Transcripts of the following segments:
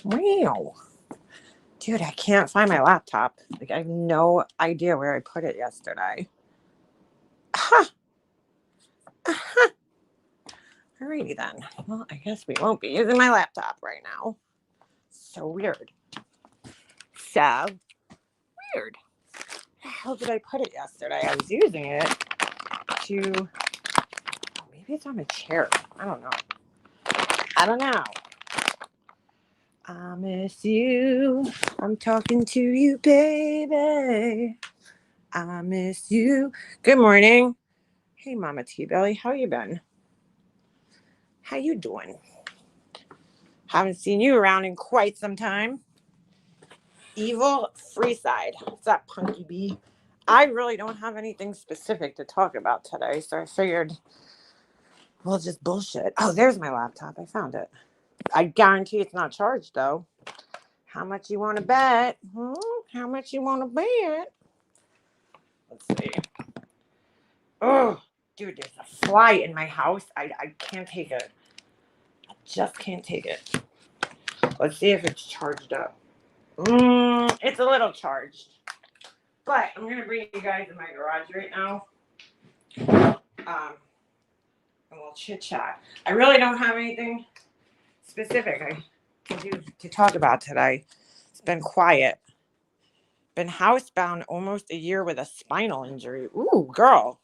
Wow. Dude, I can't find my laptop. Like, I have no idea where I put it yesterday. Huh. Uh-huh. Alrighty then. Well, I guess we won't be using my laptop right now. So weird. So weird. How did I put it yesterday? I was using it to. Oh, maybe it's on a chair. I don't know. I don't know. I miss you. I'm talking to you, baby. I miss you. Good morning. Hey, Mama T-Belly. How you been? How you doing? Haven't seen you around in quite some time. Evil Freeside. What's up, Punky Bee? I really don't have anything specific to talk about today, so I figured we'll just bullshit. Oh, there's my laptop. I found it. I guarantee it's not charged, though. How much you want to bet? How much you want to bet? Let's see. Oh, dude, there's a fly in my house. I can't take it. I just can't take it. Let's see if it's charged up. It's a little charged. But I'm going to bring you guys in my garage right now. And we'll chit chat. I really don't have anything specific to talk about today. It's been quiet. Been housebound almost a year with a spinal injury. Ooh, girl.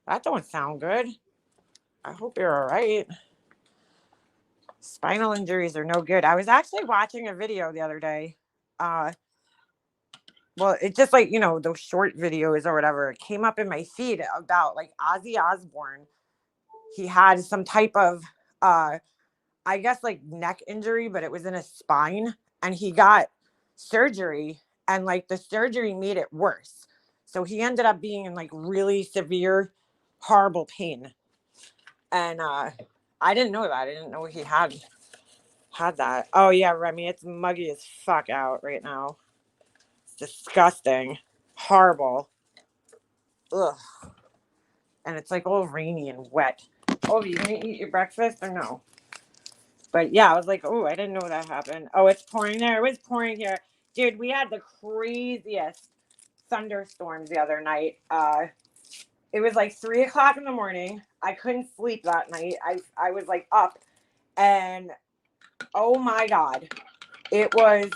That don't sound good. I hope you're all right. Spinal injuries are no good. I was actually watching a video the other day. Well, it's just like, those short videos or whatever. It came up in my feed about like Ozzy Osbourne. He had some type of, I guess, like neck injury, but it was in his spine. And he got surgery, and like the surgery made it worse. So he ended up being in like really severe, horrible pain. And I didn't know that. I didn't know he had that. Oh yeah, Remy, it's muggy as fuck out right now. It's disgusting. Horrible. Ugh. And it's like all rainy and wet. Oh, you gonna eat your breakfast or no? But yeah, I was like, oh, I didn't know that happened. Oh, it's pouring there. It was pouring here. Dude, we had the craziest thunderstorms the other night. It was like 3 o'clock in the morning. I couldn't sleep that night. I was like up, and oh my God, it was,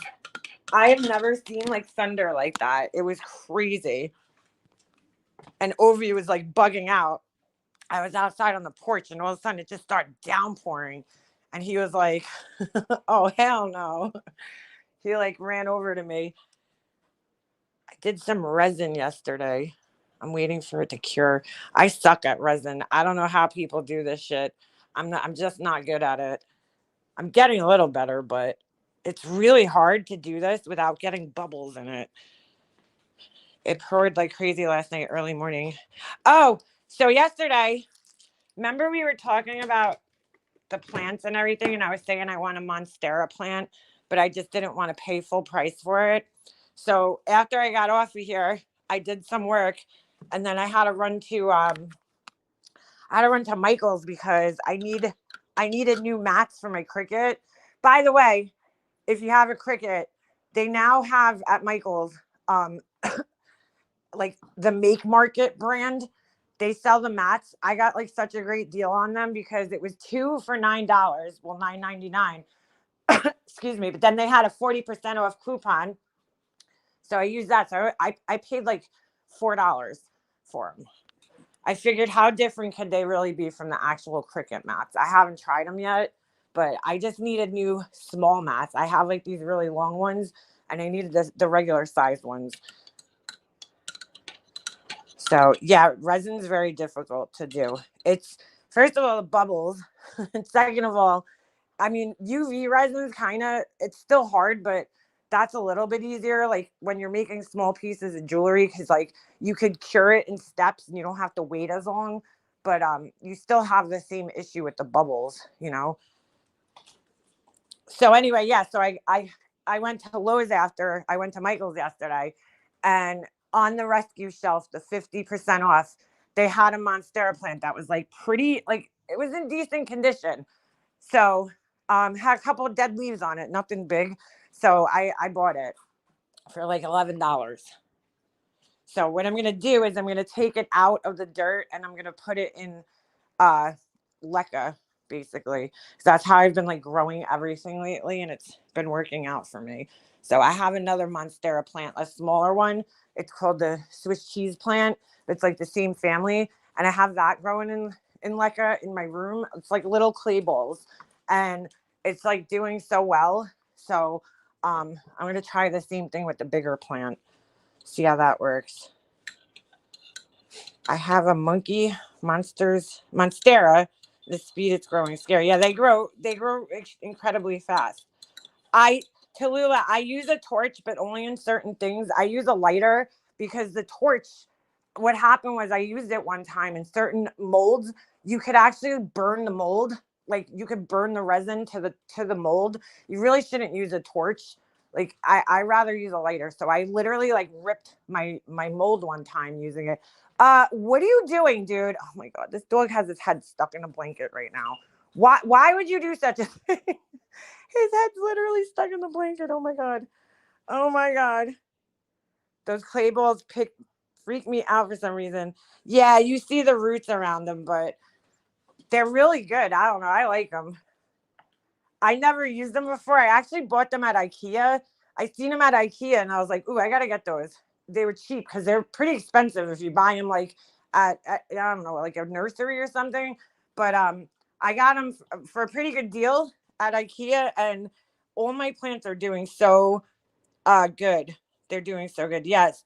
I have never seen like thunder like that. It was crazy. And Ovi was like bugging out. I was outside on the porch, and all of a sudden it just started downpouring. And he was like, oh, hell no. He like ran over to me. I did some resin yesterday. I'm waiting for it to cure. I suck at resin. I don't know how people do this shit. I'm just not good at it. I'm getting a little better, but it's really hard to do this without getting bubbles in it. It poured like crazy last night, early morning. Oh, so yesterday, remember we were talking about the plants and everything, and I was saying I want a Monstera plant, but I just didn't want to pay full price for it. So after I got off of here, I did some work, and then I had to run to Michael's because I needed new mats for my cricket. By the way, if you have a cricket, they now have at Michael's like the Make Market brand. They sell the mats. I got like such a great deal on them because it was two for $9. Well, $9.99. Excuse me. But then they had a 40% off coupon. So I used that. So I paid like $4 for them. I figured how different could they really be from the actual cricket mats? I haven't tried them yet, but I just needed new small mats. I have like these really long ones, and I needed the regular sized ones. So yeah, resin's very difficult to do. It's, first of all, the bubbles. And second of all, I mean, UV resin's kind of, it's still hard, but that's a little bit easier. Like when you're making small pieces of jewelry, because like you could cure it in steps and you don't have to wait as long. But you still have the same issue with the bubbles. So anyway, yeah. So I went to Lowe's after I went to Michael's yesterday, and on the rescue shelf, the 50% off, they had a Monstera plant that was like pretty, like it was in decent condition. So Had a couple of dead leaves on it, nothing big. So I bought it for like $11. So what I'm gonna do is I'm gonna take it out of the dirt and I'm gonna put it in uh leca, basically. So that's how I've been like growing everything lately, and it's been working out for me. So I have another monstera plant, a smaller one. It's called the Swiss cheese plant. It's like the same family, and I have that growing in leca in my room. It's like little clay balls, and it's like doing so well. So I'm gonna try the same thing with the bigger plant. See how that works. I have a monkey monstera. The speed it's growing scary. Yeah, they grow incredibly fast. I Tallulah, I use a torch, but only in certain things. I use a lighter because the torch, what happened was I used it one time in certain molds. You could actually burn the mold. Like you could burn the resin to the mold. You really shouldn't use a torch. Like I rather use a lighter. So I literally like ripped my mold one time using it. What are you doing, dude? Oh my god, this dog has his head stuck in a blanket right now. Why would you do such a thing? His head's literally stuck in the blanket. Oh my god. Oh my god. Those clay balls freak me out for some reason. Yeah, you see the roots around them, but they're really good. I don't know. I like them. I never used them before. I actually bought them at IKEA. I seen them at IKEA and I was like, ooh, I gotta get those. They were cheap because they're pretty expensive if you buy them like at I don't know, like a nursery or something. But I got them for a pretty good deal at IKEA, and all my plants are doing so good. They're doing so good. Yes.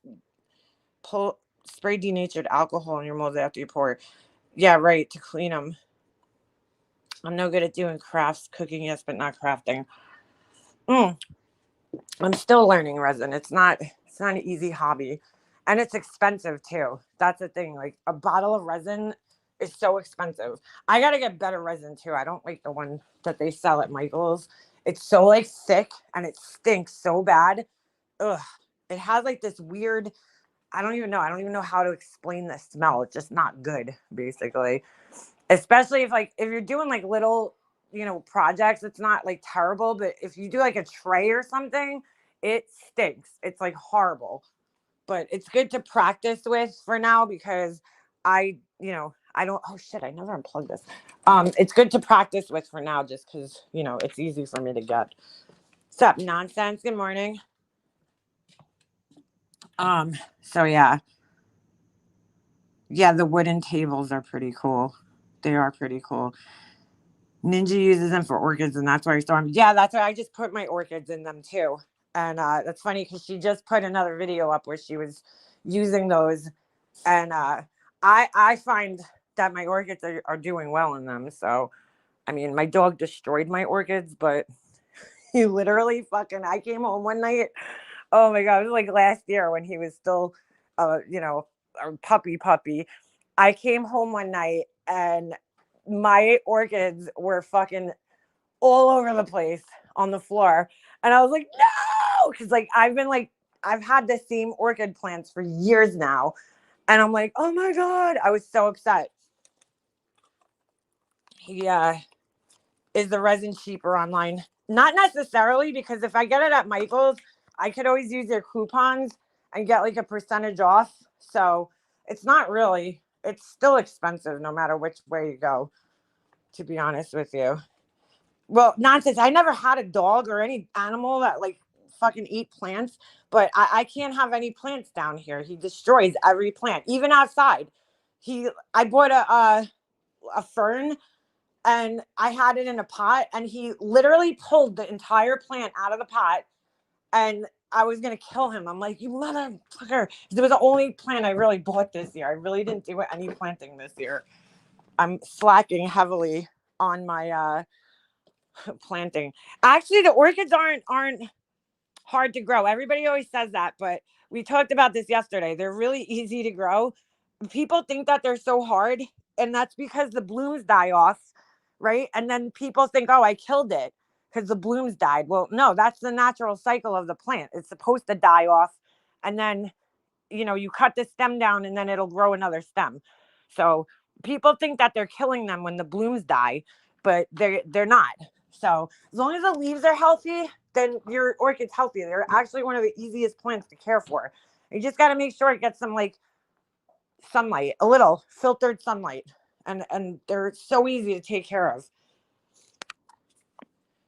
Spray denatured alcohol in your molds after you pour. Yeah, right, to clean them. I'm no good at doing crafts, cooking, yes, but not crafting. Mm, I'm still learning resin. It's not an easy hobby, and it's expensive too. That's the thing. Like a bottle of resin is so expensive. I gotta get better resin too. I don't like the one that they sell at Michael's. It's so like thick and it stinks so bad. Ugh. It has like this weird. I don't even know. I don't even know how to explain the smell. It's just not good, basically. Especially if you're doing like little, projects, it's not like terrible, but if you do like a tray or something, it stinks. It's like horrible. But it's good to practice with for now because I don't oh shit, I never unplugged this. It's good to practice with for now just because, it's easy for me to get. What's up, nonsense? Good morning. So yeah. Yeah, the wooden tables are pretty cool. They are pretty cool. Ninja uses them for orchids, and that's why I saw them. Yeah, that's why I just put my orchids in them too. And that's funny because she just put another video up where she was using those, and I find that my orchids are doing well in them. So I mean, my dog destroyed my orchids, but he literally fucking. I came home one night. Oh my god, it was like last year when he was still, a puppy. I came home one night and my orchids were fucking all over the place on the floor. And I was like, no, because I've had the same orchid plants for years now. And I'm like, oh my God. I was so upset. Yeah. Is the resin cheaper online? Not necessarily, because if I get it at Michael's, I could always use their coupons and get like a percentage off. So it's not really, it's still expensive no matter which way you go, to be honest with you. Well, nonsense. I never had a dog or any animal that like fucking eat plants, but I can't have any plants down here. He destroys every plant, even outside. I bought a fern and I had it in a pot, and he literally pulled the entire plant out of the pot, and I was gonna kill him. I'm like, you motherfucker. It was the only plant I really bought this year. I really didn't do any planting this year. I'm slacking heavily on my planting. Actually, the orchids aren't hard to grow. Everybody always says that, but we talked about this yesterday. They're really easy to grow. People think that they're so hard, and that's because the blooms die off, right? And then people think, oh, I killed it because the blooms died. Well, no, that's the natural cycle of the plant. It's supposed to die off, and then you cut the stem down, and then it'll grow another stem. So people think that they're killing them when the blooms die, but they're not. So as long as the leaves are healthy, then your orchid's healthy. They're actually one of the easiest plants to care for. You just got to make sure it gets some like sunlight, a little filtered sunlight, and they're so easy to take care of.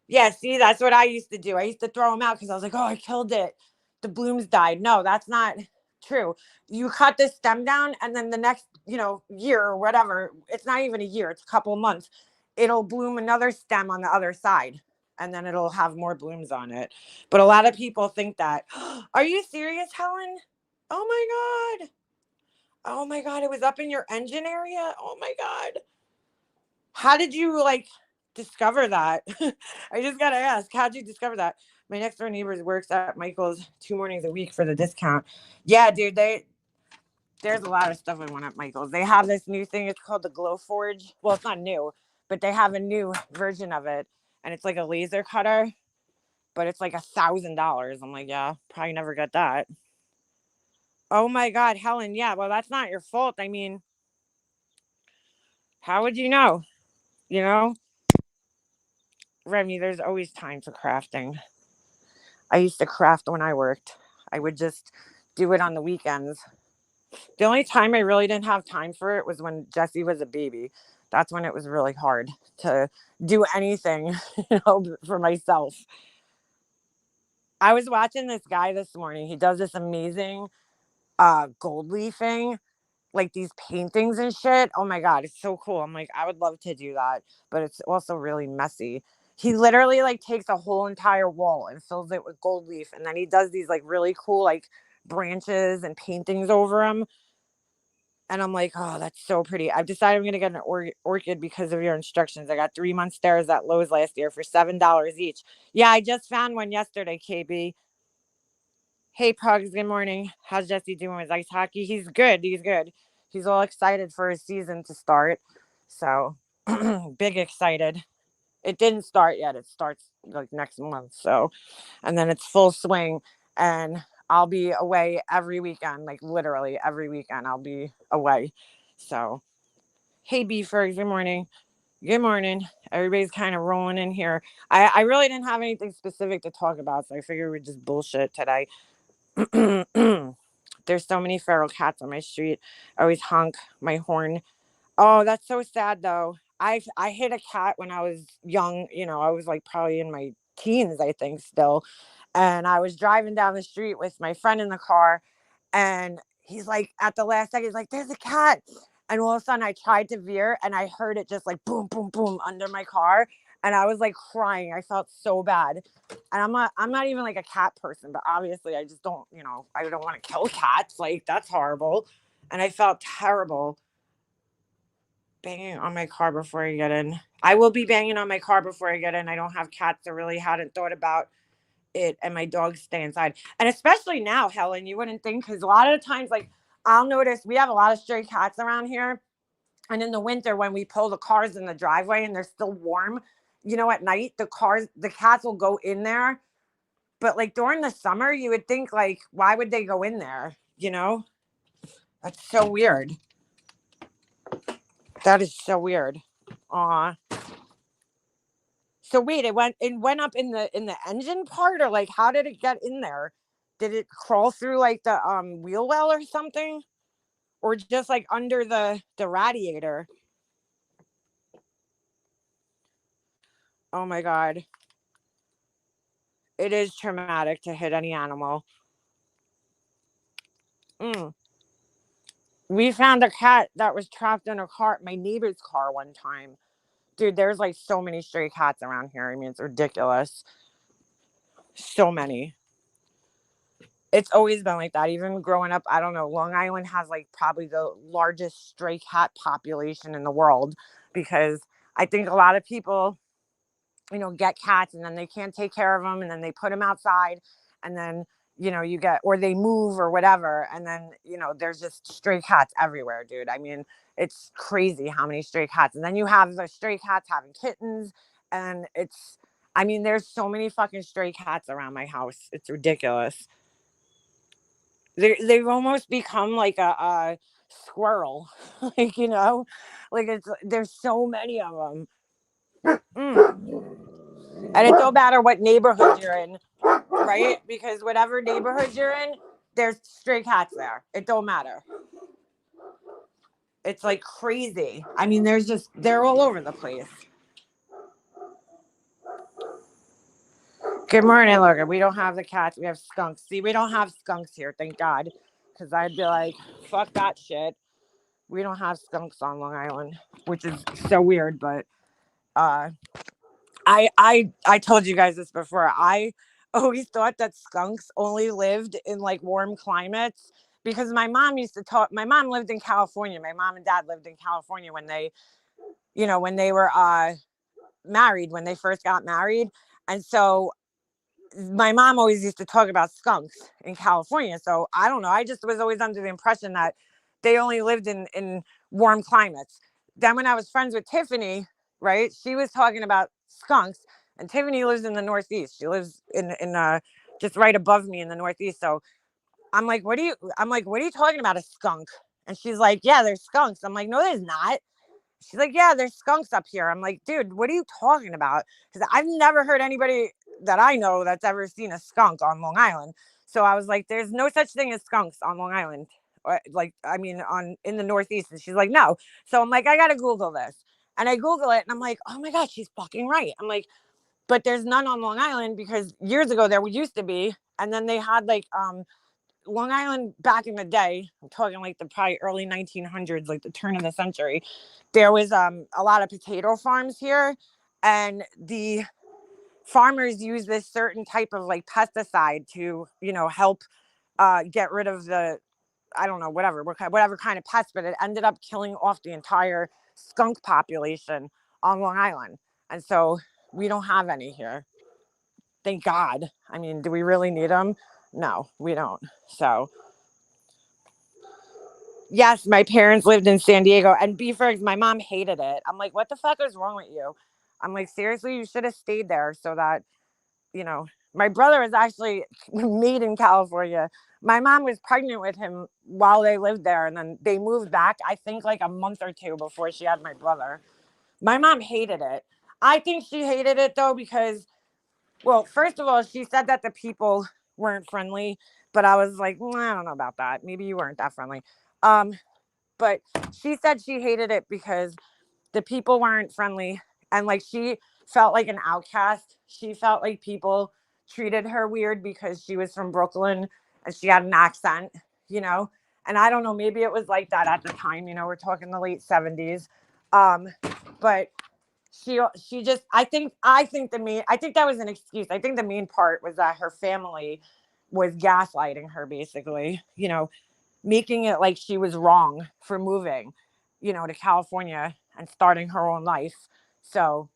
Yeah, see, that's what I used to do. I used to throw them out because I was like, oh, I killed it. The blooms died. No, that's not true. You cut the stem down, and then the next, year or whatever, it's not even a year, it's a couple of months, it'll bloom another stem on the other side, and then it'll have more blooms on it. But a lot of people think that. Are you serious, Helen? Oh my God. Oh my God. It was up in your engine area. Oh my God. How did you discover that? I just gotta ask, how'd you discover that? My next door neighbor works at Michael's 2 mornings a week for the discount. Yeah, dude, there's a lot of stuff I want at Michael's. They have this new thing, it's called the Glow Forge. Well, it's not new, but they have a new version of it, and it's like a laser cutter, but it's like $1,000. I'm like, yeah, probably never get that. Oh my God, Helen, yeah, well, that's not your fault. I mean, how would you know? You know, Remy, there's always time for crafting. I used to craft when I worked. I would just do it on the weekends. The only time I really didn't have time for it was when Jesse was a baby. That's when it was really hard to do anything, for myself. I was watching this guy this morning. He does this amazing gold leafing, like these paintings and shit. Oh my God, it's so cool. I'm like, I would love to do that, but it's also really messy. He literally takes a whole entire wall and fills it with gold leaf, and then he does these really cool branches and paintings over them. And I'm like, oh, that's so pretty. I've decided I'm gonna get an orchid because of your instructions. I got 3 month stairs at Lowe's last year for $7 each. Yeah, I just found one yesterday, KB. Hey, Pugs, good morning. How's Jesse doing with ice hockey? He's good. He's good. He's all excited for his season to start. So, big excited. It didn't start yet. It starts next month. So, and then it's full swing. And I'll be away every weekend, literally every weekend I'll be away. So, hey, Beefer, good morning. Good morning. Everybody's kind of rolling in here. I really didn't have anything specific to talk about, so I figured we'd just bullshit today. There's so many feral cats on my street. I always honk my horn. Oh, that's so sad though. I hit a cat when I was young. I was probably in my teens, I think, still. And I was driving down the street with my friend in the car, and he's at the last second, he's like, "There's a cat." And all of a sudden I tried to veer, and I heard it just boom, boom, boom under my car. And I was crying. I felt so bad. And I'm not even a cat person, but obviously I just don't, I don't want to kill cats. That's horrible. And I felt terrible banging on my car before I get in. I will be banging on my car before I get in. I don't have cats. I really hadn't thought about it, and my dogs stay inside. And especially now, Helen, you wouldn't think, because a lot of the times, I'll notice we have a lot of stray cats around here. And in the winter, when we pull the cars in the driveway and they're still warm, at night, the cats will go in there. But during the summer, you would think why would they go in there? That's so weird. That is so weird. Aw. So wait, it went up in the engine part, or how did it get in there? Did it crawl through the wheel well or something? Or just under the radiator? Oh my God. It is traumatic to hit any animal. Mm. We found a cat that was trapped in a car, my neighbor's car, one time. Dude, there's so many stray cats around here. I mean, it's ridiculous. So many. It's always been like that. Even growing up, I don't know, Long Island has probably the largest stray cat population in the world, because I think a lot of people, get cats and then they can't take care of them, and then they put them outside, and then, you get, or they move or whatever. And then, there's just stray cats everywhere, dude. I mean, it's crazy how many stray cats. And then you have the stray cats having kittens, and I mean, there's so many fucking stray cats around my house. It's ridiculous. They've almost become a squirrel, it's, there's so many of them. Mm. And it don't matter what neighborhood you're in, right? Because whatever neighborhood you're in, there's stray cats there. It don't matter. It's like crazy. I mean, they're all over the place. Good morning, Logan. We don't have the cats. We have skunks. See, we don't have skunks here, thank God. Because I'd be like, fuck that shit. We don't have skunks on Long Island, which is so weird. But I told you guys this before. I always thought that skunks only lived in like warm climates because my mom used to talk. My mom lived in California. My mom and dad lived in California when they, when they were married, when they first got married, and so my mom always used to talk about skunks in California. So I don't know. I just was always under the impression that they only lived in warm climates. Then when I was friends with Tiffany, right, she was talking about skunks, and Tiffany lives in the Northeast. She lives in just right above me in the Northeast. So I'm like, what are you talking about, a skunk? And she's like, yeah, there's skunks. I'm like, no, there's not. She's like, yeah, there's skunks up here. I'm like, dude, what are you talking about? Because I've never heard anybody that I know that's ever seen a skunk on Long Island. So I was like, there's no such thing as skunks on Long Island. In the Northeast. And she's like, no. So I'm like, I got to Google this. And I Google it and I'm like, oh my God, she's fucking right. I'm like, but there's none on Long Island because years ago there used to be. And then they had like, Long Island back in the day, I'm talking like the probably early 1900s, like the turn of the century, there was a lot of potato farms here, and the farmers use this certain type of like pesticide to, help get rid of the, I don't know, whatever kind of pest, but it ended up killing off the entire skunk population on Long Island. And so we don't have any here. Thank God. I mean, do we really need them? No, we don't. So yes, my parents lived in San Diego, and Beefers, my mom hated it. I'm like, what the fuck is wrong with you? I'm like, seriously, you should have stayed there so that, my brother was actually made in California. My mom was pregnant with him while they lived there, and then they moved back, I think like a month or two before she had my brother. My mom hated it. I think she hated it though, because, well, first of all, she said that the people weren't friendly, but I was like, I don't know about that. Maybe you weren't that friendly. But she said she hated it because the people weren't friendly, and like she felt like an outcast. She felt like people treated her weird because she was from Brooklyn and she had an accent, you know. And I don't know, maybe it was like that at the time, we're talking the late 70s. But she just, I think that was an excuse. I think the main part was that her family was gaslighting her, basically, making it like she was wrong for moving, to California and starting her own life. So,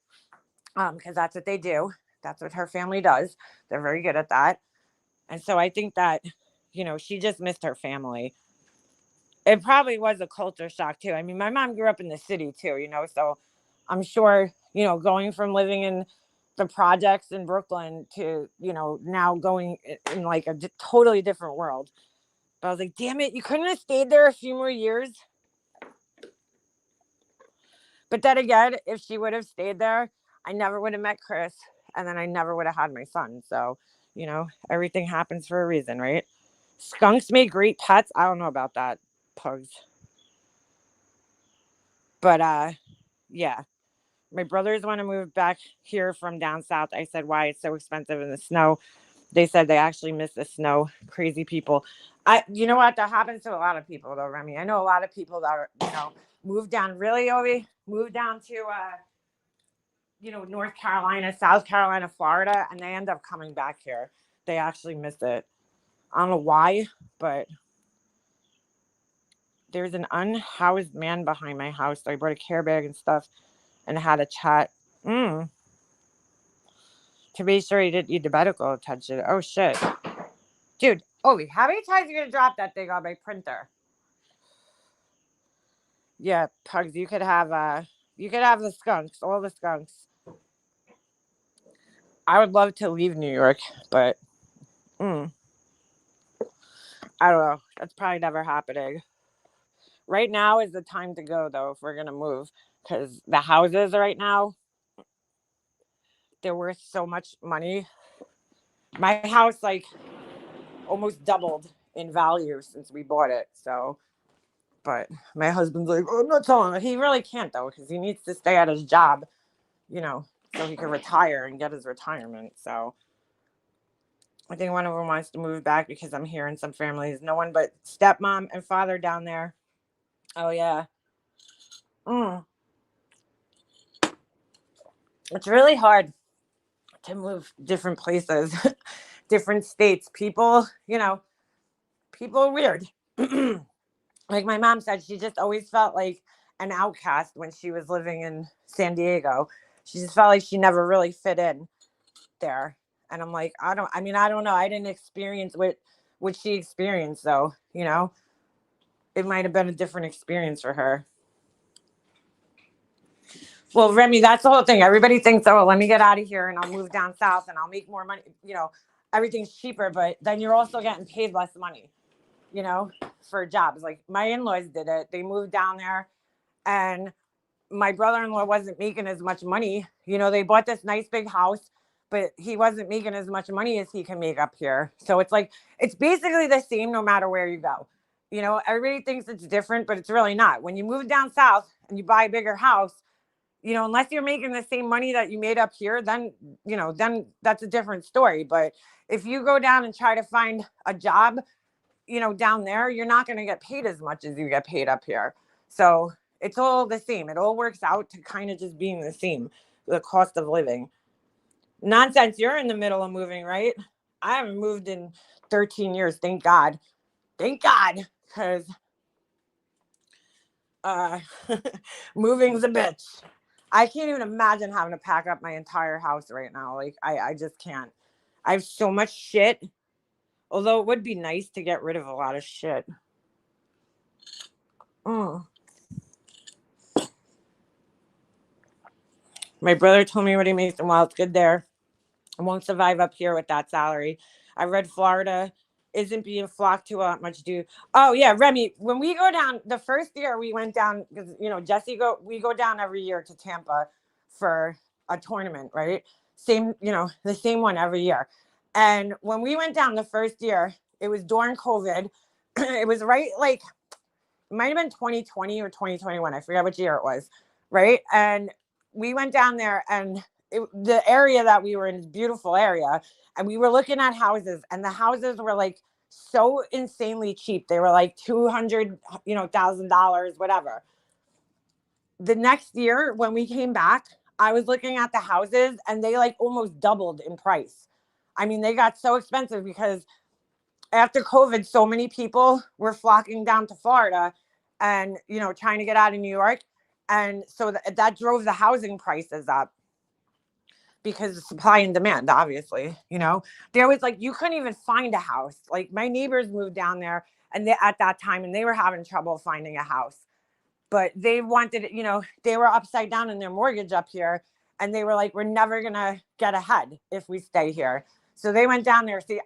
because that's what they do. That's what her family does. They're very good at that. And so I think that, she just missed her family. It probably was a culture shock too. I mean, my mom grew up in the city too, so I'm sure, going from living in the projects in Brooklyn to, now going in like a totally different world. But I was like, damn it, you couldn't have stayed there a few more years. But then again, if she would have stayed there, I never would have met Chris, and then I never would have had my son. So, everything happens for a reason, right? Skunks make great pets. I don't know about that, pugs. But yeah. My brothers want to move back here from down south. I said, why? It's so expensive in the snow. They said they actually miss the snow. Crazy people. You know what? That happens to a lot of people, though, Remy. I know a lot of people that are, moved down really, Ovi, moved down to, North Carolina, South Carolina, Florida, and they end up coming back here. They actually miss it. I don't know why, but there's an unhoused man behind my house. So I brought a care bag and stuff and had a chat. To be sure he didn't need the medical attention. Oh, shit. Dude, Ovi, how many times are you going to drop that thing on my printer? Yeah, Pugs, you could have the skunks, all the skunks. I would love to leave New York, but I don't know. That's probably never happening. Right now is the time to go, though, if we're going to move, because the houses right now, they're worth so much money. My house like almost doubled in value since we bought it. So, but my husband's like, oh, I'm not telling him. He really can't though, because he needs to stay at his job, you know, so he can retire and get his retirement. So I think one of them wants to move back because I'm hearing some families, no one but stepmom and father down there. Oh yeah. Mm. It's really hard to move different places, different states. People, people are weird. Like my mom said, she just always felt like an outcast when she was living in San Diego. She just felt like she never really fit in there. And I'm like, I don't know. I didn't experience what she experienced though, It might have been a different experience for her. Well, Remy, that's the whole thing. Everybody thinks, oh, let me get out of here and I'll move down south and I'll make more money. Everything's cheaper, but then you're also getting paid less money, for jobs. Like my in-laws did it. They moved down there and my brother-in-law wasn't making as much money. They bought this nice big house, but he wasn't making as much money as he can make up here. So it's like, it's basically the same no matter where you go. Everybody thinks it's different, but it's really not. When you move down south and you buy a bigger house, unless you're making the same money that you made up here, then that's a different story. But if you go down and try to find a job, down there, you're not going to get paid as much as you get paid up here. So it's all the same. It all works out to kind of just being the same, the cost of living. Nonsense. You're in the middle of moving, right? I haven't moved in 13 years. Thank God. Thank God. Because moving's a bitch. I can't even imagine having to pack up my entire house right now. Like, I just can't. I have so much shit. Although it would be nice to get rid of a lot of shit. Mm. My brother told me what he makes, and while it's good there, I won't survive up here with that salary. I read Florida isn't being flocked to much due. Oh yeah, Remy, when we go down, the first year we went down, because we go down every year to Tampa for a tournament, right? Same, the same one every year. And when we went down the first year, it was during COVID. It was right, like, it might have been 2020 or 2021. I forget which year it was, right? And we went down there, and the area that we were in is a beautiful area. And we were looking at houses, and the houses were like so insanely cheap. They were like $200,000, whatever. The next year when we came back, I was looking at the houses and they like almost doubled in price. I mean, they got so expensive because after COVID, so many people were flocking down to Florida and, trying to get out of New York. And so that drove the housing prices up because of supply and demand, obviously. There was like, you couldn't even find a house. Like my neighbors moved down there and at that time, and they were having trouble finding a house. But they wanted, they were upside down in their mortgage up here. And they were like, we're never going to get ahead if we stay here. So they went down there. See,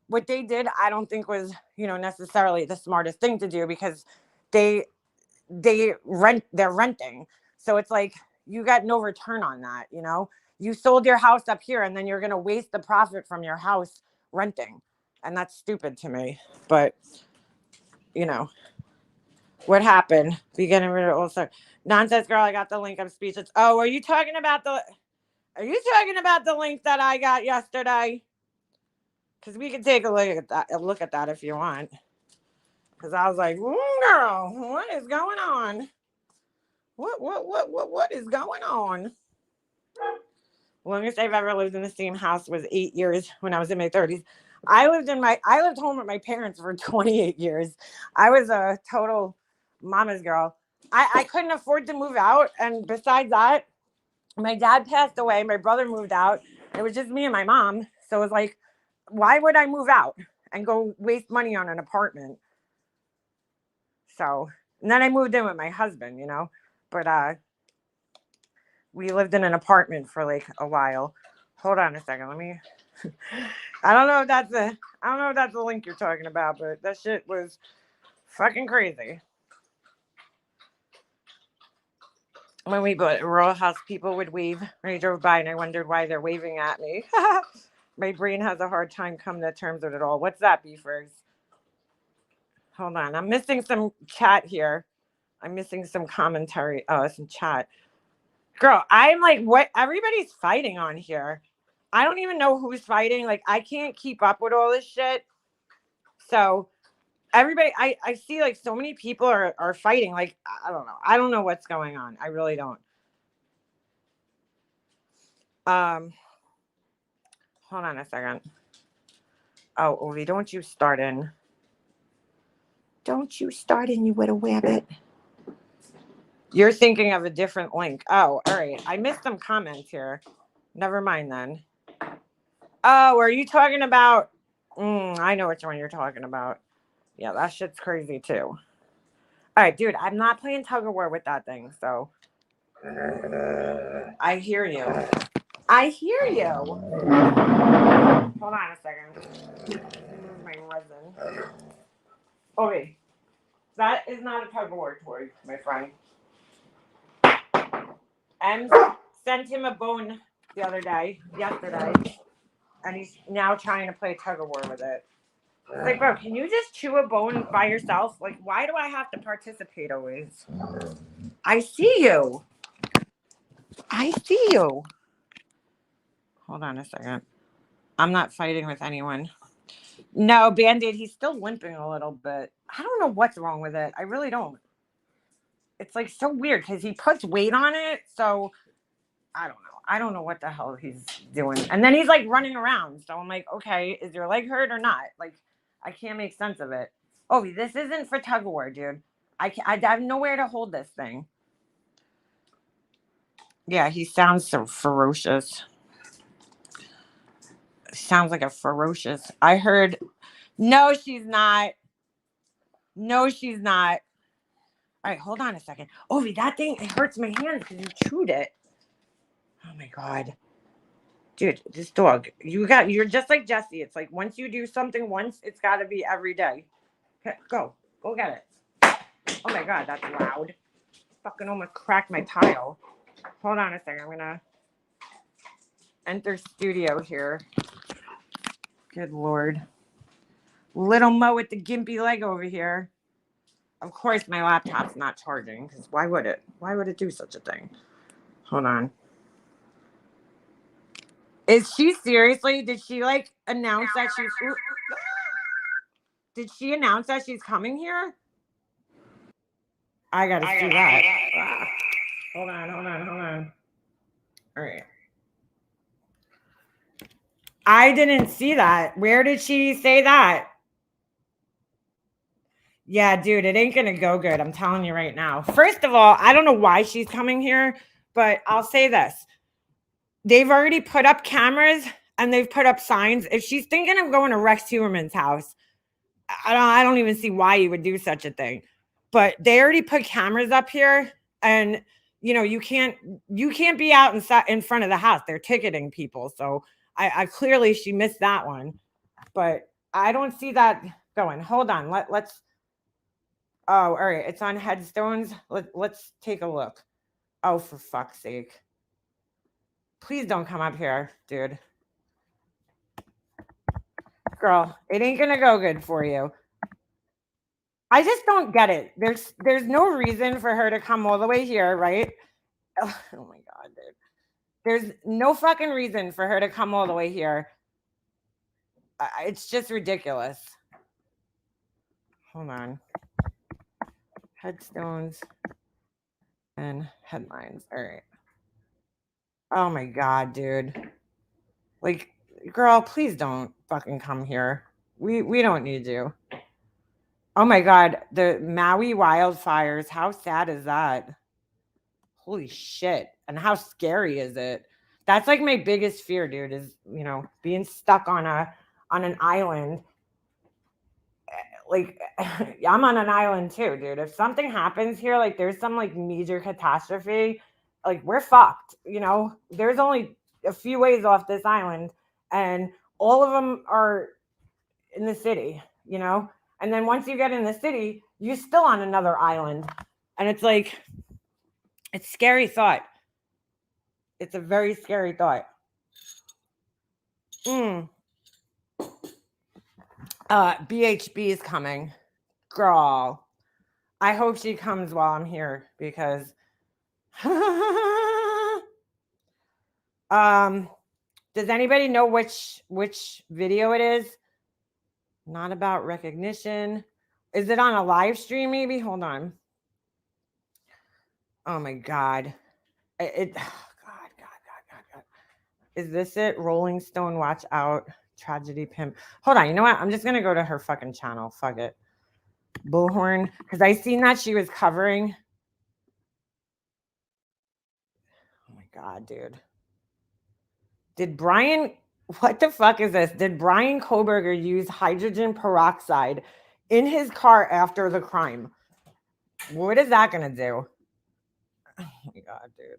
what they did, I don't think was, necessarily the smartest thing to do, because they're renting. So it's like, you got no return on that. You sold your house up here and then you're going to waste the profit from your house renting. And that's stupid to me. But, what happened? Beginning with also nonsense, girl. I got the link. I'm speechless. Oh, are you talking about the link that I got yesterday? Because we can take a look at that if you want. Because I was like, girl, what is going on? What is going on? Longest I've ever lived in the same house was 8 years when I was in my 30s. I lived home with my parents for 28 years. I was a total mama's girl. I couldn't afford to move out. And besides that, my dad passed away. My brother moved out. It was just me and my mom. So it was like, why would I move out and go waste money on an apartment? So, and then I moved in with my husband, but we lived in an apartment for like a while. Hold on a second. Let me, I don't know if that's the link you're talking about, but that shit was fucking crazy. When we bought a row house, people would wave when I drove by, and I wondered why they're waving at me. My brain has a hard time coming to terms with it all. What's that, beefers? Hold on. I'm missing some chat here. I'm missing some commentary. Oh, some chat. Girl, I'm like, what? Everybody's fighting on here. I don't even know who's fighting. Like, I can't keep up with all this shit. So, everybody, I see like so many people are fighting. Like, I don't know. I don't know what's going on. I really don't. Hold on a second. Oh, Ovi, don't you start in. Don't you start in, you little rabbit. You're thinking of a different link. Oh, all right. I missed some comments here. Never mind then. Oh, are you talking about? I know which one you're talking about. Yeah, that shit's crazy too. All right, dude, I'm not playing tug of war with that thing, so. I hear you. I hear you. Hold on a second. Move my resin. Okay. That is not a tug of war toy, my friend. Em sent him a bone the other day, yesterday, and he's now trying to play tug of war with it. It's like, bro, can you just chew a bone by yourself? Like, why do I have to participate always? I see you. I see you. Hold on a second. I'm not fighting with anyone. No, Band-Aid, he's still limping a little bit. I don't know what's wrong with it. I really don't. It's like so weird because he puts weight on it. So I don't know. I don't know what the hell he's doing. And then he's like running around. So I'm like, okay, is your leg hurt or not? Like, I can't make sense of it. Oh, this isn't for tug of war, dude. I have nowhere to hold this thing. Yeah, he sounds so ferocious. Sounds like a ferocious. I heard, no, she's not. No, she's not. All right, hold on a second. Ovi, that thing, it hurts my hands because you chewed it. Oh my God. Dude, this dog, you're just like Jesse. It's like once you do something once, it's got to be every day. Okay, go get it. Oh my God, that's loud. Fucking almost cracked my tile. Hold on a second. I'm going to enter studio here. Good Lord. Little Mo with the gimpy leg over here. Of course, my laptop's not charging because why would it? Why would it do such a thing? Hold on. Is she seriously? Did she like announce that she's? Did she announce that she's coming here? I gotta see that. Hold on. All right. I didn't see that. Where did she say that? Yeah, dude, it ain't gonna go good. I'm telling you right now. First of all, I don't know why she's coming here, but I'll say this. They've already put up cameras and they've put up signs. If she's thinking of going to Rex Huerman's house, I don't even see why you would do such a thing. But they already put cameras up here, and you can't be out in front of the house. They're ticketing people. So I clearly she missed that one. But I don't see that going. Hold on. Let's Oh, all right. It's on headstones. Let's take a look. Oh, for fuck's sake. Please don't come up here, dude. Girl, it ain't gonna go good for you. I just don't get it. There's no reason for her to come all the way here, right? Oh my God, dude. There's no fucking reason for her to come all the way here. It's just ridiculous. Hold on. Headstones and headlines. All right. Oh my God, dude. Like, girl, please don't fucking come here. We don't need you. Oh my God, the Maui wildfires. How sad is that? Holy shit. And how scary is it? That's like my biggest fear, dude, is, being stuck on an island. Like, I'm on an island too, dude. If something happens here, like there's some like major catastrophe, like we're fucked. There's only a few ways off this island, and all of them are in the city, and then once you get in the city, you're still on another island, and it's like, It's a scary thought. It's a very scary thought. BHB is coming. Girl. I hope she comes while I'm here because does anybody know which video it is? Not about recognition. Is it on a live stream maybe? Hold on. Oh my god. God. Is this it? Rolling Stone, watch out. Tragedy pimp. Hold on. You know what? I'm just gonna go to her fucking channel. Fuck it. Bullhorn. Because I seen that she was covering. Oh my god, dude. Did Brian, what the fuck is this? Did Brian Koberger use hydrogen peroxide in his car after the crime? What is that gonna do? Oh my god, dude.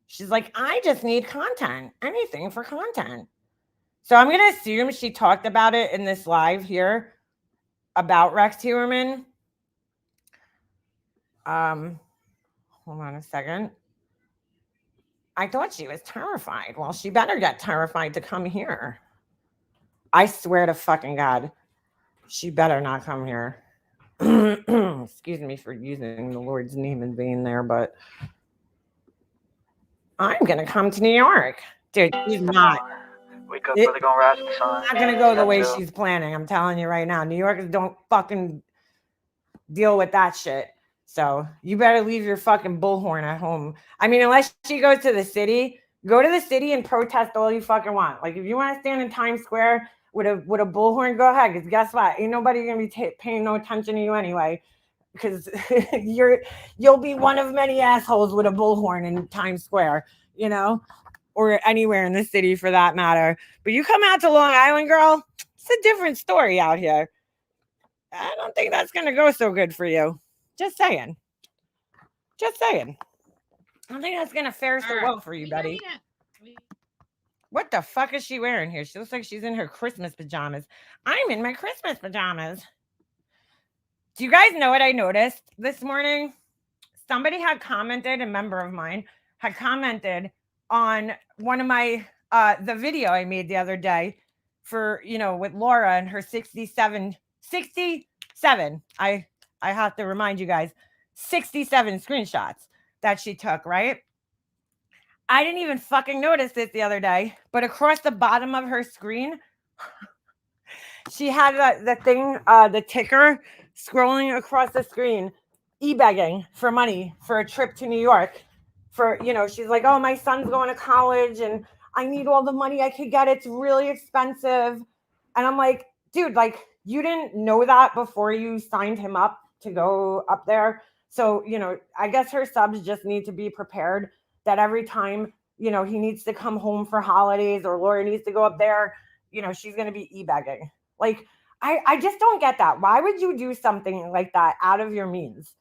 She's like, I just need content. Anything for content. So I'm gonna assume she talked about it in this live here about Rex Heuermann. Hold on a second. I thought she was terrified. Well, she better get terrified to come here. I swear to fucking God, she better not come here. Excuse me for using the Lord's name in vain there, but I'm gonna come to New York. Dude, she's not. Wake up, brother, gonna rise with the sun. Not gonna go the way she's planning. I'm telling you right now. New Yorkers don't fucking deal with that shit. So you better leave your fucking bullhorn at home. I mean, unless she goes to the city, go to the city and protest all you fucking want. Like if you want to stand in Times Square with a bullhorn, go ahead. Because guess what? Ain't nobody gonna be paying no attention to you anyway. Because you'll be one of many assholes with a bullhorn in Times Square, you know, or anywhere in the city for that matter. But you come out to Long Island, girl, it's a different story out here. I don't think that's gonna go so good for you. Just saying. Just saying. I don't think that's gonna fare so well for you, buddy. What the fuck is she wearing here? She looks like she's in her Christmas pajamas. I'm in my Christmas pajamas. Do you guys know what I noticed this morning? Somebody had commented, a member of mine had commented on one of my the video I made the other day for, you know, with Laura and her 67. I have to remind you guys, 67 screenshots that she took, right? I didn't even fucking notice it the other day, but across the bottom of her screen, she had the thing, the ticker scrolling across the screen, e-begging for money for a trip to New York. For, you know, she's like, oh, my son's going to college and I need all the money I could get. It's really expensive. And I'm like, dude, like, you didn't know that before you signed him up to go up there. So, you know, I guess her subs just need to be prepared that every time, you know, he needs to come home for holidays or Laura needs to go up there, you know, she's going to be e-begging. Like, I just don't get that. Why would you do something like that out of your means?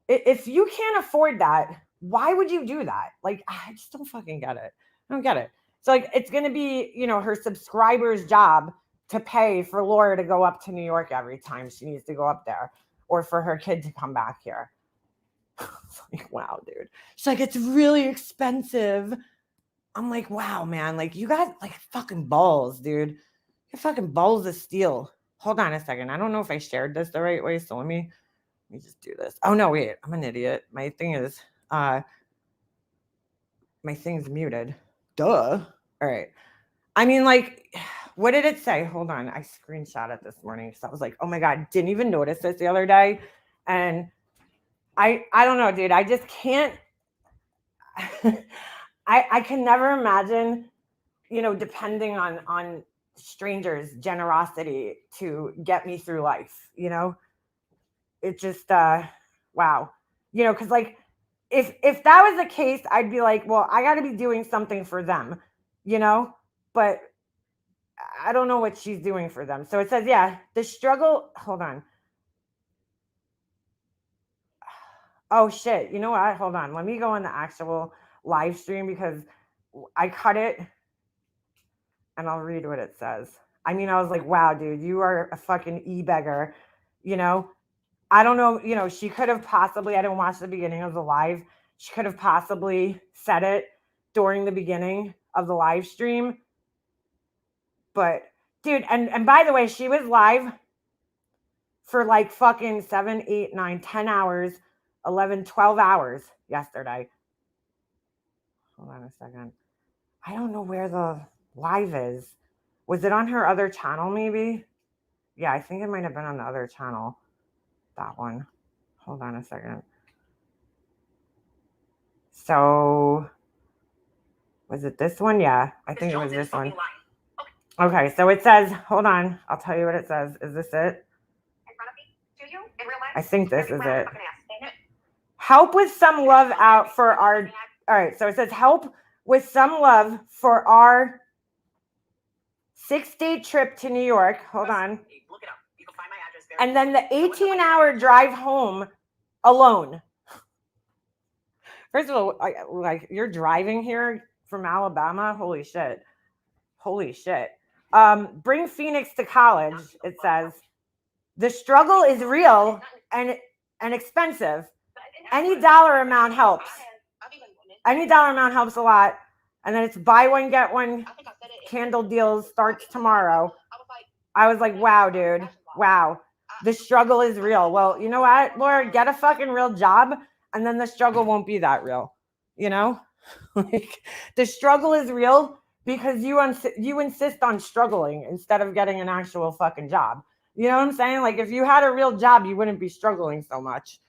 If you can't afford that, why would you do that? Like, I just don't fucking get it. I don't get it. So, like, it's going to be, you know, her subscriber's job to pay for Laura to go up to New York every time she needs to go up there, or for her kid to come back here. It's like, wow, dude. She's like, it's really expensive. I'm like, wow, man. Like, you got like fucking balls, dude. Your fucking balls of steel. Hold on a second. I don't know if I shared this the right way, so let me just do this. Oh no, wait, I'm an idiot. My thing's muted. Duh. All right. I mean, like, what did it say? Hold on. I screenshot it this morning because I was like, oh my God, didn't even notice this the other day. And I don't know, dude. I just can't. I can never imagine, you know, depending on strangers' generosity to get me through life, you know? It just wow. You know, because like if that was the case, I'd be like, well, I gotta be doing something for them, you know? But I don't know what she's doing for them. So it says, yeah, the struggle. Hold on. Oh shit. You know what? Hold on. Let me go on the actual live stream because I cut it and I'll read what it says. I mean, I was like, wow, dude, you are a fucking e-beggar, you know? I don't know, you know, she could have possibly, I didn't watch the beginning of the live. She could have possibly said it during the beginning of the live stream. But dude, and by the way, she was live for like fucking 7, 8, 9, 10 hours, 11, 12 hours yesterday. Hold on a second. I don't know where the live is. Was it on her other channel maybe? Yeah, I think it might have been on the other channel. That one. Hold on a second. So, was it this one? Yeah, I think it was this one. Okay, so it says, hold on, I'll tell you what it says. Is this it? I think this is it. Help with some love out for our, all right, so it says help with some love for our 6-day trip to New York. Hold on. And then the 18-hour drive home alone. First of all, like you're driving here from Alabama. Holy shit. Holy shit. Bring Phoenix to college, it says. The struggle is real and expensive. Any dollar amount helps. Any dollar amount helps a lot. And then it's buy one, get one candle deals starts tomorrow. I was like, wow, dude. Wow. The struggle is real. Well, you know what, Laura? Get a fucking real job and then the struggle won't be that real. You know? Like, the struggle is real because you insist on struggling instead of getting an actual fucking job. You know what I'm saying? Like, if you had a real job, you wouldn't be struggling so much.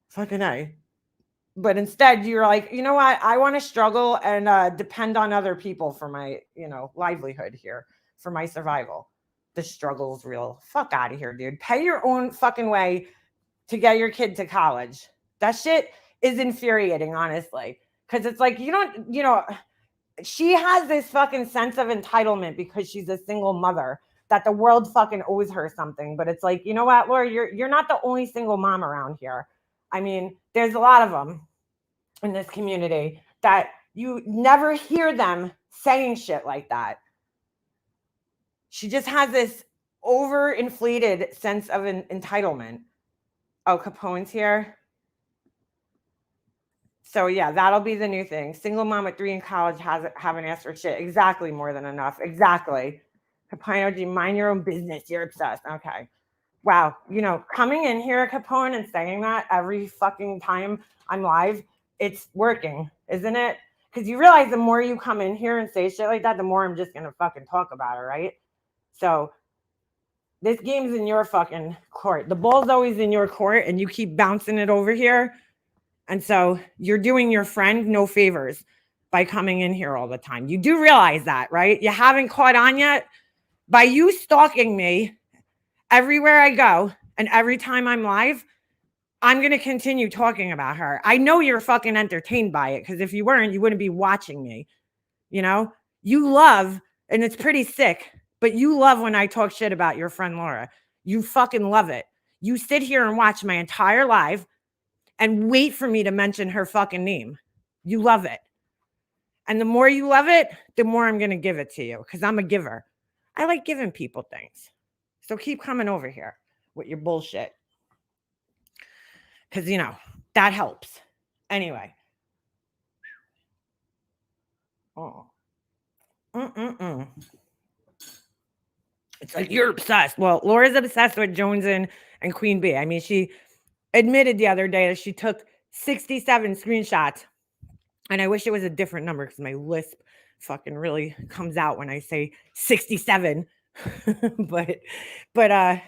Fucking A. But instead, you're like, you know what? I want to struggle and depend on other people for my, livelihood here, for my survival. The struggle's real. Fuck out of here, dude. Pay your own fucking way to get your kid to college. That shit is infuriating, honestly. Because it's like, she has this fucking sense of entitlement because she's a single mother that the world fucking owes her something. But it's like, you know what, Laura, you're not the only single mom around here. I mean, there's a lot of them in this community that you never hear them saying shit like that. She just has this overinflated sense of entitlement. Oh, Capone's here. So yeah, that'll be the new thing. Single mom at 3 in college haven't asked for shit. Exactly, more than enough. Exactly. Capone, OG, mind your own business. You're obsessed. Okay. Wow. Coming in here, Capone, and saying that every fucking time I'm live, it's working, isn't it? Because you realize the more you come in here and say shit like that, the more I'm just going to fucking talk about it, right? So this game's in your fucking court. The ball's always in your court, and you keep bouncing it over here. And so you're doing your friend no favors by coming in here all the time. You do realize that, right? You haven't caught on yet? By you stalking me everywhere I go and every time I'm live, I'm going to continue talking about her. I know you're fucking entertained by it, because if you weren't, you wouldn't be watching me. You love, and it's pretty sick, but you love when I talk shit about your friend Laura. You fucking love it. You sit here and watch my entire live and wait for me to mention her fucking name. You love it. And the more you love it, the more I'm going to give it to you, because I'm a giver. I like giving people things. So keep coming over here with your bullshit. Because, that helps. Anyway. Oh. It's like, you're obsessed. Well, Laura's obsessed with Jones and Queen Bee. I mean, she admitted the other day that she took 67 screenshots. And I wish it was a different number, because my lisp fucking really comes out when I say 67. but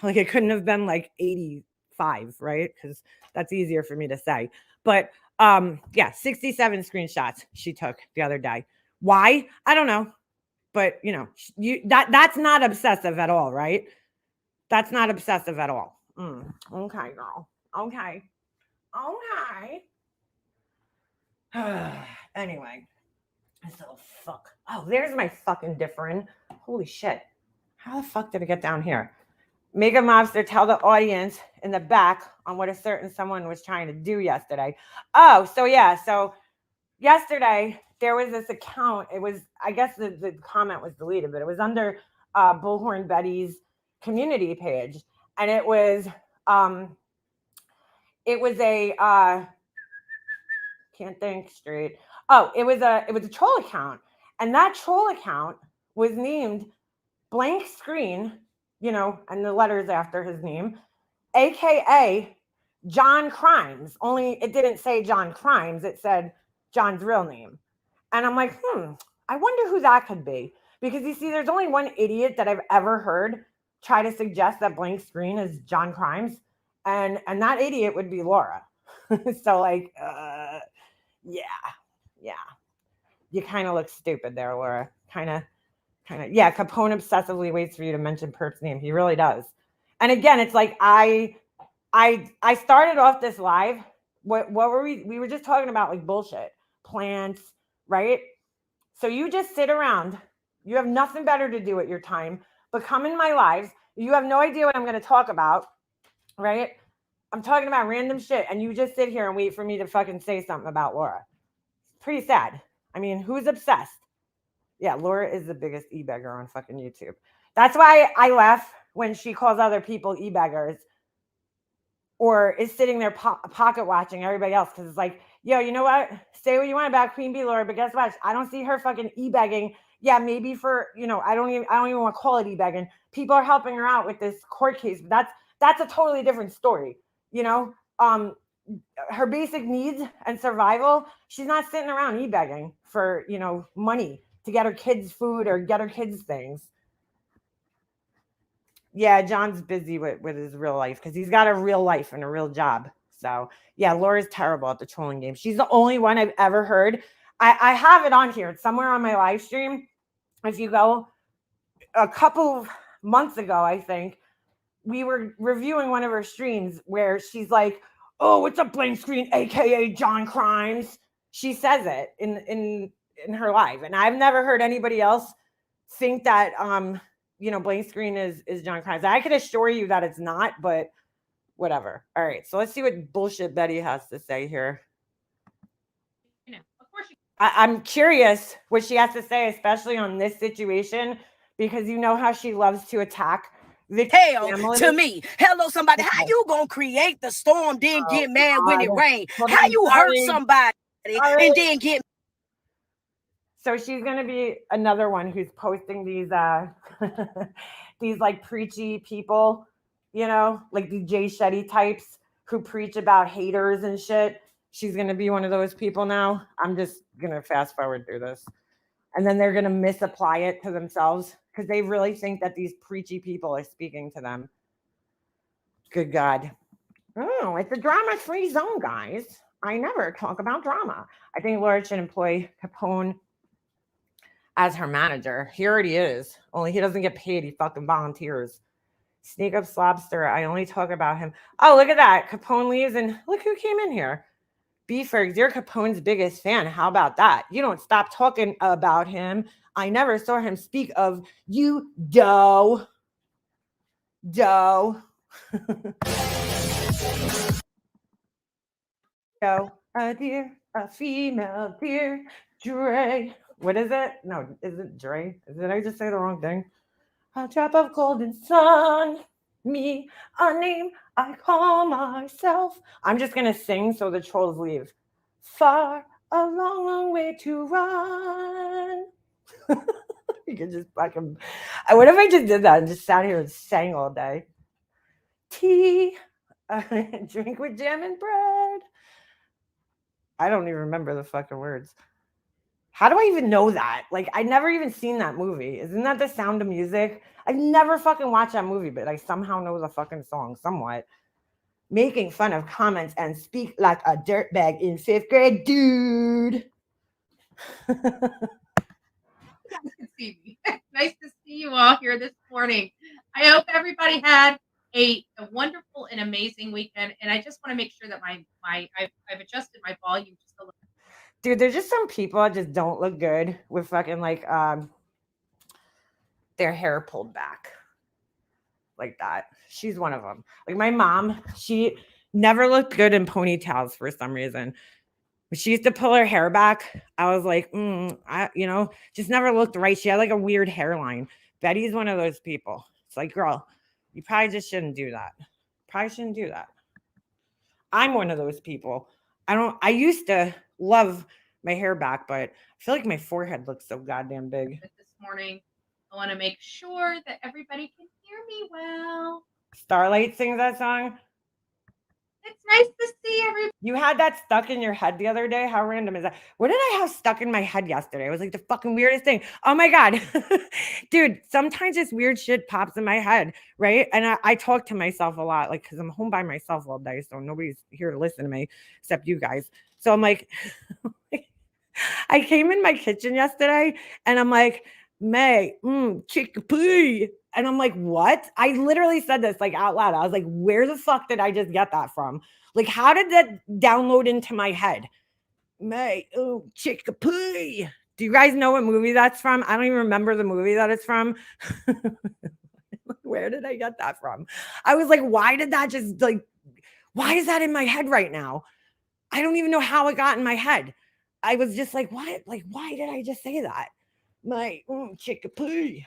like, it couldn't have been like 85, right? Because that's easier for me to say. But yeah, 67 screenshots she took the other day. Why? I don't know. But that's not obsessive at all, right? That's not obsessive at all. Okay, girl. Okay. Anyway, this little fuck. Oh, there's my fucking different. Holy shit. How the fuck did it get down here? Mega Mobster, tell the audience in the back on what a certain someone was trying to do yesterday. Oh, so yeah. So yesterday there was this account. It was, I guess the comment was deleted, but it was under Bullhorn Betty's community page. And it was a Can't think straight. Oh, it was a troll account, and that troll account was named blank screen, and the letters after his name, aka John Crimes. Only it didn't say John Crimes; it said John's real name. And I'm like, I wonder who that could be. Because you see, there's only one idiot that I've ever heard try to suggest that blank screen is John Crimes, and that idiot would be Laura. So like, yeah, yeah, you kind of look stupid there, Laura. Kind of, yeah. Capone obsessively waits for you to mention Perp's name. He really does. And again, it's like I started off this live. What were we? We were just talking about like bullshit, plants, right? So you just sit around. You have nothing better to do at your time, but come in my lives. You have no idea what I'm going to talk about, right? I'm talking about random shit, and you just sit here and wait for me to fucking say something about Laura. It's pretty sad. I mean, who's obsessed? Yeah, Laura is the biggest e-beggar on fucking YouTube. That's why I laugh when she calls other people e-beggars or is sitting there pocket watching everybody else because it's like, yo, you know what? Say what you want about Queen Bee, Laura, but guess what? I don't see her fucking e-begging. Yeah, maybe for I don't even want to call it e-begging. People are helping her out with this court case, but that's a totally different story. Her basic needs and survival. She's not sitting around e-begging for money to get her kids food or get her kids things. Yeah, John's busy with his real life because he's got a real life and a real job. So yeah, Laura's terrible at the trolling game. She's the only one I've ever heard. I have it on here. It's somewhere on my live stream. If you go a couple of months ago, I think, we were reviewing one of her streams where she's like, "Oh, what's up, blank screen, aka John Crimes?" She says it in her live, and I've never heard anybody else think that blank screen is John Crimes. I can assure you that it's not, but whatever. All right, so let's see what bullshit Betty has to say here. Of course, I'm curious what she has to say, especially on this situation, because you know how she loves to attack the hell to me. Hello, somebody. How you gonna create the storm, then get mad when it rains? How you hurt somebody and then get? So she's gonna be another one who's posting these these like preachy people, like the Jay Shetty types who preach about haters and shit. She's gonna be one of those people now. I'm just gonna fast forward through this. And then they're gonna misapply it to themselves because they really think that these preachy people are speaking to them. Good God. Oh, it's a drama-free zone, guys. I never talk about drama. I think Laura should employ Capone as her manager. He already is. Only he doesn't get paid. He fucking volunteers. Sneak up Slobster. I only talk about him. Oh, look at that. Capone leaves and look who came in here. Beefergs, you're Capone's biggest fan. How about that? You don't stop talking about him. I never saw him speak of you, Doe. Doe. Doe. A deer. A female deer. Dre. What is it? No, is it Dre? Did I just say the wrong thing? A drop of golden sun. Me, a name I call myself. I'm just going to sing so the trolls leave. Far, a long, long way to run. You can just fucking. What if I just did that and just sat here and sang all day? Tea, drink with jam and bread. I don't even remember the fucking words. How do I even know that? Like, I never even seen that movie. Isn't that The Sound of Music? I've never fucking watched that movie, but I somehow know the fucking song somewhat. Making fun of comments and speak like a dirtbag in 5th grade, dude. Nice to see me. Nice to see you all here this morning. I hope everybody had a wonderful and amazing weekend. And I just want to make sure that I've adjusted my volume just a little. Dude, there's just some people that just don't look good with fucking like their hair pulled back like that. She's one of them. Like my mom, she never looked good in ponytails for some reason. When she used to pull her hair back, I was like, just never looked right. She had like a weird hairline. Betty's one of those people. It's like, girl, you probably just shouldn't do that. Probably shouldn't do that. I'm one of those people. I used to love my hair back, but I feel like my forehead looks so goddamn big. This morning, I want to make sure that everybody can hear me well. Starlight sings that song. It's nice to see everybody. You had that stuck in your head the other day. How random is that? What did I have stuck in my head yesterday? It was like the fucking weirdest thing. Oh my God. Dude, sometimes this weird shit pops in my head, right? And I talk to myself a lot, like, because I'm home by myself all day. So nobody's here to listen to me except you guys. So I'm like, I came in my kitchen yesterday and I'm like, May, chickpea. And I'm like, what? I literally said this like out loud. I was like, where the fuck did I just get that from? Like, how did that download into my head? May, chickpea. Do you guys know what movie that's from? I don't even remember the movie that it's from. Where did I get that from? I was like, why did that just why is that in my head right now? I don't even know how it got in my head. I was just like, what? Like, why did I just say that? My chickpea.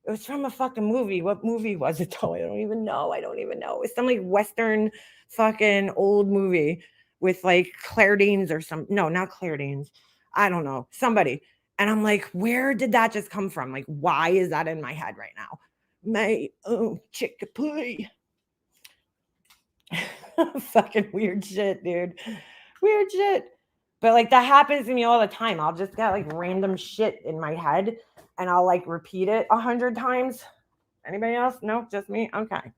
It was from a fucking movie. What movie was it though? I don't even know. It's some like Western fucking old movie with like Claire Danes or some. No, not Claire Danes. I don't know. Somebody. And I'm like, where did that just come from? Like, why is that in my head right now? My chickpea. Fucking weird shit, dude. Weird shit. But like that happens to me all the time. I'll just get like random shit in my head and I'll like repeat it 100 times. Anybody else? No, just me. Okay.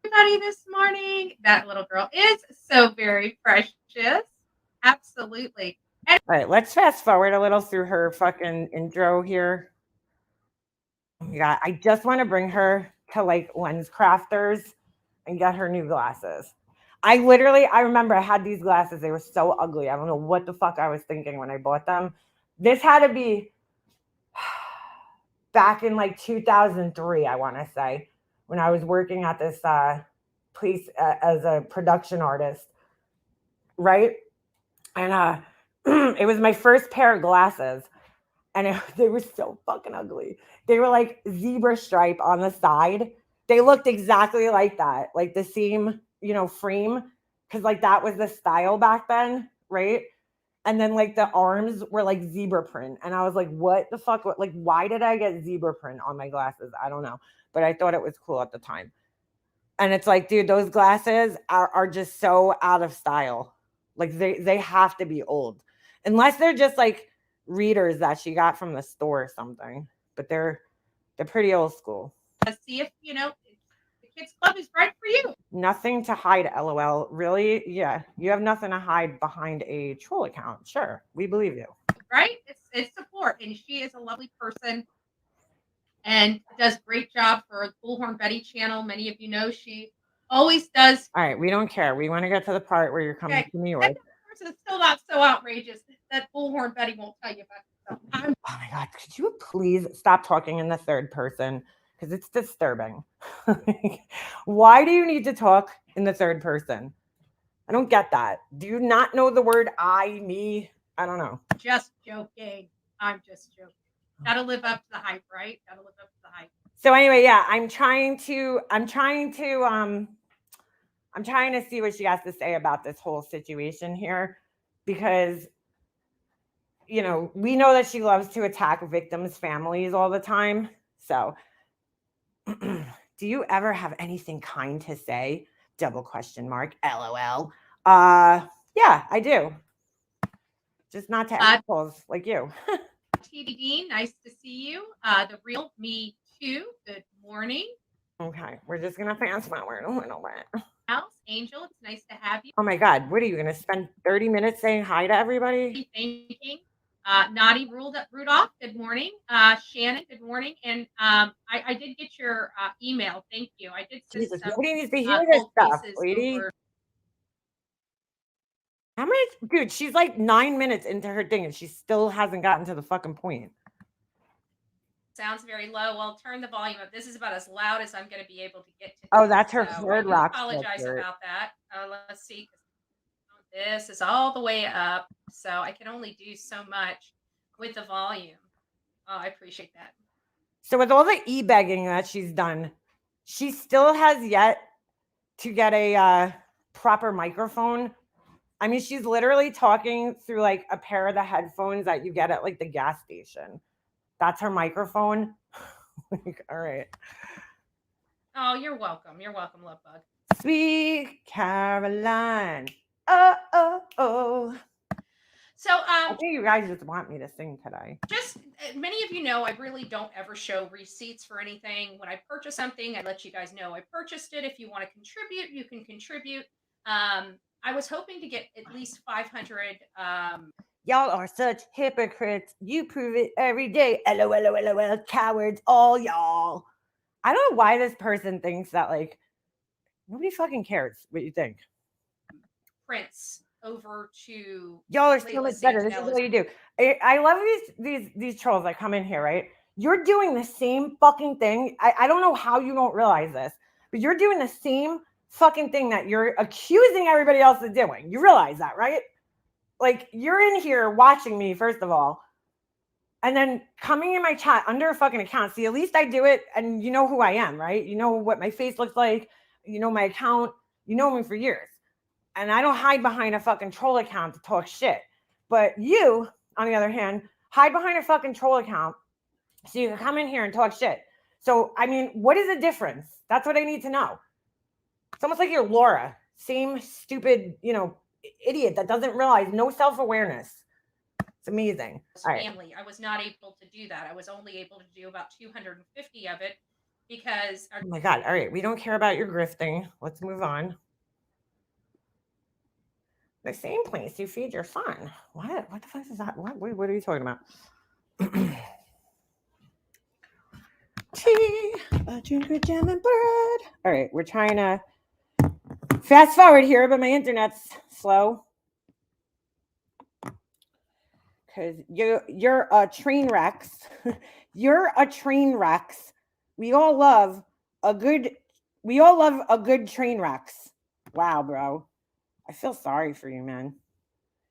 Everybody this morning. That little girl is so very precious. Absolutely. All right, let's fast forward a little through her fucking intro here. Oh my God, I just want to bring her to like Lens Crafters and get her new glasses. I remember I had these glasses. They were so ugly. I don't know what the fuck I was thinking when I bought them. This had to be back in like 2003, I want to say, when I was working at this place as a production artist, right? And it was my first pair of glasses, and they were so fucking ugly. They were like zebra stripe on the side. They looked exactly like that, like the same, frame, because like that was the style back then, right? And then like the arms were like zebra print, and I was like, what the fuck? Like, why did I get zebra print on my glasses? I don't know, but I thought it was cool at the time. And it's like, dude, those glasses are just so out of style. Like they have to be old, unless they're just like readers that she got from the store or something. But they're pretty old school. Let's see if the kids club is right for you. Nothing to hide, LOL. Really? Yeah, you have nothing to hide behind a troll account. Sure, we believe you. Right? It's support, and she is a lovely person and does a great job for the Bullhorn Betty channel. Many of you know she always does. All right, we don't care. We want to get to the part where you're coming to New York. That person is still not so outrageous that Bullhorn Betty won't tell you about it. Oh my God, could you please stop talking in the third person? Because it's disturbing. Why do you need to talk in the third person? I don't get that. Do you not know the word I, me? I don't know. Just joking. I'm just joking. Gotta live up to the hype, right? Gotta live up to the hype. So anyway, yeah, I'm trying to see what she has to say about this whole situation here, because we know that she loves to attack victims' families all the time. So do you ever have anything kind to say? Double question mark. LOL. Yeah, I do. Just not to assholes like you. TV Dean, nice to see you. The real me too. Good morning. Okay, we're just gonna fast forward a little bit. House Angel, it's nice to have you. Oh my God, what are you gonna spend 30 minutes saying hi to everybody? Thinking. Naughty Rudolph, good morning. Shannon, good morning. And I did get your email. Thank you. I did send Jesus, some, nobody needs to hear this stuff, lady. over. How many, dude? She's like 9 minutes into her thing and she still hasn't gotten to the fucking point. Sounds very low. Well, turn the volume up. This is about as loud as I'm going to be able to get to. Oh, that's her hard rock. I apologize about that. Let's see. This is all the way up, so I can only do so much with the volume. Oh, I appreciate that. So with all the e-begging that she's done, she still has yet to get a proper microphone I mean, she's literally talking through like a pair of the headphones that you get at like the gas station. That's her microphone. Like, all right. Oh, you're welcome. You're welcome, love bug. Sweet Caroline. Oh. So, I think you guys just want me to sing today. Just many of you know, I really don't ever show receipts for anything. When I purchase something, I let you guys know I purchased it. If you want to contribute, you can contribute. I was hoping to get at least 500. Y'all are such hypocrites. You prove it every day. LOL, cowards, all y'all. I don't know why this person thinks that, like, nobody fucking cares what you think. Prints over to Y'all are so much better. This is what you do. I love these trolls that come in here, right? You're doing the same fucking thing. I don't know how you don't realize this, but you're doing the same fucking thing that you're accusing everybody else of doing. You realize that, right? Like, you're in here watching me, first of all, and then coming in my chat under a fucking account. See, at least I do it, and you know who I am, right? You know what my face looks like. You know my account. You know me for years. And I don't hide behind a fucking troll account to talk shit. But you, on the other hand, hide behind a fucking troll account so you can come in here and talk shit. So, I mean, what is the difference? That's what I need to know. It's almost like you're Laura. Same stupid, idiot that doesn't realize, no self-awareness. It's amazing. Family. I was not able to do that. I was only able to do about 250 of it because... Oh my God. All right. We don't care about your grifting. Let's move on. The same place you feed your son. What? What the fuck is that? What are you talking about? Tea, a drink with jam and bread. All right, we're trying to fast forward here, but my internet's slow. Because you're a train wreck. You're a train wreck. We all love a good train wreck. Wow, bro. I feel sorry for you, man.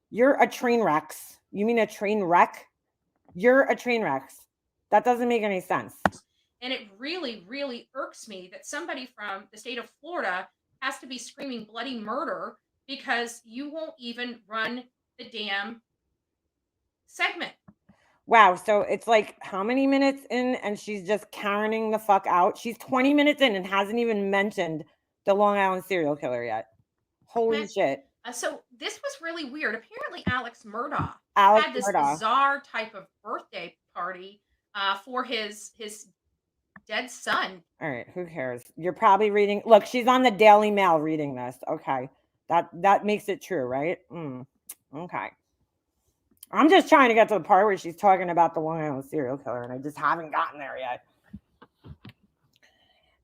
You're a train wreck. You mean a train wreck? You're a train wreck. That doesn't make any sense. And it really, really irks me that somebody from the state of Florida has to be screaming bloody murder because you won't even run the damn segment. Wow. So it's like how many minutes in and she's just Karening the fuck out? She's 20 minutes in and hasn't even mentioned the Long Island serial killer yet. Holy shit. So this was really weird. Apparently Alex Murdaugh had this bizarre type of birthday party for his dead son. All right, who cares? You're probably reading. Look, she's on the Daily Mail reading this. Okay, that makes it true, right? Okay. I'm just trying to get to the part where she's talking about the Long Island serial killer, and I just haven't gotten there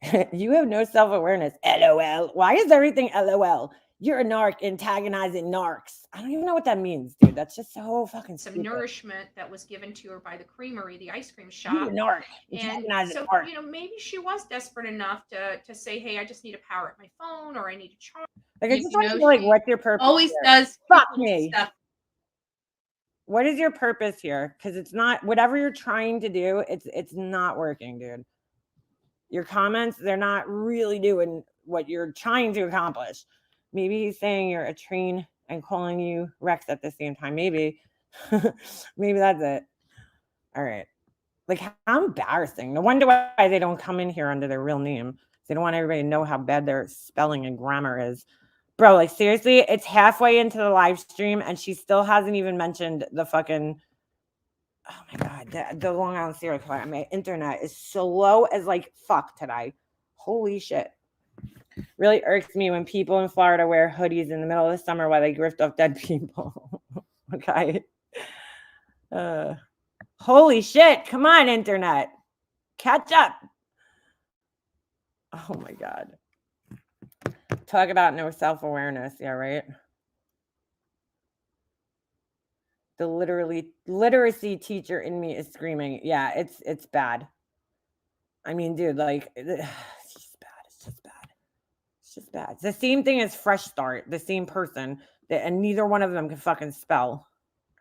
yet. You have no self-awareness. LOL. Why is everything LOL? You're a narc antagonizing narcs. I don't even know what that means, dude. That's just so fucking stupid. Some nourishment that was given to her by the creamery, the ice cream shop. You're a narc. And so, maybe she was desperate enough to say, hey, I just need to power up my phone or I need to charge. Like, I just want to know, like, what's your purpose? Always here? does. Fuck me. Stuff. What is your purpose here? Because it's not, whatever you're trying to do, it's not working, dude. Your comments, they're not really doing what you're trying to accomplish. Maybe he's saying you're a train and calling you Rex at the same time. Maybe. Maybe that's it. All right. Like, how embarrassing. No wonder why they don't come in here under their real name. They don't want everybody to know how bad their spelling and grammar is. Bro, like, seriously, it's halfway into the live stream and she still hasn't even mentioned the fucking... Oh my God, the Long Island serial killer. My internet is slow as like fuck today. Holy shit. Really irks me when people in Florida wear hoodies in the middle of the summer while they grift off dead people. Okay. Holy shit. Come on, internet. Catch up. Oh my God. Talk about no self-awareness. Yeah, right? The literacy teacher in me is screaming. Yeah, it's bad. I mean, dude, like, it's just bad. It's just bad. It's just bad. It's the same thing as Fresh Start. The same person. And neither one of them can fucking spell.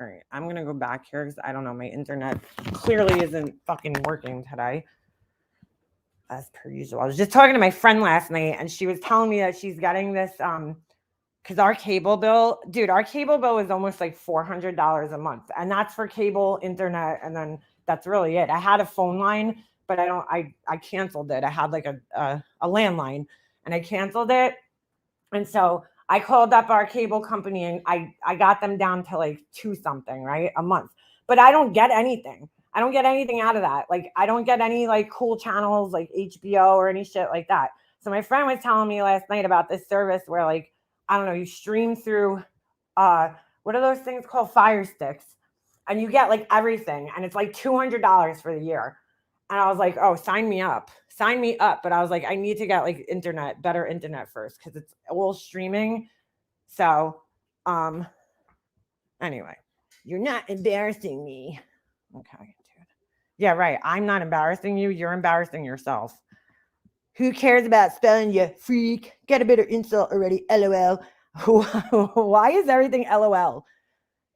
All right, I'm going to go back here because I don't know. My internet clearly isn't fucking working today. As per usual. I was just talking to my friend last night and she was telling me that she's getting this because our cable bill, dude, our cable bill is almost like $400 a month, and that's for cable, internet, and then that's really it. I had a phone line, but I canceled it. I had like a landline, and I canceled it, and so I called up our cable company, and I got them down to like two something, right, a month. But I don't get anything. I don't get anything out of that. Like I don't get any like cool channels like HBO or any shit like that. So my friend was telling me last night about this service where like I don't know, you stream through what are those things called, Fire Sticks, and you get like everything, and it's like $200 for the year. And I was like, oh, sign me up. Sign me up. But I was like, I need to get like internet, better internet first, because it's all streaming. So anyway, you're not embarrassing me. Okay, dude. Yeah, right. I'm not embarrassing you. You're embarrassing yourself. Who cares about spelling, you freak? Get a better insult already. LOL. Why is everything LOL?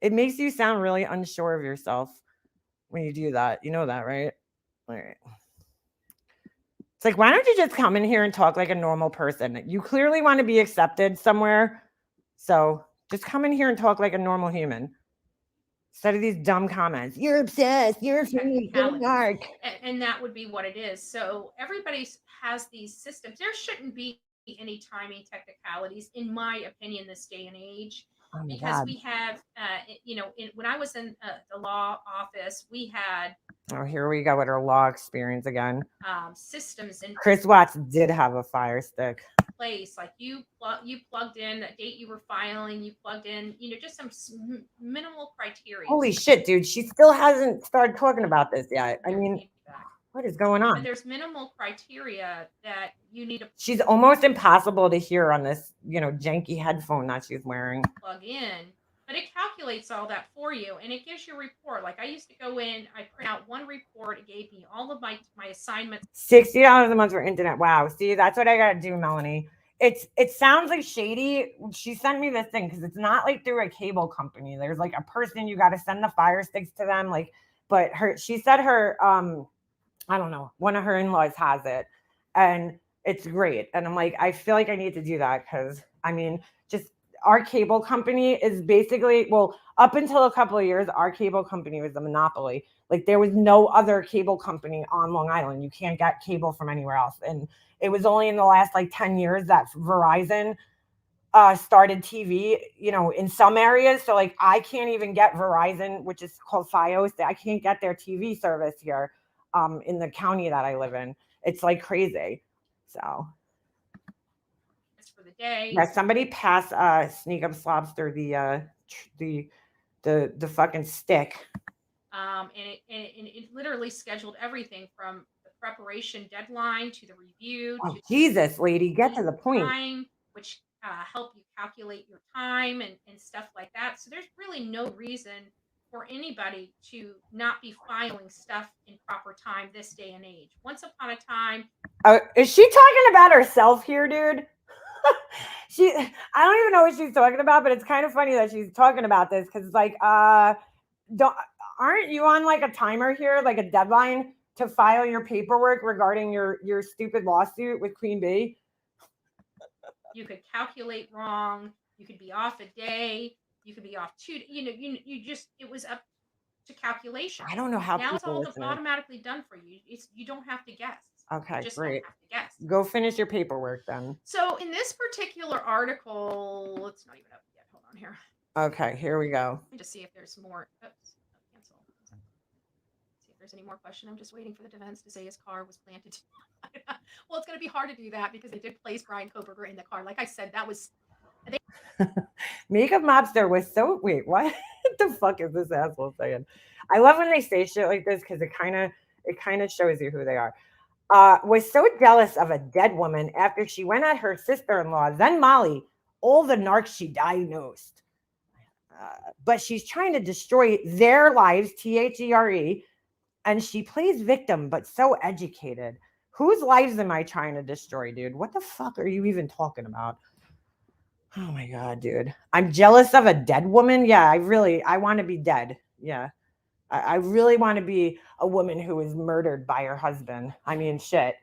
It makes you sound really unsure of yourself when you do that. You know that, right? All right. It's like, why don't you just come in here and talk like a normal person? You clearly want to be accepted somewhere. So just come in here and talk like a normal human. Instead of these dumb comments. You're obsessed. You're a freak. You're dark. And that would be what it is. So everybody has these systems. There shouldn't be any timing technicalities, in my opinion, this day and age. Oh my Because God. we have, when I was in the law office, we had Oh, here we go with our law experience again. Systems in Chris Watts did have a Fire Stick. place. Like you plugged in the date you were filing, you plugged in, just some minimal criteria. Holy shit, dude. She still hasn't started talking about this yet. I mean, what is going on? But there's minimal criteria that you need to She's almost impossible to hear on this, janky headphone that she's wearing. plug in. But it calculates all that for you, and it gives you a report. Like I used to go in, I print out one report. It gave me all of my assignments. $60 a month for internet. Wow. See, that's what I gotta do, Melanie. It sounds like shady. She sent me this thing because it's not like through a cable company. There's like a person, you got to send the Fire Sticks to them. Like, but she said her I don't know, one of her in-laws has it, and it's great. And I'm like, I feel like I need to do that because I mean, just our cable company is basically, well, up until a couple of years, our cable company was a monopoly. Like there was no other cable company on Long Island. You can't get cable from anywhere else. And it was only in the last like 10 years that Verizon started TV, in some areas. So like I can't even get Verizon, which is called Fios. I can't get their TV service here in the county that I live in. It's like crazy. So for the day. yeah, somebody pass Sneak Up Slobster the fucking stick. And it literally scheduled everything from the preparation deadline to the review. Oh, Jesus, lady, get to the point. Time, which help you calculate your time and stuff like that. So there's really no reason for anybody to not be filing stuff in proper time this day and age. Once upon a time. Is she talking about herself here, dude? I don't even know what she's talking about, but it's kind of funny that she's talking about this because it's like, aren't you on like a timer here, like a deadline to file your paperwork regarding your stupid lawsuit with Queen Bee? You could calculate wrong. You could be off a day. You could be off 2. It was up to calculation. I don't know how. Now it's all automatically done for you. You don't have to guess. Okay, just great. Don't have to guess. Go finish your paperwork then. So in this particular article, it's not even up yet. Hold on here. Okay, here we go. Let me just see if there's more. Oops, cancel. See if there's any more question. I'm just waiting for the defense to say his car was planted. Well, it's going to be hard to do that because they did place Brian Koberger in the car. Like I said, that was. Makeup Mobster was so wait, what the fuck is this asshole saying? I love when they say shit like this because it kind of shows you who they are. Was so jealous of a dead woman after she went at her sister-in-law, then Molly, all the narcs she diagnosed. But she's trying to destroy their lives, THERE, and she plays victim, but so educated. Whose lives am I trying to destroy, dude? What the fuck are you even talking about? Oh my God, dude. I'm jealous of a dead woman. Yeah, I want to be dead. Yeah. I really want to be a woman who was murdered by her husband. I mean, shit.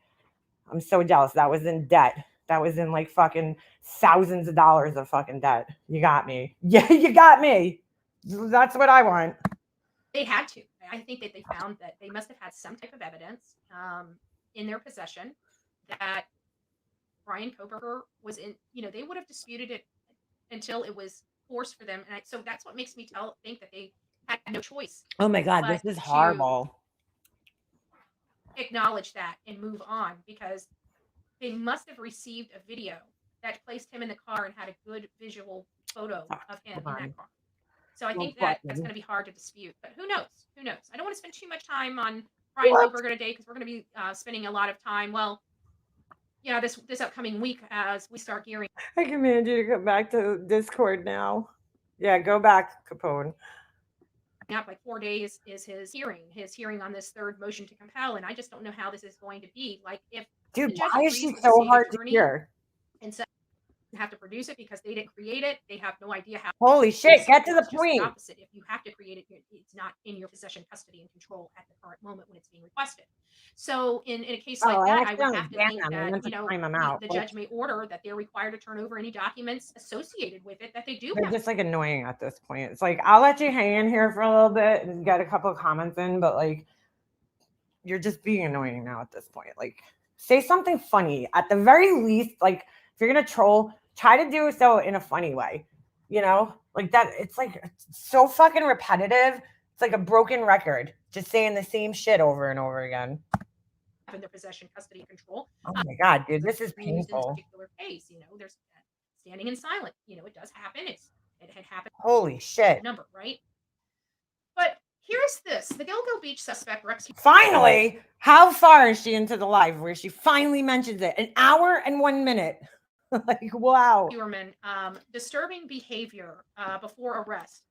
I'm so jealous. That was in debt. that was in like fucking thousands of dollars of fucking debt. You got me. Yeah, you got me. That's what I want. They had to. I think that they found that they must have had some type of evidence in their possession that Brian Koberger was in, they would have disputed it until it was forced for them. And so that's what makes me think that they had no choice. Oh my God, this is horrible. Acknowledge that and move on, because they must have received a video that placed him in the car and had a good visual photo of him in that car. So I think that's going to be hard to dispute. But who knows? Who knows? I don't want to spend too much time on Brian Koberger today, because we're going to be spending a lot of time. Well, this upcoming week as we start gearing. I command you to come back to Discord now. Yeah, go back, Capone. Up like 4 days is his hearing on this third motion to compel, and I just don't know how this is going to be. Like, if dude, why is she so hard to hear? And so have to produce it because they didn't create it. They have no idea how. Holy shit, get to the point. The opposite. If you have to create it, it's not in your possession, custody, and control at the current moment when it's being requested. So in a case like that, I would have to think that the judge may order that they're required to turn over any documents associated with it that they do. They're just like annoying at this point. It's like, I'll let you hang in here for a little bit and get a couple of comments in, but like, you're just being annoying now at this point. Like, say something funny at the very least. Like, if you're gonna troll, try to do so in a funny way, like that. It's like so fucking repetitive. It's like a broken record, just saying the same shit over and over again. In their possession, custody, and control. Oh my God, dude, this is painful. In this particular case, there's standing in silent. It does happen. It had happened. Holy shit. Number, right? But here's this: the Gilgo Beach suspect Rex. Finally, how far is she into the live where she finally mentions it? 1 hour and 1 minute. Like, wow. Disturbing behavior before arrest.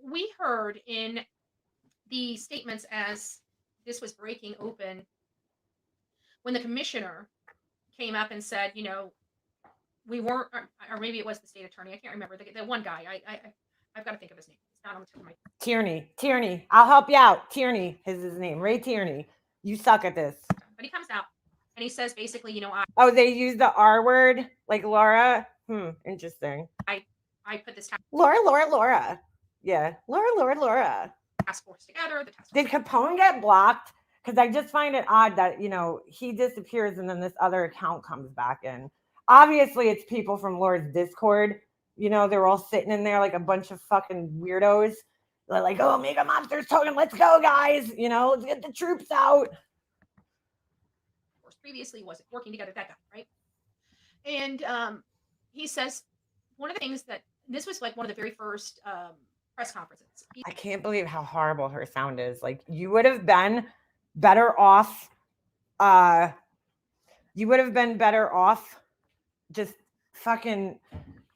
We heard in the statements as this was breaking open, when the commissioner came up and said, we weren't, or maybe it was the state attorney. I can't remember. The one guy. I've got to think of his name. It's not on the tip of my. Tierney. I'll help you out. Tierney is his name. Ray Tierney. You suck at this. But he comes out and he says basically, oh, they use the R word like Laura. Interesting. I put this Laura. Yeah, Laura. Task force together. Did Capone get blocked? Because I just find it odd that he disappears and then this other account comes back in. Obviously, it's people from Laura's Discord. They're all sitting in there like a bunch of fucking weirdos. They're like, oh, Mega Monsters token, let's go, guys. Let's get the troops out. Previously wasn't working together, that guy, right? And he says one of the things that this was like one of the very first press conferences. I can't believe how horrible her sound is. Like, you would have been better off. Just fucking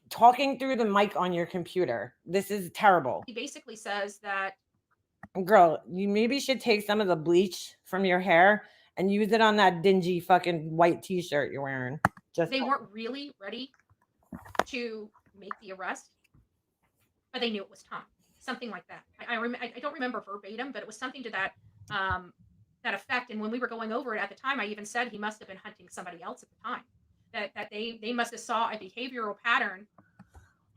talking through the mic on your computer. This is terrible. He basically says that, girl, you maybe should take some of the bleach from your hair and use it on that dingy fucking white t-shirt you're wearing. They weren't really ready to make the arrest, but they knew it was time. Something like that. I don't remember verbatim, but it was something to that that effect. And when we were going over it at the time, I even said he must have been hunting somebody else at the time. That they must have saw a behavioral pattern.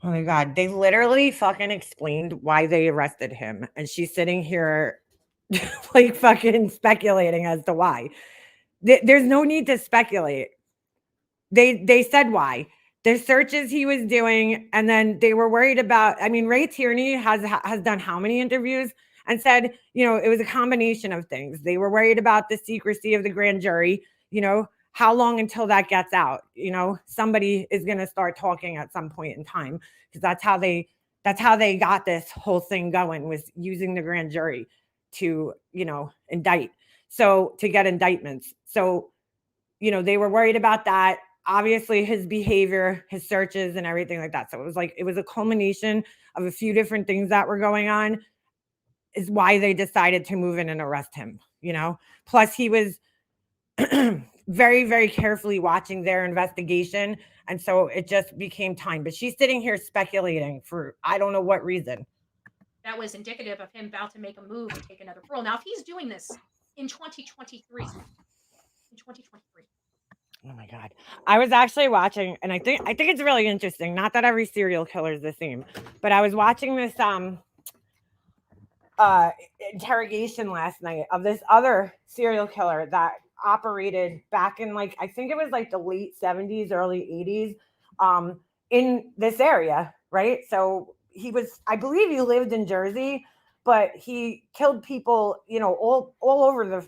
Oh my God. They literally fucking explained why they arrested him. And she's sitting here like fucking speculating as to why. There's no need to speculate. They said why. The searches he was doing, and then they were worried about, Ray Tierney has done how many interviews and said, it was a combination of things. They were worried about the secrecy of the grand jury, how long until that gets out? Somebody is going to start talking at some point in time, because that's how they got this whole thing going, was using the grand jury to, indict. So to get indictments. So, they were worried about that. Obviously his behavior, his searches and everything like that. So it was a culmination of a few different things that were going on, is why they decided to move in and arrest him, plus he was very, very carefully watching their investigation. And so it just became time. But she's sitting here speculating for, I don't know what reason. That was indicative of him about to make a move and take another parole. Now, if he's doing this in 2023, Oh my God. I was actually watching, and I think it's really interesting. Not that every serial killer is the same, but I was watching this interrogation last night of this other serial killer that operated back in, like, I think it was like the late 70s, early 80s, in this area, right? So I believe he lived in Jersey, but he killed people, all over the,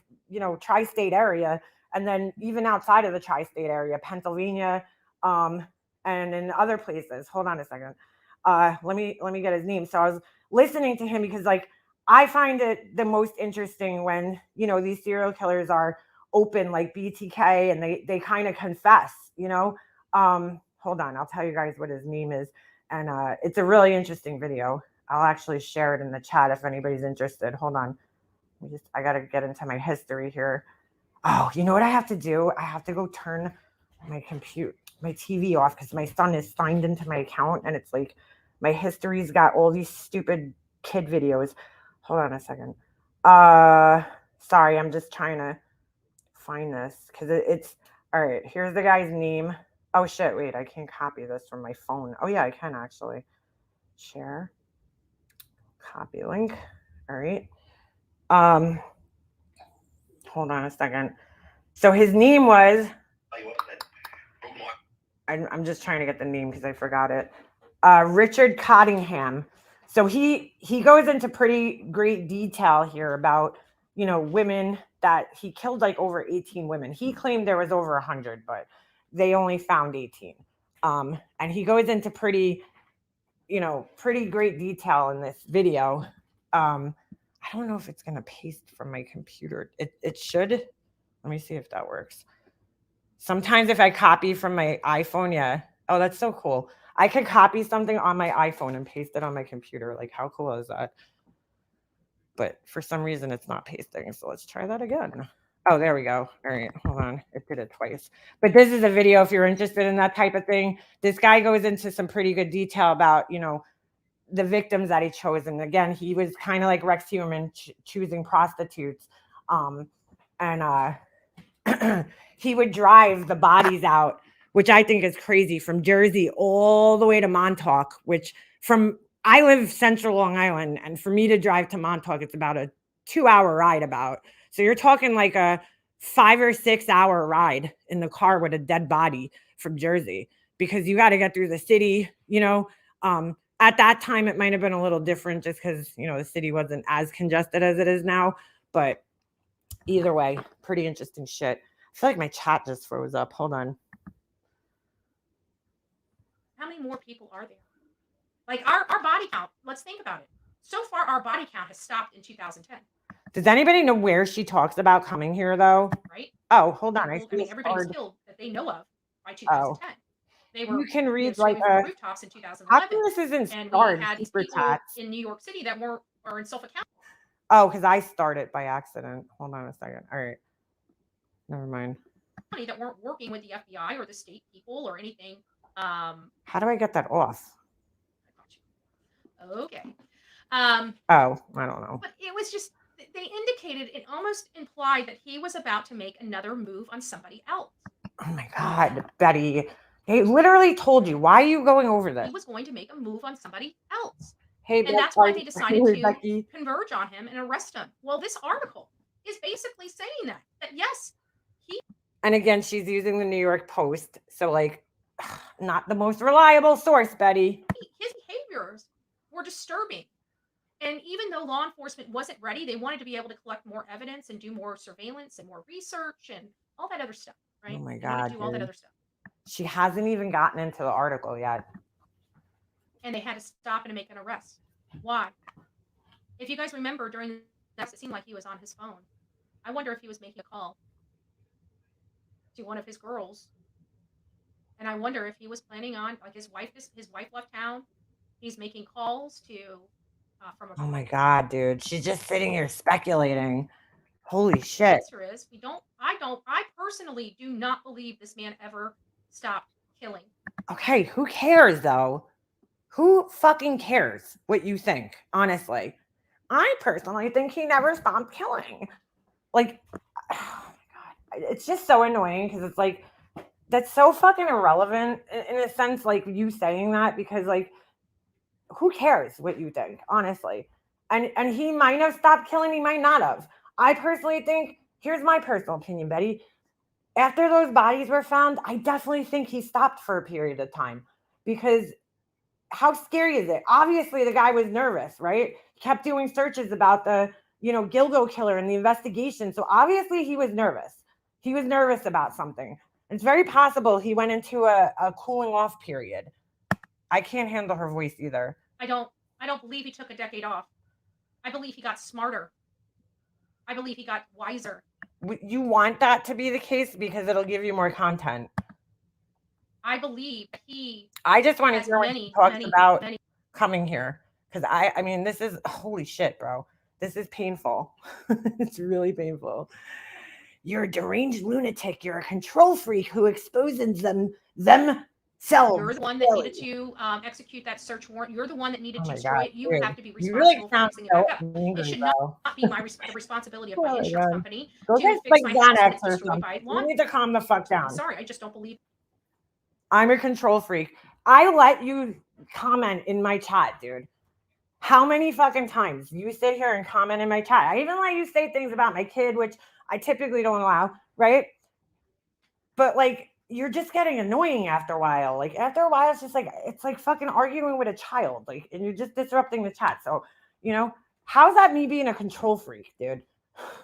tri-state area, and then even outside of the tri-state area, Pennsylvania, and in other places. Hold on a second. Let me get his name. So I was listening to him because, like, I find it the most interesting when, these serial killers are open, like BTK, and they kind of confess, hold on, I'll tell you guys what his name is. And it's a really interesting video. I'll actually share it in the chat if anybody's interested. Hold on. I got to get into my history here. Oh, you know what I have to do? I have to go turn my TV off because my son is signed into my account, and it's like my history's got all these stupid kid videos. Hold on a second. Sorry, I'm just trying to find this because it's all right. Here's the guy's name. Oh shit, wait, I can't copy this from my phone. Oh yeah, I can actually. Share. Copy link. All right. Hold on a second. So his name was, I'm just trying to get the name because I forgot it. Richard Cottingham. So he goes into pretty great detail here about, women that he killed, like over 18 women. He claimed there was over 100, but they only found 18. And he goes into pretty great detail in this video. I don't know if it's going to paste from my computer. It should. Let me see if that works. Sometimes if I copy from my iPhone, yeah. Oh, that's so cool. I could copy something on my iPhone and paste it on my computer. Like, how cool is that? But for some reason, it's not pasting. So let's try that again. Oh, there we go. All right, hold on. It did it twice. But this is a video if you're interested in that type of thing. This guy goes into some pretty good detail about, the victims that he chose. And again, he was kind of like Rex Human choosing prostitutes. And he would drive the bodies out, which I think is crazy, from Jersey all the way to Montauk, I live central Long Island, and for me to drive to Montauk, it's about a 2-hour ride about. So you're talking like a 5 or 6 hour ride in the car with a dead body from Jersey, because you got to get through the city, at that time, it might have been a little different just because, the city wasn't as congested as it is now. But either way, pretty interesting shit. I feel like my chat just froze up. Hold on. How many more people are there? Like our body count, let's think about it. So far, our body count has stopped in 2010. Does anybody know where she talks about coming here, though? Right? Oh, hold on. I mean, everybody was killed that they know of by 2010. Oh. They were, you can read screaming like from the rooftops in 2011. This isn't and starred, we had these people in New York City that are in Suffolk County. Oh, because I started by accident. Hold on a second. All right. Never mind. That weren't working with the FBI or the state people or anything. How do I get that off? Okay. Oh, I don't know. But it was just, they indicated, it almost implied that he was about to make another move on somebody else. Oh my God, Betty. They literally told you. Why are you going over this? He was going to make a move on somebody else. Hey, and that's why they decided to converge on him and arrest him. Well, this article is basically saying that yes, he. And again, she's using the New York Post. So, like, not the most reliable source, Betty. His behaviors were disturbing. And even though law enforcement wasn't ready, they wanted to be able to collect more evidence and do more surveillance and more research and all that other stuff, right? Oh my God. They wanted to do all that other stuff. She hasn't even gotten into the article yet. And they had to stop and make an arrest. Why? If you guys remember, during that, it seemed like he was on his phone. I wonder if he was making a call to one of his girls. And I wonder if he was planning on, like, his wife left town. He's making calls to from a. Oh my God, dude. She's just sitting here speculating. Holy shit. The answer is I personally do not believe this man ever stopped killing. Okay, who cares though? Who fucking cares what you think? Honestly, I personally think he never stopped killing. Like, oh my God, it's just so annoying because it's like, that's so fucking irrelevant in a sense, like you saying that, because like, who cares what you think, honestly? And he might have stopped killing, he might not have. I personally think, here's my personal opinion, Betty. After those bodies were found, I definitely think he stopped for a period of time, because how scary is it? Obviously, the guy was nervous, right? He kept doing searches about the, Gilgo killer and the investigation. So obviously he was nervous. He was nervous about something. It's very possible he went into a cooling off period. I can't handle her voice either. I don't believe he took a decade off. I believe he got smarter. I believe he got wiser. You want that to be the case because it'll give you more content. I believe he. I just want to hear when he talks about coming here, because I mean, this is holy shit, bro. This is painful. It's really painful. You're a deranged lunatic. You're a control freak who exposes themselves. You're the one that needed to execute that search warrant. You're the one that needed to destroy it. You have to be responsible for fixing it back up. It should not be my responsibility of my insurance company to fix my house when it's destroyed by law. You need to calm the fuck down. Sorry, I just don't believe. I'm a control freak. I let you comment in my chat, dude. How many fucking times you sit here and comment in my chat? I even let you say things about my kid, which I typically don't allow, right? But like, you're just getting annoying after a while. Like after a while, it's like fucking arguing with a child. Like, and you're just disrupting the chat. So, how's that me being a control freak, dude?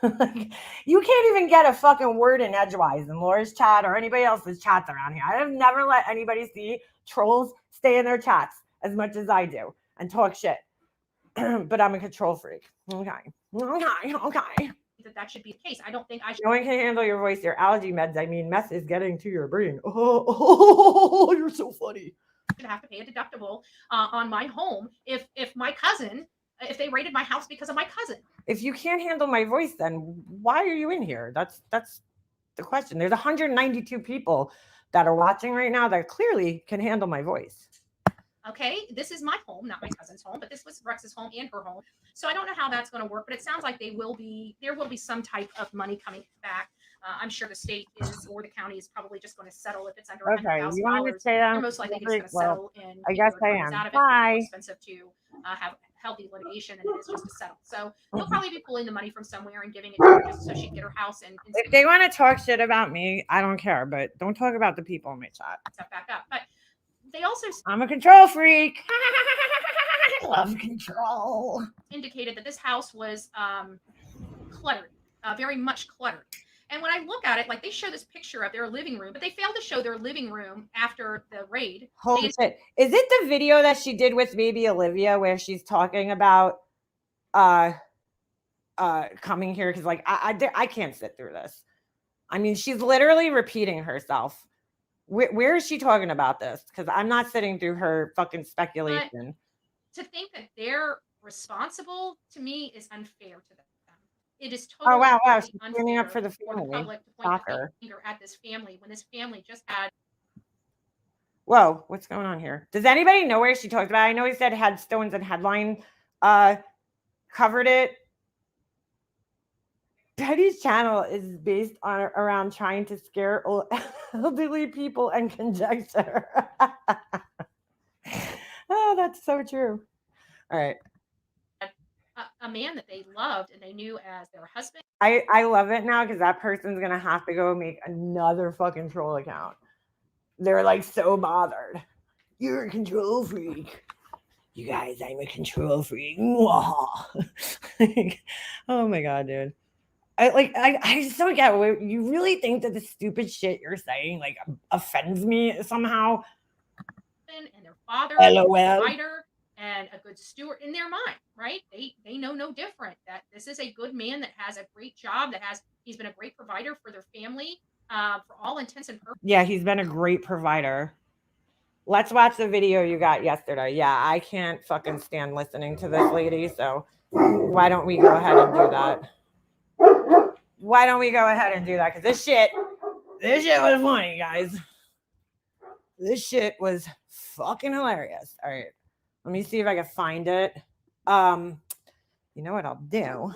Like, you can't even get a fucking word in edgewise in Laura's chat or anybody else's chats around here. I have never let anybody see trolls stay in their chats as much as I do and talk shit. But I'm a control freak. Okay. That should be the case. I don't think I should. No one can handle your voice. Your allergy meds. I mean, meth is getting to your brain. Oh, you're so funny. Should have to pay a deductible on my home if my cousin, if they raided my house because of my cousin. If you can't handle my voice, then why are you in here? That's the question. There's 192 people that are watching right now that clearly can handle my voice. Okay, this is my home, not my cousin's home, but this was Rex's home and her home. So I don't know how that's going to work, but it sounds like there will be some type of money coming back. I'm sure the state is, or the county is probably just going to settle if it's under $100,000. You want to say they're most likely just going to settle and I guess I am. Out of it. Bye. It's more expensive to have healthy litigation than it is just to settle. So they'll probably be pulling the money from somewhere and giving it to her just so she can get her house. And if they want to talk shit about me, I don't care, but don't talk about the people in my chat. Step back up, but. They also, I'm a control freak. I love control. Indicated that this house was cluttered, very much cluttered. And when I look at it, like they show this picture of their living room, but they failed to show their living room after the raid. Holy shit. Is it the video that she did with maybe Olivia where she's talking about coming here? Because like I can't sit through this. I mean, she's literally repeating herself. Where is she talking about this? Because I'm not sitting through her fucking speculation. But to think that they're responsible to me is unfair to them. It is totally wow. She's standing up for the family. For the public to point the finger at this family when this family just had. Whoa, what's going on here? Does anybody know where she talked about? I know he said headstones and headline covered it. Betty's channel is based around trying to scare elderly people and conjecture. Oh, that's so true. All right. A man that they loved and they knew as their husband. I love it now because that person's going to have to go make another fucking troll account. They're like so bothered. You're a control freak. You guys, I'm a control freak. Oh my God, dude. I just don't get it. You really think that the stupid shit you're saying like offends me somehow? And their father, provider, and a good steward in their mind, right? They know no different. That this is a good man that has a great job, he's been a great provider for their family, for all intents and purposes. Yeah, he's been a great provider. Let's watch the video you got yesterday. Yeah, I can't fucking stand listening to this lady. So why don't we go ahead and do that? Why don't we go ahead and do that? Because this shit was funny, guys. This shit was fucking hilarious. All right. Let me see if I can find it. You know what I'll do?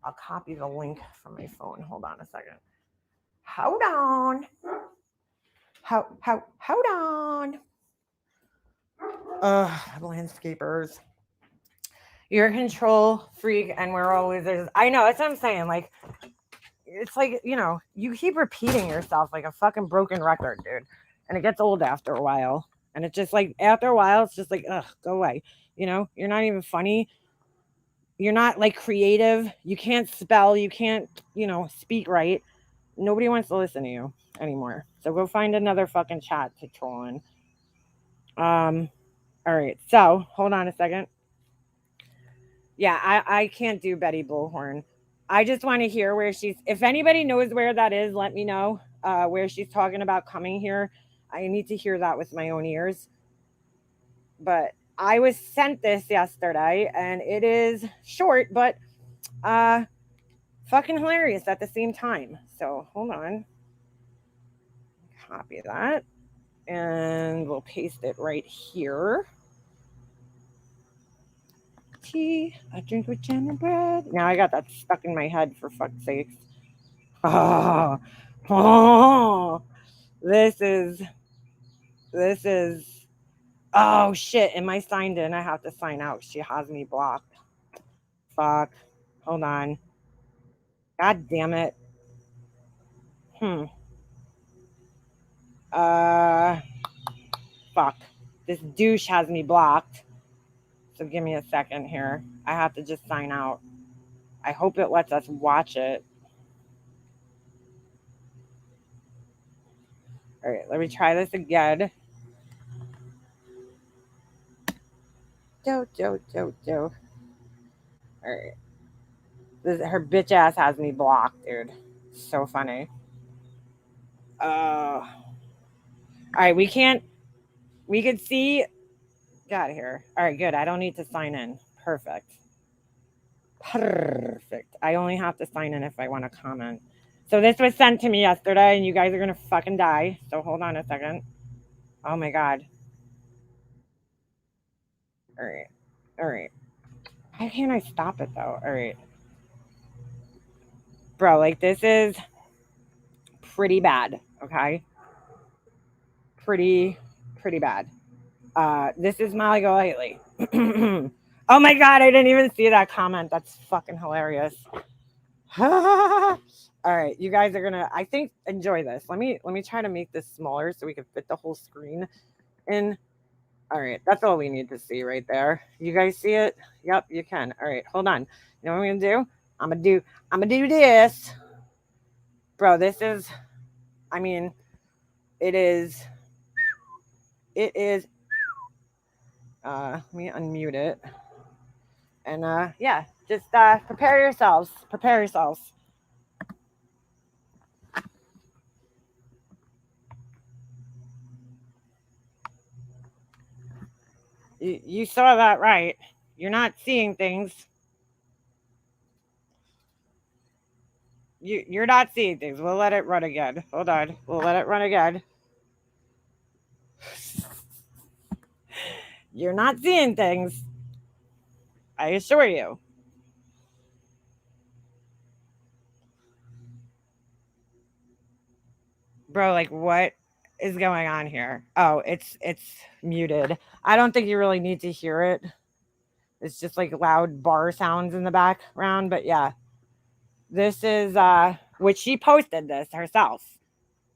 I'll copy the link from my phone. Hold on a second. Hold on. Hold on. Landscapers. You're a control freak and we're all losers. I know, that's what I'm saying. Like, it's like, you know, you keep repeating yourself like a fucking broken record, dude. And it gets old after a while. And it's just like, after a while, it's just like, ugh, go away. You know, you're not even funny. You're not like creative. You can't spell. You can't, you know, speak right. Nobody wants to listen to you anymore. So go find another fucking chat to troll in. All right. So hold on a second. Yeah, I can't do Betty Bullhorn. I just want to hear where she's, if anybody knows where that is, let me know where she's talking about coming here. I need to hear that with my own ears. But I was sent this yesterday and it is short, but fucking hilarious at the same time. So hold on. Copy that. And we'll paste it right here. Tea, a drink with jam and bread. Now I got that stuck in my head for fuck's sakes. Oh, this is, oh shit. Am I signed in? I have to sign out. She has me blocked. Fuck. Hold on. God damn it. Fuck. This douche has me blocked. So give me a second here. I have to just sign out. I hope it lets us watch it. All right, let me try this again. Do. All right. Her bitch ass has me blocked, dude. So funny. All right, we can see. Get out of here. All right, good. I don't need to sign in. Perfect. I only have to sign in if I want to comment. So this was sent to me yesterday, and you guys are going to fucking die. So hold on a second. Oh, my God. All right. Why can't I stop it, though? All right. Bro, like, this is pretty bad, okay? Pretty bad. This is Molly Golightly. Oh my God, I didn't even see that comment. That's fucking hilarious. All right, you guys are gonna, I think, enjoy this. Let me try to make this smaller so we can fit the whole screen in. All right, that's all we need to see right there. You guys see it? Yep, you can. All right, hold on. You know what I'm gonna do? I'm gonna do this. Bro, this is, I mean, it is, let me unmute it. And yeah, just prepare yourselves. You saw that right. You're not seeing things. You're not seeing things. We'll let it run again. Hold on. We'll let it run again. You're not seeing things. I assure you. Bro, like, what is going on here? Oh, it's muted. I don't think you really need to hear it. It's just like loud bar sounds in the background. But yeah, this is which she posted this herself.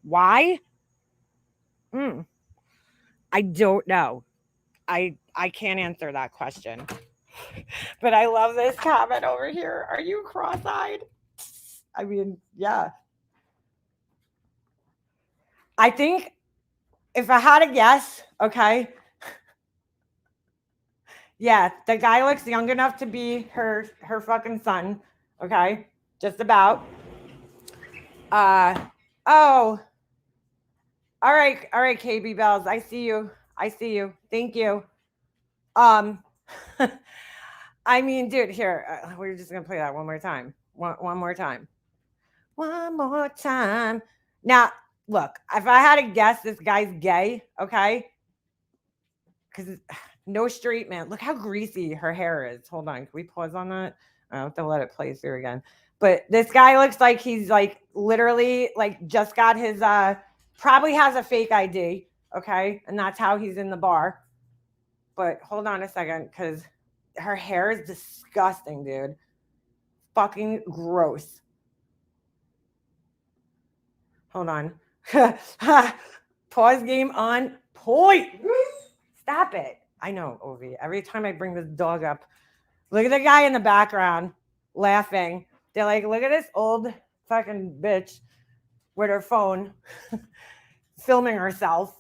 Why? I don't know. I can't answer that question. But I love this comment over here. Are you cross-eyed? I mean, yeah. I think if I had a guess, okay. Yeah, the guy looks young enough to be her fucking son, okay? Just about. Oh. All right, KB Bells. I see you. Thank you. I mean, dude, here, we're just gonna play that one more time. One more time. One more time. Now, look, if I had to guess, this guy's gay, okay? Because no straight man. Look how greasy her hair is. Hold on. Can we pause on that? I have to let it play through again. But this guy looks like he's like literally like just got his Probably has a fake ID, okay? And that's how he's in the bar. But hold on a second, because her hair is disgusting, dude. Fucking gross. Hold on. Pause game on point. Stop it. I know, Ovi. Every time I bring this dog up, look at the guy in the background laughing. They're like, look at this old fucking bitch with her phone filming herself.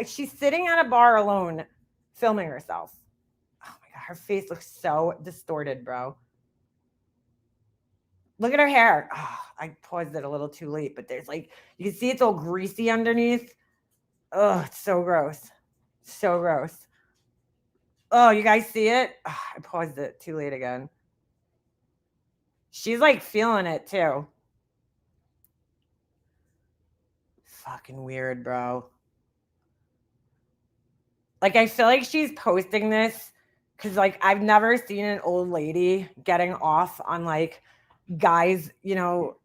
She's sitting at a bar alone filming herself. Oh my God, her face looks so distorted, bro. Look at her hair. Oh, I paused it a little too late, but there's like, you can see it's all greasy underneath. Oh, it's so gross. So gross. Oh, you guys see it? Oh, I paused it too late again. She's like feeling it too. Fucking weird, bro. Like, I feel like she's posting this because, like, I've never seen an old lady getting off on, like, guys, you know,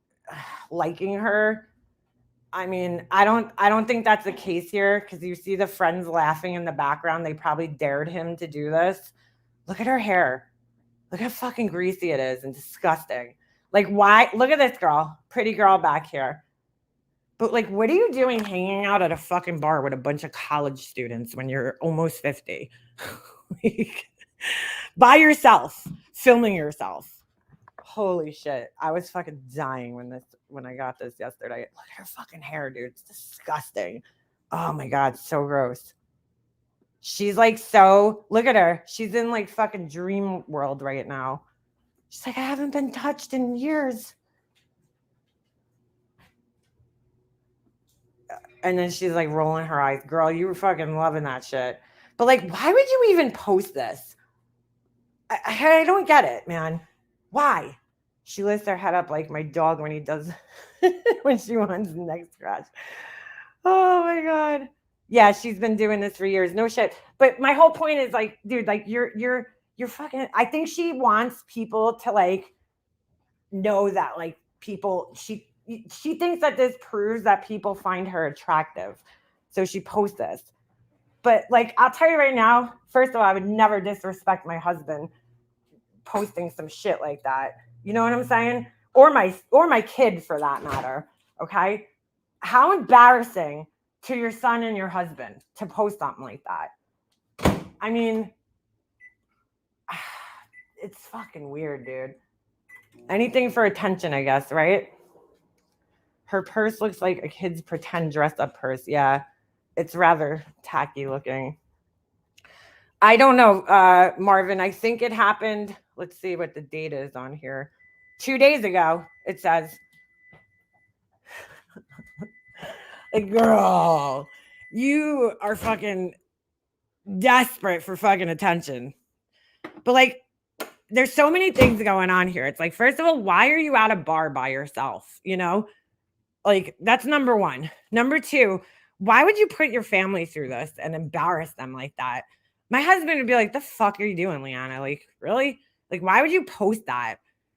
liking her. I mean, I don't think that's the case here because you see the friends laughing in the background. They probably dared him to do this. Look at her hair. Look how fucking greasy it is and disgusting. Like, why? Look at this girl, pretty girl back here. But like, what are you doing hanging out at a fucking bar with a bunch of college students when you're almost 50? Like, by yourself, filming yourself. Holy shit. I was fucking dying when I got this yesterday. Look at her fucking hair, dude. It's disgusting. Oh my God, so gross. She's like, so look at her. She's in like fucking dream world right now. She's like, I haven't been touched in years. And then she's like rolling her eyes. Girl, you were fucking loving that shit. But like, why would you even post this? I don't get it, man. Why? She lifts her head up like my dog when he does when she wants the neck scratch. Oh my God. Yeah, she's been doing this for years. No shit. But my whole point is like, dude, like you're fucking, I think she wants people to like know that like people, she thinks that this proves that people find her attractive. So she posts this. But like, I'll tell you right now, first of all, I would never disrespect my husband posting some shit like that. You know what I'm saying? Or my kid for that matter. Okay? How embarrassing to your son and your husband to post something like that. I mean, it's fucking weird, dude. Anything for attention, I guess, right? Her purse looks like a kid's pretend dress up purse. Yeah, it's rather tacky looking. I don't know, Marvin. I think it happened. Let's see what the date is on here. 2 days ago, it says. Like, girl, you are fucking desperate for fucking attention. But like, there's so many things going on here. It's like, first of all, why are you at a bar by yourself? You know, like that's number one. Number two, why would you put your family through this and embarrass them like that? My husband would be like, the fuck are you doing, Liana? Like, really? Like, why would you post that?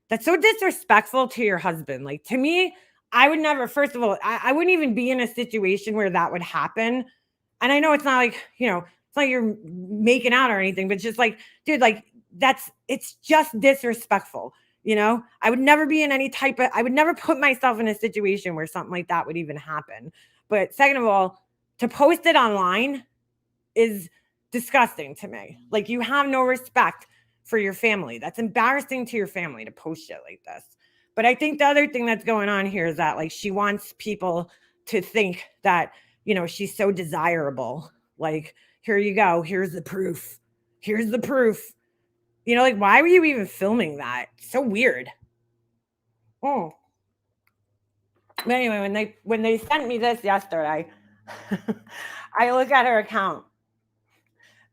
That's so disrespectful to your husband. Like, to me, I would never, first of all, I wouldn't even be in a situation where that would happen. And I know it's not like, you know, it's like you're making out or anything, but just like, dude, like, it's just disrespectful. You know, I would never be in any type of, I would never put myself in a situation where something like that would even happen. But second of all, to post it online is disgusting to me. Like, you have no respect for your family. That's embarrassing to your family to post shit like this. But I think the other thing that's going on here is that like she wants people to think that, you know, she's so desirable. Like, here you go. Here's the proof. Here's the proof. You know, like, why were you even filming that? So weird. Oh. But anyway, when they sent me this yesterday, I look at her account.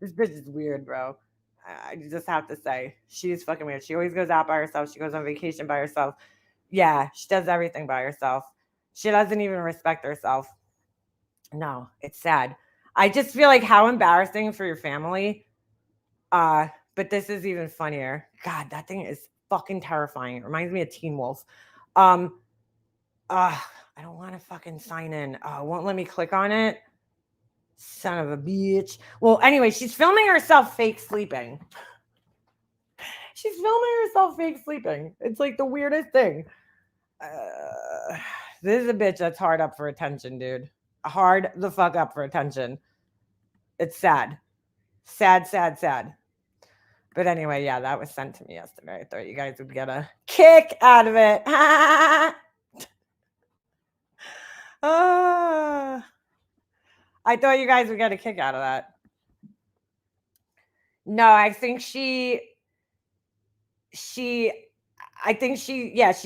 This bitch is weird, bro. I just have to say, she's fucking weird. She always goes out by herself. She goes on vacation by herself. Yeah, she does everything by herself. She doesn't even respect herself. No, it's sad. I just feel like how embarrassing for your family. But this is even funnier. God, that thing is fucking terrifying. It reminds me of Teen Wolf. I don't want to fucking sign in. Oh, won't let me click on it. Son of a bitch. Well, anyway, she's filming herself fake sleeping. She's filming herself fake sleeping. It's like the weirdest thing. This is a bitch that's hard up for attention, dude. Hard the fuck up for attention. It's sad. Sad, sad, sad. But anyway, yeah, that was sent to me yesterday. I thought you guys would get a kick out of it. I thought you guys would get a kick out of that. No, I think she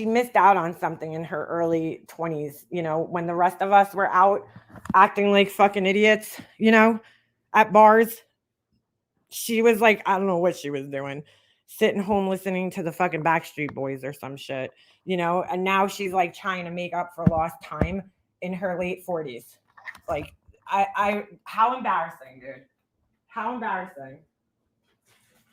missed out on something in her early 20s, you know, when the rest of us were out acting like fucking idiots, you know, at bars. She was like, I don't know what she was doing, sitting home listening to the fucking Backstreet Boys or some shit, you know, and now she's like trying to make up for lost time in her late 40s. Like, how embarrassing, dude. How embarrassing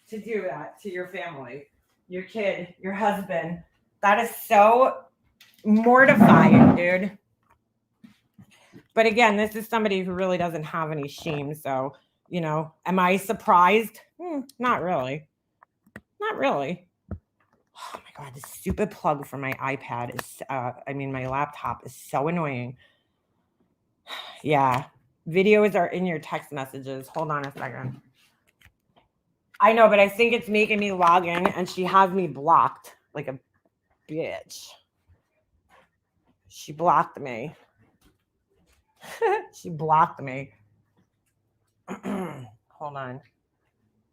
to do that to your family, your kid, your husband. That is so mortifying, dude. But again, this is somebody who really doesn't have any shame. So, you know, am I surprised? Not really. Not really. Oh my God, this stupid plug for my iPad is, my laptop is so annoying. Yeah. Videos are in your text messages. Hold on a second. I know, but I think it's making me log in and she has me blocked like a bitch. She blocked me. She blocked me. Hold on.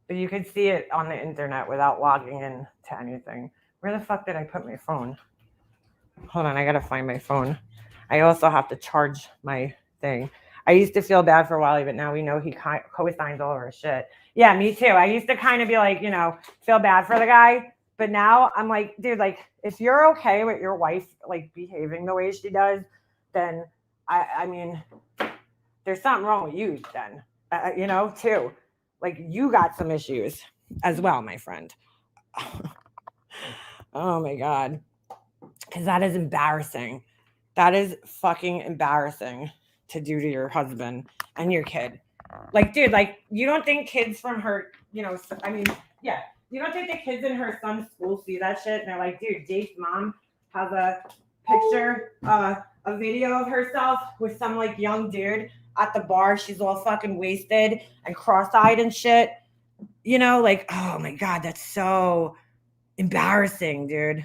But you could see it on the internet without logging in to anything. Where the fuck did I put my phone? Hold on, I gotta find my phone. I also have to charge my thing. I used to feel bad for Wally, but now we know he co-signs all over shit. Yeah, me too. I used to kind of be like, you know, feel bad for the guy. But now I'm like, dude, like, if you're okay with your wife, like, behaving the way she does, then, I mean, there's something wrong with you then, you know, too. Like, you got some issues as well, my friend. Oh, my God. Because that is embarrassing. That is fucking embarrassing to do to your husband and your kid. Like, dude, like, you don't think kids from her, you know, yeah, you don't think the kids in her son's school see that shit and they're like, dude, Jake's mom has a picture, a video of herself with some like young dude at the bar. She's all fucking wasted and cross-eyed and shit. You know, like, oh my God, that's so embarrassing, dude.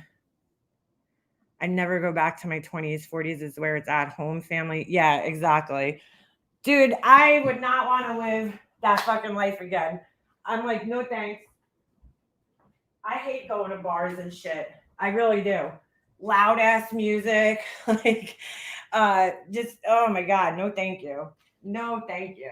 I never go back to my 20s, 40s is where it's at. Home, family. Yeah, exactly. Dude, I would not want to live that fucking life again. I'm like, no thanks. I hate going to bars and shit. I really do. Loud ass music. Like, just, oh my God, no thank you. No thank you.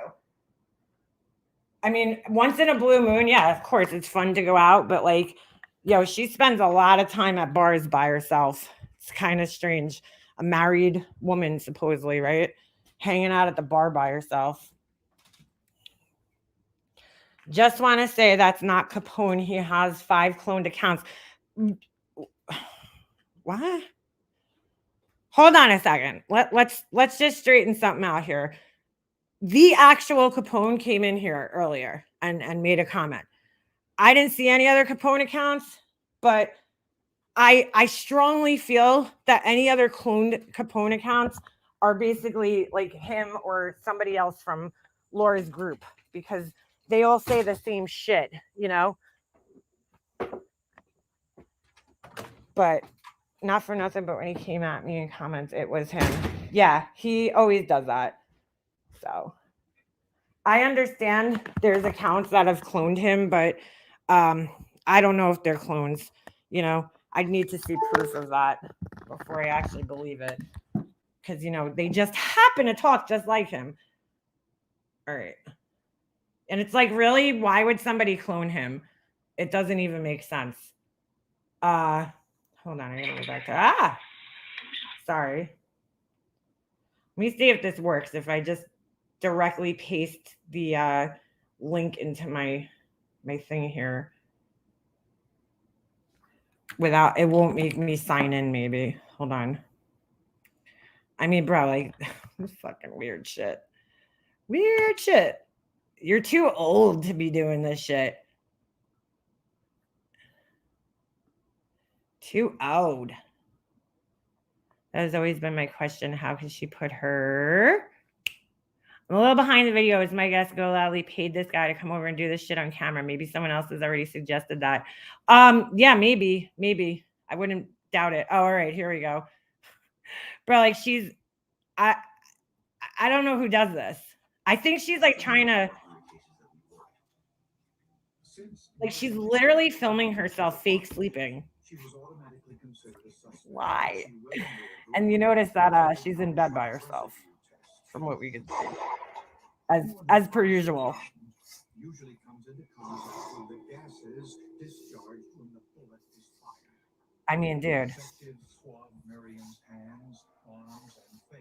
I mean, once in a blue moon, yeah, of course, it's fun to go out, but like, yo, she spends a lot of time at bars by herself. It's kind of strange. A married woman, supposedly, right? Hanging out at the bar by herself. Just want to say that's not Capone. He has 5 cloned accounts. What? Hold on a second. Let's just straighten something out here. The actual Capone came in here earlier and made a comment. I didn't see any other Capone accounts, but I strongly feel that any other cloned Capone accounts are basically like him or somebody else from Laura's group because they all say the same shit, you know? But not for nothing, but when he came at me in comments, it was him. Yeah, he always does that. So I understand there's accounts that have cloned him, but I don't know if they're clones. You know, I'd need to see proof of that before I actually believe it. Because, you know, they just happen to talk just like him. All right. And it's like, really? Why would somebody clone him? It doesn't even make sense. Hold on. I gotta go back to, sorry. Let me see if this works. If I just directly paste the link into my thing here. Without, it won't make me sign in maybe. Hold on. I mean, bro, like fucking weird shit. Weird shit. You're too old to be doing this shit. Too old. That has always been my question. How can she put her? I'm a little behind the video. Is my guest Go Loudly paid this guy to come over and do this shit on camera? Maybe someone else has already suggested that. Yeah, maybe. I wouldn't doubt it. Oh, all right, here we go. Bro, like I don't know who does this. I think she's like trying to, like she's literally filming herself fake sleeping. Why? And you notice that she's in bed by herself, from what we can see, as per usual. I mean, dude,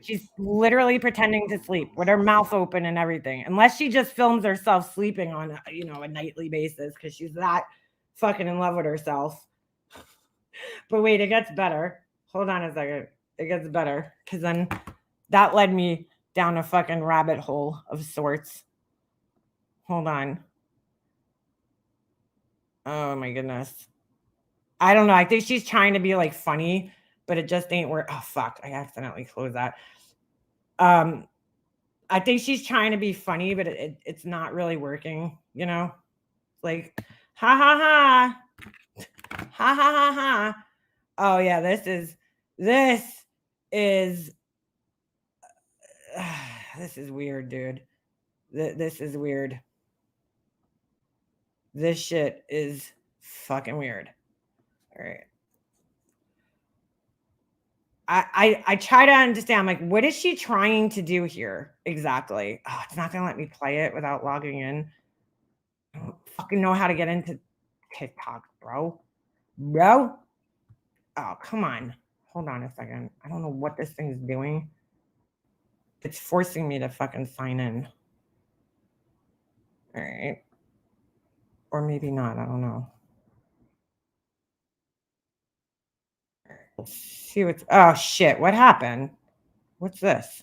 she's literally pretending to sleep with her mouth open and everything, unless she just films herself sleeping on, you know, a nightly basis because she's that fucking in love with herself. But wait, it gets better. Hold on a second. It gets better because then that led me down a fucking rabbit hole of sorts. Hold on. Oh my goodness. I don't know. I think she's trying to be like funny, but it just ain't work. Oh fuck. I accidentally closed that. I think she's trying to be funny, but it's not really working, you know? Like, ha ha ha. Ha ha ha ha. Oh yeah, this is this is weird, dude. This is weird. This shit is fucking weird. All right. I try to understand, like, what is she trying to do here exactly? Oh, it's not gonna let me play it without logging in. I don't fucking know how to get into TikTok, bro. Oh, come on. Hold on a second. I don't know what this thing is doing. It's forcing me to fucking sign in. All right. Or maybe not. I don't know. Let's see what's. Oh, shit. What happened? What's this?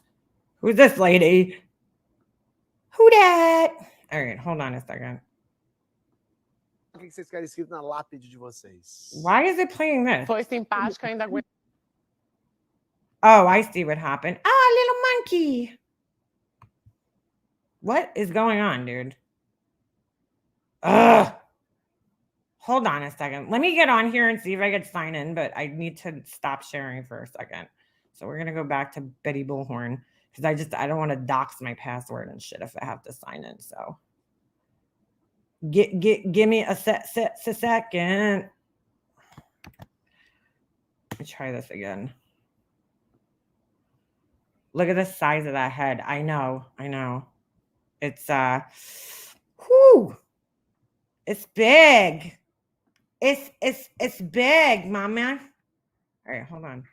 Who's this lady? Who dat? All right. Hold on a second. O que vocês querem escrito na lápide de vocês? Why is it playing this? Foi simpática, ainda aguenta. Oh, I see what happened. Ah, little monkey. What is going on, dude? Ugh. Hold on a second. Let me get on here and see if I can sign in, but I need to stop sharing for a second. So we're gonna go back to Betty Bullhorn because I don't want to dox my password and shit if I have to sign in. So give me a second. Let me try this again. Look at the size of that head. I know. It's whoo. It's big. It's big, mama. All right, hold on.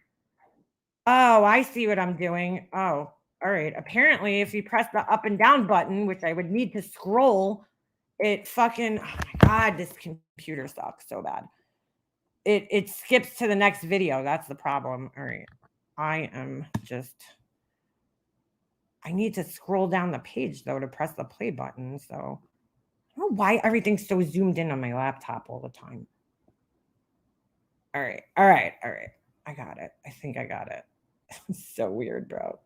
Oh, I see what I'm doing. Oh, all right. Apparently, if you press the up and down button, which I would need to scroll, it fucking, oh my God, this computer sucks so bad. It skips to the next video. That's the problem. All right. I need to scroll down the page though to press the play button. So I don't know why everything's so zoomed in on my laptop all the time. All right. I got it. I think I got it. It's so weird, bro.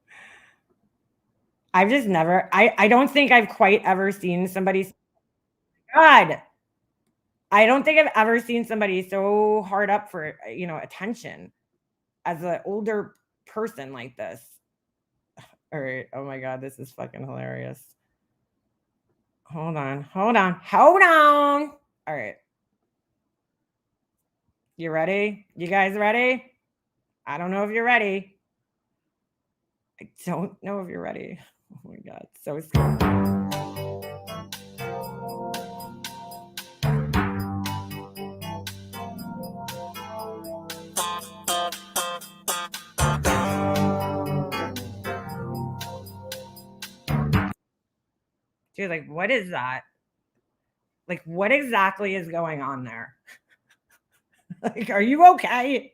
I've just never, I don't think I've quite ever seen somebody, God, I don't think I've ever seen somebody so hard up for, you know, attention as an older person like this. All right. Oh my God, this is fucking hilarious. Hold on. All right. You ready? You guys ready? I don't know if you're ready. I don't know if you're ready. Oh my God, so scary. Dude, like, what is that? Like, what exactly is going on there? Like, are you okay?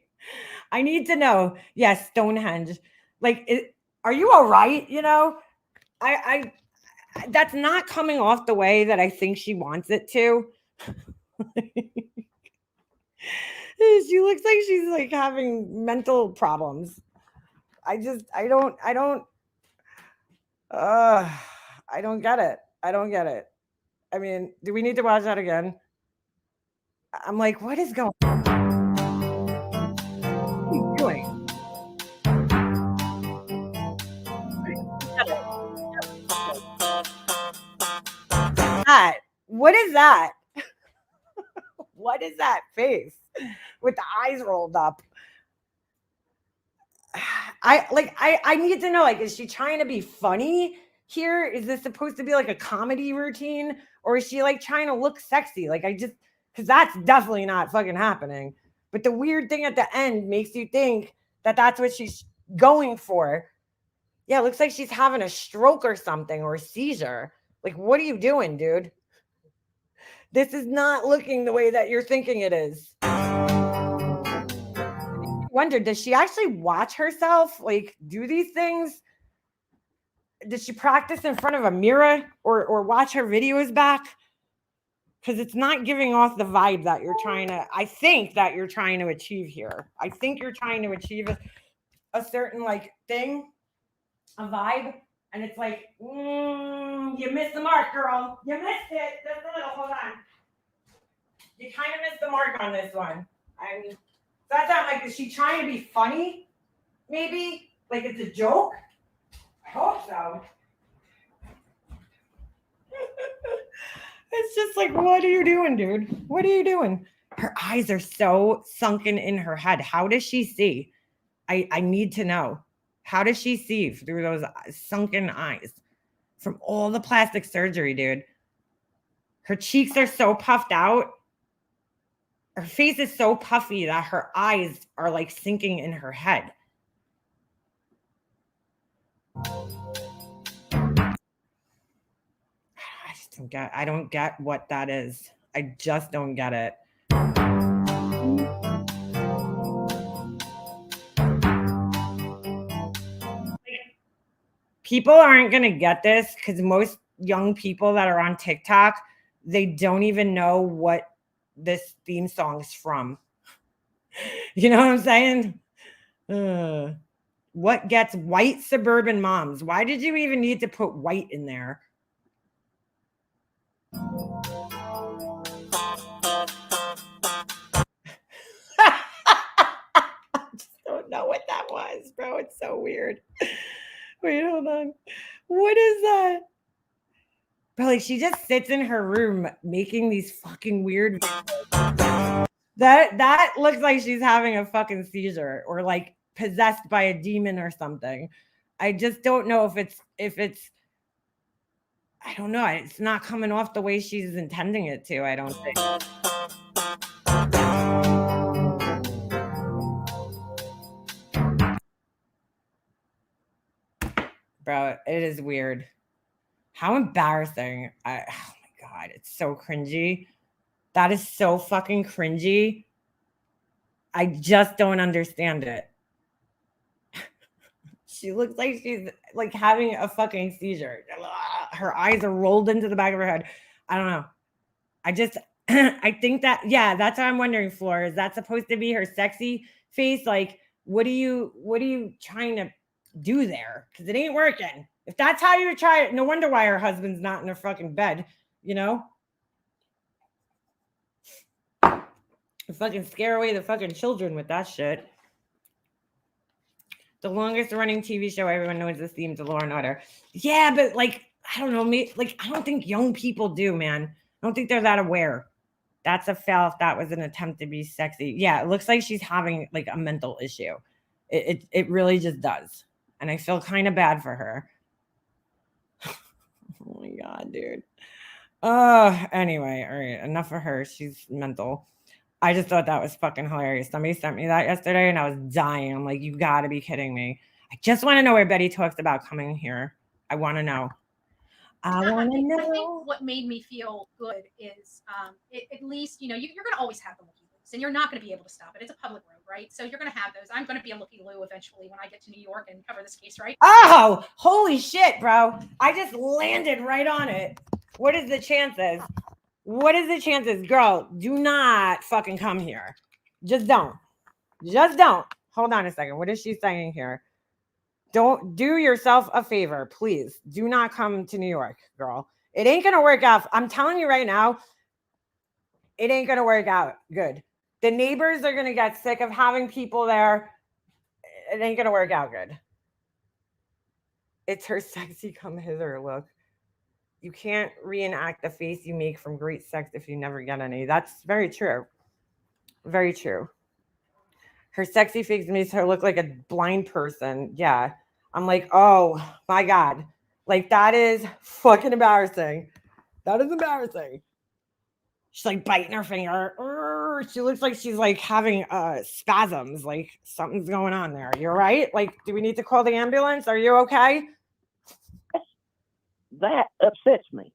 I need to know. Yes, Stonehenge. Like, are you all right? You know, I that's not coming off the way that I think she wants it to. She looks like she's like having mental problems. I don't I don't get it. I don't get it. I mean, do we need to watch that again? I'm like, what is going on? What are you doing? That. What is that? What is that face with the eyes rolled up? I need to know, like, is she trying to be funny here? Is this supposed to be like a comedy routine? Or is she like trying to look sexy? Like, because that's definitely not fucking happening. But the weird thing at the end makes you think that that's what she's going for. Yeah, it looks like she's having a stroke or something, or a seizure. Like, what are you doing, dude? This is not looking the way that you're thinking it is. Wonder, does she actually watch herself like do these things? Does she practice in front of a mirror or watch her videos back? Because it's not giving off the vibe that you're trying to, I think that you're trying to achieve here. I think you're trying to achieve a certain like thing, a vibe, and it's like, you missed the mark, girl. You missed it. Just a little, hold on. You kind of missed the mark on this one. I mean, that's not like, is she trying to be funny? Maybe? Like it's a joke? I hope so. It's just like, what are you doing, dude? What are you doing? Her eyes are so sunken in her head. How does she see? I need to know. How does she see through those sunken eyes from all the plastic surgery, dude? Her cheeks are so puffed out. Her face is so puffy that her eyes are like sinking in her head. I don't get what that is. I just don't get it. People aren't going to get this because most young people that are on TikTok, they don't even know what this theme song is from. You know what I'm saying? What gets white suburban moms? Why did you even need to put white in there? I just don't know what that was, bro. It's so weird. Wait, hold on. What is that? Bro, like she just sits in her room making these fucking weird videos. That looks like she's having a fucking seizure or like possessed by a demon or something. I just don't know if it's I don't know. It's not coming off the way she's intending it to, I don't think. Bro, it is weird. How embarrassing. Oh my God, it's so cringy. That is so fucking cringy. I just don't understand it. She looks like she's like having a fucking seizure. Her eyes are rolled into the back of her head. I don't know. I just, I think that, yeah, that's what I'm wondering, Floor. Is that supposed to be her sexy face? Like, what are you trying to do there? Because it ain't working. If that's how you try it, no wonder why her husband's not in her fucking bed, you know? You fucking scare away the fucking children with that shit. The longest running TV show everyone knows this theme to Law and Order. Yeah, but like, I don't know, like I don't think young people do, man. I don't think they're that aware. That's a fail if that was an attempt to be sexy. Yeah, it looks like she's having like a mental issue. It really just does. And I feel kind of bad for her. Oh my God, dude. Anyway, all right, enough of her. She's mental. I just thought that was fucking hilarious. Somebody sent me that yesterday and I was dying. I'm like, you gotta be kidding me. I just want to know where Betty talks about coming here. I want to know. I want to know. I think what made me feel good is at least, you're going to always have the lucky loser. and you're not going to be able to stop it. It's a public road, right? So you're going to have those. I'm going to be a looky-loo eventually when I get to New York and cover this case, right? Oh, holy shit, bro. I just landed right on it. What is the chances? What is the chances? Girl, do not fucking come here. Just don't. Just don't. Hold on a second. What is she saying here? Don't do yourself a favor, please. Do not come to New York, girl. It ain't gonna work out. I'm telling you right now, it ain't gonna work out good. The neighbors are gonna get sick of having people there. It ain't gonna work out good. It's her sexy come hither look. You can't reenact the face you make from great sex if you never get any. That's very true. Very true. Her sexy face makes her look like a blind person. Yeah. I'm like, oh my God. Like, that is fucking embarrassing. That is embarrassing. She's like biting her finger. She looks like she's like having spasms. Like something's going on there. You're right. Like, do we need to call the ambulance? Are you okay? That upsets me.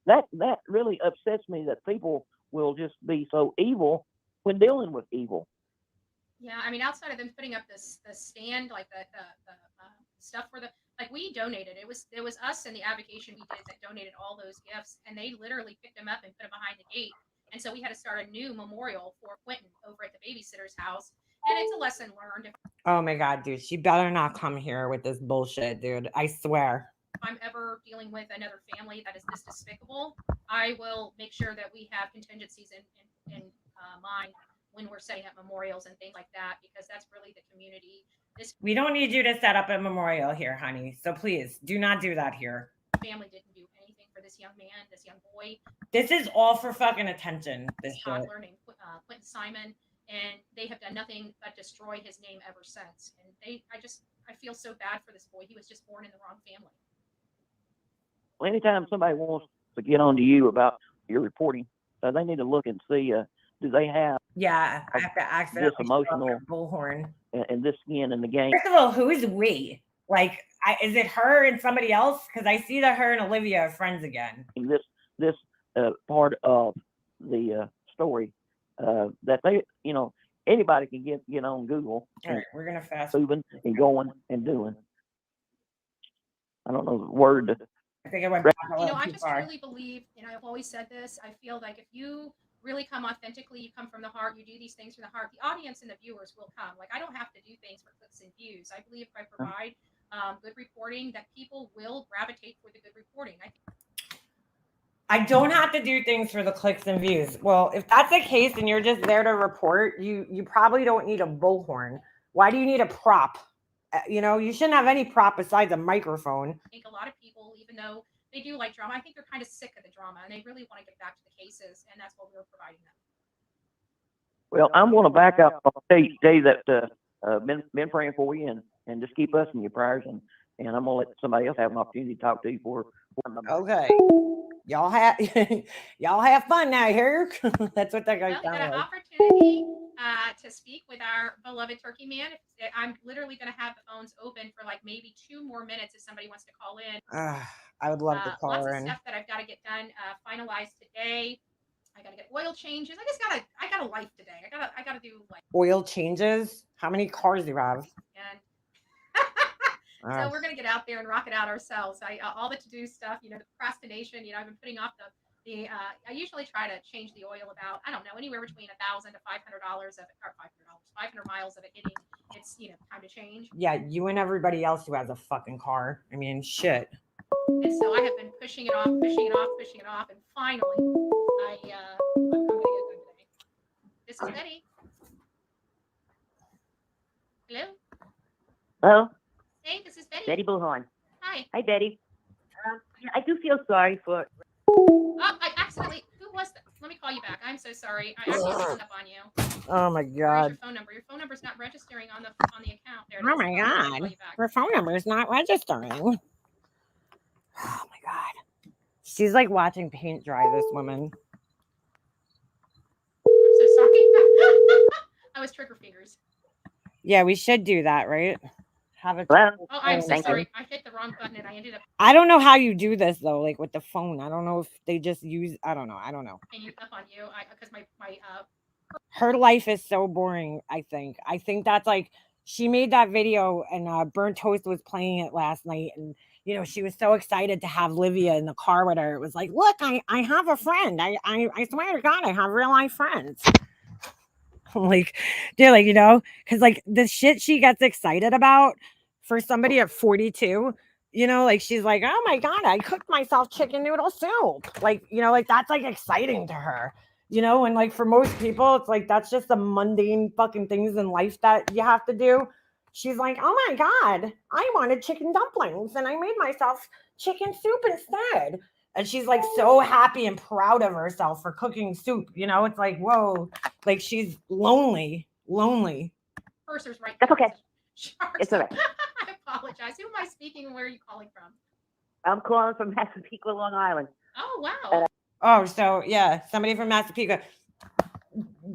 That really upsets me that people will just be so evil when dealing with evil. Yeah, I mean, outside of them putting up the stand, like the stuff for the, like, we donated. It was us and the avocation we did that donated all those gifts, and they literally picked them up and put them behind the gate. And so we had to start a new memorial for Quentin over at the babysitter's house, and it's a lesson learned. Oh my God, dude, she better not come here with this bullshit, dude. I swear. If I'm ever dealing with another family that is this despicable, I will make sure that we have contingencies in mind when we're setting up memorials and things like that, because that's really the community. We don't need you to set up a memorial here, honey. So please do not do that here. Family didn't do anything for this young man, this young boy. This is all for fucking attention. This toddler named Quentin Simon, and they have done nothing but destroy his name ever since. And I feel so bad for this boy. He was just born in the wrong family. Well, anytime somebody wants to get on to you about your reporting, they need to look and see, do they have I have to accidentally this emotional bullhorn and this skin in the game? First of all, who is we? Like, is it her and somebody else? Because I see that her and Olivia are friends again. This part of the story that they, anybody can get on Google. All right, we're gonna fast moving and going and doing. I don't know the word. I think I went back a little I too just far. really believe, and I've always said this, I feel like if you really come authentically, you come from the heart, you do these things from the heart, the audience and the viewers will come. Like, I don't have to do things for clicks and views. I believe if I provide good reporting, that people will gravitate for the good reporting. I don't have to do things for the clicks and views. Well, if that's the case and you're just there to report, you probably don't need a bullhorn. Why do you need a prop? You shouldn't have any prop besides a microphone. I think a lot of people, even though they do like drama, I think they're kind of sick of the drama and they really want to get back to the cases, and that's what we're providing them. Well, I'm going to back up. I'll tell you that been praying for you and just keep us in your prayers, and I'm going to let somebody else have an opportunity to talk to you for Okay. Y'all have fun now here. That's what that guy's got an opportunity to speak with our beloved turkey man. I'm literally going to have the phones open for like maybe 2 more minutes if somebody wants to call in. I would love to call lots her of in. Stuff that I've got to get done, finalized today. I got to get oil changes. I got a life today. I got to do like oil changes. How many cars do you have? And so we're gonna get out there and rock it out ourselves. All the to-do stuff, the procrastination. I've been putting off the. I usually try to change the oil about, I don't know, anywhere between $1,000 to $500 of it, or $500, 500 miles of it hitting. It's time to change. Yeah, you and everybody else who has a fucking car. I mean, shit. And so I have been pushing it off, and finally, I'm gonna get it done today. This is Betty. Hello. Hello. Hey, this is Betty. Betty Bullhorn. Hi. Hi, Betty. I do feel sorry for. Oh, I accidentally. Who was that? Let me call you back. I'm so sorry. I accidentally hung up on you. Oh my God. Where's your phone number? Your phone number's not registering on the account. There it is. Oh my God. Her phone number is not registering. Oh my God. She's like watching paint dry, this woman. I'm so sorry. I was trigger fingers. Yeah, we should do that, right? Have a. Well, oh, I'm so sorry. I hit the wrong button and I ended up. I don't know how you do this though, like with the phone. I don't know if they just use. I don't know. Hanging up on you, because my Her life is so boring. I think that's like, she made that video and Burnt Toast was playing it last night, and she was so excited to have Livia in the car with her. It was like, look, I have a friend. I swear to God, I have real life friends. Like, they're like, because like the shit she gets excited about for somebody at 42, like she's like, oh my God, I cooked myself chicken noodle soup. Like, like that's like exciting to her, and like for most people, it's like that's just the mundane fucking things in life that you have to do. She's like, oh my God, I wanted chicken dumplings and I made myself chicken soup instead. And she's like so happy and proud of herself for cooking soup. It's like, whoa, like she's lonely. Purser's right. That's okay. Sharks. It's all right. I apologize. Who am I speaking and where are you calling from? I'm calling from Massapequa, Long Island. Oh, wow. Oh, so yeah, somebody from Massapequa.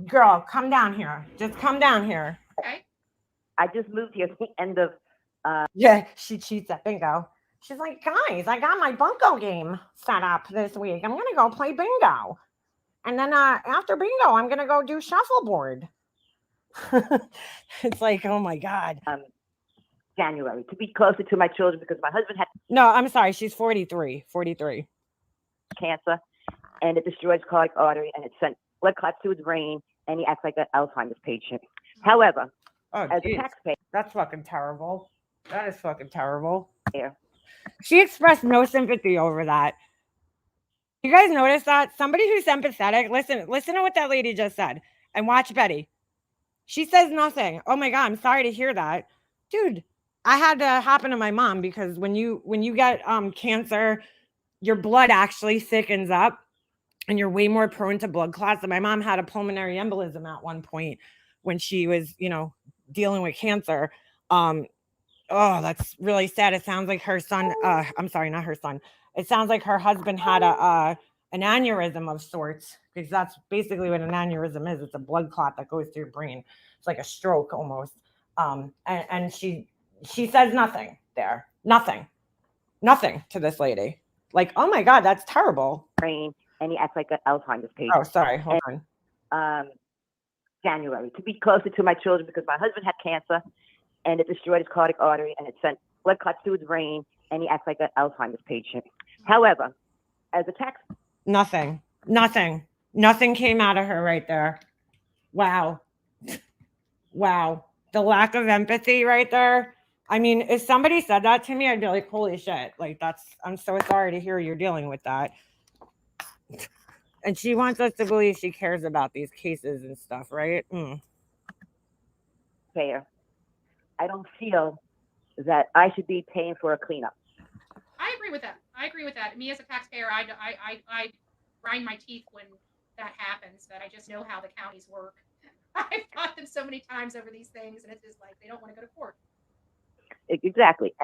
Girl, come down here. Just come down here. Okay. I just moved here at the end of Yeah, she cheats at bingo. She's like, guys, I got my bunko game set up this week. I'm gonna go play bingo. And then after bingo, I'm gonna go do shuffleboard. It's like, oh my God. January to be closer to my children because my husband had No, I'm sorry, she's 43. cancer and it destroyed his cardiac artery and it sent blood clots to his brain and he acts like an Alzheimer's patient. However, as a taxpayer, that's fucking terrible. That is fucking terrible. Yeah. She expressed no sympathy over that. You guys notice that? Somebody who's empathetic, listen to what that lady just said and watch Betty. She says nothing. Oh my God, I'm sorry to hear that. Dude, I had to happen to my mom because when you get cancer, your blood actually thickens up and you're way more prone to blood clots. And my mom had a pulmonary embolism at one point when she was, dealing with cancer. Oh, that's really sad. It sounds like her son, I'm sorry, not her son. It sounds like her husband had an aneurysm of sorts, because that's basically what an aneurysm is. It's a blood clot that goes through your brain. It's like a stroke almost. And she says nothing there. Nothing to this lady. Like, oh my God, that's terrible. Brain, and he acts like an Alzheimer's patient. Oh, sorry. Hold on. January to be closer to my children because my husband had cancer and it destroyed his cardiac artery and it sent blood clots to his brain and he acts like an Alzheimer's patient. However, as a tax, nothing came out of her right there. Wow. The lack of empathy right there. I mean, if somebody said that to me, I'd be like, holy shit. Like, I'm so sorry to hear you're dealing with that. And she wants us to believe she cares about these cases and stuff, right? Fair. I don't feel that I should be paying for a cleanup. I agree with that. Me as a taxpayer, I grind my teeth when that happens, but I just know how the counties work. I've fought them so many times over these things, and it's just like they don't want to go to court. Exactly.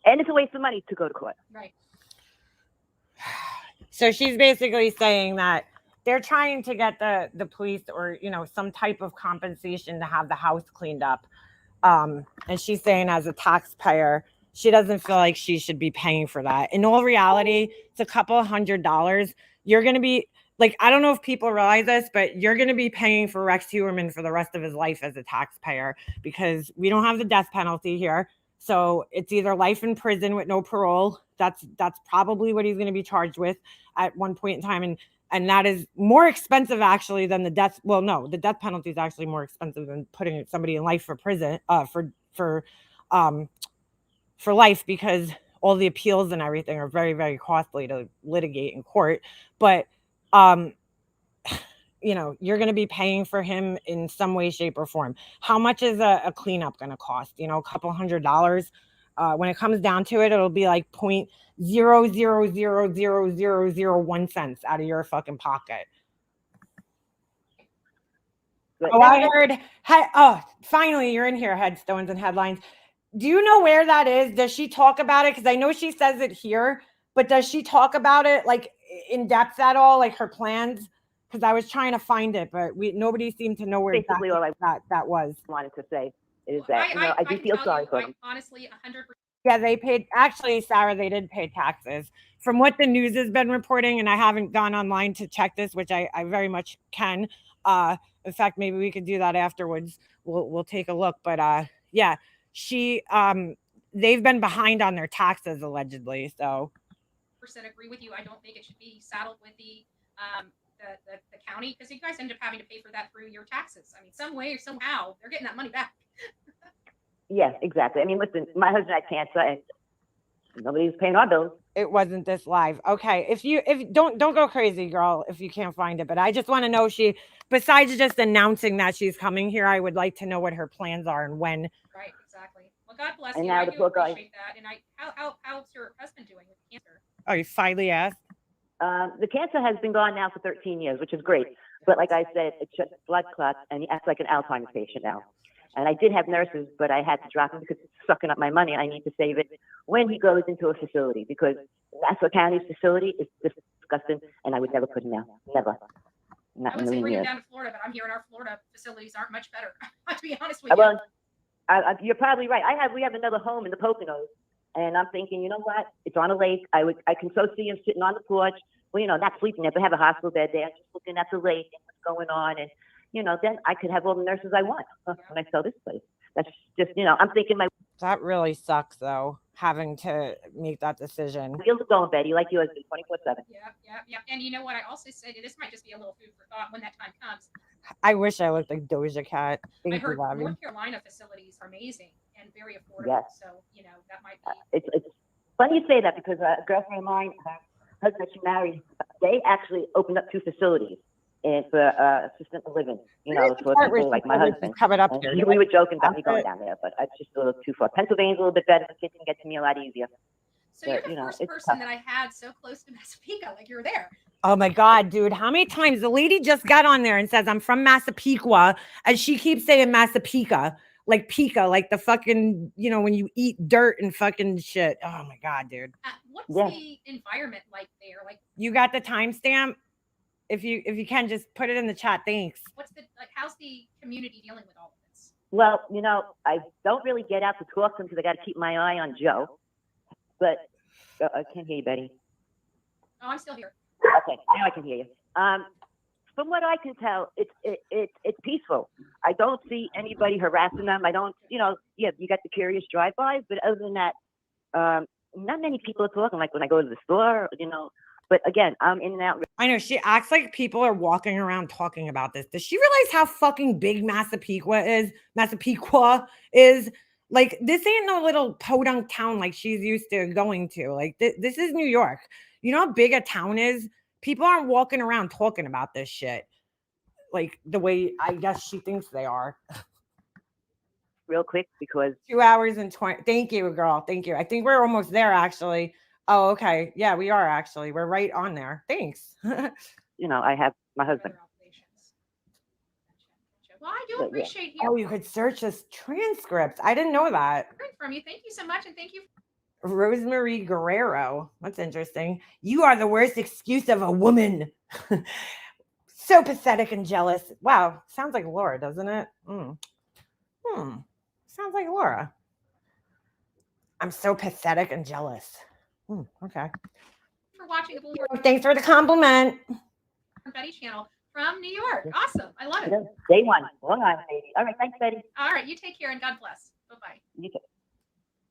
And it's a waste of money to go to court. Right. So she's basically saying that they're trying to get the police or, some type of compensation to have the house cleaned up. And she's saying as a taxpayer, she doesn't feel like she should be paying for that. In all reality, it's a couple $100. You're going to be like, I don't know if people realize this, but you're going to be paying for Rex Heuermann for the rest of his life as a taxpayer because we don't have the death penalty here. So it's either life in prison with no parole. That's probably what he's going to be charged with at one point in time. And that is more expensive actually than the death. Well, no, the death penalty is actually more expensive than putting somebody in life for prison, for life, because all the appeals and everything are very, very costly to litigate in court. But, you're going to be paying for him in some way, shape, or form. How much is a cleanup going to cost? A couple $100. When it comes down to it, it'll be like 0.0000001 cents out of your fucking pocket. Oh, I heard. Finally, you're in here, headstones and headlines. Do you know where that is? Does she talk about it? Because I know she says it here, but does she talk about it like in depth at all, like her plans? Because I was trying to find it, but nobody seemed to know where basically exactly all I that was. wanted to say is that I do feel sorry for them. Honestly, 100%. Yeah, they paid. Actually, Sarah, they did pay taxes. From what the news has been reporting, and I haven't gone online to check this, which I very much can. In fact, maybe we could do that afterwards. We'll take a look. But yeah, she they've been behind on their taxes allegedly. So percent agree with you. I don't think it should be saddled with the county, because you guys end up having to pay for that through your taxes. I mean, some way or somehow they're getting that money back. Yes, exactly. I mean, listen, my husband had cancer and nobody's paying our bills. it wasn't this live. Okay. If don't go crazy, girl, if you can't find it. But I just want to know, she, besides just announcing that she's coming here, I would like to know what her plans are and when. Right, exactly. Well, God bless And you. now I the do poor guy- appreciate that. And how's your husband doing with cancer? Oh, you finally asked? The cancer has been gone now for 13 years, which is great. But like I said, it's just blood clots, and he acts like an Alzheimer's patient now. And I did have nurses, but I had to drop him because it's sucking up my money. I need to save it when he goes into a facility, because Nassau County's facility is disgusting, and I would never put him down. Never. Not I in would a say million bring him years. down to Florida, but I'm hearing our Florida facilities aren't much better. To be honest with you. Well, you're probably right. We have another home in the Poconos, and I'm thinking, you know what? It's on a lake. I can so see him sitting on the porch. Well, you know, not sleeping there, but have a hospital bed there, just looking at the lake and what's going on, and you know, then I could have all the nurses I want when I sell this place. That's just, you know, I'm thinking my That really sucks, though, having to make that decision. wheels are going, Betty, like yours, 24/7. Yeah. And you know what? I also said this might just be a little food for thought when that time comes. I wish I looked like Doja Cat. I Thank you, heard Bobby. North Carolina facilities are amazing and very affordable. Yes. So, you know, that might be. It's funny you say that, because a girlfriend of mine, her husband she married, they actually opened up 2 facilities and for assistant living, you know, for people like my husband. Covered up And here. we were joking about me going down there, but it's just a little too far. Pennsylvania's a little bit better. The kids can get to me a lot easier. So you're But, the you know, first it's person tough. that I had so close to Massapequa, like you're there. Oh my God, dude. How many times the lady just got on there and says, I'm from Massapequa, and she keeps saying Massapequa, like Pika, like the fucking, you know, when you eat dirt and fucking shit. Oh my God, dude. What's Yeah. the environment like there? Like, You got the timestamp? If you can, just put it in the chat. Thanks. how's the community dealing with all of this? Well, you know, I don't really get out to talk to them because I got to keep my eye on Joe. But I can't hear you, Betty. Oh, I'm still here. Okay, now I can hear you. From what I can tell, it's peaceful. I don't see anybody harassing them. I don't, you know, yeah, you got the curious drive-bys, but other than that, not many people are talking. Like when I go to the store, you know. But again, I'm in and out. I know she acts like people are walking around talking about this. Does she realize how fucking big Massapequa is? Massapequa is like, this ain't no little podunk town like she's used to going to. Like this is New York. You know how big a town is? People aren't walking around talking about this shit like the way I guess she thinks they are. Real quick, because 2 hours and 20. Thank you, girl. Thank you. I think we're almost there, actually. Oh, okay. Yeah, we are actually. We're right on there. Thanks. you know, I have my husband. Well, I do But, yeah. appreciate Oh, you could search this transcripts. I didn't know that. hearing from you. Thank you so much, and thank you. Rosemary Guerrero. That's interesting. You are the worst excuse of a woman. So pathetic and jealous. Wow. Sounds like Laura, doesn't it? Sounds like Laura. I'm so pathetic and jealous. Okay. For watching the Boulevard Thanks for the compliment. Betty channel from New York. Awesome. I love it. Day one. Long Island, baby. All right. Thanks, Betty. All right. You take care and God bless. Bye-bye. You too.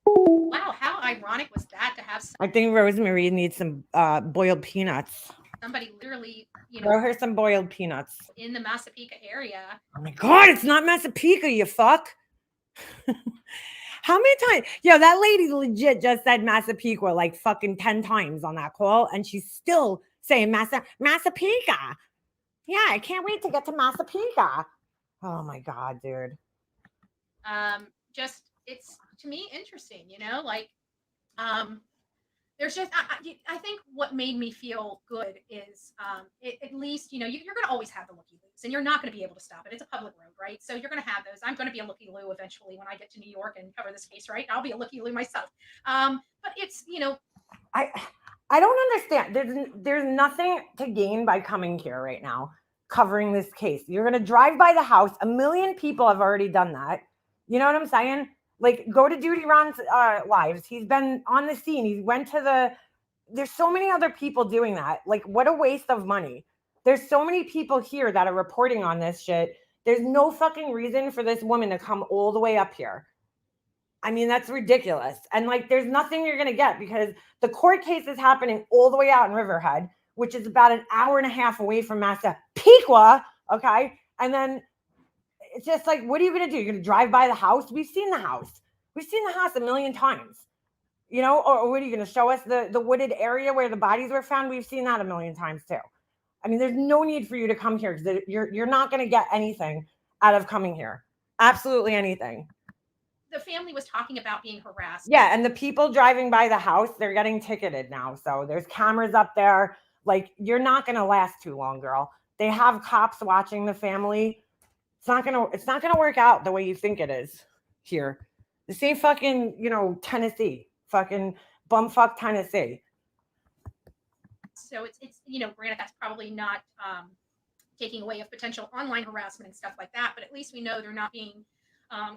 Wow. How ironic was that to have I think Rosemary needs some boiled peanuts. somebody literally, you Throw know, her some boiled peanuts. in the Massapequa area. Oh my God, it's not Massapequa, you fuck. How many times? Yo, that lady legit just said Massapequa like fucking 10 times on that call, and she's still saying Massapequa. Yeah, I can't wait to get to Massapequa. Oh my God, dude. Just it's to me interesting, you know, like there's just I think what made me feel good is at least, you know, you're going to always have the looky loos, and you're not going to be able to stop it. It's a public road, right? So you're going to have those. I'm going to be a looky loo eventually when I get to New York and cover this case, right? I'll be a looky loo myself. But it's, you know, I don't understand. There's nothing to gain by coming here right now, covering this case. You're going to drive by the house. A million people have already done that. You know what I'm saying? Like, go to Duty Ron's lives. He's been on the scene. He went to there's so many other people doing that. Like, what a waste of money. There's so many people here that are reporting on this shit There's no fucking reason for this woman to come all the way up here. I mean, that's ridiculous. And like, there's nothing you're going to get because the court case is happening all the way out in Riverhead, which is about an hour and a half away from Massapequa. Okay. And then it's just like, what are you going to do? You're going to drive by the house? We've seen the house. We've seen the house a million times, you know, or what are you going to show us the wooded area where the bodies were found? We've seen that a million times too. I mean, there's no need for you to come here because you're not going to get anything out of coming here. Absolutely anything. The family was talking about being harassed. Yeah, and the people driving by the house, they're getting ticketed now. So there's cameras up there. Like, you're not going to last too long, girl. They have cops watching the family. It's not gonna work out the way you think it is here. This ain't fucking, you know, Tennessee. Fucking bumfuck Tennessee. So it's you know, granted that's probably not taking away of potential online harassment and stuff like that, but at least we know they're not being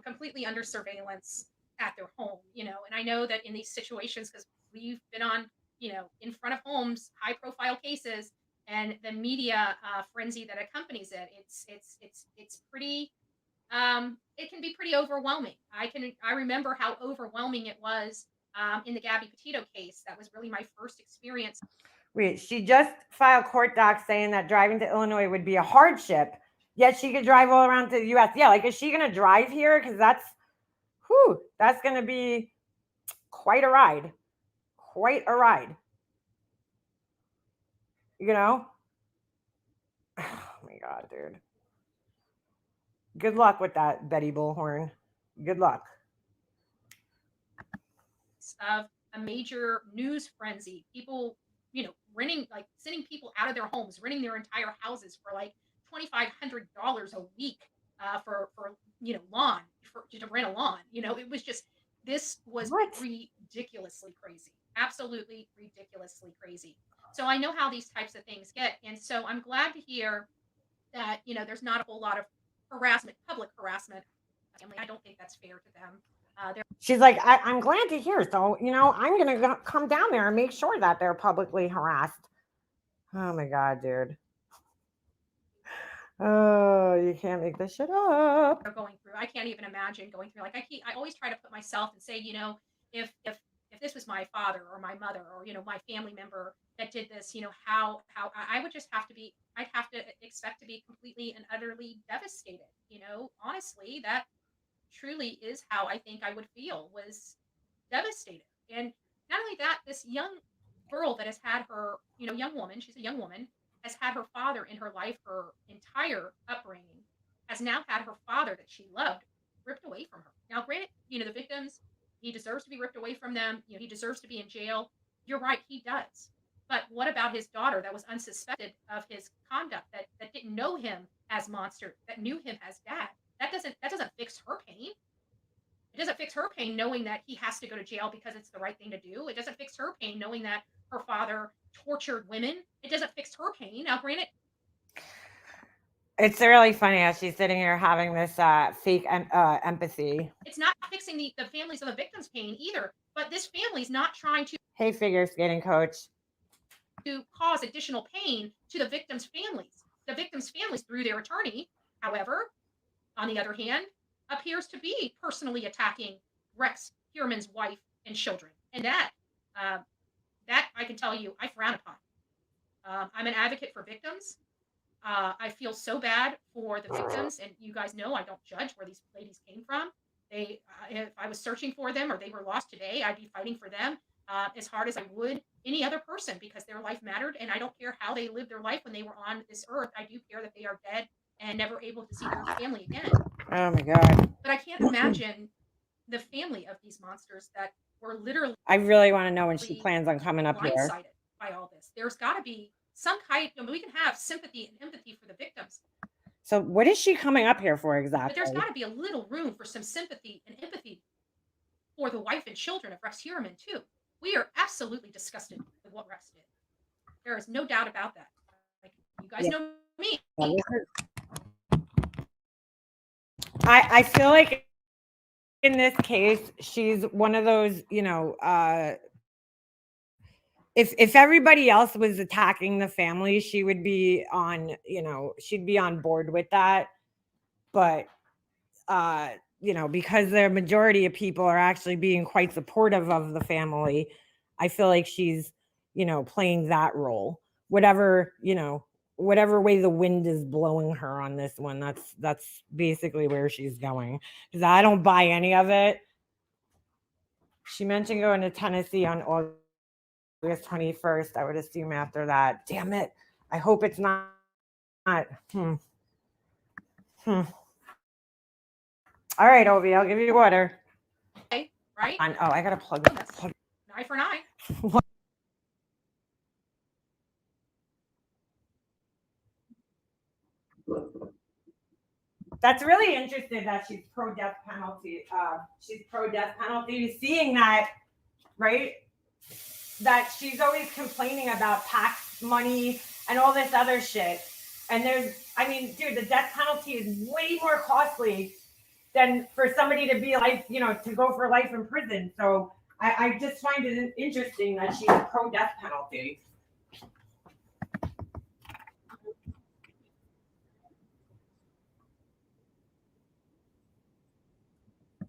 completely under surveillance at their home, you know. And I know that in these situations, because we've been on, you know, in front of homes, high profile cases, and the media frenzy that accompanies it, it's pretty. It can be pretty overwhelming. I remember how overwhelming it was in the Gabby Petito case. That was really my first experience. Wait, she just filed court docs saying that driving to Illinois would be a hardship, yet she could drive all around to the U.S. Yeah, like, is she going to drive here? Because that's going to be quite a ride. Quite a ride. You know? Oh, my God, dude. Good luck with that, Betty Bullhorn. Good luck. Of a major news frenzy. People, you know, sending people out of their homes, renting their entire houses for like $2,500 a week for you know, lawn, to rent a lawn. You know, it was just, this was ridiculously crazy. Absolutely ridiculously crazy. So I know how these types of things get. And so I'm glad to hear that, you know, there's not a whole lot of harassment, public harassment. I don't think that's fair to them. She's like, I'm glad to hear. So, you know, I'm going to come down there and make sure that they're publicly harassed. Oh, my God, dude. Oh, you can't make this shit up. They're going through. I can't even imagine going through. Like, I always try to put myself and say, you know, if this was my father or my mother or, you know, my family member that did this, you know, how I would just have to be, I'd have to expect to be completely and utterly devastated. You know, honestly, that truly is how I think I would feel, was devastated. And not only that, this young girl that has had her, you know, young woman, she's a young woman, has had her father in her life, her entire upbringing, has now had her father that she loved ripped away from her. Now, granted, you know, the victims, he deserves to be ripped away from them. You know, he deserves to be in jail. You're right, he does. But what about his daughter that was unsuspected of his conduct, that didn't know him as Monster, that knew him as dad? That doesn't fix her pain. It doesn't fix her pain knowing that he has to go to jail because it's the right thing to do. It doesn't fix her pain knowing that her father tortured women. It doesn't fix her pain. Now, granted, it's really funny as she's sitting here having this fake empathy. It's not fixing the families of the victims' pain either. But this family's not trying to. Hey, figure skating coach. To cause additional pain to the victims' families. The victims' families, through their attorney, however, on the other hand, appears to be personally attacking Rex Heuermann's wife and children. And that I can tell you, I frown upon. I'm an advocate for victims. I feel so bad for the victims, and you guys know I don't judge where these ladies came from. They, if I was searching for them or they were lost today, I'd be fighting for them as hard as I would any other person, because their life mattered, and I don't care how they lived their life when they were on this earth. I do care that they are dead and never able to see their family again. Oh my God. But I can't imagine the family of these monsters that were literally. I really want to know when she plans on coming up here. Blindsided by all this. There's got to be some kind. I mean, we can have sympathy and empathy for the victims. So what is she coming up here for exactly? But there's got to be a little room for some sympathy and empathy for the wife and children of Rex Heuermann too. We are absolutely disgusted with what Rex did. There is no doubt about that. Like, you guys know me. I feel like in this case, she's one of those, you know, if everybody else was attacking the family, she would be on, you know, she'd be on board with that. but you know, because the majority of people are actually being quite supportive of the family, I feel like she's, you know, playing that role. Whatever, you know, whatever way the wind is blowing her on this one, that's basically where she's going. Because I don't buy any of it. She mentioned going to Tennessee on August 21st. I would assume after that. Damn it. I hope it's not. Hmm. All right, Ovi, I'll give you water. Okay, right? Oh, I gotta plug it. That's an eye for an eye. That's really interesting that she's pro death penalty. She's pro death penalty. Seeing that, right? That she's always complaining about tax money and all this other shit. And I mean, dude, the death penalty is way more costly than for somebody to be like, you know, to go for life in prison. So I just find it interesting that she's pro death penalty.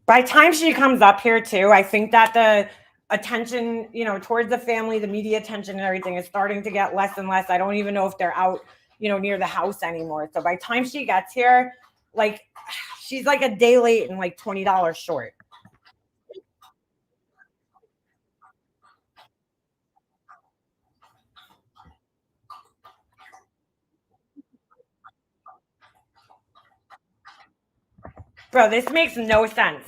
By the time she comes up here too, I think that the attention, you know, towards the family, the media attention and everything is starting to get less and less. I don't even know if they're out, you know, near the house anymore. So by the time she gets here, like she's like a day late and like $20 short. Bro, this makes no sense.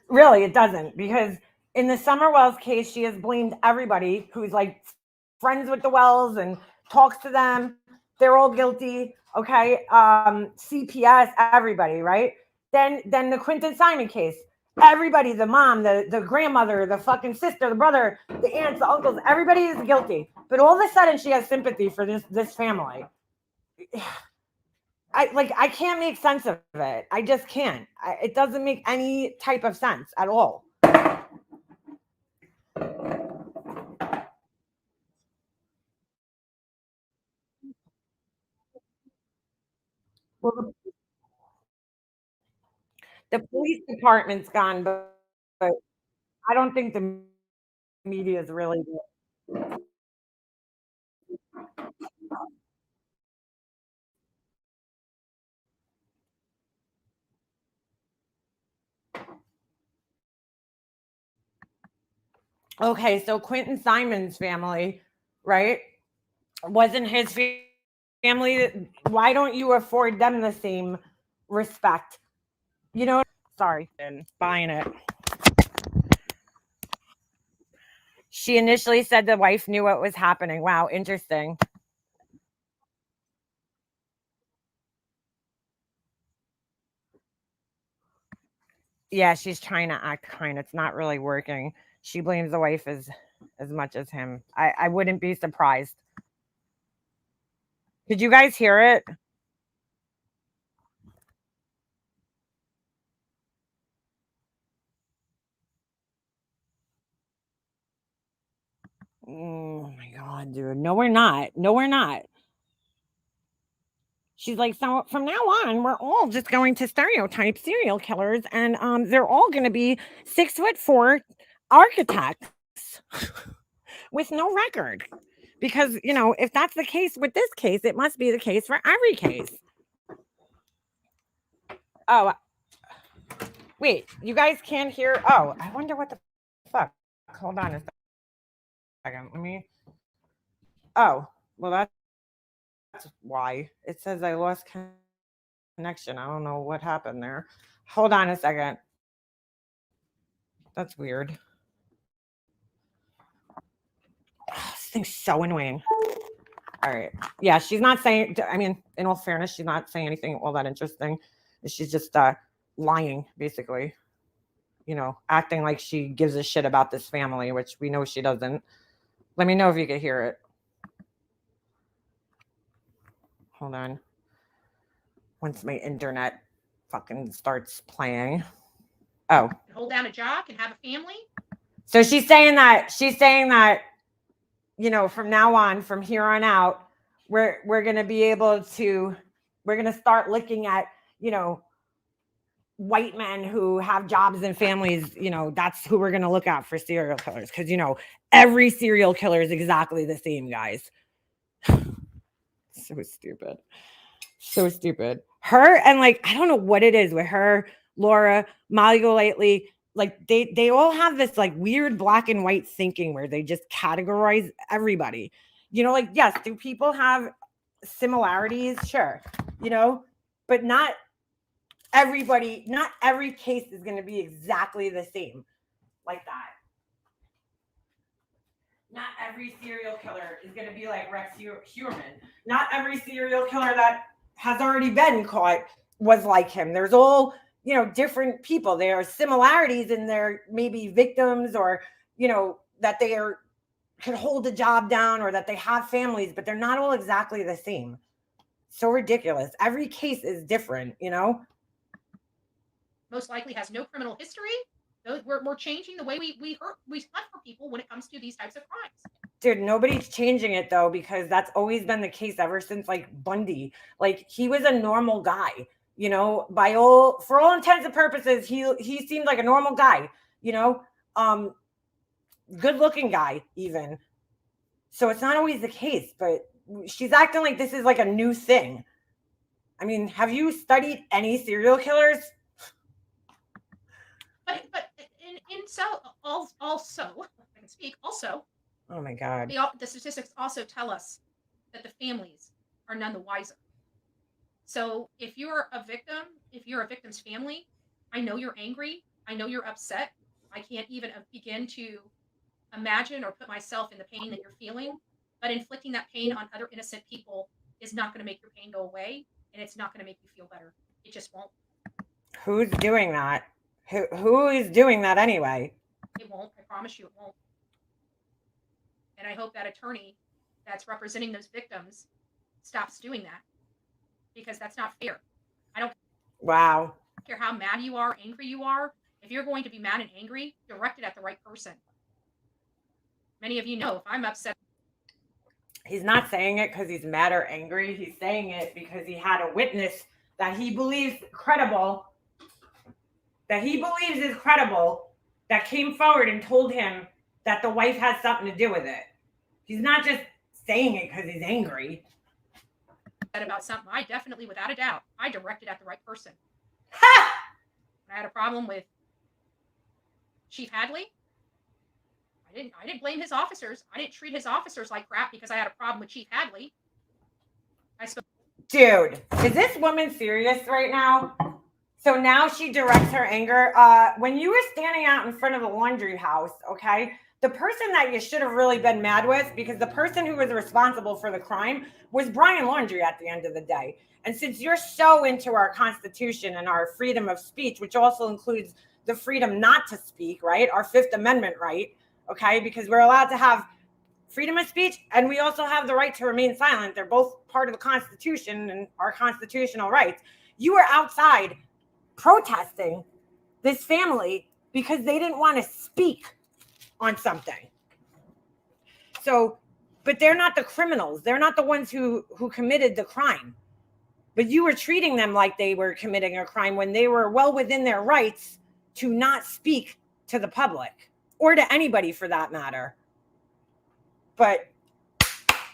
Really, it doesn't. Because in the Summer Wells case, she has blamed everybody who's like friends with the Wells and talks to them. They're all guilty. Okay. CPS, everybody, right? Then the Quentin Simon case. Everybody, the mom, the grandmother, the fucking sister, the brother, the aunts, the uncles, everybody is guilty. But all of a sudden she has sympathy for this family. I can't make sense of it. I just can't. It doesn't make any type of sense at all. Well, the police department's gone, but I don't think the media is really. Okay, so Quentin Simon's family, right? Wasn't his family. Why don't you afford them the same respect? You know, sorry, and buying it. She initially said the wife knew what was happening. Wow, interesting. Yeah, she's trying to act kind. It's not really working. She blames the wife as much as him. I wouldn't be surprised. Did you guys hear it? Oh my god, dude. No, we're not. No, we're not. She's like, so from now on, we're all just going to stereotype serial killers, and they're all going to be 6'4" architects with no record. Because you know, if that's the case with this case, it must be the case for every case. Oh, wait, you guys can't hear? Oh, I wonder what the fuck. Hold on a second. Let me. Oh, well, that's why it says I lost connection. I don't know what happened there. Hold on a second. That's weird. Oh, this thing's so annoying. All right. Yeah, she's not saying, I mean, in all fairness, she's not saying anything all that interesting. She's just lying, basically. You know, acting like she gives a shit about this family, which we know she doesn't. Let me know if you can hear it. Hold on. Once my internet fucking starts playing. Oh. Hold down a job and have a family. So she's saying that, you know, from now on, from here on out, we're going to be able to, we're going to start looking at, you know, white men who have jobs and families, you know, that's who we're going to look at for serial killers. Because, you know, every serial killer is exactly the same, guys. So stupid. So stupid. Her and like, I don't know what it is with her, Laura, Molly Golightly. Like they all have this like weird black and white thinking where they just categorize everybody. You know, like, yes, do people have similarities? Sure. You know, but not everybody, not every case is going to be exactly the same like that. Not every serial killer is going to be like Rex Heuermann. Not every serial killer that has already been caught was like him. There's all, you know, different people. There are similarities in their maybe victims, or, you know, that they can hold a job down, or that they have families, but they're not all exactly the same. So ridiculous. Every case is different, you know? Most likely has no criminal history. We're changing the way we hunt for people when it comes to these types of crimes. Dude, nobody's changing it though, because that's always been the case ever since like Bundy. Like, he was a normal guy, you know, for all intents and purposes, he seemed like a normal guy, you know, good looking guy even. So it's not always the case, but she's acting like this is like a new thing. I mean, have you studied any serial killers? But in so also I can speak also. Oh my God. The statistics also tell us that the families are none the wiser. So if you're a victim's family, I know you're angry. I know you're upset. I can't even begin to imagine or put myself in the pain that you're feeling. But inflicting that pain on other innocent people is not going to make your pain go away, and it's not going to make you feel better. It just won't. Who's doing that? Who is doing that anyway? It won't. I promise you it won't. And I hope that attorney that's representing those victims stops doing that, because that's not fair. I don't care how mad you are, angry you are. If you're going to be mad and angry, direct it at the right person. Many of you know if I'm upset. He's not saying it because he's mad or angry. He's saying it because he had a witness that he believes credible, that came forward and told him that the wife has something to do with it. He's not just saying it because he's angry. About something, I definitely, without a doubt, I directed at the right person. I had a problem with Chief Hadley. I didn't blame his officers. I didn't treat his officers like crap because I had a problem with Chief Hadley. Dude, is this woman serious right now? So now she directs her anger. When you were standing out in front of the laundry house, okay, the person that you should have really been mad with, because the person who was responsible for the crime was Brian Laundrie at the end of the day. And since you're so into our Constitution and our freedom of speech, which also includes the freedom not to speak, right? Our Fifth Amendment right, okay? Because we're allowed to have freedom of speech, and we also have the right to remain silent. They're both part of the Constitution and our constitutional rights. You were outside protesting this family because they didn't want to speak on something. So, but they're not the criminals. They're not the ones who committed the crime. But you were treating them like they were committing a crime when they were well within their rights to not speak to the public, or to anybody for that matter. But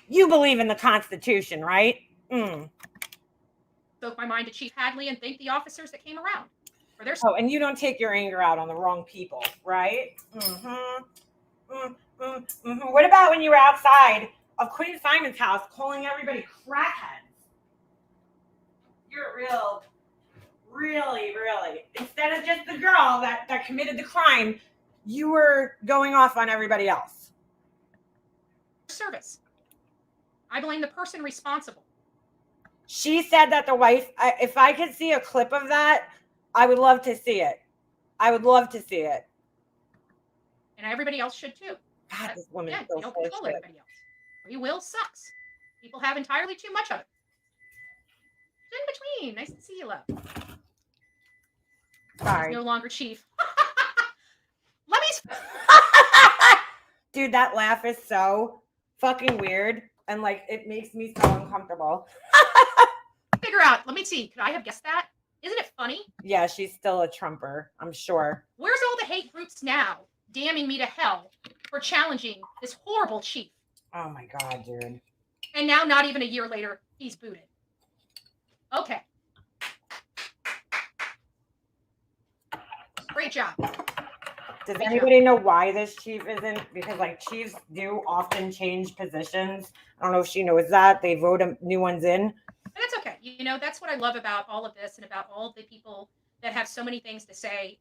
you believe in the Constitution, right? Spoke my mind to Chief Hadley and thanked the officers that came around for their. Oh, and you don't take your anger out on the wrong people, right? What about when you were outside of Queen Simon's house calling everybody crackheads? You're really, instead of just the girl that committed the crime, you were going off on everybody else. Service. I blame the person responsible. She said that the wife, if I could see a clip of that, I would love to see it. And everybody else should too. God, this woman is so so don't control full of shit. everybody else. Free will sucks. People have entirely too much of it. In between. Nice to see you, love. Sorry. He's no longer chief. Let me. Dude, that laugh is so fucking weird, and like it makes me so uncomfortable. Figure out. Let me see. Could I have guessed that? Isn't it funny? Yeah, she's still a Trumper, I'm sure. Where's all the hate groups now damning me to hell for challenging this horrible chief? Oh my God, dude. And now, not even a year later, he's booted. Okay. Great job. Does anybody know why this chief isn't? Because like chiefs do often change positions. I don't know if she knows that. They vote new ones in. And that's okay. You know, that's what I love about all of this and about all the people that have so many things to say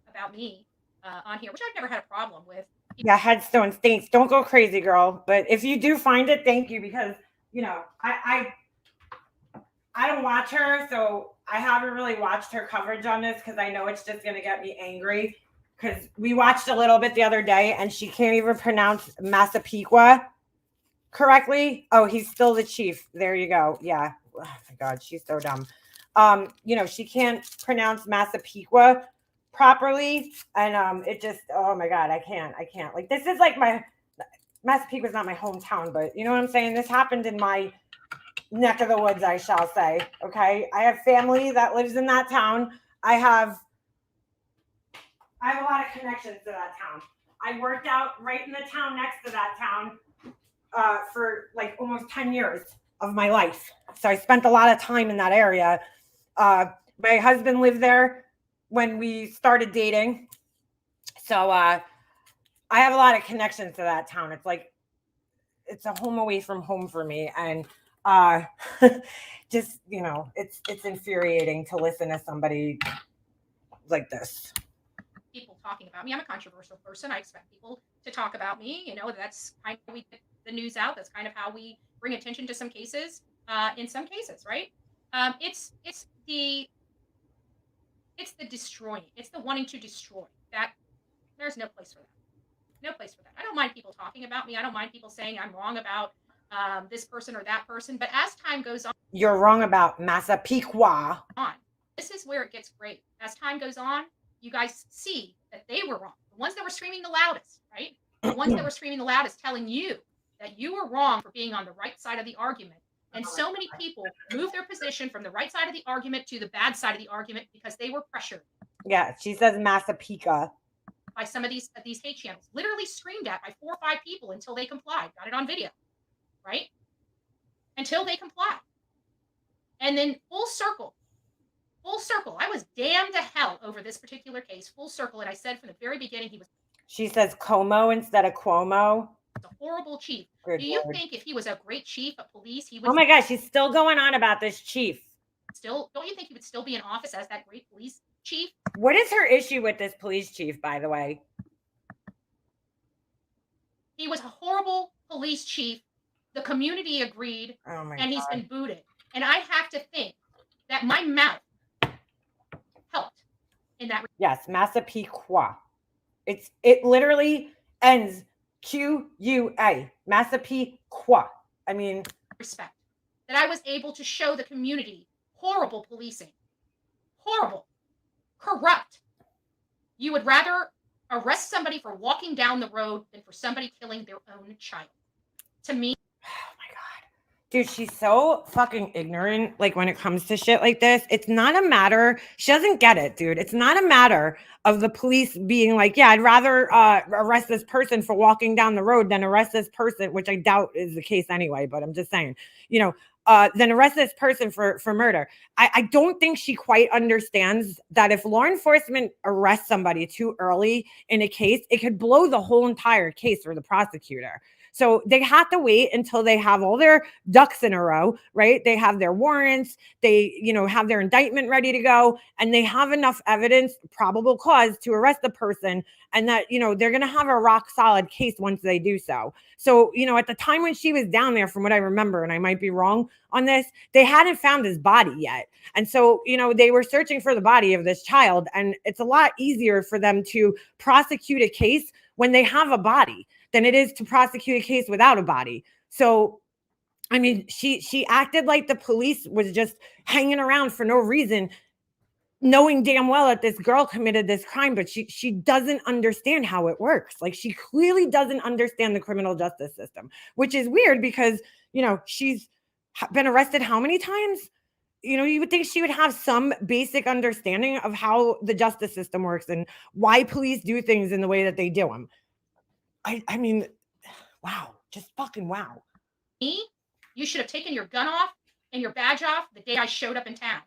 about me on here, which I've never had a problem with. Yeah, headstone stinks. Don't go crazy, girl. But if you do find it, thank you, because you know I don't watch her, so I haven't really watched her coverage on this because I know it's just gonna get me angry. Because we watched a little bit the other day, and she can't even pronounce Massapequa correctly. Oh, he's still the chief. There you go. Yeah. Oh my God, she's so dumb. You know, she can't pronounce Massapequa properly, and it just, oh my God, I can't. Like, this is like Massapequa's not my hometown, but you know what I'm saying? This happened in my neck of the woods, I shall say. Okay, I have family that lives in that town. I have a lot of connections to that town. I worked out right in the town next to that town for like almost 10 years of my life. So I spent a lot of time in that area. My husband lived there when we started dating. So I have a lot of connections to that town. It's like, it's a home away from home for me. And just, you know, it's infuriating to listen to somebody like this. People talking about me. I'm a controversial person. I expect people to talk about me. You know, that's kind of how we get the news out. That's kind of how we bring attention to some cases. In some cases, right? It's the destroying. It's the wanting to destroy. That there's no place for that. No place for that. I don't mind people talking about me. I don't mind people saying I'm wrong about this person or that person. But as time goes on, you're wrong about Massapequa. This is where it gets great. As time goes on, you guys see that they were wrong. The ones that were screaming the loudest, right? The ones that were screaming the loudest telling you that you were wrong for being on the right side of the argument. And so many people move their position from the right side of the argument to the bad side of the argument because they were pressured. Yeah, she says Massapequa. By some of these hate channels, literally screamed at by 4 or 5 people until they complied. Got it on video, right? Until they complied. And then full circle. I was damned to hell over this particular case, full circle. And I said from the very beginning, he was. She says Como instead of Cuomo. A horrible chief. Good Do you word. think if he was a great chief of police, he would? Oh my gosh, she's still going on about this chief. Still, don't you think he would still be in office as that great police chief? What is her issue with this police chief, by the way? He was a horrible police chief. The community agreed, and he's been booted. And I have to think that my mouth helped in that. Yes, Massapequa. It literally ends Q-U-A. Massapequa. I mean, respect that I was able to show the community horrible policing, horrible, corrupt. You would rather arrest somebody for walking down the road than for somebody killing their own child. To me. Oh my God. Dude, she's so fucking ignorant. Like when it comes to shit like this, it's not a matter. She doesn't get it, dude. It's not a matter of the police being like, yeah, I'd rather arrest this person for walking down the road than arrest this person, which I doubt is the case anyway, but I'm just saying, you know, then arrest this person for murder. I don't think she quite understands that if law enforcement arrests somebody too early in a case, it could blow the whole entire case for the prosecutor. So they have to wait until they have all their ducks in a row, right? They have their warrants, they, you know, have their indictment ready to go, and they have enough evidence, probable cause to arrest the person, and that, you know, they're going to have a rock solid case once they do so. So, you know, at the time when she was down there, from what I remember, and I might be wrong on this, they hadn't found his body yet. And so, you know, they were searching for the body of this child, and it's a lot easier for them to prosecute a case when they have a body than it is to prosecute a case without a body. So, I mean, she acted like the police was just hanging around for no reason, knowing damn well that this girl committed this crime, but she doesn't understand how it works. Like, she clearly doesn't understand the criminal justice system, which is weird because, you know, she's been arrested how many times? you would think she would have some basic understanding of how the justice system works and why police do things in the way that they do them. I mean, wow, just fucking wow. Me, you should have taken your gun off and your badge off the day I showed up in town.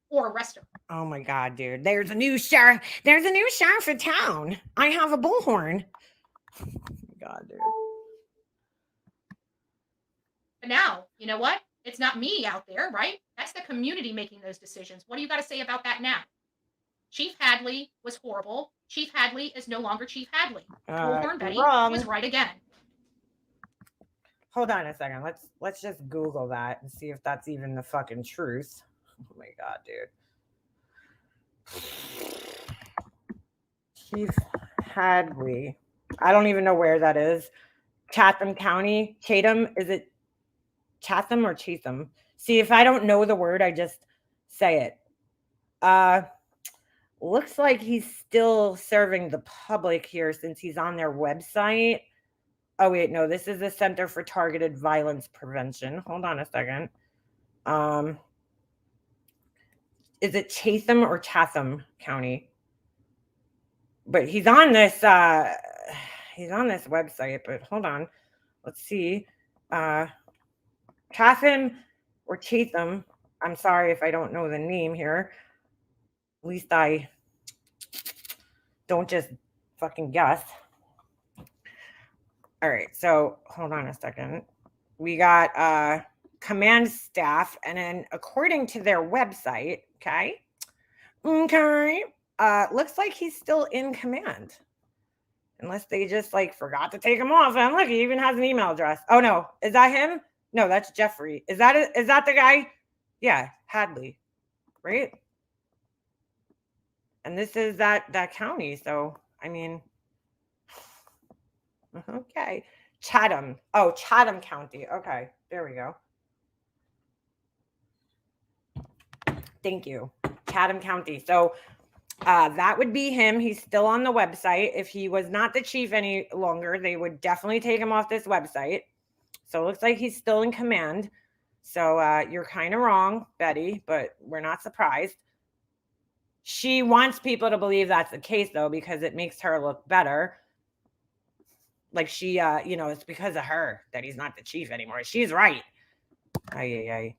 Or arrested her. Oh my God, dude. There's a new sheriff. There's a new sheriff in town. I have a bullhorn. Oh my God, dude. But now, you know what? It's not me out there, right? That's the community making those decisions. What do you got to say about that now? Chief Hadley was horrible. Chief Hadley is no longer Chief Hadley. Bullhorn Betty was right again. Hold on a second. Let's just Google that and see if that's even the fucking truth. Oh my God, dude. Chief Hadley. I don't even know where that is. Chatham County. Chatham. Is it Chatham or Chatham? See, if I don't know the word, I just say it. Looks like he's still serving the public here since he's on their website. Oh, wait, no, this is the Center for Targeted Violence Prevention. Hold on a second. Is it Chatham or Chatham County? But he's on this website, but hold on. Let's see. Chatham or Chatham. I'm sorry if I don't know the name here. At least I don't just fucking guess. All right, so hold on a second. We got command staff, and then according to their website, okay, looks like he's still in command. Unless they just like forgot to take him off. And look, he even has an email address. Oh no, is that him? No, that's Jeffrey. Is that the guy? Yeah, Hadley, right? And this is that county. So I mean, okay, Chatham. Oh, Chatham County. Okay, there we go. Thank you, Chatham County. So that would be him. He's still on the website. If he was not the chief any longer, they would definitely take him off this website. So it looks like he's still in command. So you're kind of wrong, Betty, but we're not surprised. She wants people to believe that's the case, though, because it makes her look better. Like she, it's because of her that he's not the chief anymore. She's right. Ay.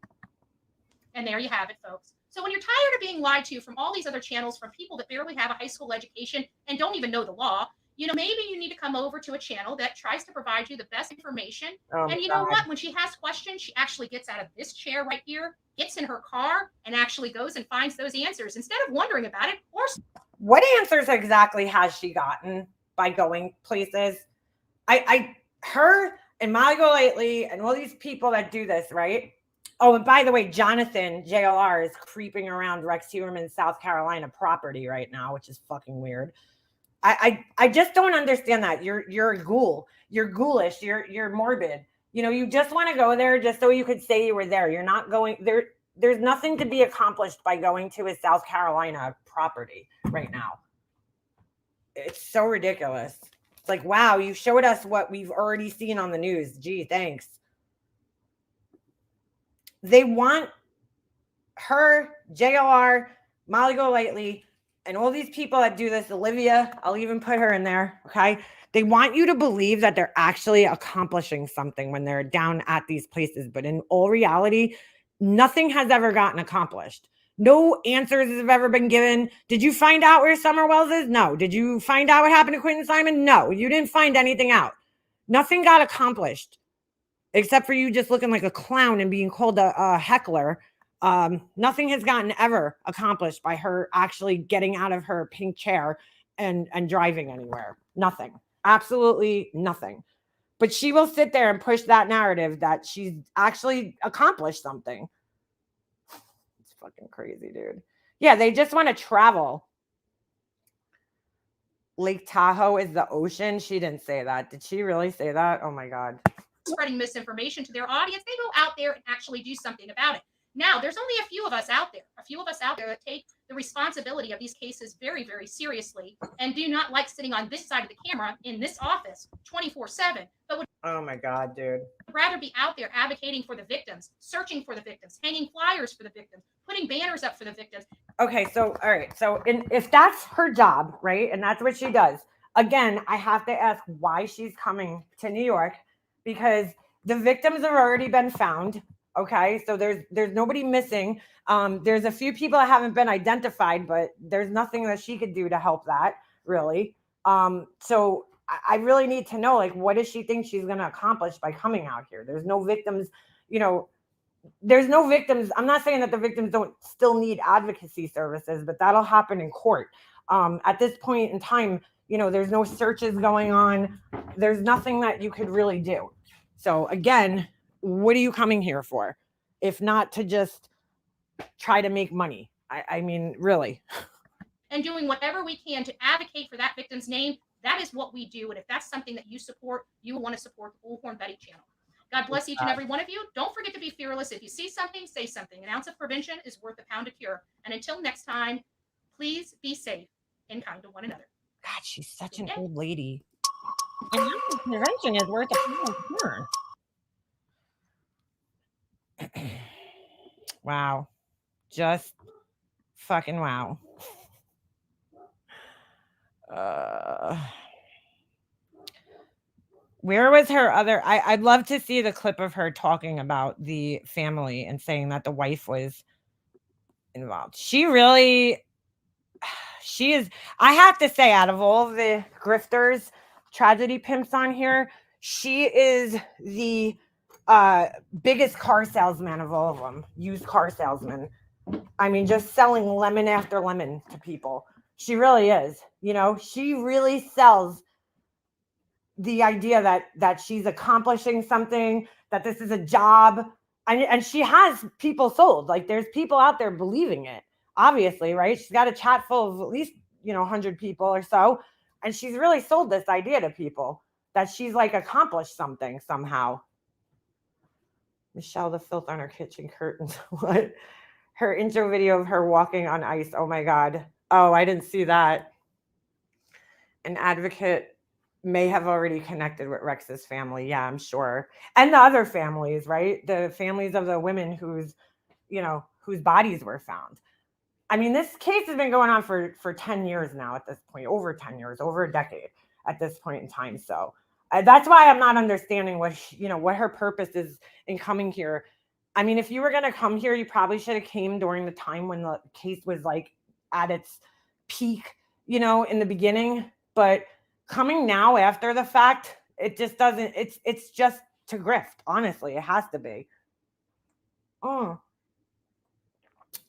And there you have it, folks. So when you're tired of being lied to from all these other channels from people that barely have a high school education and don't even know the law, maybe you need to come over to a channel that tries to provide you the best information. And you know what? When she has questions, she actually gets out of this chair right here, gets in her car, and actually goes and finds those answers instead of wondering about it. Or what answers exactly has she gotten by going places? Her and Molly Golightly and all these people that do this, right? Oh, and by the way, Jonathan JLR is creeping around Rex Heuermann's South Carolina property right now, which is fucking weird. I just don't understand that. You're a ghoul. You're ghoulish. You're morbid. You just want to go there just so you could say you were there. You're not going there. There's nothing to be accomplished by going to his South Carolina property right now. It's so ridiculous. It's like, wow, you showed us what we've already seen on the news. Gee, thanks. They want her, JLR, Molly Golightly, and all these people that do this, Olivia, I'll even put her in there, okay? They want you to believe that they're actually accomplishing something when they're down at these places. But in all reality, nothing has ever gotten accomplished. No answers have ever been given. Did you find out where Summer Wells is? No. Did you find out what happened to Quentin Simon? No. You didn't find anything out. Nothing got accomplished. Except for you just looking like a clown and being called a heckler. Nothing has gotten ever accomplished by her actually getting out of her pink chair and driving anywhere. Nothing. Absolutely nothing. But she will sit there and push that narrative that she's actually accomplished something. It's fucking crazy, dude. Yeah, they just want to travel. Lake Tahoe is the ocean. She didn't say that. Did she really say that? Oh my God. Spreading misinformation to their audience, they go out there and actually do something about it. Now, there's only a few of us out there, that take the responsibility of these cases very, very seriously and do not like sitting on this side of the camera in this office 24/7, but would Oh my God, dude. rather be out there advocating for the victims, searching for the victims, hanging flyers for the victims, putting banners up for the victims. Okay, so all right, so if that's her job, right, and that's what she does, again, I have to ask why she's coming to New York, because the victims have already been found. Okay, so there's nobody missing. There's a few people that haven't been identified, but there's nothing that she could do to help that, really. So I really need to know, like, what does she think she's going to accomplish by coming out here? There's no victims, there's no victims. I'm not saying that the victims don't still need advocacy services, but that'll happen in court. At this point in time, there's no searches going on. There's nothing that you could really do. So again, what are you coming here for? If not to just try to make money. I mean, really. And doing whatever we can to advocate for that victim's name. That is what we do. And if that's something that you support, you will want to support the Bullhorn Betty channel. God bless each and every one of you. Don't forget to be fearless. If you see something, say something. An ounce of prevention is worth a pound of cure. And until next time, please be safe and kind to one another. God, she's such an old lady. An ounce of prevention is worth a pound of cure. Wow. Just fucking wow. Where was her other? I'd love to see the clip of her talking about the family and saying that the wife was involved. She is, I have to say, out of all the grifters, tragedy pimps on here, she is the biggest car salesman of all of them. Used car salesman. I mean, just selling lemon after lemon to people. She really is. She really sells the idea that she's accomplishing something, that this is a job, and she has people sold. Like, there's people out there believing it, obviously, right? She's got a chat full of at least 100 people or so, and she's really sold this idea to people that she's like accomplished something somehow. Michelle, the filth on her kitchen curtains. What? Her intro video of her walking on ice. Oh my God. Oh, I didn't see that. An advocate may have already connected with Rex's family. Yeah, I'm sure. And the other families, right? The families of the women whose bodies were found. I mean, this case has been going on for 10 years now at this point, over 10 years, over a decade at this point in time. So that's why I'm not understanding what her purpose is in coming here. I mean, if you were going to come here, you probably should have came during the time when the case was like at its peak, in the beginning. But coming now after the fact, it just doesn't, it's just to grift. Honestly, it has to be. Oh,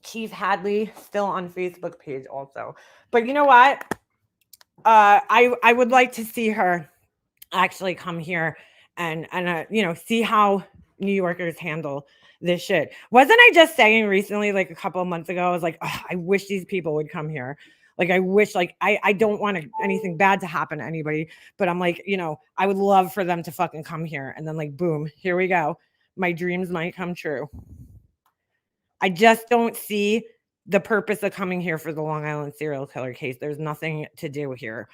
Chief Hadley still on Facebook page also. But you know what? I would like to see her actually come here and see how New Yorkers handle this shit. Wasn't I just saying recently, like a couple of months ago, I was like, oh, I wish these people would come here. Like, I wish, like, I don't want anything bad to happen to anybody, but I'm like, I would love for them to fucking come here. And then, like, boom, here we go. My dreams might come true. I just don't see the purpose of coming here for the Long Island serial killer case. There's nothing to do here,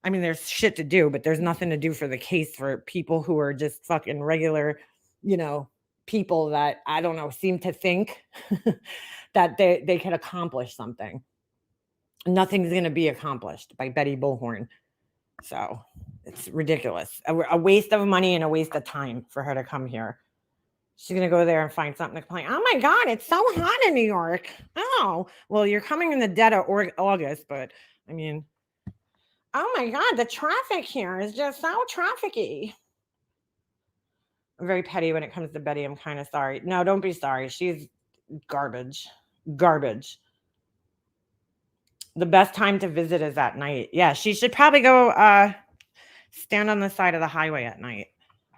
I mean, there's shit to do, but there's nothing to do for the case for people who are just fucking regular, people that, I don't know, seem to think that they can accomplish something. Nothing's going to be accomplished by Betty Bullhorn. So it's ridiculous. A waste of money and a waste of time for her to come here. She's going to go there and find something to complain. Oh my God, it's so hot in New York. Oh, well, you're coming in the dead of August, but I mean, oh my God, the traffic here is just so trafficky. I'm very petty when it comes to Betty. I'm kind of sorry. No, don't be sorry. She's garbage. Garbage. The best time to visit is at night. Yeah, she should probably go stand on the side of the highway at night.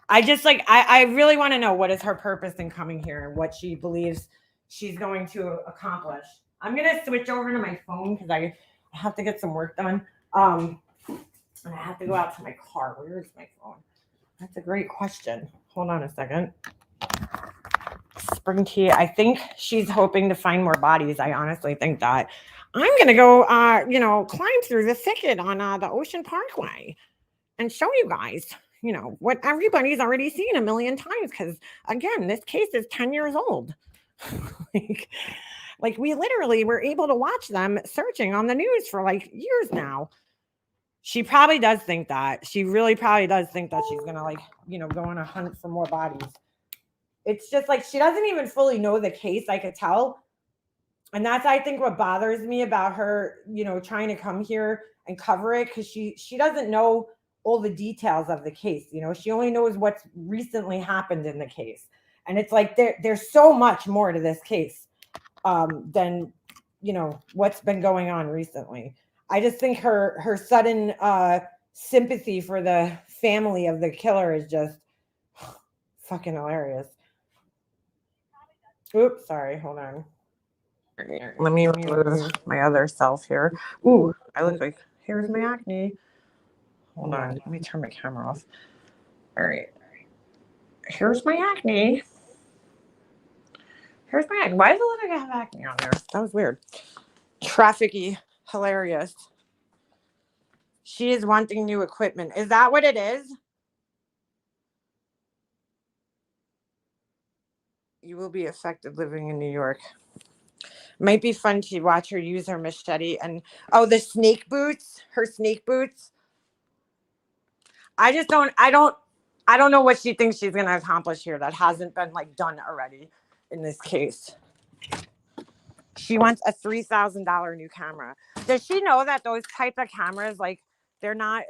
I just I really want to know what is her purpose in coming here and what she believes she's going to accomplish. I'm going to switch over to my phone because I have to get some work done. And I have to go out to my car. Where is my phone? That's a great question. Hold on a second. spring tea. I think she's hoping to find more bodies. I honestly think that. I'm going to go, climb through the thicket on the Ocean Parkway and show you guys, what everybody's already seen a million times. Because, again, this case is 10 years old. like we literally were able to watch them searching on the news for like years now. She probably does think that. She really probably does think that she's going to go on a hunt for more bodies. It's just like she doesn't even fully know the case, I could tell. And that's, I think, what bothers me about her, trying to come here and cover it, because she doesn't know all the details of the case. She only knows what's recently happened in the case. And it's like there's so much more to this case than, what's been going on recently. I just think her sudden sympathy for the family of the killer is just fucking hilarious. Oops, sorry, hold on. Let me remove my other self here. Ooh, I look like, here's my acne. Hold on, let me turn my camera off. All right. Here's my acne. Here's my acne. Why does it look like I have acne on there? That was weird. Trafficky. Hilarious. She is wanting new equipment. Is that what it is? You will be affected living in New York. Might be fun to watch her use her machete and the snake boots, her snake boots. I don't know what she thinks she's gonna accomplish here that hasn't been done already in this case. She wants a $3,000 new camera. Does she know that those type of cameras, they're not?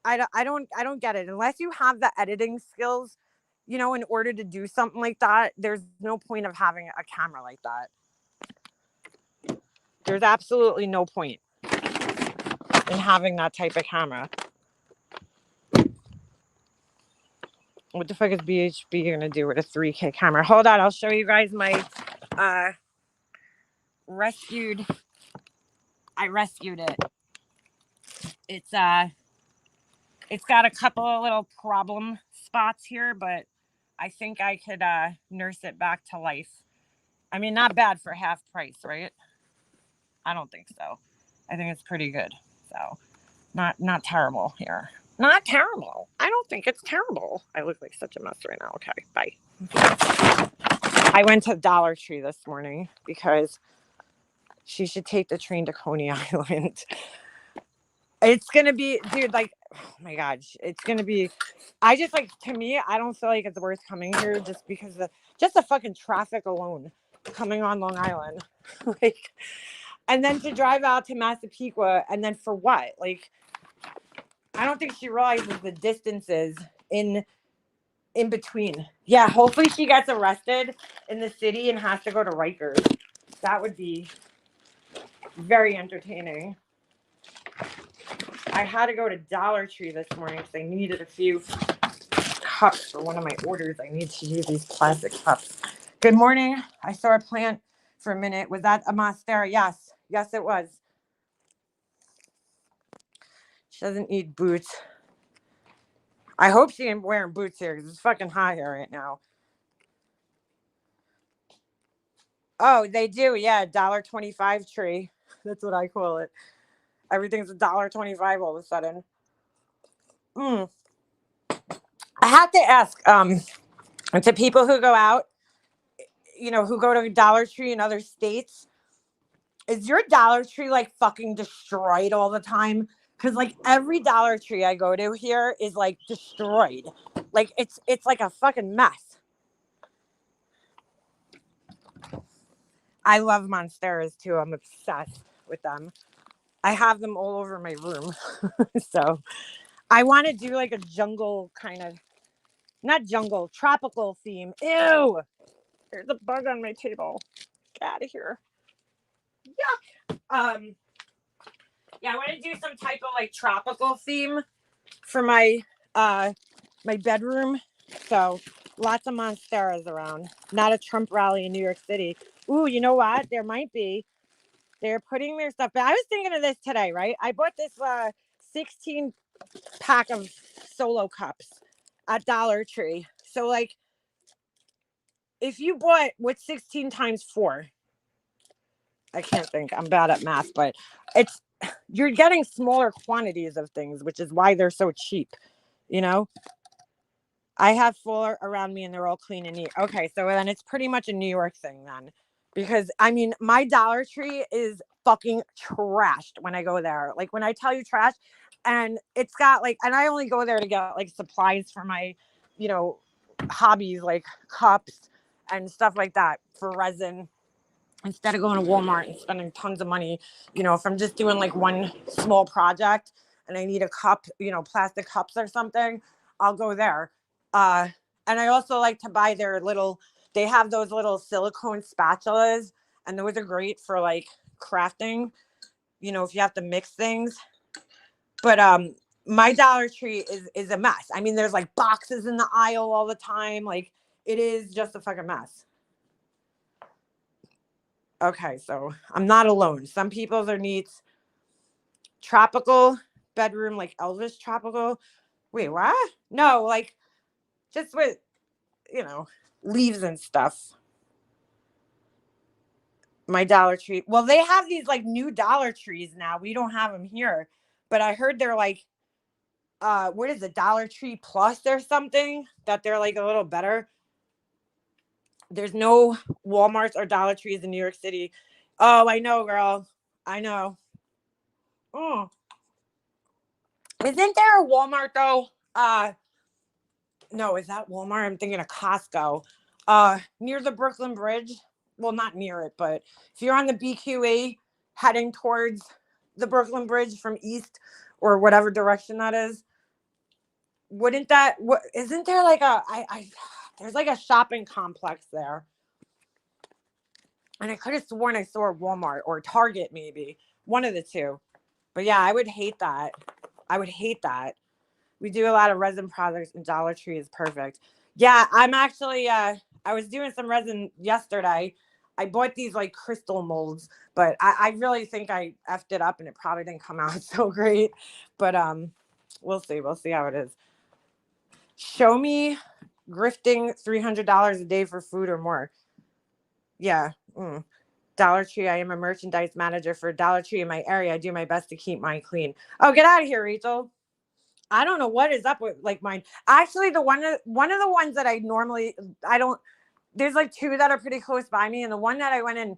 I don't get it. Unless you have the editing skills, in order to do something like that, there's no point of having a camera like that. There's absolutely no point in having that type of camera. What the fuck is BHB gonna do with a 3K camera? Hold on, I'll show you guys my rescued. I rescued it. It's got a couple of little problem spots here, but I think I could nurse it back to life. I mean, not bad for half price, right? I don't think so. I think it's pretty good. So, not terrible here. Not terrible. I don't think it's terrible. I look like such a mess right now. Okay, bye. I went to Dollar Tree this morning because she should take the train to Coney Island. It's going to be, dude, oh my God, it's going to be, to me, I don't feel like it's worth coming here just because just the fucking traffic alone coming on Long Island. And then to drive out to Massapequa, and then for what? I don't think she realizes the distances in between. Yeah, hopefully she gets arrested in the city and has to go to Rikers. That would be very entertaining. I had to go to Dollar Tree this morning because I needed a few cups for one of my orders. I need to use these plastic cups. Good morning. I saw a plant for a minute. Was that a monstera? Yes. Yes, it was. She doesn't need boots. I hope she ain't wearing boots here because it's fucking hot here right now. Oh, they do. Yeah, $1.25 tree. That's what I call it. Everything's $1.25 all of a sudden. I have to ask, to people who go out, who go to Dollar Tree in other states, is your Dollar Tree fucking destroyed all the time? Because every Dollar Tree I go to here is destroyed. It's like a fucking mess. I love monsteras too. I'm obsessed with them. I have them all over my room. So I want to do a jungle kind of, not jungle, tropical theme. Ew. There's a bug on my table. Get out of here. Yuck. Yeah, I want to do some type of tropical theme for my my bedroom. So lots of monsteras around. Not a Trump rally in New York City. Ooh, you know what? There might be. They're putting their stuff. But I was thinking of this today, right? I bought this 16 pack of Solo cups at Dollar Tree. So if you bought what's 16 times 4? I can't think. I'm bad at math, but you're getting smaller quantities of things, which is why they're so cheap. You know, I have 4 around me and they're all clean and neat. Okay, so then it's pretty much a New York thing then. Because I mean, my Dollar Tree is fucking trashed when I go there. Like when I tell you trash, and it's got like, and I only go there to get like supplies for my, you know, hobbies like cups and stuff like that for resin, instead of going to Walmart and spending tons of money. You know, if I'm just doing like one small project and I need a cup, you know, plastic cups or something, I'll go there. And I also like to buy they have those little silicone spatulas, and those are great for like crafting, you know, if you have to mix things. But my Dollar Tree is a mess. I mean, there's like boxes in the aisle all the time. Like it is just a fucking mess. Okay, so I'm not alone. Some people's are neat. Tropical bedroom, like Elvis tropical. Wait, what? No, like just with, you know, leaves and stuff. My Dollar Tree. Well, they have these like new Dollar Trees now. We don't have them here, but I heard they're like, what is it, Dollar Tree Plus or something? That they're like a little better. There's no Walmarts or Dollar Trees in New York City. Oh, I know, girl. I know. Oh. Isn't there a Walmart though? No, is that Walmart? I'm thinking of Costco. Near the Brooklyn Bridge. Well, not near it, but if you're on the BQE heading towards the Brooklyn Bridge from east or whatever direction that is, isn't there like there's like a shopping complex there. And I could have sworn I saw a Walmart or Target, maybe one of the two. But yeah, I would hate that. I would hate that. We do a lot of resin products, and Dollar Tree is perfect. Yeah, I'm actually, I was doing some resin yesterday. I bought these like crystal molds, but I really think I effed it up and it probably didn't come out so great. But we'll see. We'll see how it is. Show me grifting $300 a day for food or more. Yeah. Dollar Tree. I am a merchandise manager for Dollar Tree in my area. I do my best to keep mine clean. Oh, get out of here, Rachel. I don't know what is up with like mine. Actually, one of the ones that there's like 2 that are pretty close by me. And the one that I went in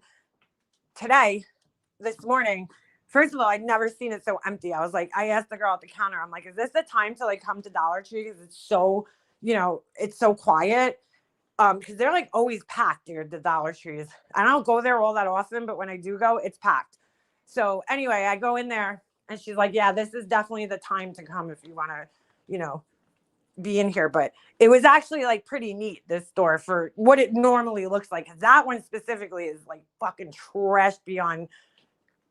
this morning, first of all, I'd never seen it so empty. I was like, I asked the girl at the counter, I'm like, is this the time to like come to Dollar Tree? Because it's so, you know, it's so quiet. Because they're like always packed, dude, the Dollar Trees. I don't go there all that often, but when I do go, it's packed. So anyway, I go in there and she's like, yeah, this is definitely the time to come if you want to, you know, be in here. But it was actually like pretty neat, this store, for what it normally looks like. That one specifically is like fucking trash beyond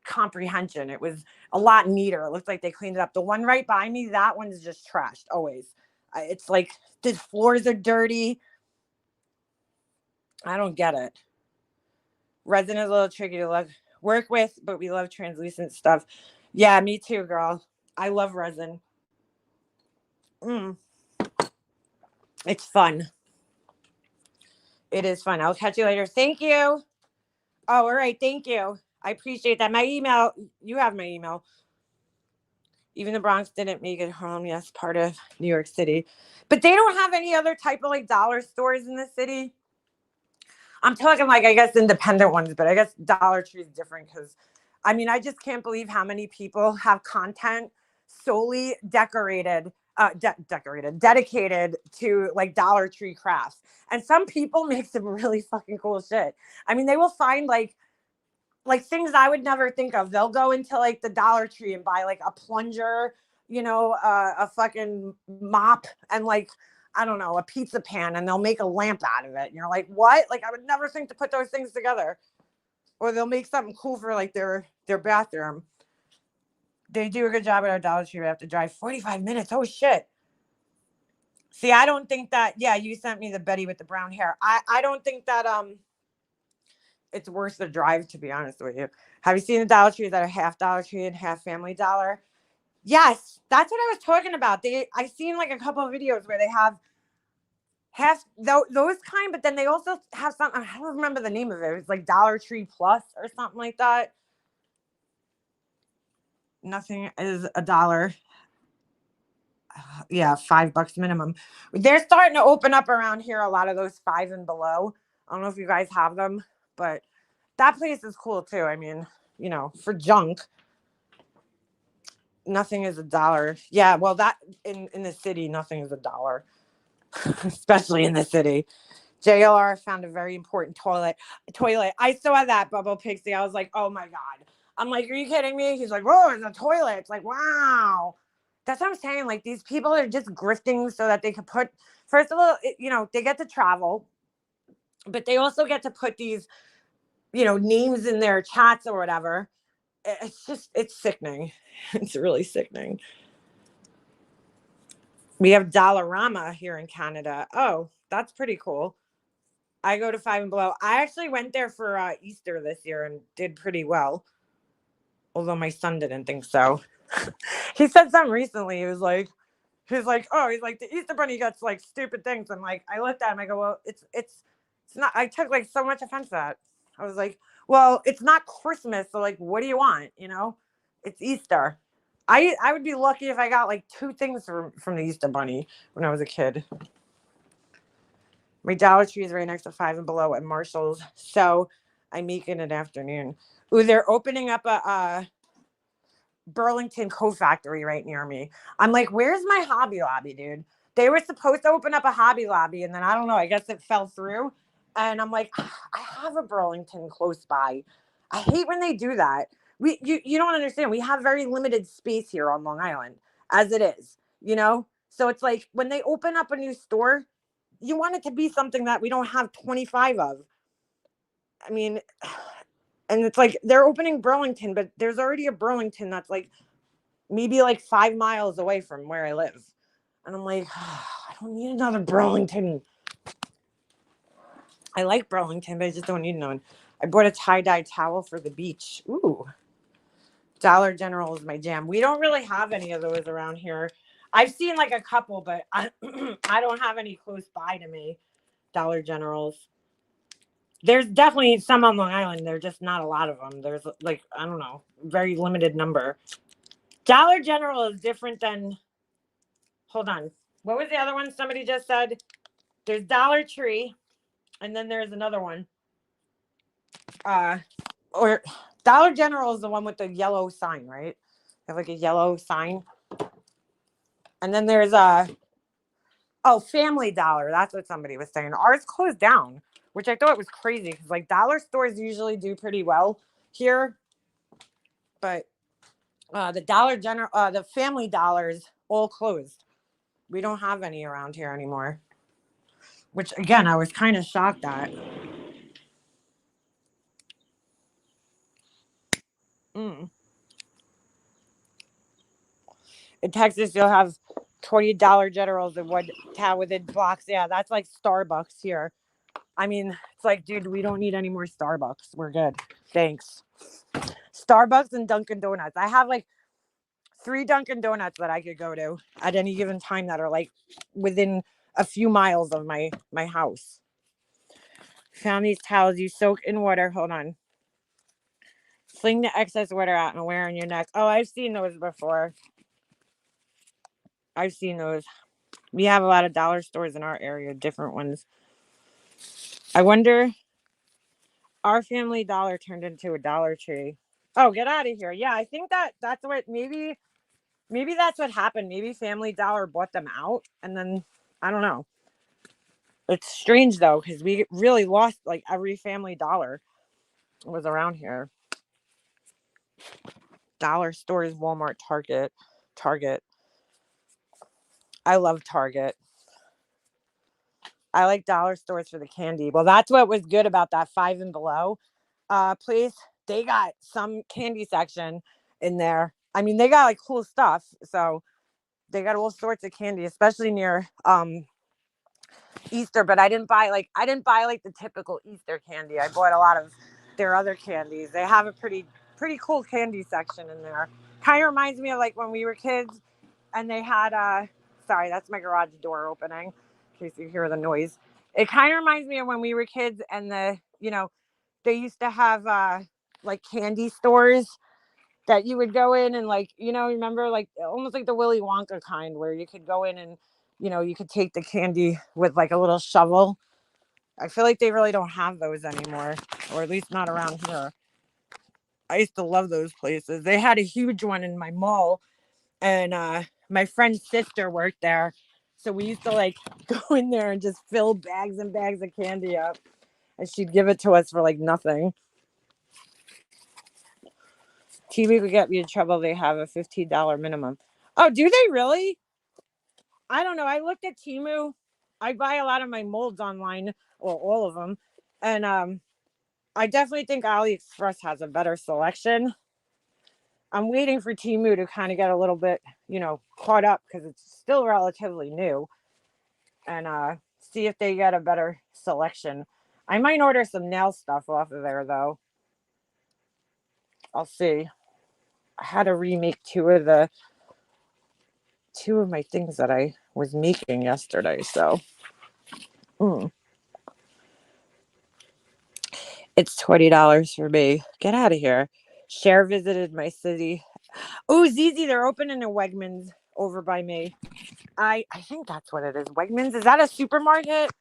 comprehension. It was a lot neater. It looked like they cleaned it up. The one right by me, that one's just trashed always. It's like the floors are dirty. I don't get it. Resin is a little tricky to work with, but we love translucent stuff. Yeah, me too, girl. I love resin. It's fun. It is fun. I'll catch you later. Thank you. Oh, all right. Thank you. I appreciate that. My email, you have my email. Even the Bronx didn't make it home. Yes, part of New York City. But they don't have any other type of like dollar stores in the city. I'm talking like, I guess, independent ones, but I guess Dollar Tree is different because, I mean, I just can't believe how many people have content solely dedicated to like Dollar Tree crafts. And some people make some really fucking cool shit. I mean, they will find like things I would never think of. They'll go into like the Dollar Tree and buy like a plunger, you know, a fucking mop, and like, I don't know, a pizza pan, and they'll make a lamp out of it. And you're like, what? Like, I would never think to put those things together. Or they'll make something cool for like their bathroom. They do a good job at our Dollar Tree. We have to drive 45 minutes. Oh shit. See, I don't think that, yeah, you sent me the Betty with the brown hair. I don't think that it's worth the drive, to be honest with you. Have you seen the Dollar Trees that are half Dollar Tree and half Family Dollar? Yes, that's what I was talking about. I seen like a couple of videos where they have those kind, but then they also have something. I don't remember the name of it. It's like Dollar Tree Plus or something like that. Nothing is $1. Yeah, $5 minimum. They're starting to open up around here. A lot of those 5 and below. I don't know if you guys have them, but that place is cool too. I mean, you know, for junk, nothing is $1. Yeah, well, that in the city, nothing is $1, especially in the city. JLR found a very important toilet. I saw that, Bubble Pixie. I was like, oh my God. I'm like, are you kidding me? He's like, whoa, it's a toilet. It's like, wow. That's what I'm saying. Like, these people are just grifting so that they could put, first of all, you know, they get to travel, but they also get to put these, you know, names in their chats or whatever. It's sickening. It's really sickening. We have Dollarama here in Canada. Oh, that's pretty cool. I go to 5 and below. I actually went there for Easter this year and did pretty well. Although my son didn't think so. He said something recently. He was like, oh, he's like, the Easter bunny gets like stupid things. I'm like, I looked at him. I go, well, it's not. I took like so much offense to that. I was like, well, it's not Christmas. So like, what do you want? You know, it's Easter. I would be lucky if I got like 2 things from the Easter bunny when I was a kid. My Dollar Tree is right next to 5 and below at Marshall's. So I make it in an afternoon. Ooh, they're opening up a Burlington co-factory right near me. I'm like, where's my Hobby Lobby, dude? They were supposed to open up a Hobby Lobby, and then I don't know, I guess it fell through. And I'm like, I have a Burlington close by. I hate when they do that. You don't understand. We have very limited space here on Long Island as it is, you know? So it's like when they open up a new store, you want it to be something that we don't have 25 of. I mean, and it's like they're opening Burlington, but there's already a Burlington that's like maybe like 5 miles away from where I live. And I'm like, I don't need another Burlington. I like Burlington, but I just don't need another one. I bought a tie-dye towel for the beach. Ooh. Dollar General is my jam. We don't really have any of those around here. I've seen like a couple, but I don't have any close by to me. Dollar Generals. There's definitely some on Long Island. There's just not a lot of them. There's like, I don't know, very limited number. Dollar General is different than, hold on. What was the other one somebody just said? There's Dollar Tree, and then there's another one. Or Dollar General is the one with the yellow sign, right? They have like a yellow sign. And then there's Family Dollar. That's what somebody was saying. Ours closed down, which I thought was crazy because like dollar stores usually do pretty well here. But the the Family Dollars all closed. We don't have any around here anymore. Which again, I was kind of shocked at. In Texas, you'll have $20 Generals in one town within blocks. Yeah, that's like Starbucks here. I mean, it's like, dude, we don't need any more Starbucks. We're good. Thanks. Starbucks and Dunkin' Donuts. I have like 3 Dunkin' Donuts that I could go to at any given time that are like within a few miles of my house. Found these towels you soak in water. Hold on. Fling the excess water out and wear on your neck. Oh, I've seen those before. I've seen those. We have a lot of dollar stores in our area, different ones. I wonder, our Family Dollar turned into a Dollar Tree. Oh, get out of here. Yeah, I think that's what, maybe that's what happened. Maybe Family Dollar bought them out, and then, I don't know. It's strange, though, because we really lost, like, every Family Dollar was around here. Dollar stores, Walmart, Target. I love Target. I like dollar stores for the candy. Well, that's what was good about that 5 and below place. They got some candy section in there. I mean, they got like cool stuff. So they got all sorts of candy, especially near Easter. But I didn't buy like the typical Easter candy. I bought a lot of their other candies. They have a pretty cool candy section in there. Kind of reminds me of like when we were kids and they had sorry, that's my garage door opening. in case you hear the noise. It kind of reminds me of when we were kids and they used to have like candy stores that you would go in and like, remember like almost like the Willy Wonka kind where you could go in and, you could take the candy with like a little shovel. I feel like they really don't have those anymore, or at least not around here. I used to love those places. They had a huge one in my mall, and my friend's sister worked there. So we used to like go in there and just fill bags and bags of candy up, and she'd give it to us for like nothing. TV would get me in trouble. They have a $15 minimum. Oh, do they really? I don't know. I looked at Temu. I buy a lot of my molds online, or all of them. And I definitely think AliExpress has a better selection. I'm waiting for Temu to kind of get a little bit, caught up because it's still relatively new. And see if they get a better selection. I might order some nail stuff off of there, though. I'll see. I had to remake two of my things that I was making yesterday. So it's $20 for me. Get out of here. Cher visited my city. Oh, Zizi, they're opening a Wegmans over by me. I think that's what it is. Wegmans. Is that a supermarket?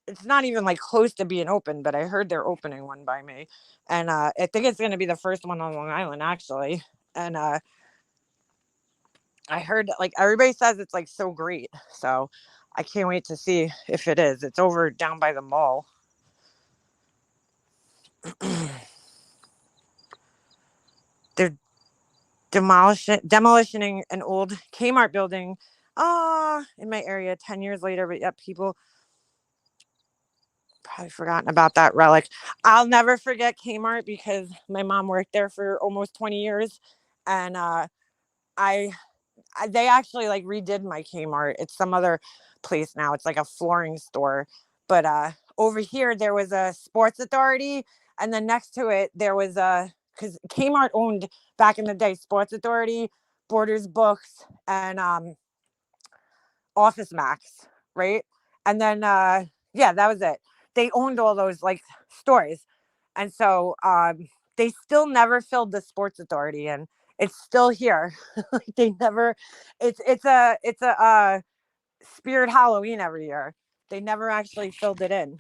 It's not even like close to being open, but I heard they're opening one by me. And I think it's going to be the first one on Long Island, actually. And I heard like everybody says it's like so great. So I can't wait to see if it is. It's over down by the mall. They're demolishing an old Kmart building in my area 10 years later. But yep, people probably forgotten about that relic. I'll never forget Kmart because my mom worked there for almost 20 years. And they actually like redid my Kmart. It's some other place now. It's like a flooring store. But over here there was a Sports Authority, and then next to it there was because Kmart owned back in the day Sports Authority, Borders Books, and Office Max, right? And then yeah, that was it. They owned all those like stores. And so they still never filled the Sports Authority, and it's still here. Like they never it's a Spirit Halloween every year. They never actually filled it in.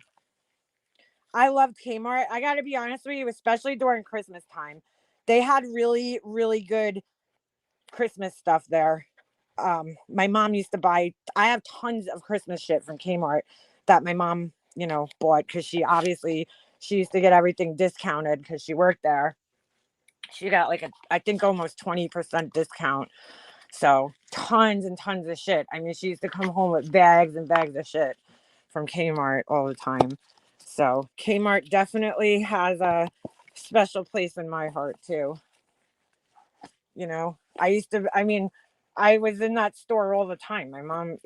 I loved Kmart. I got to be honest with you, especially during Christmas time. They had really, really good Christmas stuff there. My mom used to buy, I have tons of Christmas shit from Kmart that my mom, bought because she used to get everything discounted because she worked there. She got like I think almost 20% discount. So tons and tons of shit. I mean, she used to come home with bags and bags of shit from Kmart all the time. So Kmart definitely has a special place in my heart too. I was in that store all the time. My mom,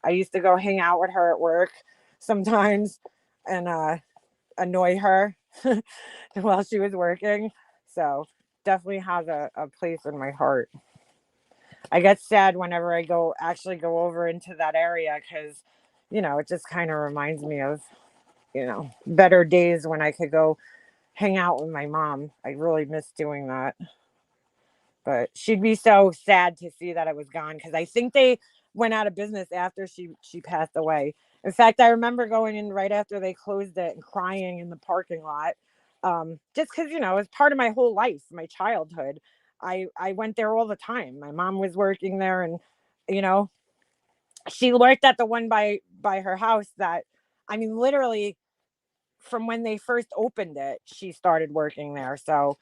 I used to go hang out with her at work sometimes and annoy her while she was working. So definitely has a place in my heart. I get sad whenever I go over into that area because, it just kind of reminds me of, better days when I could go hang out with my mom. I really miss doing that. But she'd be so sad to see that I was gone because I think they went out of business after she passed away. In fact, I remember going in right after they closed it and crying in the parking lot. Just because, it's part of my whole life, my childhood. I went there all the time. My mom was working there, and, she worked at the one by her house that, I mean, literally from when they first opened it, she started working there. So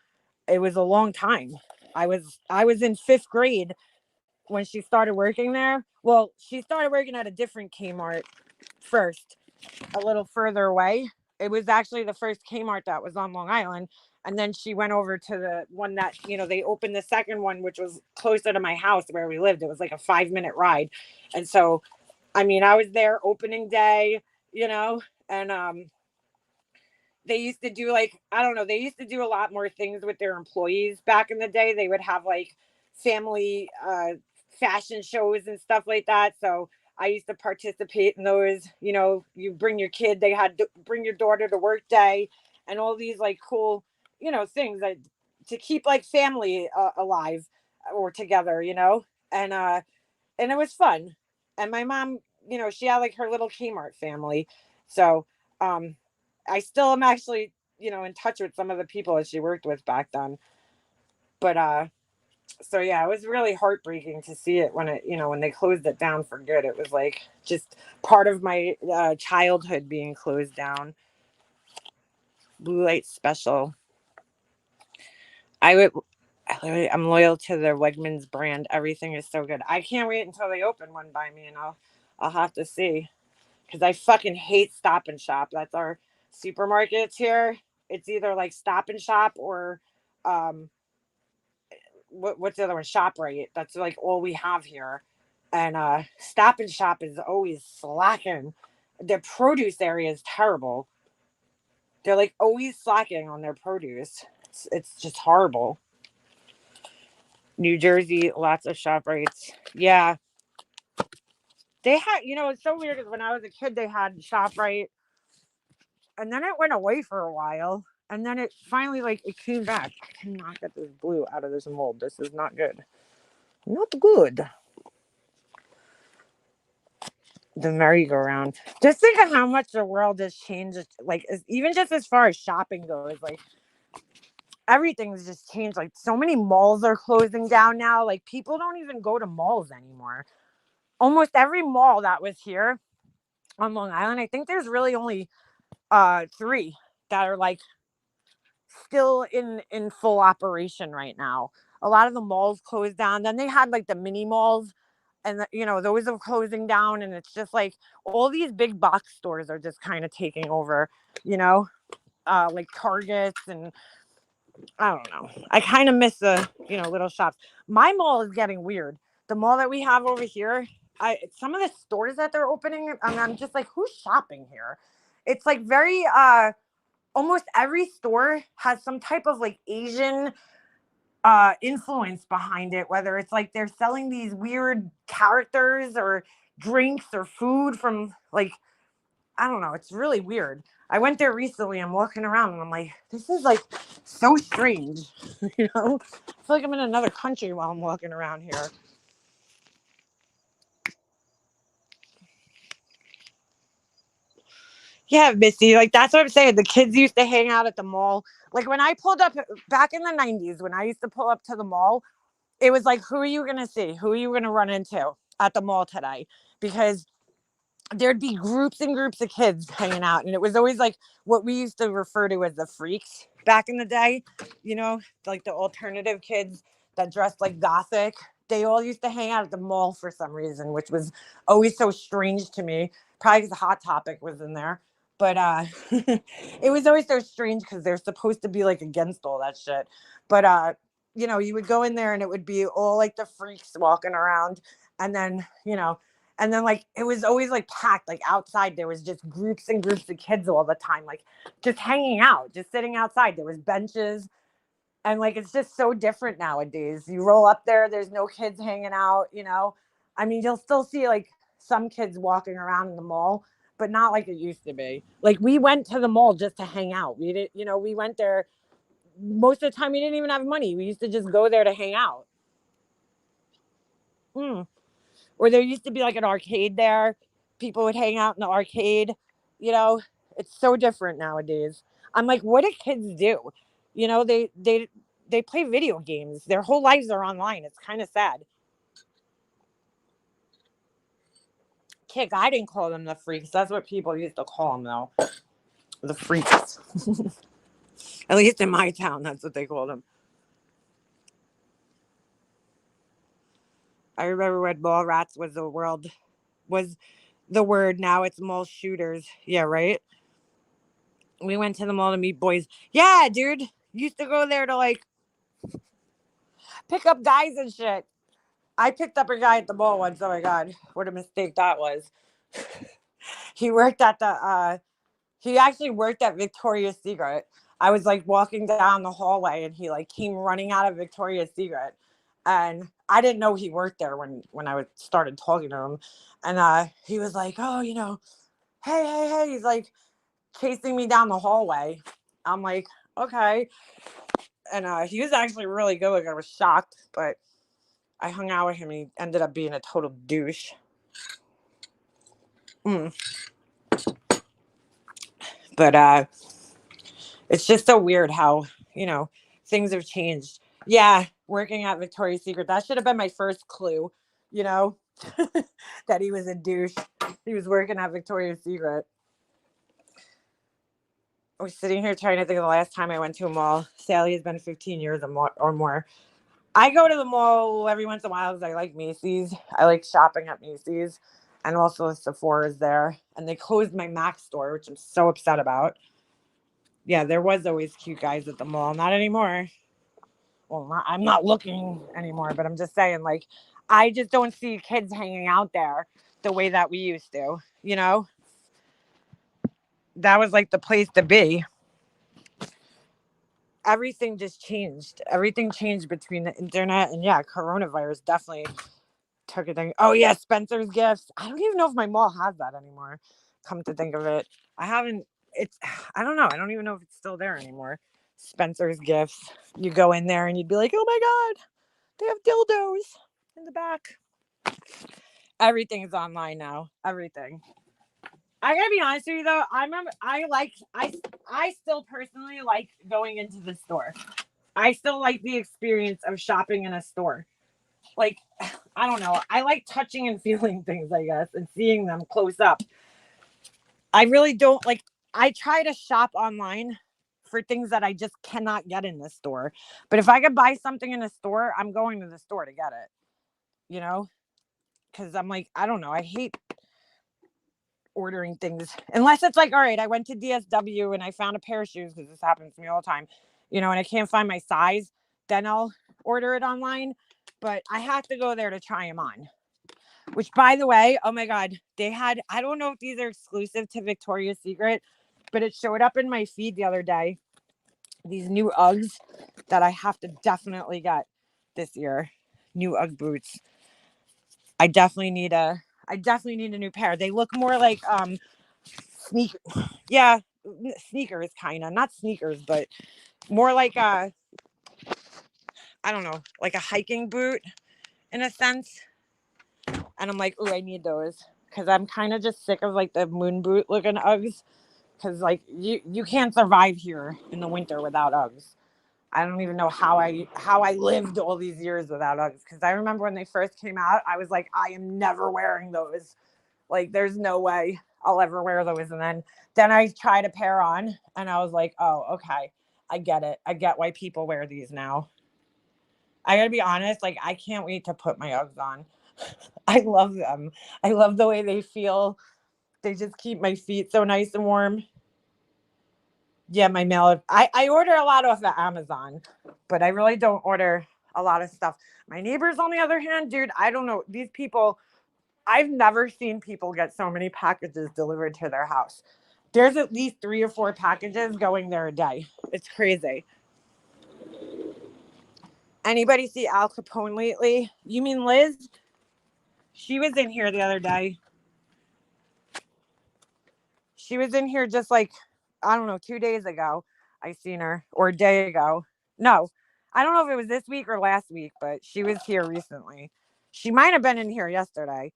it was a long time. I was in 5th grade when she started working there. Well, she started working at a different Kmart first, a little further away. It was actually the first Kmart that was on Long Island. And then she went over to the one that, they opened the second one, which was closer to my house where we lived. It was like a 5-minute ride. And so, I mean, I was there opening day, and they used to do like, I don't know, they used to do a lot more things with their employees back in the day. They would have like family fashion shows and stuff like that. So I used to participate in those. You know, you bring your kid, they had to bring your daughter to work day, and all these like cool, you know, things that to keep like family alive or together, you know, and it was fun. And my mom, you know, she had like her little Kmart family, so I still am actually, you know, in touch with some of the people that she worked with back then. But so yeah, it was really heartbreaking to see it when it, you know, when they closed it down for good. It was like just part of my childhood being closed down. Blue Light Special. I would. I'm loyal to the Wegmans brand. Everything is so good. I can't wait until they open one by me, and I'll have to see, because I fucking hate Stop and Shop. That's our supermarkets here. It's either like Stop and Shop or um what's the other one? ShopRite. That's like all we have here. And Stop and Shop is always slacking. Their produce area is terrible. They're like always slacking on their produce. It's just horrible. New Jersey, lots of ShopRites. Yeah. They had, you know, it's so weird because when I was a kid, they had ShopRite, and then it went away for a while, and then it finally, like, it came back. I cannot get this blue out of this mold. This is not good. Not good. The merry-go-round. Just think of how much the world has changed. Like, even just as far as shopping goes, like, everything's just changed. Like, so many malls are closing down now. Like, people don't even go to malls anymore. Almost every mall that was here on Long Island, I think there's really only 3 that are like still in full operation right now. A lot of the malls closed down. Then they had like the mini malls, and you know, those are closing down, and it's just like all these big box stores are just kind of taking over, you know, like Targets, and I don't know. I kind of miss the, you know, little shops. My mall is getting weird. The mall that we have over here, some of the stores that they're opening, and I'm just like, who's shopping here? It's like very almost every store has some type of like Asian influence behind it, whether it's like they're selling these weird characters or drinks or food from like, I don't know, it's really weird. I went there recently. I'm walking around and I'm like, this is like so strange. You know, I feel like I'm in another country while I'm walking around here. Yeah, Missy, like that's what I'm saying. The kids used to hang out at the mall. Like when I pulled up back in the 90s, when I used to pull up to the mall, it was like, who are you going to see? Who are you going to run into at the mall today? Because there'd be groups and groups of kids hanging out, and it was always like what we used to refer to as the freaks back in the day, you know, like the alternative kids that dressed like gothic. They all used to hang out at the mall for some reason, which was always so strange to me, probably because Hot Topic was in there. But it was always so strange because they're supposed to be like against all that shit. But you know, you would go in there and it would be all like the freaks walking around, and then, you know, and then like it was always like packed, like outside there was just groups and groups of kids all the time, like just hanging out, just sitting outside. There was benches, and like it's just so different nowadays. You roll up there, there's no kids hanging out, you know. I mean, you'll still see like some kids walking around in the mall, but not like it used to be. Like we went to the mall just to hang out. We didn't, you know, we went there most of the time we didn't even have money. We used to just go there to hang out. Or there used to be like an arcade there. People would hang out in the arcade. You know, it's so different nowadays. I'm like, what do kids do? You know, they play video games. Their whole lives are online. It's kind of sad. Kick, I didn't call them the freaks. That's what people used to call them, though. The freaks. At least in my town, that's what they called them. I remember when mall rats was the word. Now it's mall shooters. Yeah, right. We went to the mall to meet boys. Yeah, dude. Used to go there to like pick up guys and shit. I picked up a guy at the mall once. Oh my god, what a mistake that was. He worked at he actually worked at Victoria's Secret. I was like walking down the hallway and he like came running out of Victoria's Secret. And I didn't know he worked there when I started talking to him. And he was like, oh, hey. He's like chasing me down the hallway. I'm like, okay. And he was actually really good. Like, I was shocked, but I hung out with him. And he ended up being a total douche. But it's just so weird how, things have changed. Yeah, working at Victoria's Secret. That should have been my first clue, that he was a douche. He was working at Victoria's Secret. I was sitting here trying to think of the last time I went to a mall. Sally has been 15 years or more. I go to the mall every once in a while because I like Macy's. I like shopping at Macy's. And also Sephora's there. And they closed my Mac store, which I'm so upset about. Yeah, there was always cute guys at the mall. Not anymore. Well, I'm not looking anymore, but I'm just saying, like, I just don't see kids hanging out there the way that we used to, That was like the place to be. Everything just changed. Everything changed between the internet and, yeah, coronavirus definitely took a thing. Oh, yeah, Spencer's Gifts. I don't even know if my mall has that anymore, come to think of it. I don't know. I don't even know if it's still there anymore. Spencer's Gifts. You go in there and you'd be like, oh my God, they have dildos in the back. Everything's online now. Everything. I gotta be honest with you though. I still personally like going into the store. I still like the experience of shopping in a store. Like, I don't know. I like touching and feeling things, I guess, and seeing them close up. I really don't like. I try to shop online for things that I just cannot get in the store. But if I could buy something in a store, I'm going to the store to get it. Because I'm like, I don't know. I hate ordering things unless it's like, all right, I went to DSW and I found a pair of shoes, because this happens to me all the time, and I can't find my size, then I'll order it online. But I have to go there to try them on, which, by the way, oh my God, I don't know if these are exclusive to Victoria's Secret, but it showed up in my feed the other day, these new Uggs that I have to definitely get this year. New Ugg boots. I definitely need a new pair. They look more like sneakers, kind of, not sneakers, but more like I don't know, like a hiking boot in a sense. And I'm like, oh, I need those, because I'm kind of just sick of like the moon boot looking Uggs, because like you can't survive here in the winter without Uggs. I don't even know how I lived all these years without Uggs, because I remember when they first came out, I was like, I am never wearing those. Like, there's no way I'll ever wear those. And then I tried a pair on and I was like, oh, okay. I get it. I get why people wear these now. I gotta be honest, like, I can't wait to put my Uggs on. I love them. I love the way they feel. They just keep my feet so nice and warm. Yeah, my mail. I order a lot off of Amazon, but I really don't order a lot of stuff. My neighbors, on the other hand, dude, I don't know. These people, I've never seen people get so many packages delivered to their house. There's at least 3 or 4 packages going there a day. It's crazy. Anybody see Al Capone lately? You mean Liz? She was in here the other day. She was in here just like, I don't know, 2 days ago. I seen her, or a day ago. No, I don't know if it was this week or last week, but she was here recently. She might have been in here yesterday.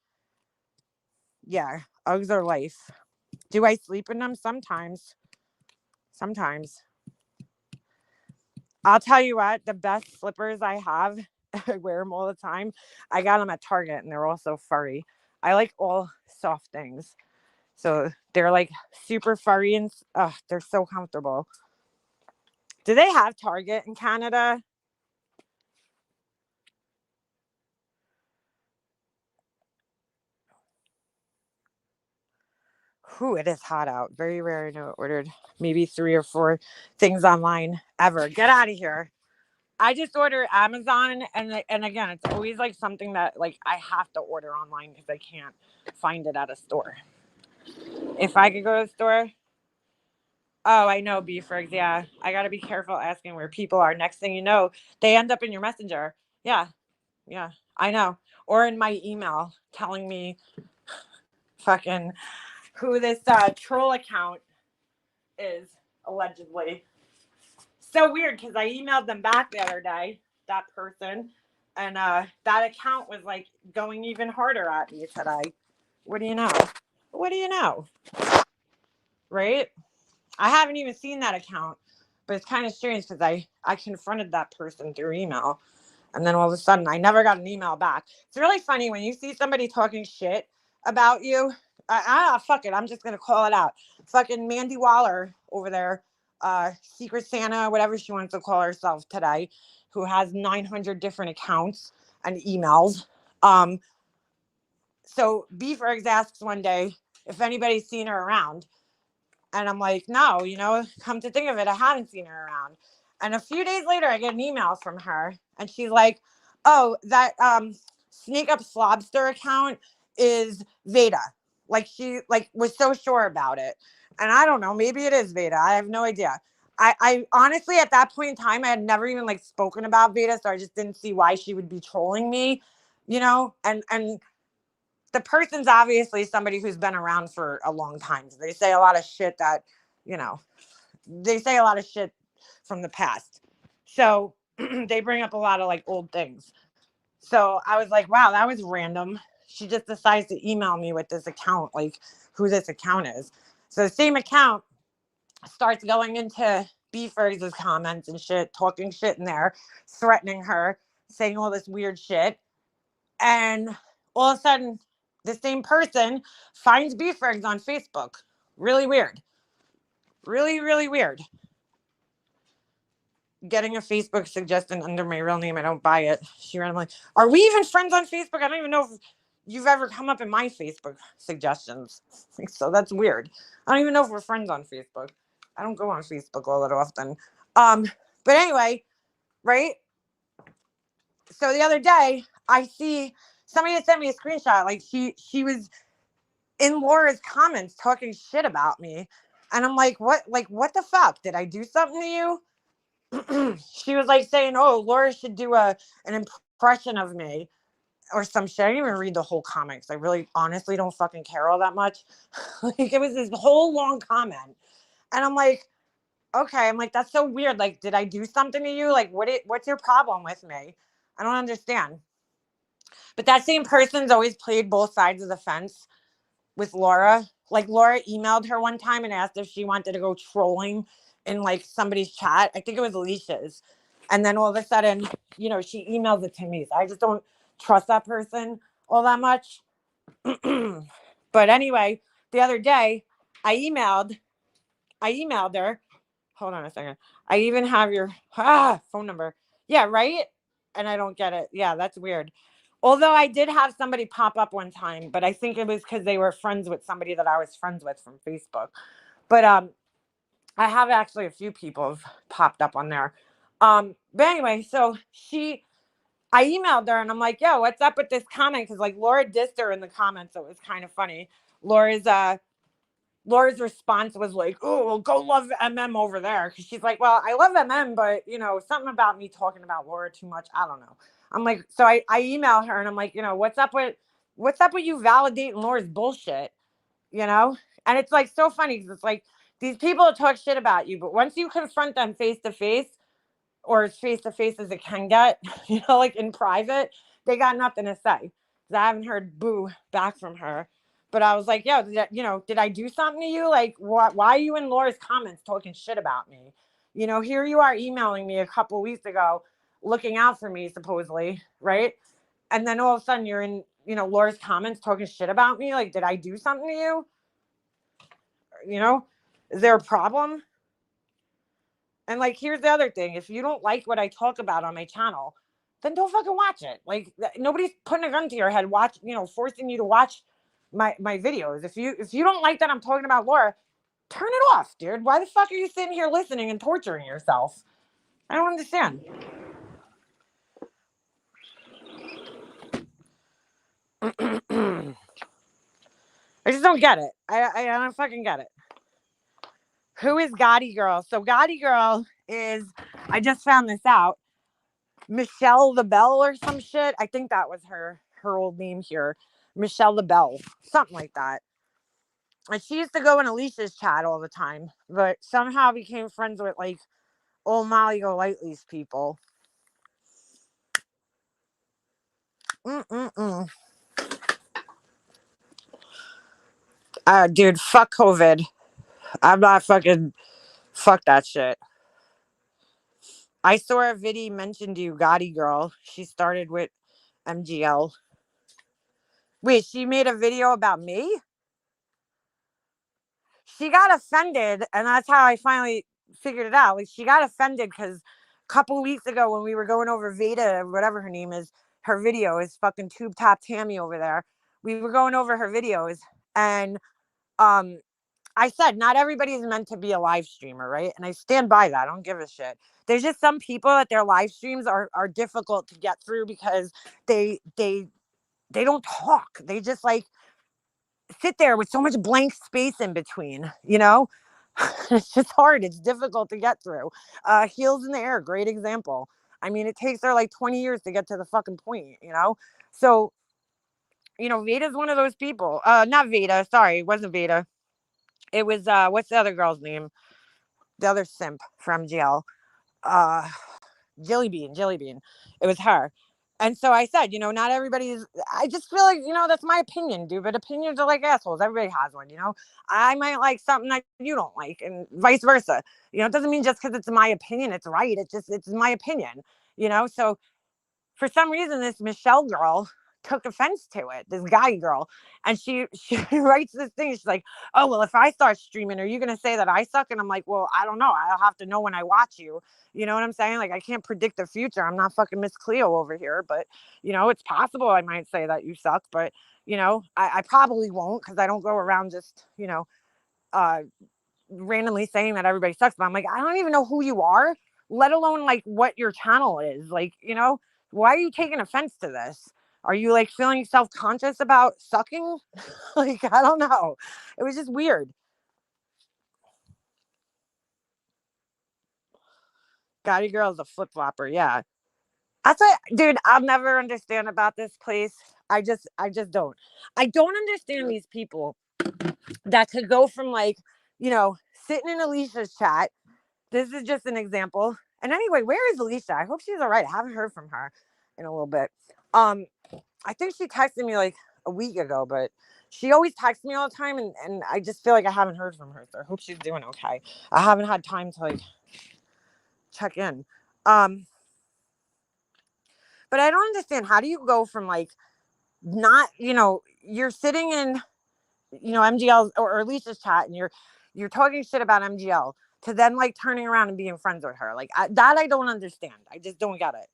Yeah, Uggs are life. Do I sleep in them? Sometimes. I'll tell you what, the best slippers I have, I wear them all the time. I got them at Target, and they're also furry. I like all soft things. So they're like super furry, and they're so comfortable. Do they have Target in Canada? Whew, it is hot out. Very rare. I know ordered maybe 3 or 4 things online ever. Get out of here. I just order Amazon, and again, it's always like something that like I have to order online because I can't find it at a store. If I could go to the store, oh, I know, beef rigs. Yeah, I got to be careful asking where people are. Next thing you know, they end up in your messenger. Yeah, I know. Or in my email telling me fucking who this troll account is, allegedly. So weird, because I emailed them back the other day, that person, and that account was like going even harder at me today. What do you know? What do you know? Right? I haven't even seen that account, but it's kind of strange because I confronted that person through email. And then all of a sudden, I never got an email back. It's really funny when you see somebody talking shit about you. Fuck it. I'm just going to call it out. Fucking Mandy Waller over there, Secret Santa, whatever she wants to call herself today, who has 900 different accounts and emails. So B-Fergs asks one day if anybody's seen her around. And I'm like, no, come to think of it, I haven't seen her around. And a few days later, I get an email from her and she's like, oh, that Snake Up Slobster account is Veda. Like she was so sure about it. And I don't know, maybe it is Veda. I have no idea. I honestly, at that point in time, I had never even spoken about Veda. So I just didn't see why she would be trolling me, and the person's obviously somebody who's been around for a long time. So they say a lot of shit that, they say a lot of shit from the past. So they bring up a lot of old things. So I was like, wow, that was random. She just decides to email me with this account, who this account is. So the same account starts going into B-Fergs' comments and shit, talking shit in there, threatening her, saying all this weird shit. And all of a sudden, the same person finds B-Fergs on Facebook. Really weird. Really, really weird. Getting a Facebook suggestion under my real name, I don't buy it. She randomly, are we even friends on Facebook? I don't even know if you've ever come up in my Facebook suggestions. So that's weird. I don't even know if we're friends on Facebook. I don't go on Facebook all that often. But anyway, right? So the other day, I see somebody had sent me a screenshot. She was in Laura's comments talking shit about me. And I'm like, what the fuck? Did I do something to you? She was saying, oh, Laura should do an impression of me or some shit. I didn't even read the whole comics. I really honestly don't fucking care all that much. It was this whole long comment. And I'm like, okay. I'm like, that's so weird. Did I do something to you? What's your problem with me? I don't understand. But that same person's always played both sides of the fence with Laura. Laura emailed her one time and asked if she wanted to go trolling in somebody's chat. I think it was Alicia's. And then all of a sudden, she emails it to me. So I just don't trust that person all that much. But anyway, the other day I emailed her. Hold on a second. I even have your phone number. Yeah, right? And I don't get it. Yeah, that's weird. Although I did have somebody pop up one time, but I think it was because they were friends with somebody that I was friends with from Facebook. But I have actually a few people have popped up on there. But anyway, so I emailed her and I'm like, yo, what's up with this comment? Because Laura dissed her in the comments, so it was kind of funny. Laura's response was oh, well, go love MM over there. Because she's like, well, I love MM, but, something about me talking about Laura too much. I don't know. I'm like, so I email her and I'm like, what's up with you validating Laura's bullshit, And it's so funny because it's these people talk shit about you, but once you confront them face to face, or as face to face as it can get, in private, they got nothing to say. I haven't heard boo back from her. But I was like, yo, did I do something to you? Why are you in Laura's comments talking shit about me? Here you are emailing me a couple weeks ago, looking out for me, supposedly, right? And then all of a sudden you're in, Laura's comments talking shit about me. Did I do something to you? Is there a problem? And here's the other thing. If you don't like what I talk about on my channel, then don't fucking watch it. Nobody's putting a gun to your head, forcing you to watch my videos. If you don't like that I'm talking about Laura, turn it off, dude. Why the fuck are you sitting here listening and torturing yourself? I don't understand. I just don't get it. I don't fucking get it. Who is Gotti Girl? So Gotti Girl is, I just found this out. Michelle the Bell or some shit. I think that was her old name here. Michelle the Bell, something like that. And she used to go in Alicia's chat all the time, but somehow became friends with like old Molly Golightly's people. Dude, fuck COVID. I'm not fucking. Fuck that shit. I saw a video mentioned you, Gotti girl. She started with MGL. Wait, she made a video about me? She got offended, and that's how I finally figured it out. Like, she got offended because a couple weeks ago when we were going over Veda, whatever her name is, her video is fucking Tube Top Tammy over there. We were going over her videos, and I said not everybody is meant to be a live streamer, right? And I stand by that. I don't give a shit. There's just some people that their live streams are difficult to get through because they don't talk. They just like sit there with so much blank space in between, you know? It's just hard. It's difficult to get through. Heels in the air, great example. I mean, it takes her like 20 years to get to the fucking point, you know? So, you know, Veda's one of those people. Not Veda, sorry, it wasn't Veda. It was what's the other girl's name? The other simp from jail. Jilly Bean. It was her. And so I said, you know, not everybody's, I just feel like, you know, that's my opinion, dude. But opinions are like assholes. Everybody has one, you know. I might like something that you don't like, and vice versa. You know, it doesn't mean just because it's my opinion, it's right. It's my opinion, you know. So for some reason, this Michelle girl took offense to it, this guy girl. And she writes this thing. She's like, oh, well, if I start streaming, are you going to say that I suck? And I'm like, well, I don't know. I'll have to know when I watch you. You know what I'm saying? Like, I can't predict the future. I'm not fucking Miss Cleo over here. But, you know, it's possible I might say that you suck. But, you know, I probably won't because I don't go around just, you know, randomly saying that everybody sucks. But I'm like, I don't even know who you are, let alone like what your channel is. Like, you know, why are you taking offense to this? Are you like feeling self-conscious about sucking? Like, I don't know. It was just weird. Gotti girl's a flip-flopper. Yeah. That's what, dude, I'll never understand about this place. I just don't. I don't understand these people that could go from like, you know, sitting in Alicia's chat. This is just an example. And anyway, where is Alicia? I hope she's all right. I haven't heard from her in a little bit. I think she texted me like a week ago, but she always texts me all the time, and I just feel like I haven't heard from her. So I hope she's doing okay. I haven't had time to like check in. But I don't understand, how do you go from like not, you know, you're sitting in, you know, MGL's or Alicia's chat, and you're talking shit about MGL, to then like turning around and being friends with her. Like that I don't understand. I just don't get it.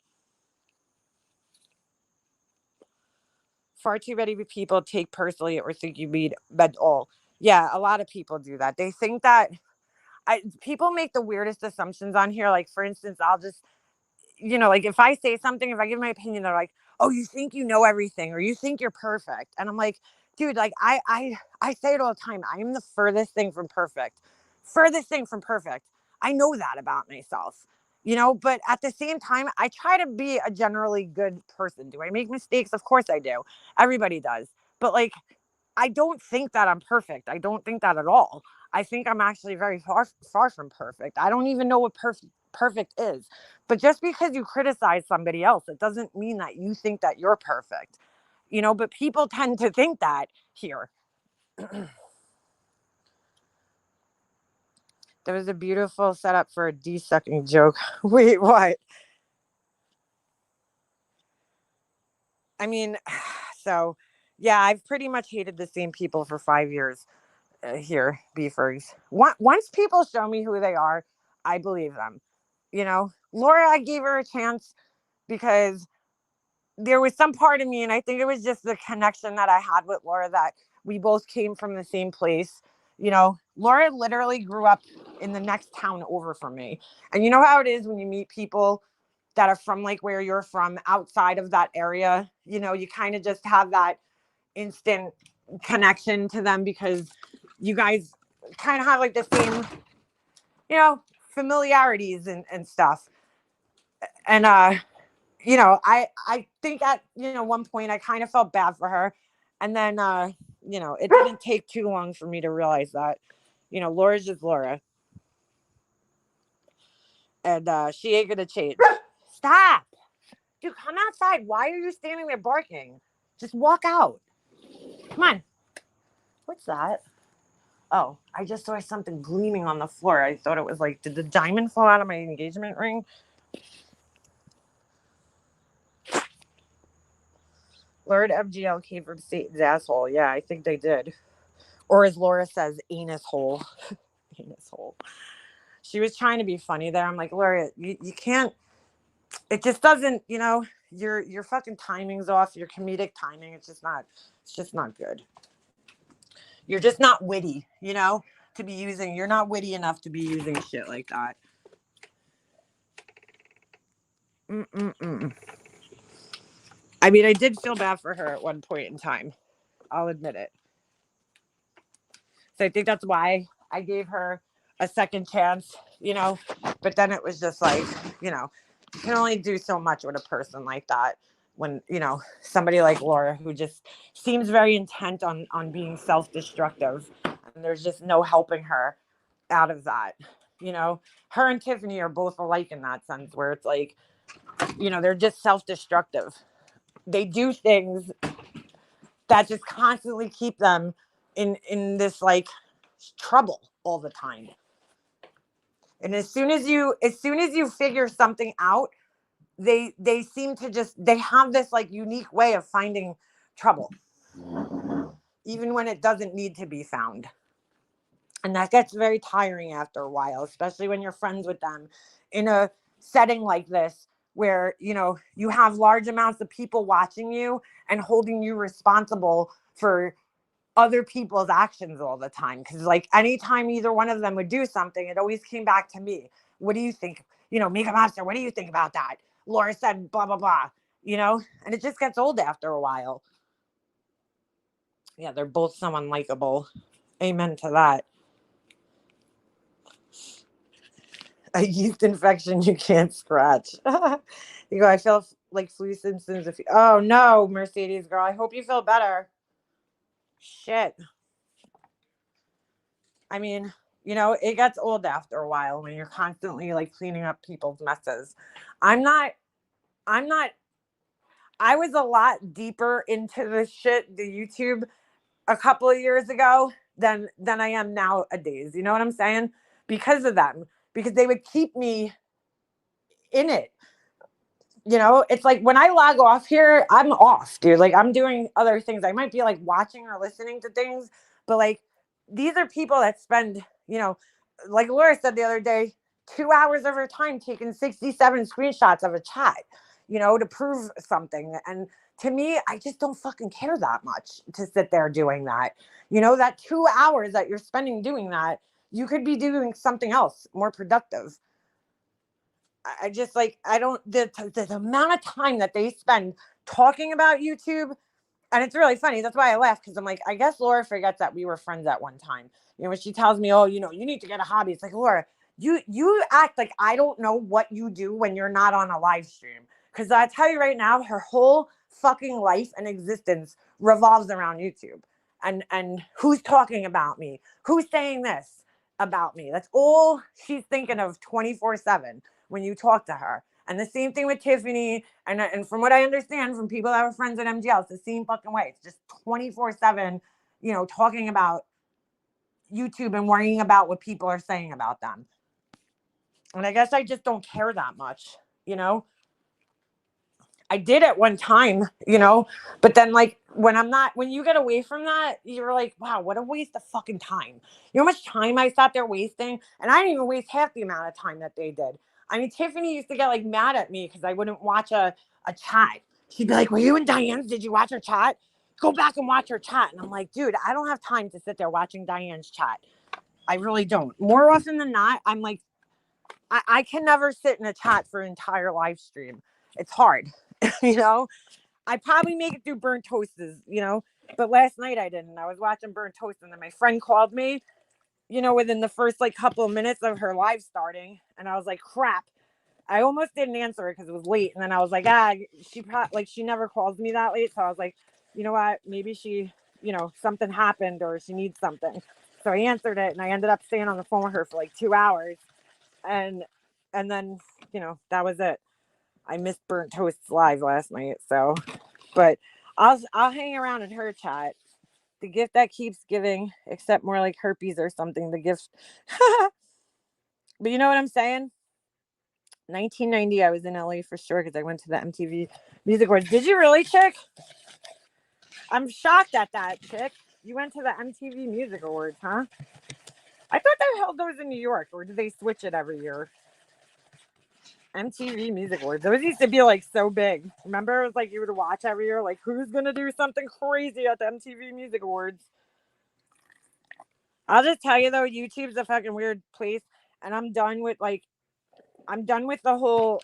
Far too many people take personally or think you mean at all. Yeah, a lot of people do that. They think that people make the weirdest assumptions on here. Like, for instance, I'll just, you know, like if I say something, if I give my opinion, they're like, oh, you think you know everything, or you think you're perfect. And I'm like, dude, like I say it all the time. I am the furthest thing from perfect. Furthest thing from perfect. I know that about myself, you know, but at the same time, I try to be a generally good person. Do I make mistakes? Of course I do. Everybody does. But like, I don't think that I'm perfect. I don't think that at all. I think I'm actually very far from perfect. I don't even know what perfect is. But just because you criticize somebody else, it doesn't mean that you think that you're perfect. You know, but people tend to think that here. There was a beautiful setup for a de-sucking joke. Wait, what? I mean, so yeah, I've pretty much hated the same people for 5 years here, beefers. Once people show me who they are, I believe them. You know, Laura, I gave her a chance because there was some part of me, and I think it was just the connection that I had with Laura, that we both came from the same place. You know, Laura literally grew up in the next town over from me. And you know how it is when you meet people that are from like where you're from, outside of that area, you know, you kind of just have that instant connection to them because you guys kind of have like the same, you know, familiarities and stuff. And you know, I think at, you know, one point I kind of felt bad for her. And then, you know, it didn't take too long for me to realize that, you know, Laura's just Laura. And she ain't gonna change. Stop. Dude, come outside. Why are you standing there barking? Just walk out. Come on. What's that? Oh, I just saw something gleaming on the floor. I thought it was like, did the diamond fall out of my engagement ring? Lord FGL came from Satan's asshole. Yeah, I think they did. Or as Laura says, anus hole. Anus hole. She was trying to be funny there. I'm like, Laura, you can't, it just doesn't, you know, your fucking timing's off, your comedic timing. It's just not good. You're just not witty, you know, to be using, you're not witty enough to be using shit like that. I mean, I did feel bad for her at one point in time. I'll admit it. So I think that's why I gave her a second chance, you know, but then it was just like, you know, you can only do so much with a person like that when, you know, somebody like Laura who just seems very intent on being self-destructive, and there's just no helping her out of that. You know, her and Tiffany are both alike in that sense, where it's like, you know, they're just self-destructive. They do things that just constantly keep them in this like trouble all the time. And as soon as you figure something out, they seem to just, they have this like unique way of finding trouble, even when it doesn't need to be found. And that gets very tiring after a while, especially when you're friends with them in a setting like this, where, you know, you have large amounts of people watching you and holding you responsible for other people's actions all the time. Because like anytime either one of them would do something, it always came back to me. What do you think? You know, Mega Monster, what do you think about that? Laura said blah blah blah, you know, and it just gets old after a while. Yeah, they're both so unlikable. Amen to that. A yeast infection you can't scratch. You go, I feel like flu symptoms. Oh no, Mercedes girl, I hope you feel better. Shit. I mean, you know, it gets old after a while when you're constantly like cleaning up people's messes. I'm not, I was a lot deeper into this shit, the YouTube, a couple of years ago than I am nowadays. You know what I'm saying? Because of them, because they would keep me in it. You know, it's like when I log off here, I'm off, dude. Like I'm doing other things. I might be like watching or listening to things, but like these are people that spend, you know, like Laura said the other day, 2 hours of her time taking 67 screenshots of a chat, you know, to prove something. And to me, I just don't fucking care that much to sit there doing that. You know, that 2 hours that you're spending doing that, you could be doing something else more productive. I just like, I don't, the amount of time that they spend talking about YouTube. And it's really funny. That's why I laugh, because I'm like, I guess Laura forgets that we were friends at one time. You know, when she tells me, oh, you know, you need to get a hobby. It's like, Laura, you act like I don't know what you do when you're not on a live stream. Because I tell you right now, her whole fucking life and existence revolves around YouTube. And who's talking about me? Who's saying this about me? That's all she's thinking of 24/7 when you talk to her. And the same thing with Tiffany. And from what I understand from people that were friends at MGL, it's the same fucking way. It's just 24/7, you know, talking about YouTube and worrying about what people are saying about them. And I guess I just don't care that much, you know? I did at one time, you know, but then like when you get away from that, you're like, wow, what a waste of fucking time. You know how much time I sat there wasting? And I didn't even waste half the amount of time that they did. I mean, Tiffany used to get like mad at me because I wouldn't watch a chat. She'd be like, were you and Diane's? Did you watch her chat? Go back and watch her chat. And I'm like, dude, I don't have time to sit there watching Diane's chat. I really don't. More often than not, I'm like, I can never sit in a chat for an entire live stream. It's hard. You know, I probably make it through Burnt Toasts, you know, but last night I didn't. I was watching Burnt Toast, and then my friend called me, you know, within the first like couple of minutes of her live starting, and I was like, crap. I almost didn't answer it because it was late, and then I was like, she never calls me that late, so I was like, you know what, maybe she, something happened or she needs something. So I answered it, and I ended up staying on the phone with her for like 2 hours, and then that was it. I missed Burnt Toast's live last night, so but I'll hang around in her chat. The gift that keeps giving, except more like herpes or something. The gift, but you know what I'm saying? 1990, I was in LA for sure because I went to the MTV Music Awards. Did you really, chick? I'm shocked at that, chick. You went to the MTV Music Awards, huh? I thought they held those in New York, or did they switch it every year? MTV Music Awards. Those used to be like so big. Remember, it was like you would watch every year, like who's gonna do something crazy at the MTV Music Awards? I'll just tell you though, YouTube's a fucking weird place, and I'm done with the whole,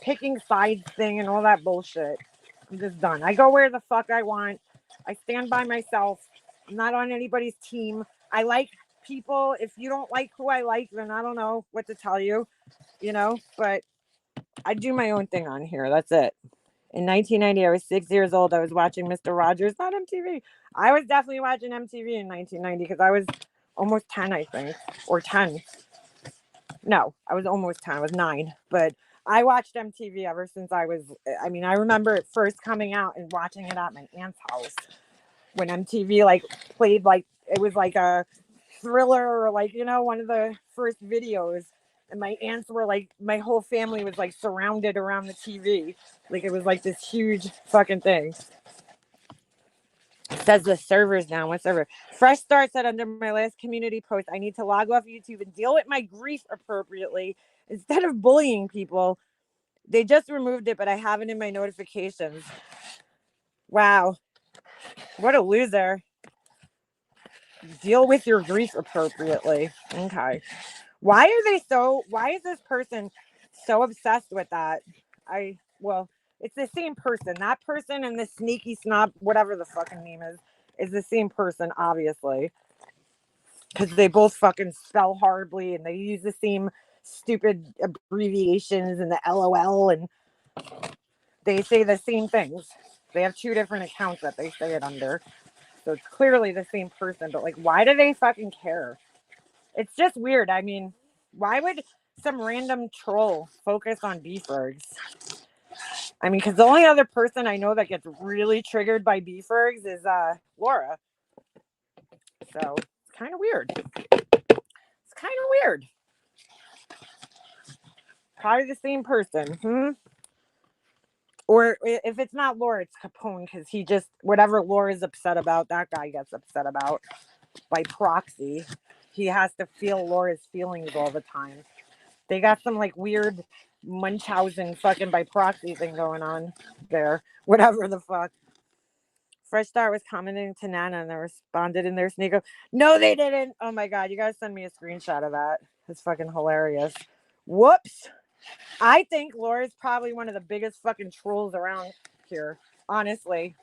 picking sides thing and all that bullshit. I'm just done. I go where the fuck I want. I stand by myself. I'm not on anybody's team. I like people. If you don't like who I like, then I don't know what to tell you, but I do my own thing on here. That's it. In 1990, I was 6 years old. I was watching Mr. Rogers, not MTV. I was definitely watching MTV in 1990 because I was almost 10, I think, or 10. No, I was almost 10. I was 9. But I watched MTV ever since I remember it first coming out and watching it at my aunt's house when MTV played it was like a Thriller or one of the first videos. And my aunts were my whole family was surrounded around the TV. It was this huge fucking thing. It says the server's down. What server? Fresh Start said under my last community post, I need to log off YouTube and deal with my grief appropriately instead of bullying people. They just removed it, but I have it in my notifications. Wow. What a loser. Deal with your grief appropriately. Okay. Why is this person so obsessed with that? It's the same person. That person and the sneaky snob, whatever the fucking name is the same person, obviously. Because they both fucking spell horribly and they use the same stupid abbreviations and the LOL, and they say the same things. They have 2 different accounts that they say it under. So it's clearly the same person, but why do they fucking care? It's just weird. I mean, why would some random troll focus on beefbergs? I mean, because the only other person I know that gets really triggered by beefbergs is Laura. So it's kind of weird. Probably the same person. Or if it's not Laura, it's Capone, because he just, whatever Laura's upset about, that guy gets upset about by proxy. He has to feel Laura's feelings all the time. They got some weird Munchausen fucking by proxy thing going on there. Whatever the fuck. Fresh Start was commenting to Nana and they responded in their sneaker. No, they didn't. Oh my God. You guys send me a screenshot of that. It's fucking hilarious. Whoops. I think Laura's probably one of the biggest fucking trolls around here. Honestly.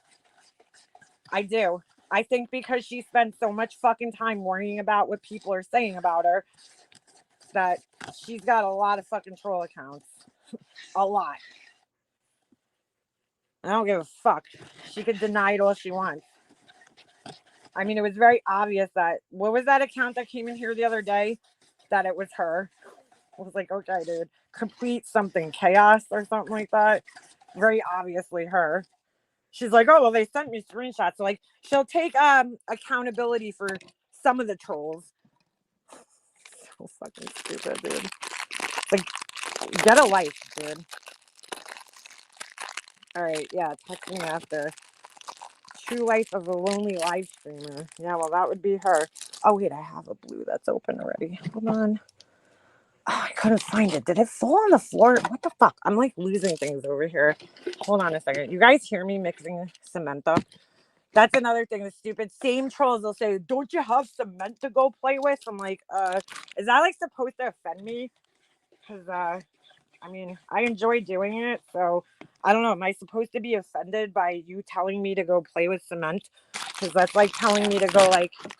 I do. I think because she spends so much fucking time worrying about what people are saying about her, that she's got a lot of fucking troll accounts. A lot. I don't give a fuck. She could deny it all she wants. I mean, it was very obvious that, what was that account that came in here the other day? That it was her. I was like, okay, dude. Complete something chaos or something like that. Very obviously her. She's like, oh, well, they sent me screenshots. So she'll take accountability for some of the trolls. So fucking stupid, dude. Get a life, dude. All right, yeah, text me after. True life of a lonely live streamer. Yeah, well, that would be her. Oh, wait, I have a blue that's open already. Hold on. Oh, I couldn't find it. Did it fall on the floor? What the fuck? I'm losing things over here. Hold on a second. You guys hear me mixing cement up? That's another thing. The stupid same trolls will say, don't you have cement to go play with? I'm like, is that supposed to offend me? Because I mean, I enjoy doing it, so I don't know. Am I supposed to be offended by you telling me to go play with cement? Because that's telling me to go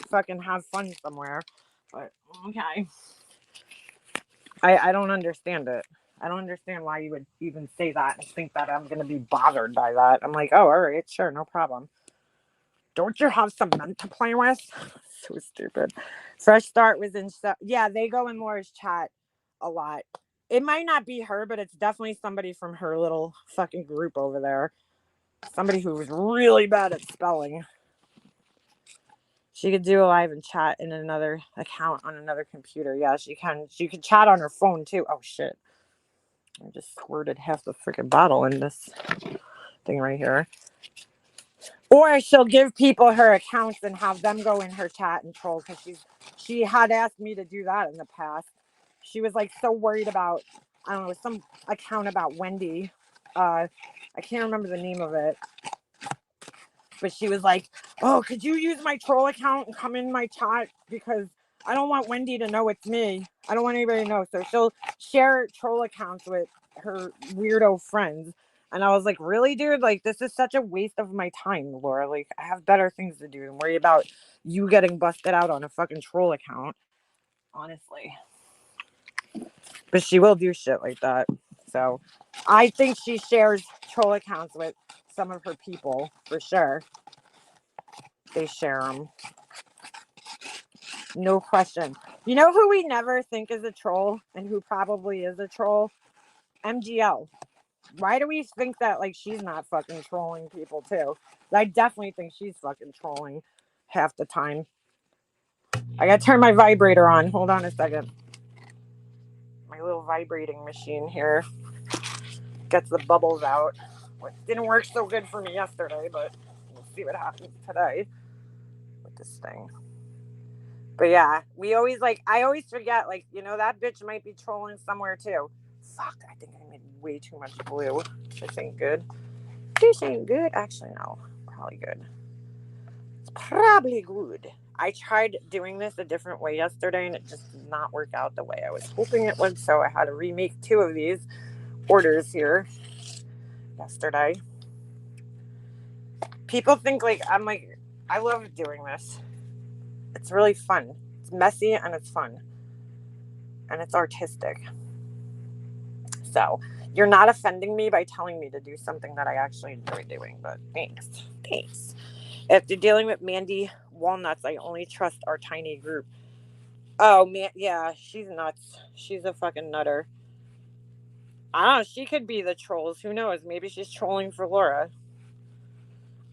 fucking have fun somewhere. But okay. I don't understand it. I don't understand why you would even say that and think that I'm going to be bothered by that. I'm like, oh, all right, sure, no problem. Don't you have some men to play with? So stupid. Fresh Start was in, yeah, they go in Laura's chat a lot. It might not be her, but it's definitely somebody from her little fucking group over there. Somebody who was really bad at spelling. She could do a live and chat in another account on another computer. Yeah, she can. She could chat on her phone too. Oh shit. I just squirted half the freaking bottle in this thing right here. Or she'll give people her accounts and have them go in her chat and troll, because she had asked me to do that in the past. She was like so worried about, I don't know, some account about Wendy. I can't remember the name of it. But she was like, oh, could you use my troll account and come in my chat? Because I don't want Wendy to know it's me. I don't want anybody to know. So she'll share troll accounts with her weirdo friends. And I was like, really, dude? Like, this is such a waste of my time, Laura. Like, I have better things to do than worry about you getting busted out on a fucking troll account. Honestly. But she will do shit like that. So I think she shares troll accounts with some of her people, for sure. They share them. No question. You know who we never think is a troll and who probably is a troll? MGL. Why do we think that, like, she's not fucking trolling people too? I definitely think she's fucking trolling half the time. I gotta turn my vibrator on. Hold on a second. My little vibrating machine here gets the bubbles out. Which didn't work so good for me yesterday, but we'll see what happens today with this thing. But yeah, I always forget, like, you know, that bitch might be trolling somewhere too. Fuck, I think I made way too much blue. This ain't good. This ain't good. Actually, no. Probably good. It's probably good. I tried doing this a different way yesterday and it just did not work out the way I was hoping it would. So I had to remake 2 of these orders here yesterday. People think, like, I'm like, I love doing this. It's really fun. It's messy and it's fun. And it's artistic. So you're not offending me by telling me to do something that I actually enjoy doing, but thanks. After dealing with Mandy Walnuts, I only trust our tiny group. Oh, man, yeah, she's nuts. She's a fucking nutter. I don't know, she could be the trolls. Who knows? Maybe she's trolling for Laura.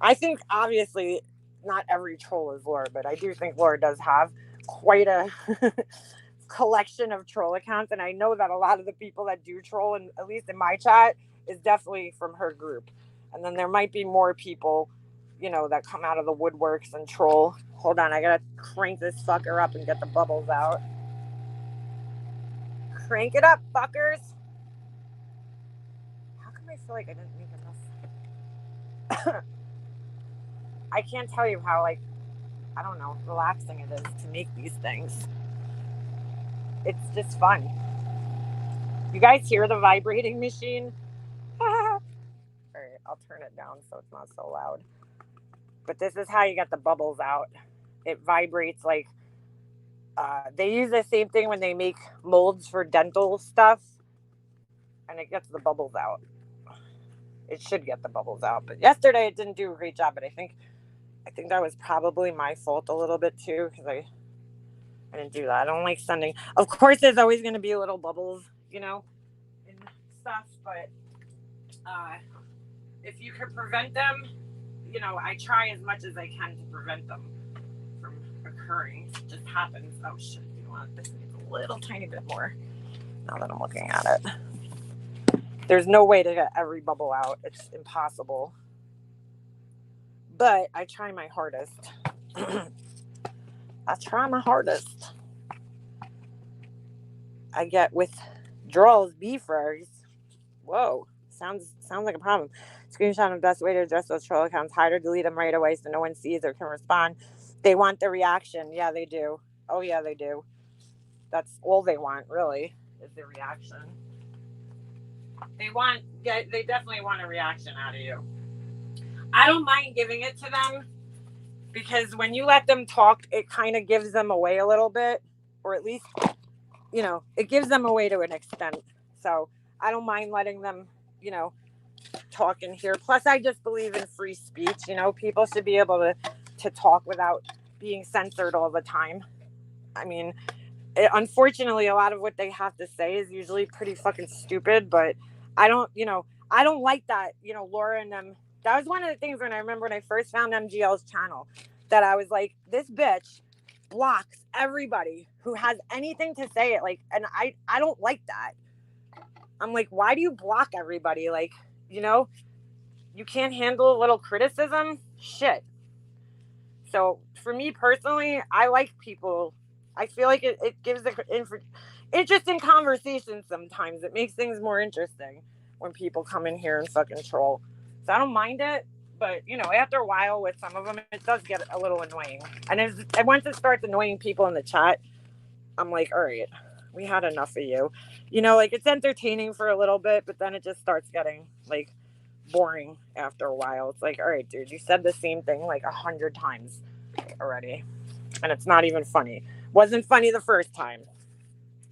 I think, obviously, not every troll is Laura, but I do think Laura does have quite a collection of troll accounts, and I know that a lot of the people that do troll, and at least in my chat, is definitely from her group. And then there might be more people, you know, that come out of the woodworks and troll. Hold on, I gotta crank this fucker up and get the bubbles out. Crank it up, fuckers. How come I feel like I didn't make enough? I can't tell you how, like, I don't know, relaxing it is to make these things. It's just fun. You guys hear the vibrating machine? All right, I'll turn it down so it's not so loud. But this is how you get the bubbles out. It vibrates like, they use the same thing when they make molds for dental stuff, and it gets the bubbles out. It should get the bubbles out. But yesterday it didn't do a great job, but I think that was probably my fault a little bit too, because I didn't do that. I don't like sending. Of course, there's always going to be little bubbles, you know, and stuff. But if you could prevent them, you know, I try as much as I can to prevent them from occurring. It just happens. Oh shit! You know what? This needs a little tiny bit more. Now that I'm looking at it, there's no way to get every bubble out. It's impossible. But I try my hardest. I try my hardest. I get withdrawals, beefers. Whoa, sounds like a problem. Screenshot of the best way to address those troll accounts. Hide or delete them right away so no one sees or can respond. They want the reaction. Yeah, they do. Oh, yeah, they do. That's all they want, really, is the reaction. They definitely want a reaction out of you. I don't mind giving it to them, because when you let them talk, it kind of gives them away a little bit, or at least you know, it gives them away to an extent. So I don't mind letting them, you know, talk in here. Plus, I just believe in free speech. You know, people should be able to talk without being censored all the time. I mean, unfortunately, a lot of what they have to say is usually pretty fucking stupid, but I don't, you know, I don't like that, you know, Laura and them. That was one of the things when I remember when I first found MGL's channel that I was like, this bitch blocks everybody who has anything to say it. Like, and I don't like that. I'm like, why do you block everybody? Like, you know, you can't handle a little criticism? Shit. So for me personally, I like people. I feel like it gives interesting conversations sometimes. It makes things more interesting when people come in here and fucking troll. So I don't mind it. But, you know, after a while with some of them, it does get a little annoying. And once it starts annoying people in the chat, I'm like, all right, we had enough of you. You know, like it's entertaining for a little bit, but then it just starts getting like boring after a while. It's like, all right, dude, you said the same thing like 100 times already. And it's not even funny. Wasn't funny the first time.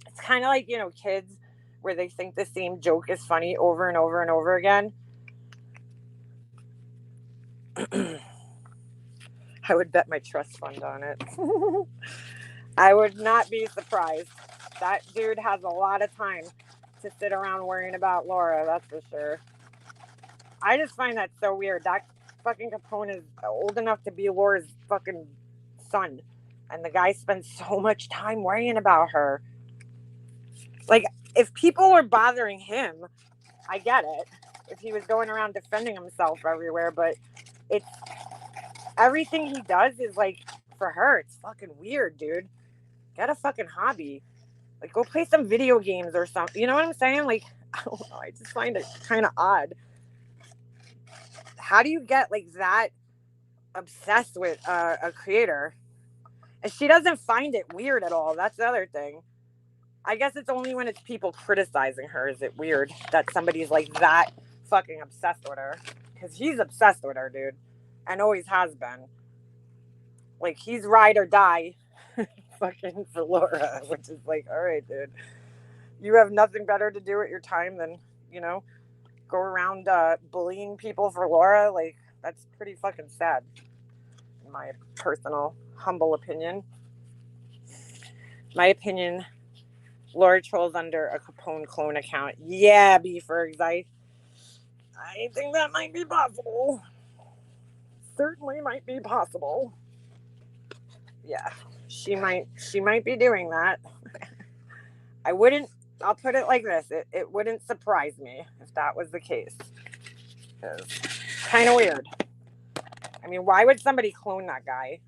It's kind of like, you know, kids where they think the same joke is funny over and over and over again. I would bet my trust fund on it. I would not be surprised. That dude has a lot of time to sit around worrying about Laura, that's for sure. I just find that so weird. That fucking Capone is old enough to be Laura's fucking son. And the guy spends so much time worrying about her. Like, if people were bothering him, I get it. If he was going around defending himself everywhere, but it's everything he does is like for her. It's fucking weird, dude. Get a fucking hobby. Like, go play some video games or something. You know what I'm saying? Like, I don't know. I just find it kind of odd. How do you get like that obsessed with a creator? And she doesn't find it weird at all. That's the other thing. I guess it's only when it's people criticizing her is it weird that somebody's like that fucking obsessed with her. Because he's obsessed with her, dude. And always has been. Like, he's ride or die fucking for Laura. Which is like, all right, dude. You have nothing better to do at your time than, you know, go around bullying people for Laura. Like, that's pretty fucking sad. In my personal, humble opinion. My opinion... Laura trolls under a Capone clone account. Yeah, Beefergs. I think that might be possible. Certainly might be possible. Yeah, she might be doing that. I'll put it like this. It wouldn't surprise me if that was the case. It's kind of weird. I mean, why would somebody clone that guy?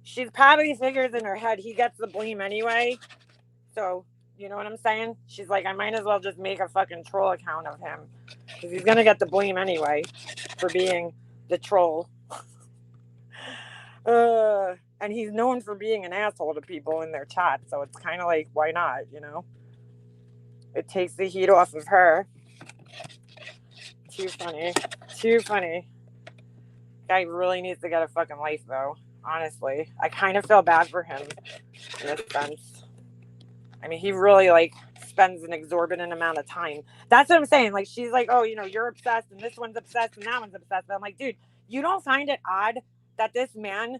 She probably figures in her head he gets the blame anyway. So, you know what I'm saying? She's like, I might as well just make a fucking troll account of him. Because he's going to get the blame anyway for being the troll. And he's known for being an asshole to people in their chat. So it's kind of like, why not, you know? It takes the heat off of her. Too funny. Too funny. Guy really needs to get a fucking life, though. Honestly. I kind of feel bad for him in a sense. I mean, he really, like, spends an exorbitant amount of time. That's what I'm saying. Like, she's like, oh, you know, you're obsessed, and this one's obsessed, and that one's obsessed. But I'm like, dude, you don't find it odd that this man,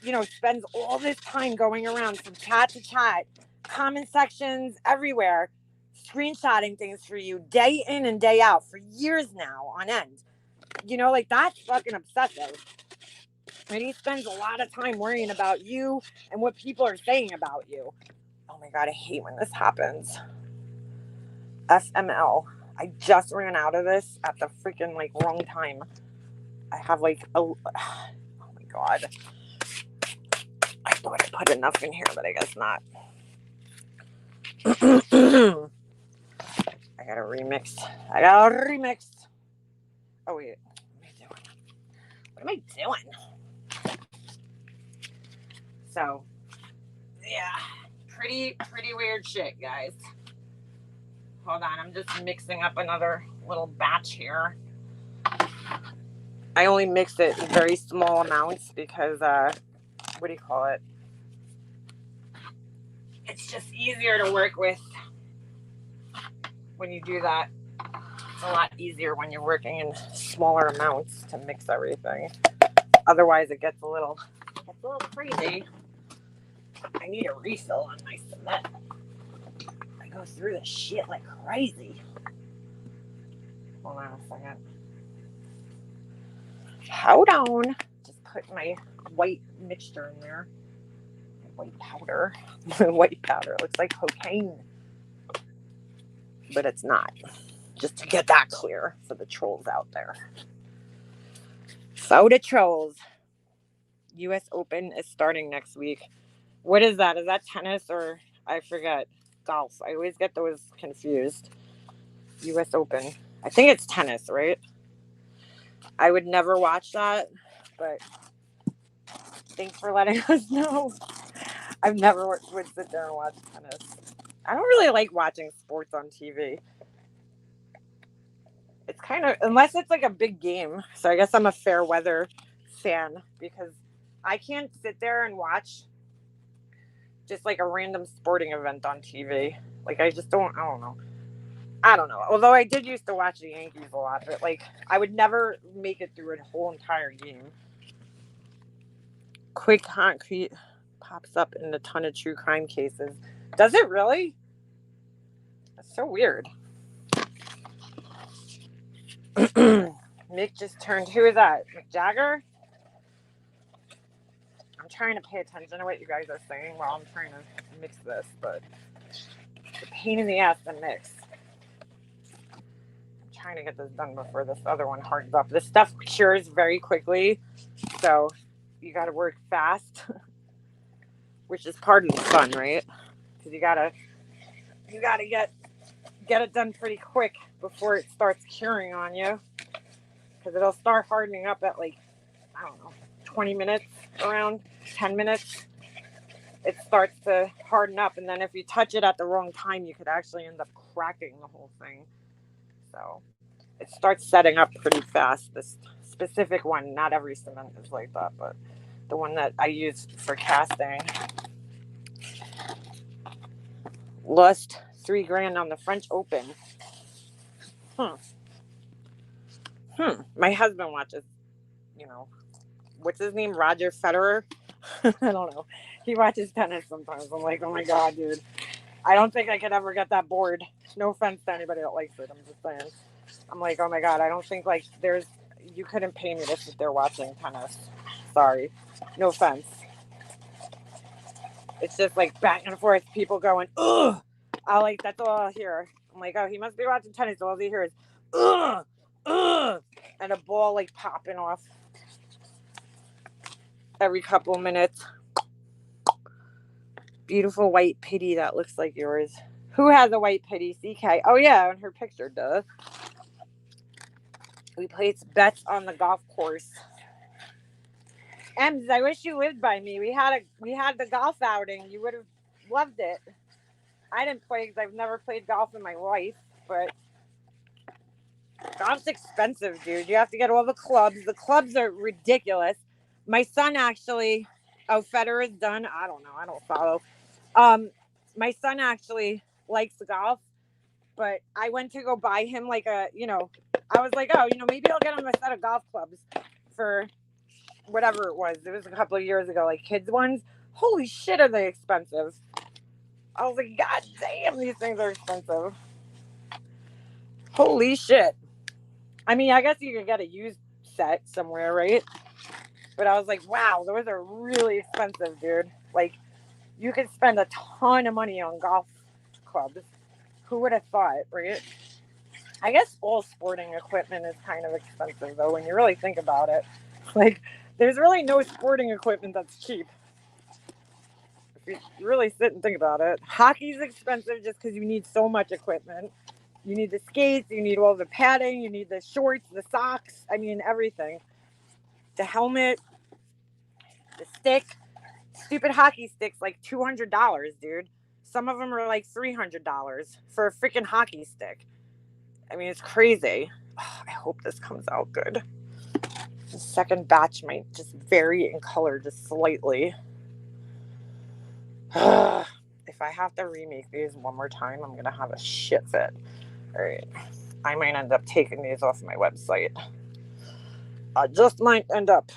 you know, spends all this time going around from chat to chat, comment sections everywhere, screenshotting things for you day in and day out for years now on end. You know, like, that's fucking obsessive. And he spends a lot of time worrying about you and what people are saying about you. Oh my God, I hate when this happens. SML. I just ran out of this at the freaking, like, wrong time. I have, like, oh my God. I thought I put enough in here, but I guess not. I gotta remix. Oh, wait. What am I doing? So, yeah. Pretty weird shit, guys. Hold on, I'm just mixing up another little batch here. I only mix it in very small amounts because, what do you call it? It's just easier to work with when you do that. It's a lot easier when you're working in smaller amounts to mix everything. Otherwise, it gets a little crazy. I need a refill on my cement. I go through this shit like crazy. Hold on a second. Hold on. Just put my white mixture in there. White powder. White powder. It looks like cocaine. But it's not. Just to get that clear for the trolls out there. So the trolls. US Open is starting next week. What is that? Is that tennis or I forget? Golf. I always get those confused. US Open. I think it's tennis, right? I would never watch that, but thanks for letting us know. I've never would sit there and watch tennis. I don't really like watching sports on TV. It's kind of, unless it's like a big game. So I guess I'm a fair weather fan because I can't sit there and watch just like a random sporting event on TV. Like I don't know. Although I did used to watch the Yankees a lot, but like I would never make it through a whole entire game. Quick Concrete pops up in a ton of true crime cases. Does it really? That's so weird. Mick just turned. Who is that? Mick Jagger? I'm trying to pay attention to what you guys are saying while I'm trying to mix this, but it's a pain in the ass to mix. I'm trying to get this done before this other one hardens up. This stuff cures very quickly, so you got to work fast, which is part of the fun, right? Because you gotta get it done pretty quick before it starts curing on you, because it'll start hardening up at like, I don't know, 20 minutes, around 10 minutes. It starts to harden up, and then if you touch it at the wrong time, you could actually end up cracking the whole thing. So it starts setting up pretty fast. This specific one, not every cement is like that, but the one that I use for casting. Lost $3,000 on the French Open. My husband watches, what's his name? Roger Federer? I don't know. He watches tennis sometimes. I'm like, oh my God, dude. I don't think I could ever get that bored. No offense to anybody that likes it. I'm just saying. I'm like, oh my God, I don't think like you couldn't pay me to sit there watching tennis. Sorry. No offense. It's just like back and forth, people going, ugh. That's all I'll hear. I'm like, oh, he must be watching tennis. All he hears is, ugh, ugh, and a ball like popping off every couple of minutes. Beautiful white pitty that looks like yours. Who has a white pitty? CK. Oh yeah, in her picture, duh. We played bets on the golf course. Ems, I wish you lived by me. We had the golf outing. You would have loved it. I didn't play because I've never played golf in my life, but golf's expensive, dude. You have to get all the clubs. The clubs are ridiculous. My son actually, Federer is done. I don't know. I don't follow. My son actually likes the golf, but I went to go buy him like I was like, oh, maybe I'll get him a set of golf clubs for whatever it was. It was a couple of years ago, like kids ones. Holy shit, are they expensive? I was like, God damn, these things are expensive. Holy shit. I mean, I guess you could get a used set somewhere, right? But I was like, wow, those are really expensive, dude. Like, you could spend a ton of money on golf clubs. Who would have thought, right? I guess all sporting equipment is kind of expensive, though, when you really think about it. Like, there's really no sporting equipment that's cheap. If you really sit and think about it. Hockey's expensive just because you need so much equipment. You need the skates, you need all the padding, you need the shorts, the socks, I mean, everything. The helmet, the stick. Stupid hockey sticks, like $200, dude. Some of them are like $300 for a freaking hockey stick. I mean, it's crazy. Oh, I hope this comes out good. The second batch might just vary in color just slightly. If I have to remake these one more time, I'm going to have a shit fit. All right. I might end up taking these off my website. I just might end up.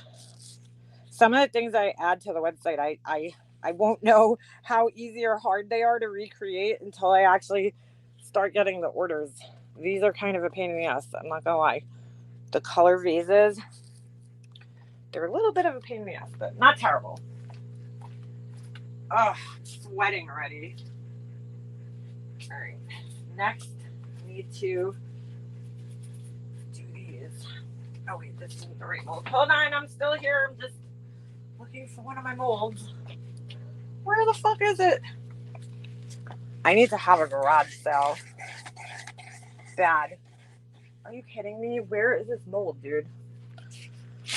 Some of the things I add to the website, I won't know how easy or hard they are to recreate until I actually start getting the orders. These are kind of a pain in the ass, I'm not gonna lie. The color vases, they're a little bit of a pain in the ass, but not terrible. Oh, sweating already. All right, next, I need to do these. Oh wait, this isn't the right mold. Hold on, I'm still here. I'm just looking for one of my molds. Where the fuck is it? I need to have a garage sale. Bad. Are you kidding me? Where is this mold, dude?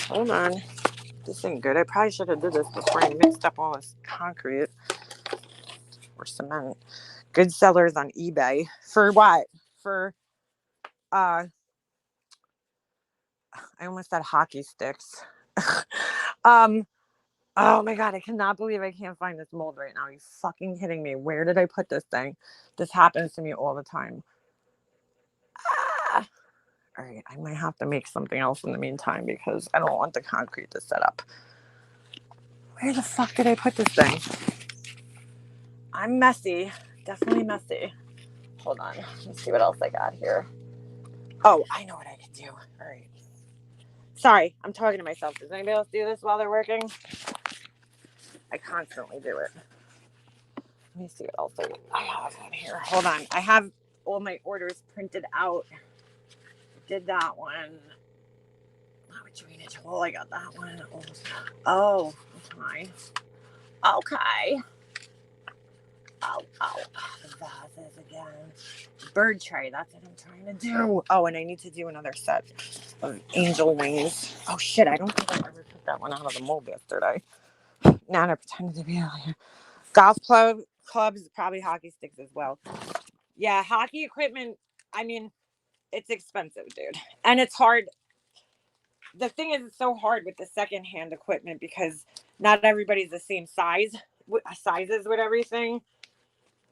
Hold on. This ain't good. I probably should have did this before I mixed up all this concrete or cement. Good sellers on eBay. For what? For I almost said hockey sticks. Oh my god, I cannot believe I can't find this mold right now. Are you fucking kidding me? Where did I put this thing? This happens to me all the time. All right, I might have to make something else in the meantime because I don't want the concrete to set up. Where the fuck did I put this thing? I'm messy. Definitely messy. Hold on. Let's see what else I got here. Oh, I know what I can do. All right. Sorry, I'm talking to myself. Does anybody else do this while they're working? I constantly do it. Let me see what else I have on here. Hold on. I have all my orders printed out. Did that one. Drainage hole. I got that one. Oh, fine. Okay. Oh, the vases again. Bird tray. That's what I'm trying to do. Oh, and I need to do another set of angel wings. Oh shit! I don't think I ever took that one out of the mold yesterday. Now I pretended to be out here. Golf clubs, probably hockey sticks as well. Yeah, hockey equipment. I mean, it's expensive, dude, and it's hard. The thing is, it's so hard with the secondhand equipment because not everybody's the same sizes with everything.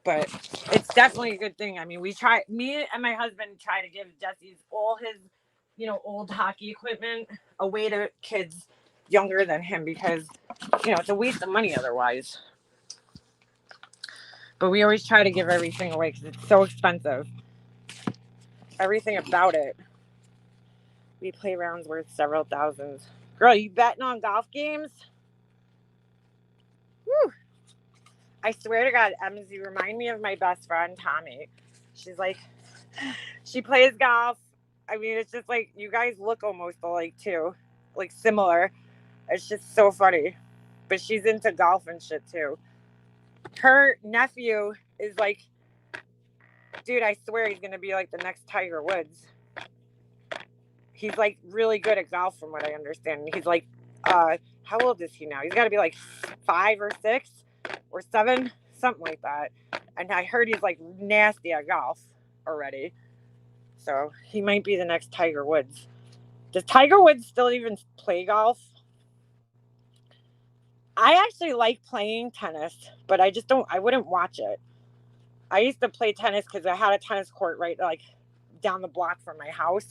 But it's definitely a good thing. I mean, me and my husband try to give Jesse's all his, old hockey equipment away to kids younger than him because, it's a waste of money otherwise. But we always try to give everything away because it's so expensive. Everything about it. We play rounds worth several thousands. Girl, you betting on golf games? Whew. I swear to God, Ems, you remind me of my best friend, Tommy. She's like, she plays golf. I mean, it's just like, you guys look almost alike too. Like similar. It's just so funny. But she's into golf and shit too. Her nephew is like, dude, I swear he's going to be like the next Tiger Woods. He's like really good at golf from what I understand. He's like, how old is he now? He's got to be like 5 or 6 or 7, something like that. And I heard he's like nasty at golf already. So he might be the next Tiger Woods. Does Tiger Woods still even play golf? I actually like playing tennis, but I wouldn't watch it. I used to play tennis because I had a tennis court right like down the block from my house.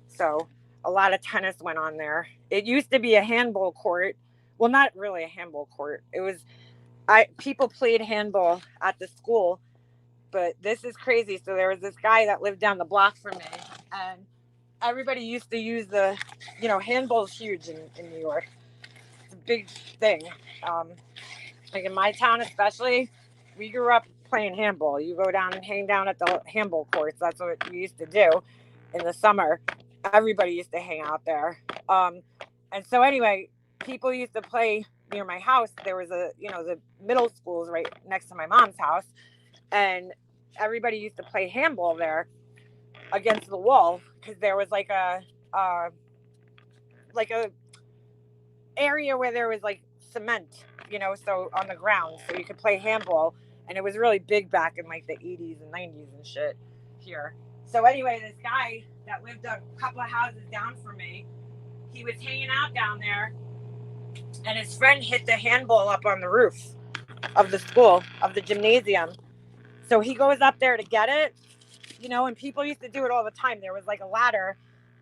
So a lot of tennis went on there. It used to be a handball court. Well, not really a handball court. It was, people played handball at the school, but this is crazy. So there was this guy that lived down the block from me, and everybody used to use the, handball's huge in New York. It's a big thing. Like in my town especially, we grew up playing handball. You go down and hang down at the handball courts. That's what we used to do in the summer. Everybody used to hang out there. And so anyway, people used to play near my house. There was the middle schools right next to my mom's house. And everybody used to play handball there against the wall because there was like a area where there was like cement, so on the ground, so you could play handball. And it was really big back in like the 80s and 90s and shit here. So anyway, this guy that lived a couple of houses down from me, he was hanging out down there, and his friend hit the handball up on the roof. of the school, of the gymnasium. So he goes up there to get it, and people used to do it all the time. There was like a ladder,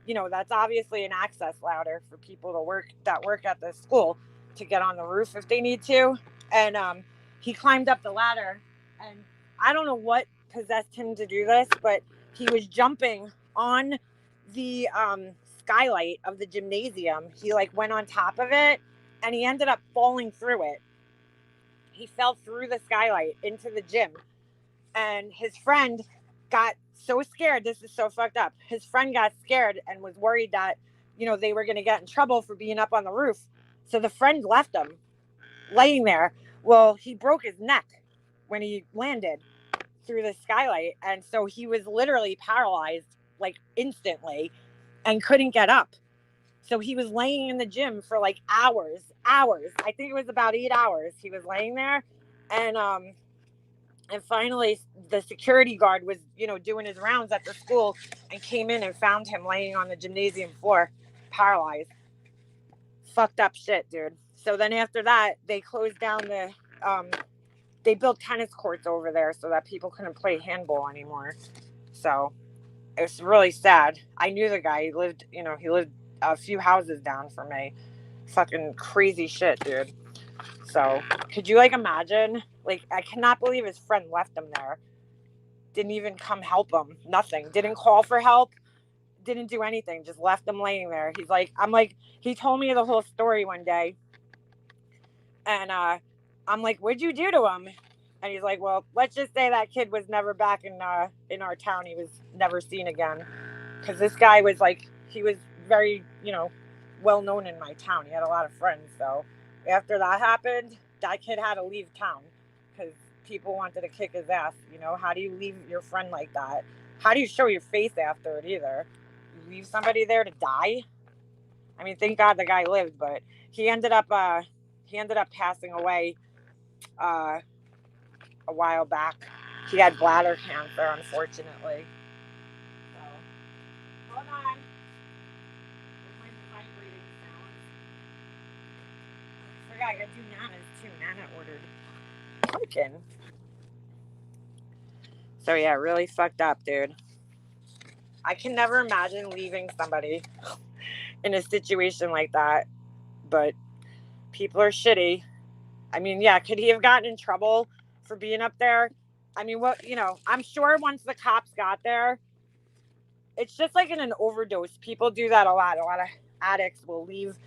that's obviously an access ladder for people to work at the school to get on the roof if they need to. And he climbed up the ladder, and I don't know what possessed him to do this, but he was jumping on the skylight of the gymnasium. He like went on top of it, and he ended up falling through it. He fell through the skylight into the gym, and his friend got so scared. This is so fucked up. His friend got scared and was worried that, they were going to get in trouble for being up on the roof. So the friend left him laying there. Well, he broke his neck when he landed through the skylight. And so he was literally paralyzed like instantly and couldn't get up. So he was laying in the gym for like hours. I think it was about 8 hours. He was laying there, and finally the security guard was, doing his rounds at the school and came in and found him laying on the gymnasium floor, paralyzed. Fucked up shit, dude. So then after that, they closed down they built tennis courts over there so that people couldn't play handball anymore. So it's really sad. I knew the guy. He lived a few houses down from me. Fucking crazy shit, dude. So could you imagine? I cannot believe his friend left him there. Didn't even come help him. Nothing. Didn't call for help. Didn't do anything. Just left him laying there. He told me the whole story one day. And I'm like, what'd you do to him? And he's like, well, let's just say that kid was never back in our town. He was never seen again. Because this guy was he was very, well known in my town. He had a lot of friends. So after that happened, that kid had to leave town because people wanted to kick his ass. How do you leave your friend like that? How do you show your face after it either? You leave somebody there to die? I mean, thank God the guy lived, but he ended up passing away a while back. He had bladder cancer, unfortunately. So, hold on. I forgot I gotta do Nana's too. Nana ordered pumpkin. So yeah, really fucked up, dude. I can never imagine leaving somebody in a situation like that, but people are shitty. I mean, yeah, could he have gotten in trouble for being up there? I mean, I'm sure once the cops got there, it's just like in an overdose. People do that a lot. A lot of addicts will leave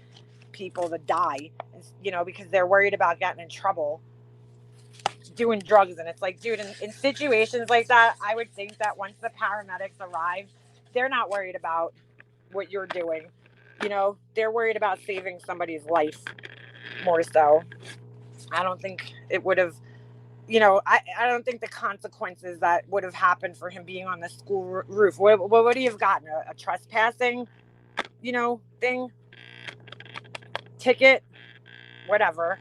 people to die, because they're worried about getting in trouble doing drugs. And it's like, dude, in situations like that, I would think that once the paramedics arrive, they're not worried about what you're doing. They're worried about saving somebody's life more so. I don't think it would have, I don't think the consequences that would have happened for him being on the school roof. What would he have gotten? A trespassing, thing? Ticket? Whatever.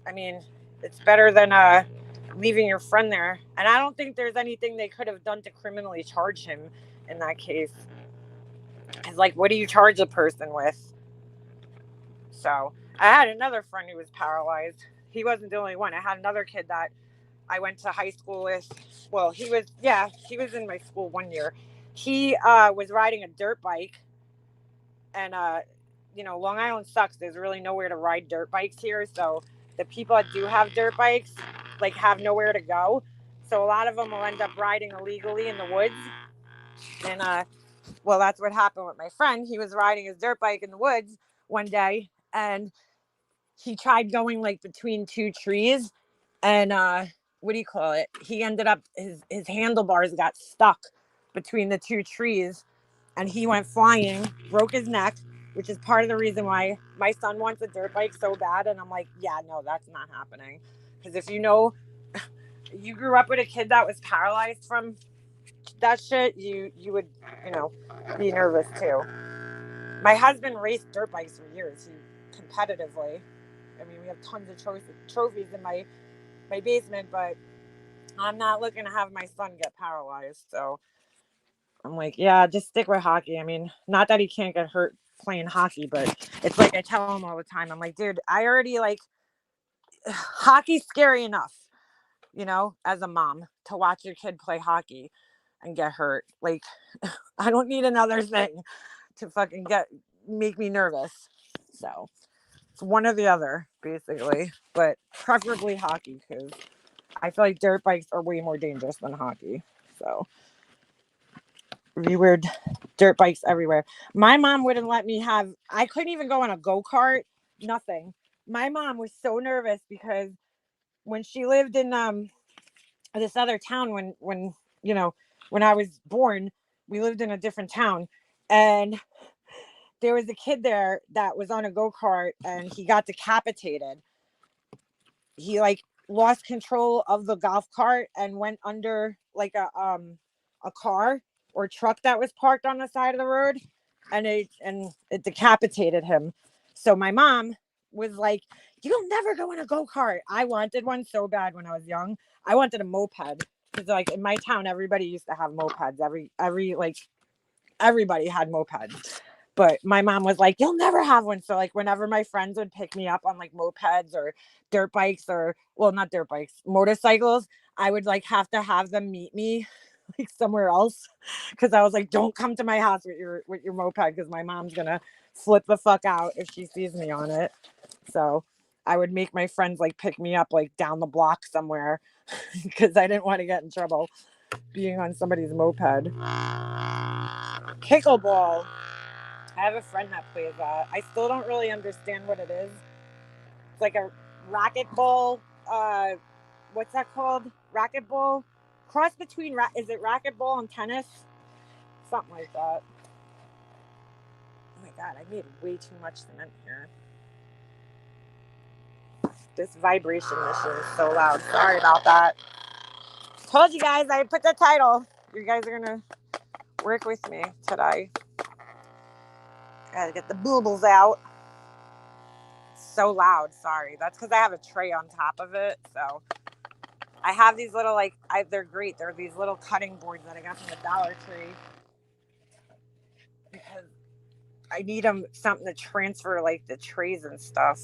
I mean, it's better than leaving your friend there. And I don't think there's anything they could have done to criminally charge him in that case. It's like, what do you charge a person with? So I had another friend who was paralyzed. He wasn't the only one. I had another kid that I went to high school with. Well, he was in my school one year. He was riding a dirt bike. And, Long Island sucks. There's really nowhere to ride dirt bikes here. So the people that do have dirt bikes, have nowhere to go. So a lot of them will end up riding illegally in the woods. And, that's what happened with my friend. He was riding his dirt bike in the woods one day, and he tried going between two trees, and what do you call it? He ended up, his handlebars got stuck between the two trees, and he went flying, broke his neck, which is part of the reason why my son wants a dirt bike so bad. And I'm like, yeah, no, that's not happening. Because if you grew up with a kid that was paralyzed from that shit, you would, be nervous too. My husband raced dirt bikes for years. He competitively. I mean, we have tons of trophies in my basement, but I'm not looking to have my son get paralyzed. So I'm like, yeah, just stick with hockey. I mean, not that he can't get hurt playing hockey, but it's like I tell him all the time. I'm like, dude, I already hockey's scary enough, you know, as a mom, to watch your kid play hockey and get hurt. Like, I don't need another thing to fucking make me nervous. So it's one or the other, basically, but preferably hockey, because I feel like dirt bikes are way more dangerous than hockey. So weird dirt bikes everywhere. My mom wouldn't let me I couldn't even go on a go-kart, nothing. My mom was so nervous because when she lived in this other town, when you know, when I was born, we lived in a different town, and there was a kid there that was on a go-kart and he got decapitated. He like lost control of the golf cart and went under like a car or truck that was parked on the side of the road, and it decapitated him. So my mom was like, "You'll never go in a go-kart." I wanted one so bad when I was young. I wanted a moped, because like in my town everybody used to have mopeds. Everybody had mopeds. But my mom was like, "You'll never have one." So like whenever my friends would pick me up on like mopeds or dirt bikes, or well, not dirt bikes, motorcycles, I would like have to have them meet me like somewhere else, because I was like, "Don't come to my house with your moped, because my mom's gonna flip the fuck out if she sees me on it." So I would make my friends like pick me up like down the block somewhere, because I didn't want to get in trouble being on somebody's moped. Pickleball. I have a friend that plays that. I still don't really understand what it is. It's like a racquetball. What's that called? Racquetball? Cross between, is it racquetball and tennis? Something like that. Oh my God, I made way too much cement here. This vibration machine is so loud. Sorry about that. Told you guys I put the title. You guys are going to work with me today. Gotta get the boobles out. So loud. Sorry. That's because I have a tray on top of it. So I have these little, like, they're great. They're these little cutting boards that I got from the Dollar Tree, because I need something to transfer like the trays and stuff.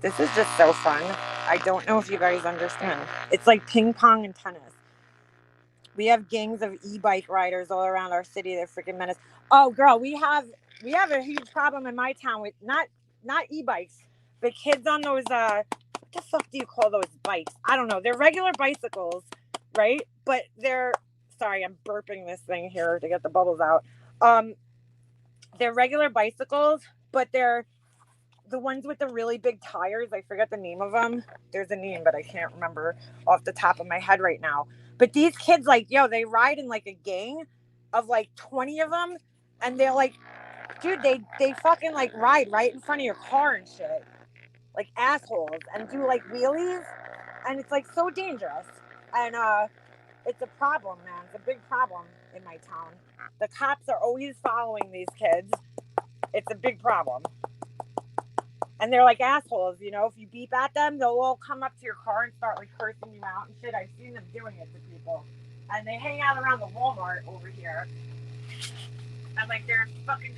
This is just so fun. I don't know if you guys understand. It's like ping pong and tennis. We have gangs of e-bike riders all around our city. They're freaking menace. Oh, girl, we have a huge problem in my town with not e-bikes, but kids on those what the fuck do you call those bikes? I don't know. They're regular bicycles, right? But sorry, I'm burping this thing here to get the bubbles out. They're regular bicycles, but they're the ones with the really big tires. I forget the name of them. There's a name, but I can't remember off the top of my head right now. But these kids, like, they ride in like a gang of like 20 of them, and they're like, dude, they fucking like ride right in front of your car and shit, like assholes, and do like wheelies, and it's like so dangerous. And it's a problem, man. It's a big problem in my town. The cops are always following these kids. It's a big problem. And they're like assholes, if you beep at them, they'll all come up to your car and start like cursing you out and shit. I've seen them doing it to people. And they hang out around the Walmart over here. And like they're fucking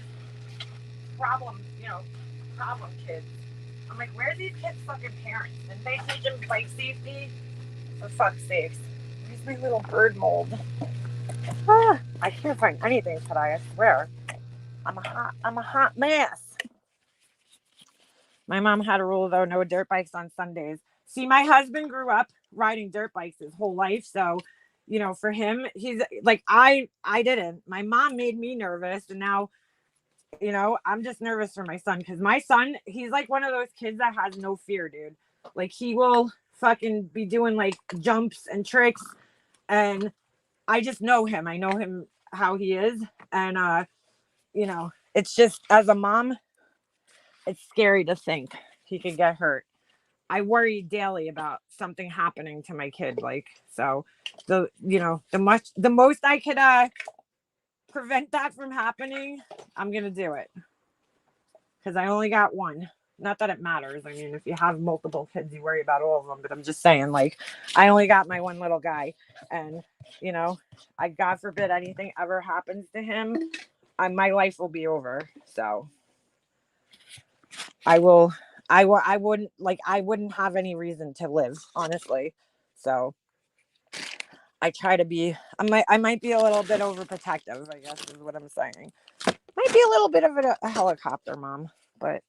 problem kids. I'm like, where's these kids' fucking parents? And they teach them bike safety? For fuck's sakes. Where's my little bird mold? I can't find anything today, I swear. I'm a hot mess. My mom had a rule, though, no dirt bikes on Sundays. See, my husband grew up riding dirt bikes his whole life. So, for him, he's like, I didn't. My mom made me nervous. And now, I'm just nervous for my son, because my son, he's like one of those kids that has no fear, dude. Like, he will fucking be doing like jumps and tricks. And I just know him. I know him how he is. And, it's just, as a mom, it's scary to think he could get hurt. I worry daily about something happening to my kid. So the most I could prevent that from happening, I'm going to do it. Because I only got one. Not that it matters. I mean, if you have multiple kids, you worry about all of them. But I'm just saying, I only got my one little guy. And, God forbid anything ever happens to him, my life will be over. So I will I wouldn't have any reason to live, honestly. So I try to be, I might be a little bit overprotective, I guess is what I'm saying. Might be a little bit of a helicopter mom, but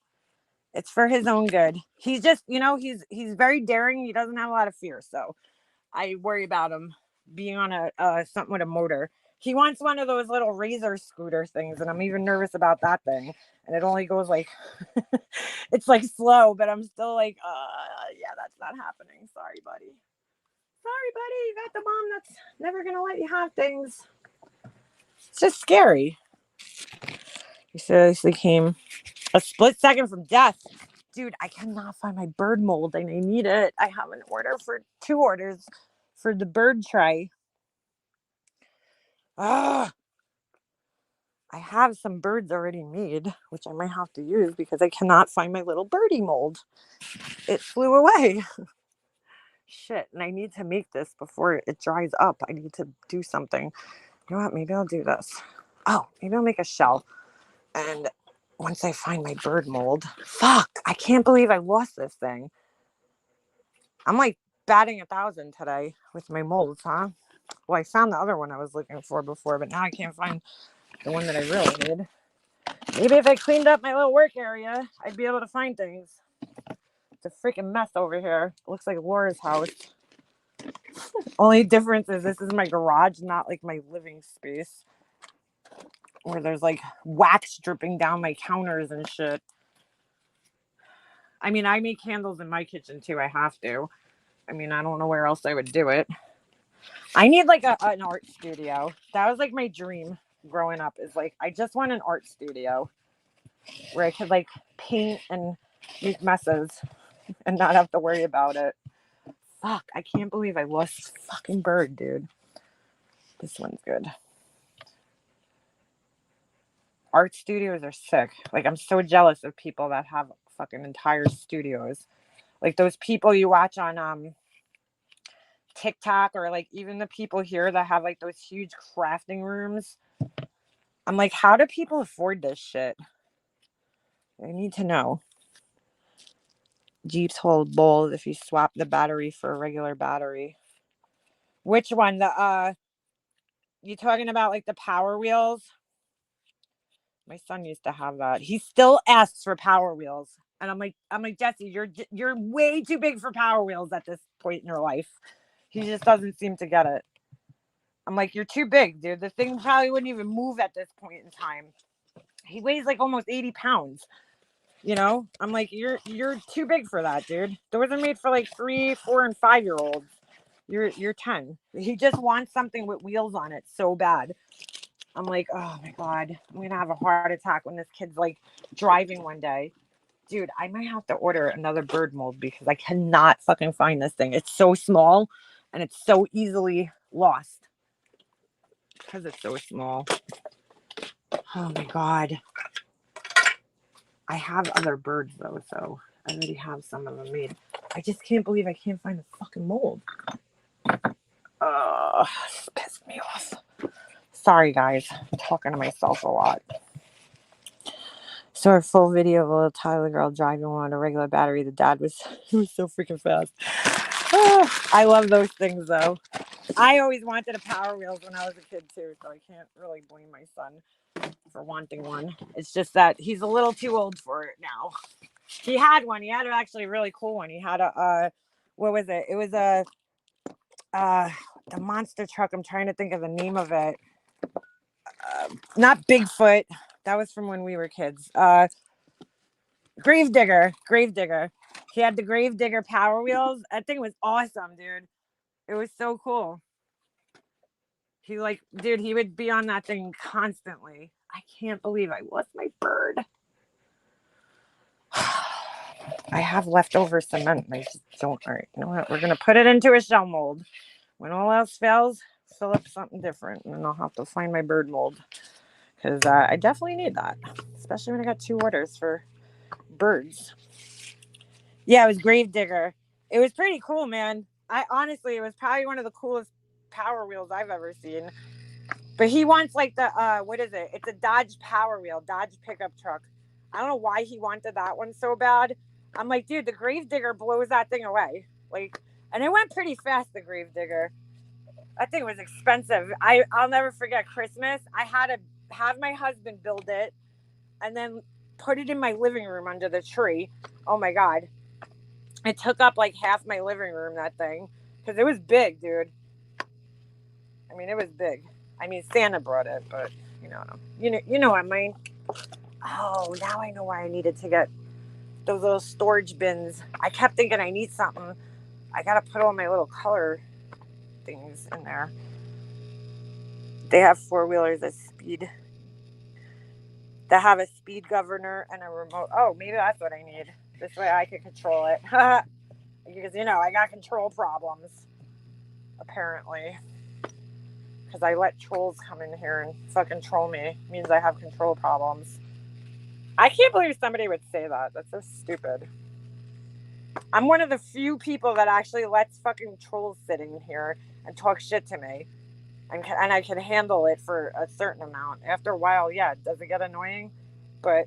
it's for his own good. He's just, he's very daring. He doesn't have a lot of fear. So I worry about him being on a something with a motor. He wants one of those little razor scooter things, and I'm even nervous about that thing. And it only goes like, it's like slow, but I'm still like, yeah, that's not happening. Sorry, buddy. Sorry, buddy. You got the mom that's never gonna let you have things. It's just scary. He seriously came a split second from death. Dude, I cannot find my bird mold and I need it. I have an order for 2 orders for the bird tray. I have some birds already made, which I might have to use because I cannot find my little birdie mold. It flew away. Shit, and I need to make this before it dries up. I need to do something. You know what? Maybe I'll do this. Oh, maybe I'll make a shell. And once I find my bird mold, fuck, I can't believe I lost this thing. I'm like batting 1,000 today with my molds, huh? Well, I found the other one I was looking for before, but now I can't find the one that I really need. Maybe if I cleaned up my little work area, I'd be able to find things. It's a freaking mess over here. It looks like Laura's house. Only difference is this is my garage, not like my living space, where there's like wax dripping down my counters and shit. I mean, I make candles in my kitchen too. I have to. I mean, I don't know where else I would do it. I need like an art studio. That was like my dream growing up, is like, I just want an art studio where I could like paint and make messes and not have to worry about it. Fuck, I can't believe I lost this fucking bird, dude. This one's good. Art studios are sick. Like, I'm so jealous of people that have fucking entire studios. Like those people you watch on TikTok, or like even the people here that have like those huge crafting rooms. I'm like, how do people afford this shit? I need to know. Jeeps hold bold if you swap the battery for a regular battery. Which one? You talking about like the Power Wheels? My son used to have that. He still asks for Power Wheels. And I'm like, Jesse, you're way too big for Power Wheels at this point in your life. He just doesn't seem to get it. I'm like, you're too big, dude. The thing probably wouldn't even move at this point in time. He weighs like almost 80 pounds. I'm like, you're too big for that, dude. Those are made for like 3, 4, and 5-year-olds. You're 10. He just wants something with wheels on it so bad. I'm like, oh my God, I'm gonna have a heart attack when this kid's like driving one day. Dude, I might have to order another bird mold because I cannot fucking find this thing. It's so small and it's so easily lost because it's so small. Oh my God. I have other birds though, so I already have some of them made. I just can't believe I can't find the fucking mold. This pissed me off. Sorry guys, I'm talking to myself a lot. So a full video of a little Tyler girl driving one on a regular battery. The dad was so freaking fast. I love those things though. I always wanted a Power Wheels when I was a kid too, so I can't really blame my son for wanting one. It's just that he's a little too old for it now. He had one. He had an actually really cool one. He had a what was it? It was a the monster truck. I'm trying to think of the name of it. Not Bigfoot. That was from when we were kids. Gravedigger. He had the Gravedigger Power Wheels. That thing was awesome, dude. It was so cool. He would be on that thing constantly. I can't believe I lost my bird. I have leftover cement. I just don't. All right, you know what? We're gonna put it into a shell mold. When all else fails, fill up something different, and then I'll have to find my bird mold because I definitely need that, especially when I got 2 orders for birds. Yeah, it was Gravedigger. It was pretty cool, man. It was probably one of the coolest Power Wheels I've ever seen. But he wants like the what is it? It's a Dodge Power Wheel, Dodge pickup truck. I don't know why he wanted that one so bad. I'm like, dude, the grave digger blows that thing away. Like, and it went pretty fast, the grave digger. That thing was expensive. I'll never forget Christmas. I had to have my husband build it and then put it in my living room under the tree. Oh my God. It took up like half my living room, that thing. Because it was big, dude. I mean, it was big. I mean, Santa brought it, but you know what I mean. Oh, now I know why I needed to get those little storage bins. I kept thinking I need something. I gotta put all my little color things in there. They have 4-wheelers at speed. They have a speed governor and a remote. Oh, maybe that's what I need. This way I can control it. Because, I got control problems, apparently. Because I let trolls come in here and fucking troll me. It means I have control problems. I can't believe somebody would say that. That's so stupid. I'm one of the few people that actually lets fucking trolls sit in here and talk shit to me. And I can handle it for a certain amount. After a while, yeah, does it get annoying? But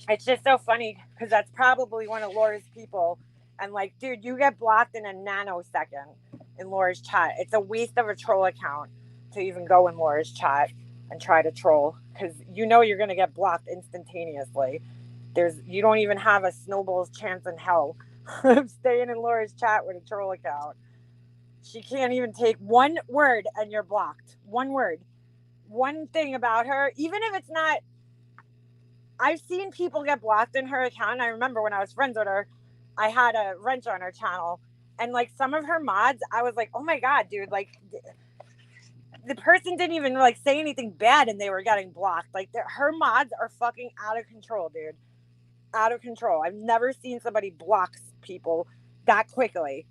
it's just so funny because that's probably one of Laura's people. And like, dude, you get blocked in a nanosecond in Laura's chat. It's a waste of a troll account to even go in Laura's chat and try to troll because you're going to get blocked instantaneously. You don't even have a snowball's chance in hell of staying in Laura's chat with a troll account. She can't even take one word and you're blocked. One word. One thing about her, even if it's not... I've seen people get blocked in her account. I remember when I was friends with her, I had a wrench on her channel. And like some of her mods, I was like, oh my God, dude. Like the person didn't even like say anything bad and they were getting blocked. Like her mods are fucking out of control, dude. Out of control. I've never seen somebody block people that quickly.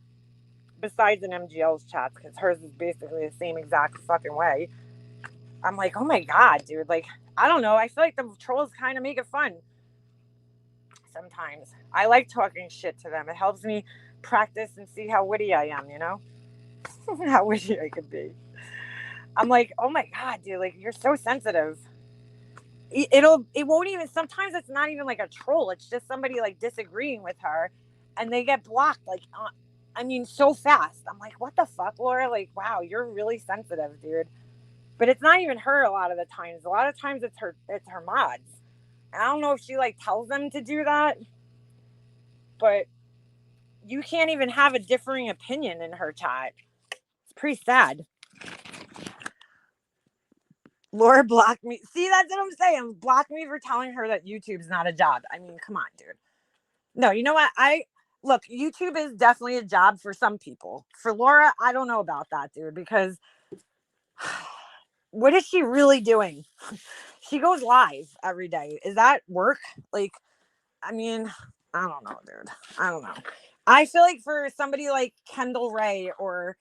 Besides in MGL's chats, because hers is basically the same exact fucking way. I'm like, oh my God, dude. Like, I don't know. I feel like the trolls kind of make it fun. Sometimes. I like talking shit to them. It helps me practice and see how witty I am, how witty I could be. I'm like, oh my God, dude. Like, you're so sensitive. It won't even, sometimes it's not even like a troll. It's just somebody like disagreeing with her and they get blocked. Like, so fast. I'm like, what the fuck, Laura? Like, wow, you're really sensitive, dude. But it's not even her a lot of the times. A lot of times it's her mods. And I don't know if she like tells them to do that. But you can't even have a differing opinion in her chat. It's pretty sad. Laura blocked me. See, that's what I'm saying. Blocked me for telling her that YouTube's not a job. I mean, come on, dude. No, you know what? Look, YouTube is definitely a job for some people. For Laura, I don't know about that, dude, because what is she really doing? She goes live every day. Is that work? Like, I mean, I don't know, dude. I don't know. I feel like for somebody like Kendall Ray or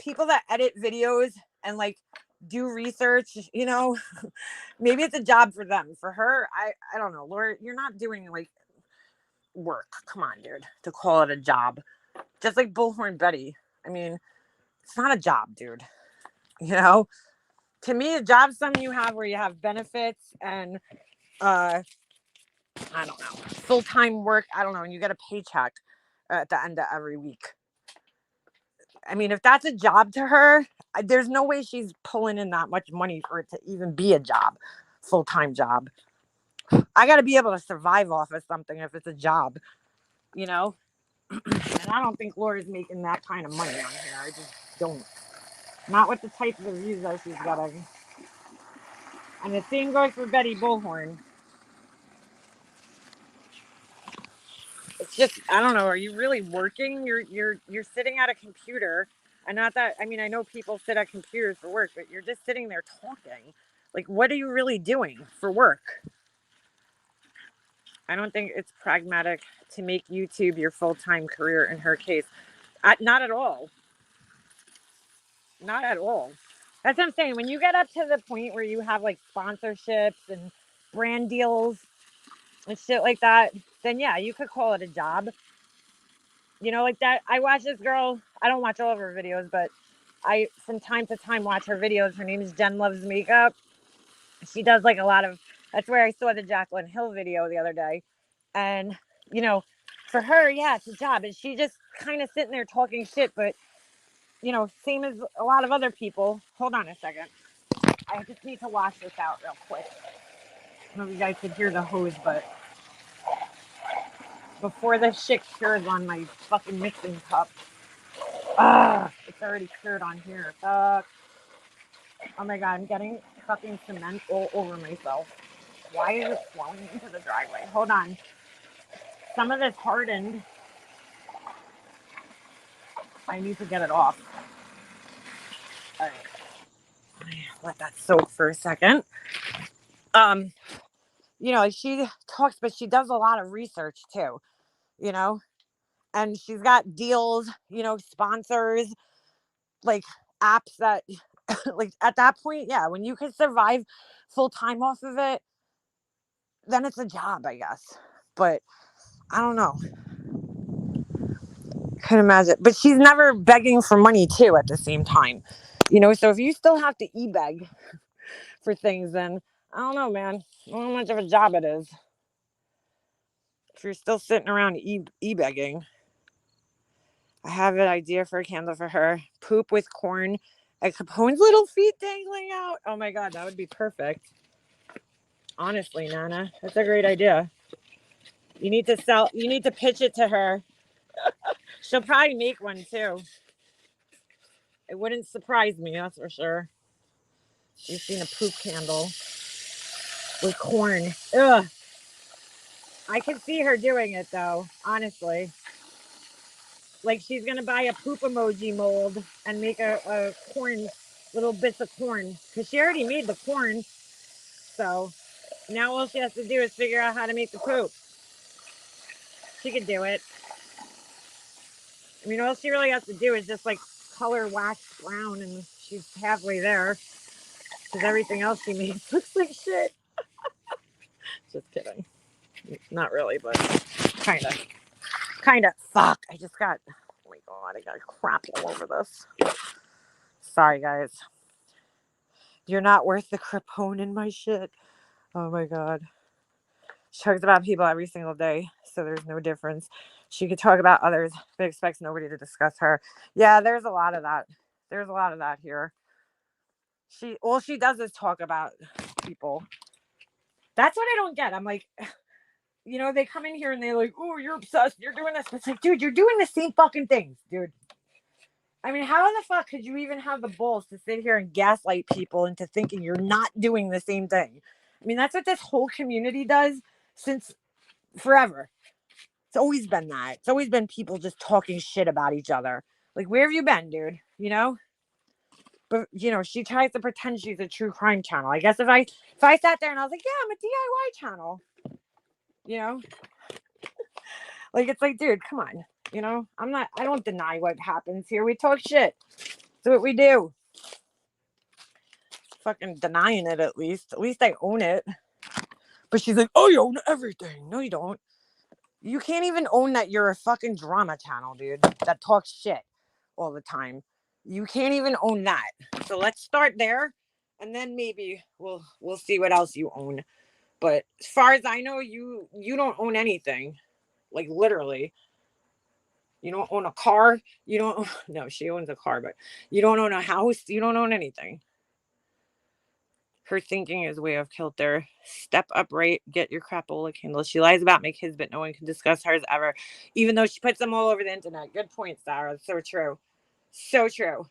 people that edit videos and like do research, maybe it's a job for them. For her, I don't know. Laura, you're not doing like work. Come on, dude, to call it a job. Just like Bullhorn Betty. I mean, it's not a job, dude. To me, a job's something you have where you have benefits and I don't know, full-time work. I don't know, and you get a paycheck at the end of every week. I mean, if that's a job to her, there's no way she's pulling in that much money for it to even be a job, full-time job. I got to be able to survive off of something if it's a job, And I don't think Laura's making that kind of money on here. I just don't. Not with the type of views that she's getting. And the same goes for Betty Bullhorn. It's just, I don't know. Are you really working? You're sitting at a computer, and not that. I mean, I know people sit at computers for work, but you're just sitting there talking. Like, what are you really doing for work? I don't think it's pragmatic to make YouTube your full-time career in her case. Not at all. Not at all. That's what I'm saying. When you get up to the point where you have like sponsorships and brand deals and shit like that, then yeah, you could call it a job. Like that. I watch this girl. I don't watch all of her videos, but I from time to time watch her videos. Her name is Jen Loves Makeup. She does like a lot of, that's where I saw the Jaclyn Hill video the other day. And, For her, yeah, it's a job. And she just kind of sitting there talking shit, but, you know, same as a lot of other people. Hold on a second. I just need to wash this out real quick. I don't know if you guys could hear the hose, but before this shit cures on my fucking mixing cup. It's already cured on here. Fuck. Oh my god, I'm getting fucking cement all over myself. Why is it flowing into the driveway? Hold on. Some of this hardened. I need to get it off. All right. Let that soak for a second. You know, she talks, but she does a lot of research too, you know, and she's got deals, you know, sponsors, like apps that, like at that point, yeah, when you can survive full time off of it, then it's a job, I guess. But I don't know. Couldn't imagine. But she's never begging for money too at the same time. You know, so if you still have to e-beg for things, then I don't know, man. I don't know how much of a job it is. If you're still sitting around e-begging. I have an idea for a candle for her. Poop with corn and Capone's little feet dangling out. Oh my god, that would be perfect. Honestly, Nana, that's a great idea. You need to pitch it to her. She'll probably make one too. It wouldn't surprise me, that's for sure. You've seen a poop candle with corn. Ugh. I can see her doing it though, honestly. Like she's gonna buy a poop emoji mold and make a corn, little bits of corn. Because she already made the corn. So now all she has to do is figure out how to make the poop. She could do it. I mean, all she really has to do is just like color wax brown and she's halfway there. Because everything else she makes looks like shit. Just kidding. Not really, but kind of. Fuck. I just got, oh my god, I got crap all over this. Sorry, guys. You're not worth the crapone in my shit. Oh my god. She talks about people every single day, so there's no difference. She could talk about others, but expects nobody to discuss her. Yeah, there's a lot of that. There's a lot of that here. All she does is talk about people. That's what I don't get. I'm like, you know, they come in here and they're like, oh, you're obsessed. You're doing this. It's like, dude, you're doing the same fucking things, dude. I mean, how the fuck could you even have the balls to sit here and gaslight people into thinking you're not doing the same thing? I mean, that's what this whole community does since forever. It's always been that. It's always been people just talking shit about each other. Like, where have you been, dude? You know? But you know, she tries to pretend she's a true crime channel. I guess if I sat there and I was like, yeah, I'm a DIY channel. You know? Like, it's like, dude, come on. You know, I don't deny what happens here. We talk shit. That's what we do. Fucking denying it at least. At least I own it. But she's like, oh, you own everything. No, you don't. You can't even own that you're a fucking drama channel, dude, that talks shit all the time. You can't even own that. So let's start there, and then maybe we'll see what else you own. But as far as I know, you don't own anything. Like, literally. You don't own a car. You don't. No, she owns a car, but you don't own a house. You don't own anything. Her thinking is way off kilter. Step upright, get your crapola candle. She lies about my kids, but no one can discuss hers ever, even though she puts them all over the internet. Good point, Sarah. So true. So true.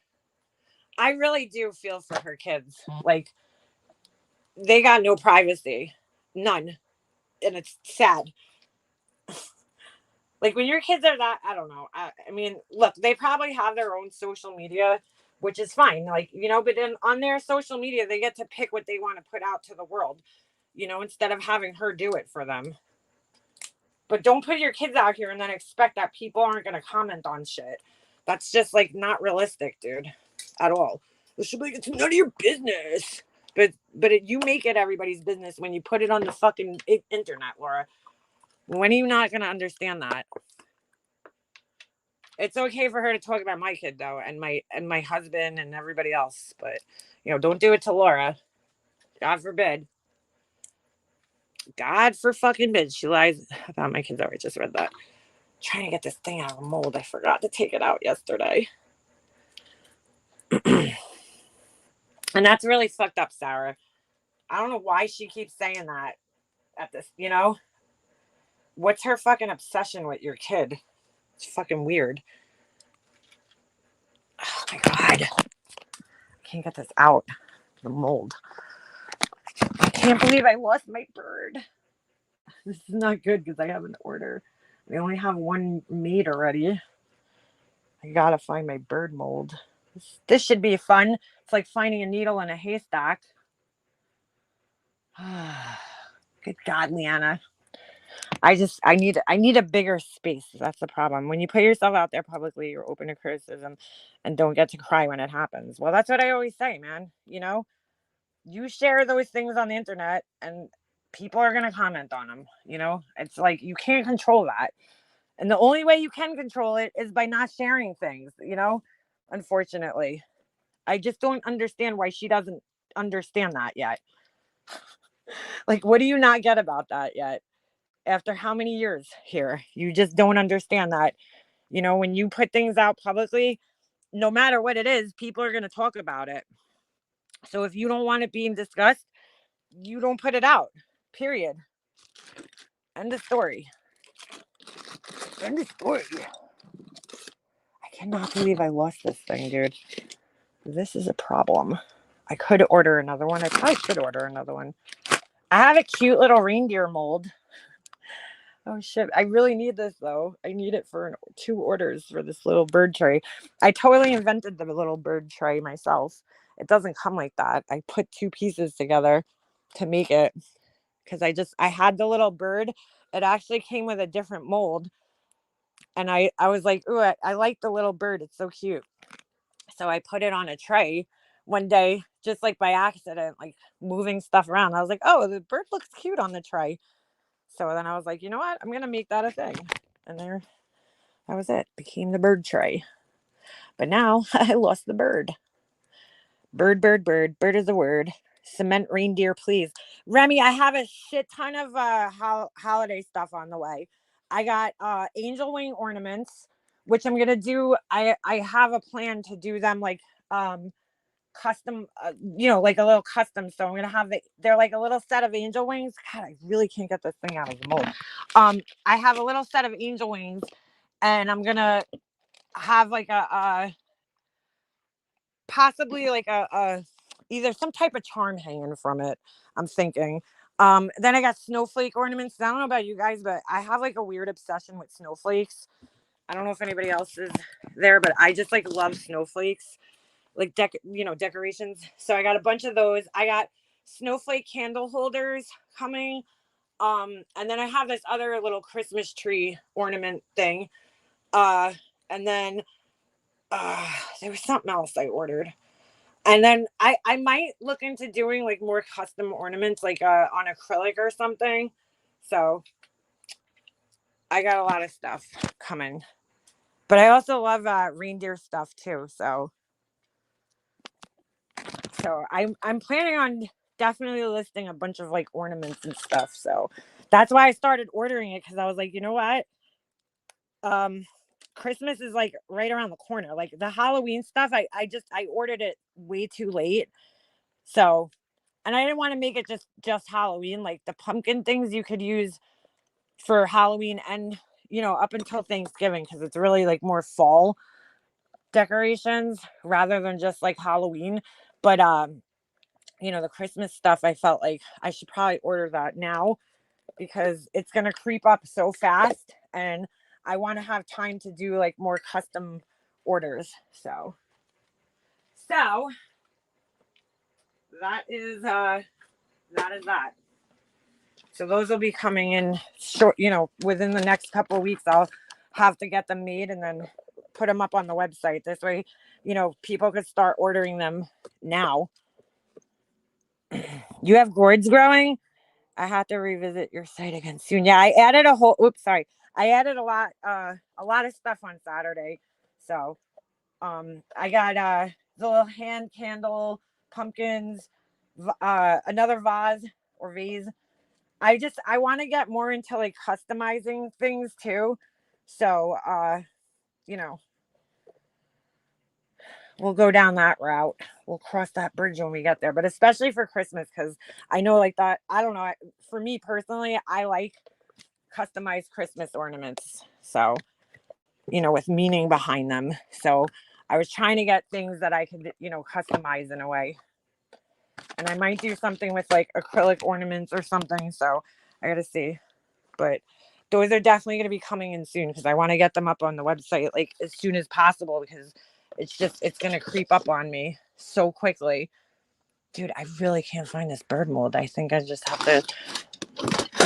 I really do feel for her kids. Like, they got no privacy. None. And it's sad. Like, when your kids are that, I don't know. I mean, look, they probably have their own social media, which is fine. Like, you know, but then on their social media, they get to pick what they want to put out to the world, you know, instead of having her do it for them. But don't put your kids out here and then expect that people aren't going to comment on shit. That's just, like, not realistic, dude, at all. It should be like, it's none of your business. But you make it everybody's business when you put it on the fucking internet, Laura. When are you not going to understand that? It's okay for her to talk about my kid, though, and my husband and everybody else. But, you know, don't do it to Laura. God forbid. God for fucking bid. She lies about my kids. I just read that. Trying to get this thing out of the mold. I forgot to take it out yesterday. And that's really fucked up, Sarah. I don't know why she keeps saying that at this, you know? What's her fucking obsession with your kid? It's fucking weird. Oh my God. I can't get this out. The mold. I can't believe I lost my bird. This is not good because I have an order. We only have one made already. I gotta find my bird mold. This should be fun. It's like finding a needle in a haystack. Good God, Leanna. I need a bigger space. That's the problem. When you put yourself out there publicly, you're open to criticism and don't get to cry when it happens. Well, that's what I always say, man. You know, you share those things on the internet and people are going to comment on them. You know, it's like you can't control that. And the only way you can control it is by not sharing things, you know, unfortunately. I just don't understand why she doesn't understand that yet. Like, what do you not get about that yet? After how many years here? You just don't understand that, you know, when you put things out publicly, no matter what it is, people are going to talk about it. So if you don't want it being discussed, you don't put it out, period. End of story. End of story. I cannot believe I lost this thing, dude. This is a problem. I could order another one. I probably should order another one. I have a cute little reindeer mold. Oh shit, I really need this though. I need it for 2 orders for this little bird tray. I totally invented the little bird tray myself. It doesn't come like that. I put 2 pieces together to make it because I had the little bird. It actually came with a different mold. And I was like, ooh, I like the little bird. It's so cute. So I put it on a tray one day, just like by accident, like moving stuff around. I was like, oh, the bird looks cute on the tray. So then I was like, you know what? I'm going to make that a thing. And there, that was it. Became the bird tray. But now I lost the bird. Bird, bird, bird. Bird is a word. Cement reindeer, please. Remy, I have a shit ton of holiday stuff on the way. I got angel wing ornaments, which I'm going to do. I have a plan to do them like custom, you know, like a little custom. So I'm going to have they're like a little set of angel wings. God, I really can't get this thing out of the mold. I have a little set of angel wings and I'm going to have like possibly like a either some type of charm hanging from it. I'm thinking. Then I got snowflake ornaments. I don't know about you guys, but I have like a weird obsession with snowflakes. I don't know if anybody else is there, but I just like love snowflakes, like decorations. So I got a bunch of those. I got snowflake candle holders coming. And then I have this other little Christmas tree ornament thing. And then there was something else I ordered. And then I might look into doing like more custom ornaments, like on acrylic or something. So I got a lot of stuff coming. But I also love reindeer stuff too. So I'm planning on definitely listing a bunch of like ornaments and stuff. So that's why I started ordering it, because I was like, you know what? Christmas is like right around the corner. Like the Halloween stuff, I ordered it way too late. So, and I didn't want to make it just Halloween. Like the pumpkin things you could use for Halloween and, you know, up until Thanksgiving, because it's really like more fall decorations rather than just like Halloween. But you know, the Christmas stuff, I felt like I should probably order that now because it's going to creep up so fast and I want to have time to do like more custom orders. So that is that. So those will be coming in short, you know, within the next couple of weeks. I'll have to get them made and then put them up on the website. This way, you know, people could start ordering them now. You have gourds growing? I have to revisit your site again soon. Yeah, I added I added a lot of stuff on Saturday. So I got the little hand candle, pumpkins, another vase or vase. I want to get more into like customizing things too. So, you know, we'll go down that route. We'll cross that bridge when we get there, but especially for Christmas, because I know like that, I don't know, for me personally, I like customized Christmas ornaments. So, you know, with meaning behind them. So I was trying to get things that I could, you know, customize in a way. And I might do something with like acrylic ornaments or something. So I got to see. But those are definitely going to be coming in soon because I want to get them up on the website like as soon as possible because it's going to creep up on me so quickly. Dude, I really can't find this bird mold. I think I just have to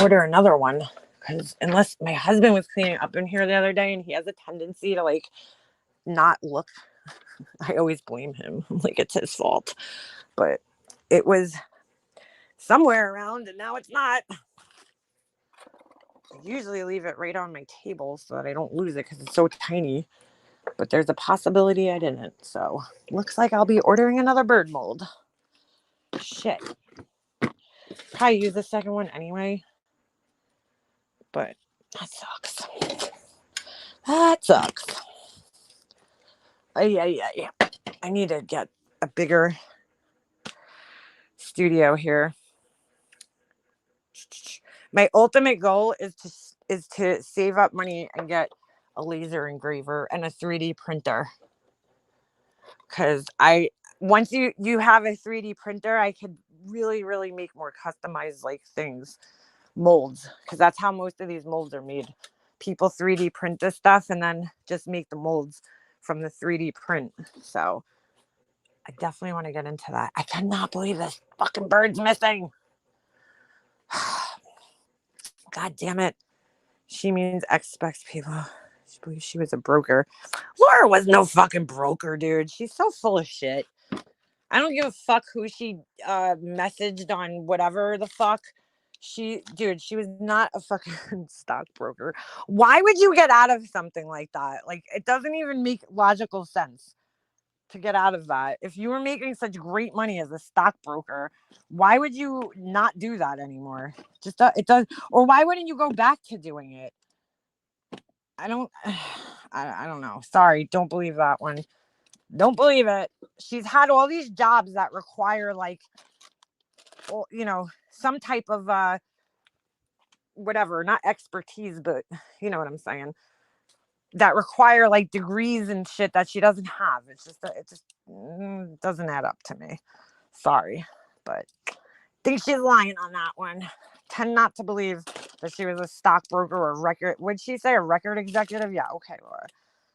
order another one because unless my husband was cleaning up in here the other day and he has a tendency to like not look, I always blame him. Like it's his fault. But it was somewhere around and now it's not. I usually leave it right on my table so that I don't lose it because it's so tiny. But there's a possibility I didn't. So looks like I'll be ordering another bird mold. Shit. Probably use the second one anyway. But that sucks. That sucks. Yeah. I need to get a bigger studio here. My ultimate goal is to save up money and get a laser engraver and a 3D printer. Because once you have a 3D printer, I could really make more customized like things, molds, because that's how most of these molds are made. People 3D print this stuff and then just make the molds from the 3D print. So I definitely want to get into that. I cannot believe this fucking bird's missing. God damn it. She means expects people. She believes she was a broker. Laura was no fucking broker, dude. She's so full of shit. I don't give a fuck who she messaged on whatever the fuck. Dude, she was not a fucking stockbroker. Why would you get out of something like that? Like, it doesn't even make logical sense to get out of that. If you were making such great money as a stockbroker, why would you not do that anymore? Just it does. Or why wouldn't you go back to doing it? I don't know. Sorry, don't believe that one. Don't believe it. She's had all these jobs that require like, well, you know, some type of whatever, not expertise, but you know what I'm saying, that require like degrees and shit that she doesn't have. It just doesn't add up to me. Sorry, but I think she's lying on that one. Tend not to believe that she was a stockbroker or a record. Would she say a record executive? Yeah, okay, Laura.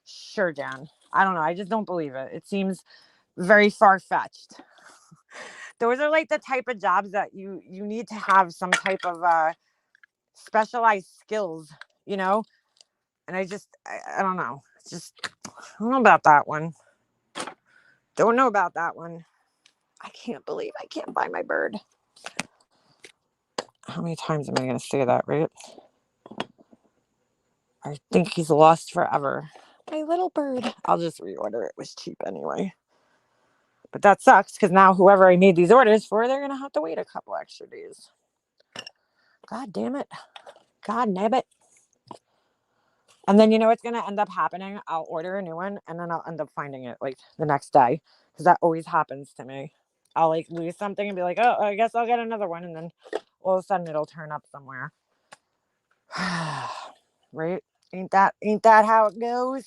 Sure, Dan. I don't know. I just don't believe it. It seems very far-fetched. Those are like the type of jobs that you need to have some type of specialized skills, you know? And I don't know. I don't know about that one. Don't know about that one. I can't believe I can't find my bird. How many times am I going to say that, right? I think he's lost forever. My little bird. I'll just reorder. It was cheap anyway. But that sucks because now whoever I made these orders for, they're going to have to wait a couple extra days. God damn it. God nabbit. And then you know what's going to end up happening? I'll order a new one and then I'll end up finding it like the next day because that always happens to me. I'll like lose something and be like, oh, I guess I'll get another one. And then all of a sudden it'll turn up somewhere. Right? Ain't that how it goes?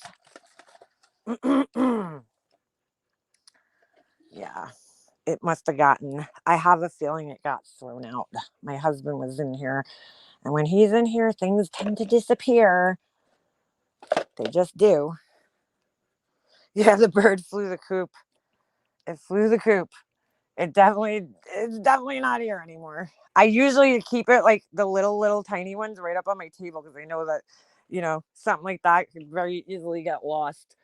Yeah, it must have gotten, I have a feeling it got thrown out. My husband was in here, and when he's in here, things tend to disappear. They just do. Yeah, the bird flew the coop. It flew the coop. It's definitely not here anymore. I usually keep it like the little tiny ones right up on my table because I know that, you know, something like that could very easily get lost.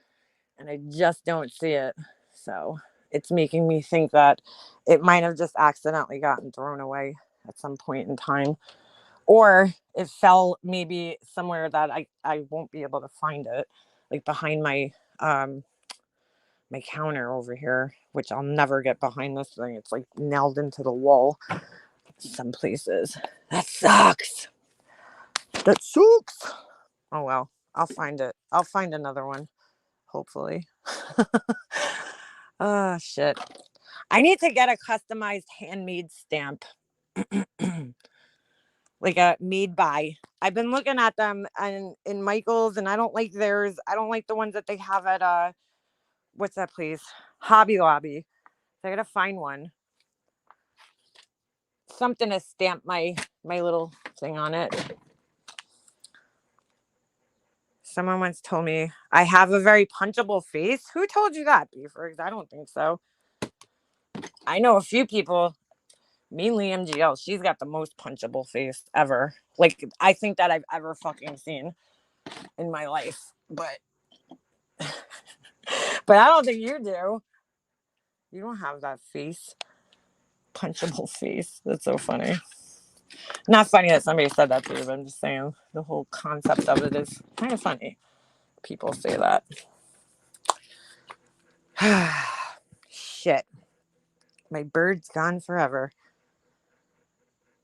And I just don't see it. So it's making me think that it might have just accidentally gotten thrown away at some point in time. Or it fell maybe somewhere that I won't be able to find it. Like behind my my counter over here, which I'll never get behind this thing. It's like nailed into the wall some places. That sucks. That sucks. Oh well. I'll find it. I'll find another one, hopefully. Oh, shit. I need to get a customized handmade stamp. Like a made by. I've been looking at them and in Michael's, and I don't like theirs. I don't like the ones that they have at what's that place? Hobby Lobby. So I gotta find one. Something to stamp my little thing on it. Someone once told me I have a very punchable face. Who told you that, Beefers? I don't think so. I know a few people, mainly MGL. She's got the most punchable face ever. Like, I think that I've ever fucking seen in my life. But I don't think you do. You don't have that face. Punchable face. That's so funny. Not funny that somebody said that to you, but I'm just saying the whole concept of it is kind of funny. People say that. Shit. My bird's gone forever.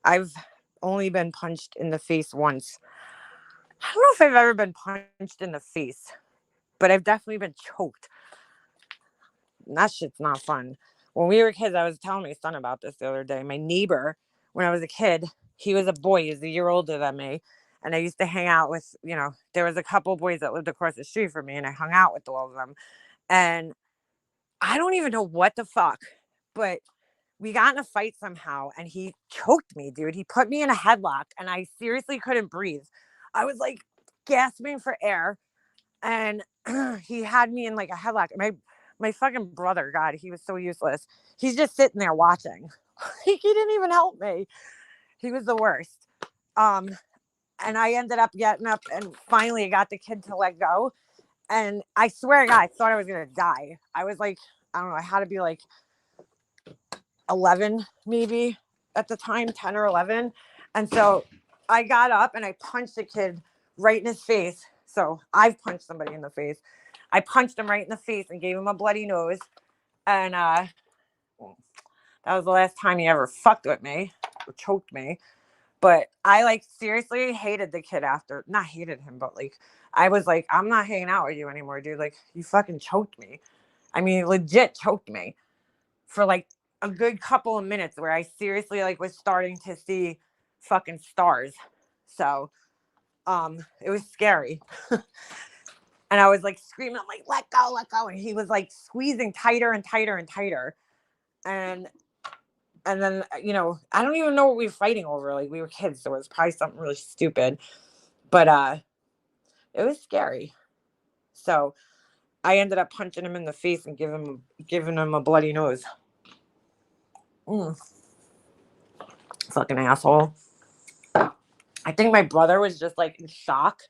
I've only been punched in the face once. I don't know if I've ever been punched in the face, but I've definitely been choked. And that shit's not fun. When we were kids, I was telling my son about this the other day. My neighbor, when I was a kid, he was a boy. He was a year older than me. And I used to hang out with, there was a couple boys that lived across the street from me, and I hung out with all of them. And I don't even know what the fuck, but we got in a fight somehow, and he choked me, dude. He put me in a headlock, and I seriously couldn't breathe. I was like gasping for air, and he had me in like a headlock. My fucking brother, God, he was so useless. He's just sitting there watching. He didn't even help me. He was the worst. And I ended up getting up, and finally I got the kid to let go. And I swear to God, I thought I was gonna die. I was like, I don't know, I had to be like 11 maybe at the time, 10 or 11. And so I got up and I punched the kid right in his face. So I've punched somebody in the face. I punched him right in the face and gave him a bloody nose. And that was the last time he ever fucked with me or choked me. But I like seriously hated the kid after. Not hated him, but like I was like, I'm not hanging out with you anymore, dude. Like, you fucking choked me. I mean, legit choked me for like a good couple of minutes, where I seriously like was starting to see fucking stars. So it was scary. And I was like screaming, I'm like, let go. And he was like squeezing tighter and tighter and tighter. And then, I don't even know what we were fighting over. Like, we were kids, so it was probably something really stupid. But it was scary. So I ended up punching him in the face and giving him a bloody nose. Fucking asshole. I think my brother was just like in shock.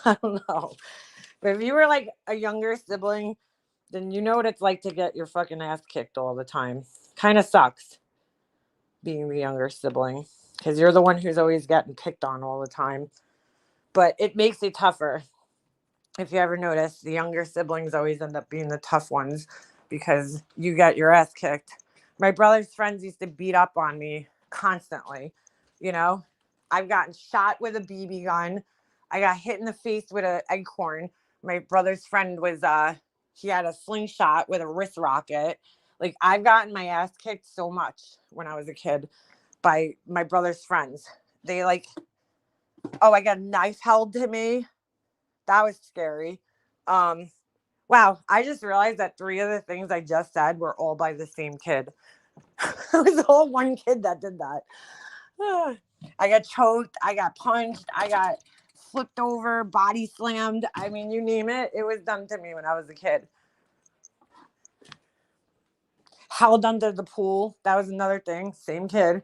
I don't know. But if you were like a younger sibling, then you know what it's like to get your fucking ass kicked all the time. Kind of sucks being the younger sibling, because you're the one who's always getting picked on all the time. But it makes it tougher. If you ever notice, the younger siblings always end up being the tough ones because you get your ass kicked. My brother's friends used to beat up on me constantly. I've gotten shot with a BB gun. I got hit in the face with an acorn. My brother's friend was he had a slingshot with a wrist rocket. Like, I've gotten my ass kicked so much when I was a kid by my brother's friends. They I got a knife held to me. That was scary. Wow, I just realized that 3 of the things I just said were all by the same kid. It was all one kid that did that. I got choked. I got punched. I got flipped over, body slammed. I mean, you name it. It was done to me when I was a kid. Held under the pool. That was another thing. Same kid.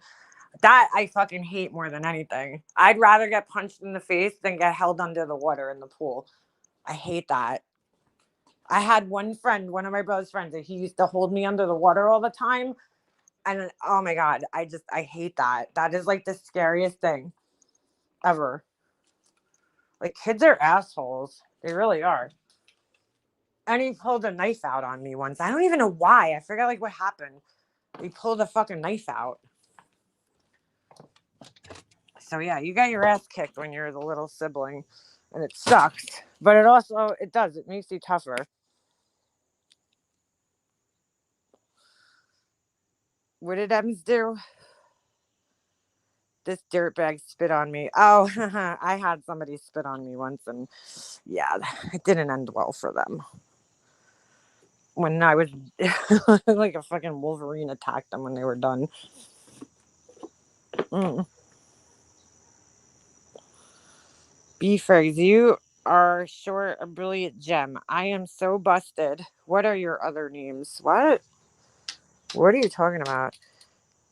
That I fucking hate more than anything. I'd rather get punched in the face than get held under the water in the pool. I hate that. I had one friend, one of my brother's friends, that he used to hold me under the water all the time. And oh my God, I hate that. That is like the scariest thing ever. Like, kids are assholes. They really are. And he pulled a knife out on me once. I don't even know why. I forget like what happened. He pulled a fucking knife out. So yeah, you got your ass kicked when you're the little sibling. And it sucks. But it also, it makes you tougher. What did Ems do? This dirtbag spit on me. Oh, I had somebody spit on me once, and yeah, it didn't end well for them. When I was like a fucking Wolverine attacked them when they were done. Beefers, you are sure a brilliant gem. I am so busted. What are your other names? What? What are you talking about?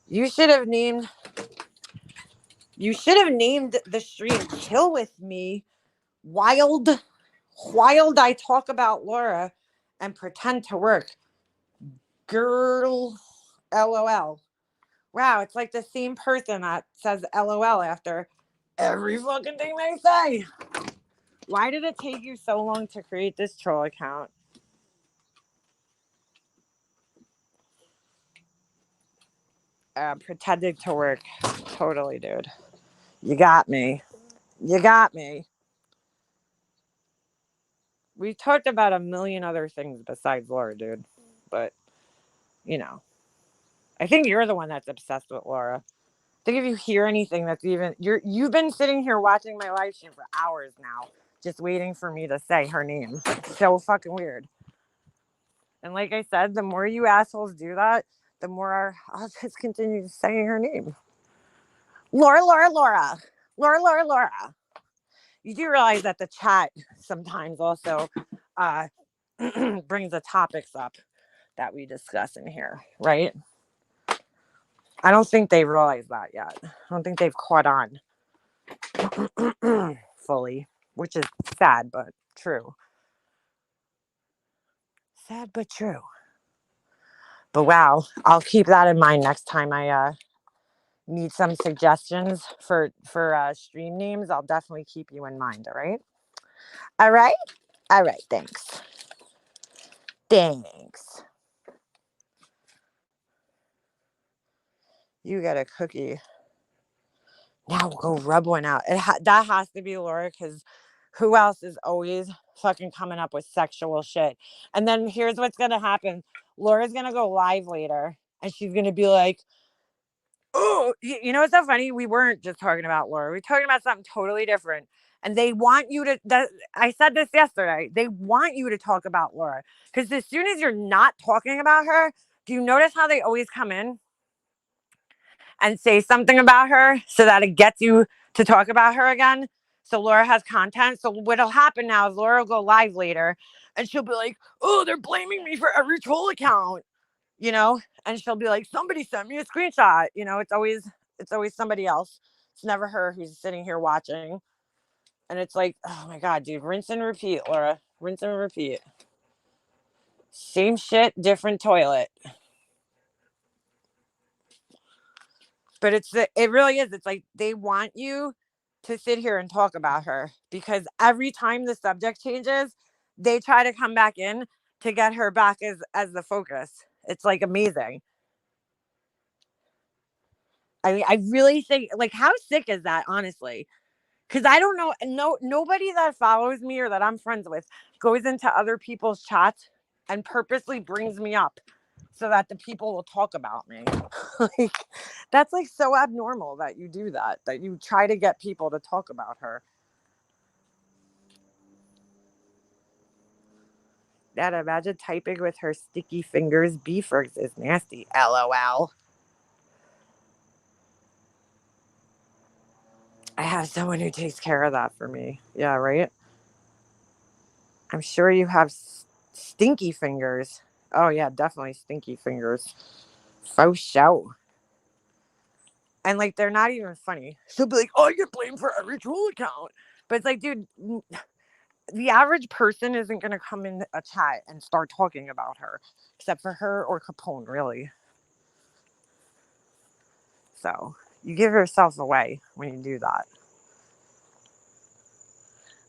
You should have named the stream Chill With Me. Wild I talk about Laura and pretend to work. Girl, LOL. Wow, it's like the same person that says LOL after every fucking thing they say. Why did it take you so long to create this troll account? Pretending to work. Totally, dude. You got me. You got me. We talked about a million other things besides Laura, dude. But, you know. I think you're the one that's obsessed with Laura. I think if you hear anything that's even... You've been sitting here watching my live stream for hours now. Just waiting for me to say her name. It's so fucking weird. And like I said, the more you assholes do that, the more I'll just continue saying her name. Laura. You do realize that the chat sometimes also brings the topics up that we discuss in here, right? I don't think they realize that yet. I don't think they've caught on fully, which is sad, but true. Sad, but true. But wow, I'll keep that in mind next time I need some suggestions for stream names. I'll definitely keep you in mind. All right. Thanks. You get a cookie. Now go rub one out. That has to be Laura, because who else is always fucking coming up with sexual shit? And then here's what's gonna happen. Laura's gonna go live later, and she's gonna be like, oh, you know what's so funny? We weren't just talking about Laura. We were talking about something totally different. And they want you to, I said this yesterday, they want you to talk about Laura. Because as soon as you're not talking about her, do you notice how they always come in and say something about her so that it gets you to talk about her again? So Laura has content. So what'll happen now is Laura will go live later and she'll be like, oh, they're blaming me for every troll account, you know? And she'll be like, somebody sent me a screenshot. You know, it's always somebody else. It's never her who's sitting here watching. And it's like, oh my God, dude, rinse and repeat, Laura. Rinse and repeat. Same shit, different toilet. But it really is. It's like they want you to sit here and talk about her, because every time the subject changes, they try to come back in to get her back as the focus. It's like amazing. I mean, I really think, like, how sick is that, honestly? Because I don't know, nobody that follows me or that I'm friends with goes into other people's chats and purposely brings me up so that the people will talk about me. Like, that's like so abnormal that you do that you try to get people to talk about her. Dad, imagine typing with her sticky fingers. Beefers is nasty. LOL. I have someone who takes care of that for me. Yeah, right? I'm sure you have stinky fingers. Oh, yeah, definitely stinky fingers. Faux show. And, like, they're not even funny. She'll be like, oh, I get blamed for every troll account. But it's like, dude, the average person isn't going to come in a chat and start talking about her. Except for her or Capone, really. So, you give yourself away when you do that.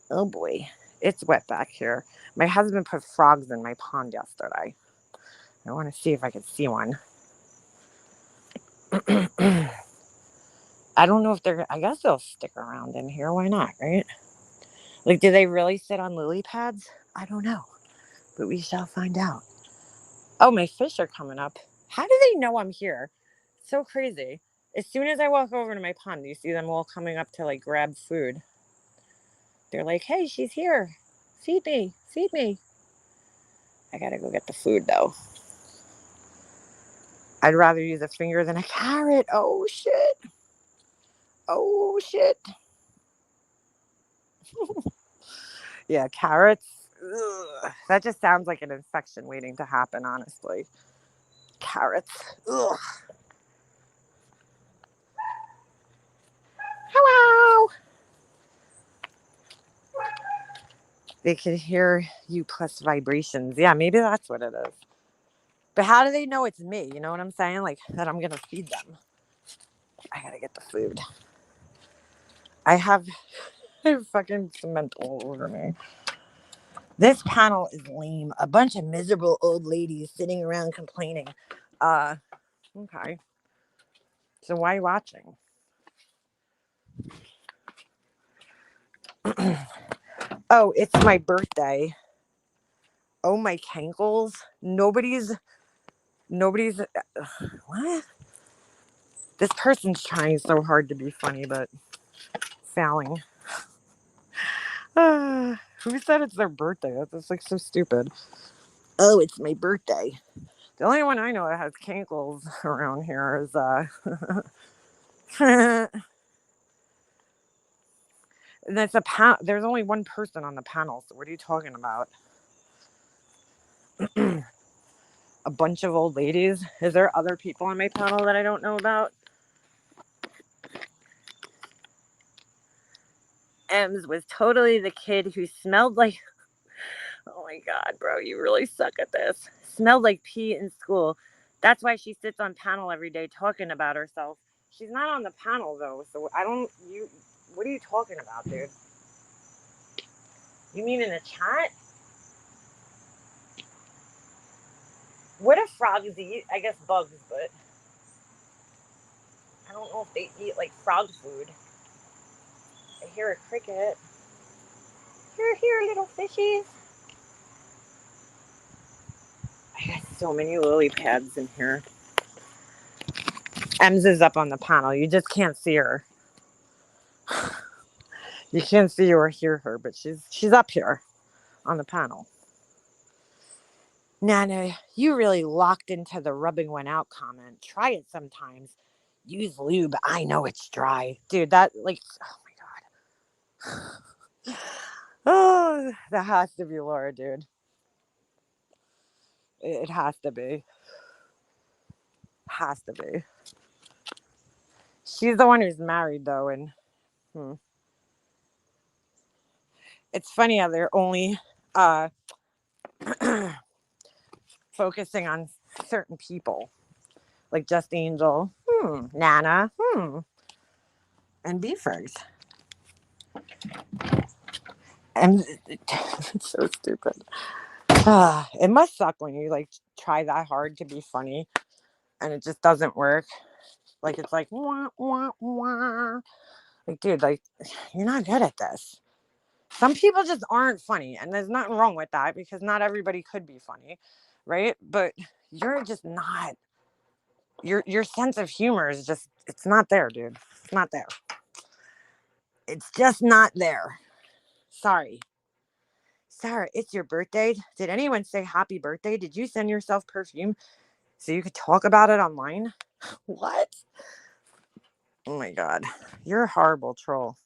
Oh, boy. It's wet back here. My husband put frogs in my pond yesterday. I want to see if I can see one. I don't know if I guess they'll stick around in here. Why not, right? Like, do they really sit on lily pads? I don't know, but we shall find out. Oh, my fish are coming up. How do they know I'm here? So crazy. As soon as I walk over to my pond, you see them all coming up to like grab food. They're like, hey, she's here. Feed me. Feed me. I gotta go get the food though. I'd rather use a finger than a carrot. Oh, shit. Oh, shit. Yeah, carrots. Ugh. That just sounds like an infection waiting to happen, honestly. Carrots. Ugh. Hello. They can hear you plus vibrations. Yeah, maybe that's what it is. But how do they know it's me? You know what I'm saying? Like, that I'm going to feed them. I got to get the food. I have fucking cement all over me. This panel is lame. A bunch of miserable old ladies sitting around complaining. Okay. So why are you watching? Oh, it's my birthday. Oh, my cankles. Nobody's what? This person's trying so hard to be funny, but failing. Who said it's their birthday? That's like so stupid. Oh, it's my birthday. The only one I know that has cankles around here is and that's there's only one person on the panel, so what are you talking about? A bunch of old ladies? Is there other people on my panel that I don't know about? Ems was totally the kid who smelled like, oh my God, bro, you really suck at this. Smelled like pee in school. That's why she sits on panel every day talking about herself. She's not on the panel though, so what are you talking about, dude? You mean in the chat? What do frogs eat? I guess bugs, but I don't know if they eat like frog food. I hear a cricket. Here, little fishies. I got so many lily pads in here. Ems is up on the panel. You just can't see her. You can't see or hear her, but she's up here on the panel. Nana, you really locked into the rubbing one out comment. Try it sometimes. Use lube. I know it's dry. Dude, that like, oh my God. Oh, that has to be Laura, dude. It has to be. Has to be. She's the one who's married though, and it's funny how they're only focusing on certain people. Like Just Angel, Nana, and Beefers. And it's so stupid. It must suck when you like try that hard to be funny and it just doesn't work. Like it's like wah, wah, wah. Like, dude, like you're not good at this. Some people just aren't funny, and there's nothing wrong with that because not everybody could be funny, right? But you're just not. Your sense of humor is just it's not there, dude. It's not there. It's just not there. Sorry. Sarah, it's your birthday. Did anyone say happy birthday? Did you send yourself perfume so you could talk about it online? What? Oh my God. You're a horrible troll.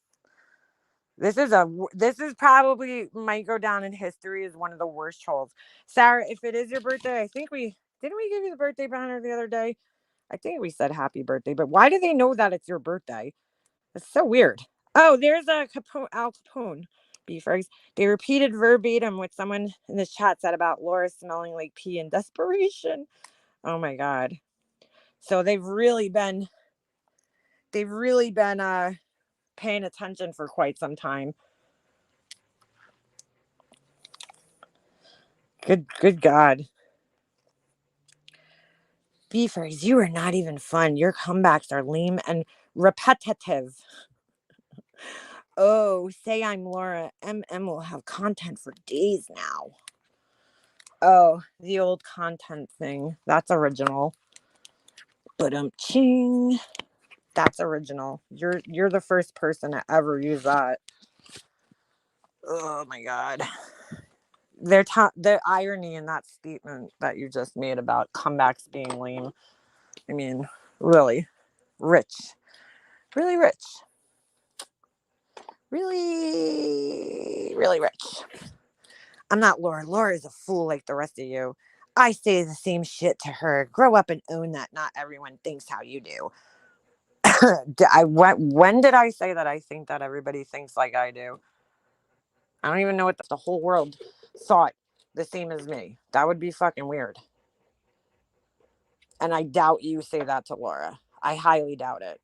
This is probably might go down in history as one of the worst trolls. Sarah, if it is your birthday, I think didn't we give you the birthday banner the other day? I think we said happy birthday, but why do they know that it's your birthday? It's so weird. Oh, there's a Al Capone. Beefers. They repeated verbatim what someone in the chat said about Laura smelling like pee in desperation. Oh my God. So they've really been paying attention for quite some time. Good God. Beefers, you are not even fun. Your comebacks are lame and repetitive. Oh, say I'm Laura. MM will have content for days now. Oh, the old content thing. That's original. But ching. That's original. You're the first person to ever use that. Oh my god. The irony in that statement that you just made about comebacks being lame. I mean, really rich. Really rich. Really, really rich. I'm not Laura. Laura is a fool like the rest of you. I say the same shit to her. Grow up and own that not everyone thinks how you do. When did I say that I think that everybody thinks like I do? I don't even know what the whole world thought the same as me. That would be fucking weird. And I doubt you say that to Laura. I highly doubt it.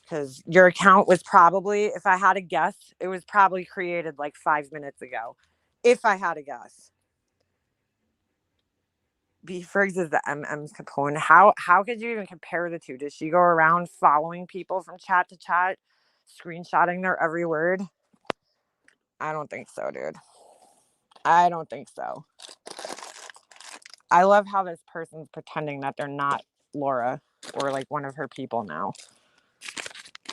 Because your account was probably, if I had to guess, it was probably created like 5 minutes ago. If I had to guess. Beefrigs is the MM's Capone. How could you even compare the two? Does she go around following people from chat to chat, screenshotting their every word? I don't think so, dude. I don't think so. I love how this person's pretending that they're not Laura or like one of her people now.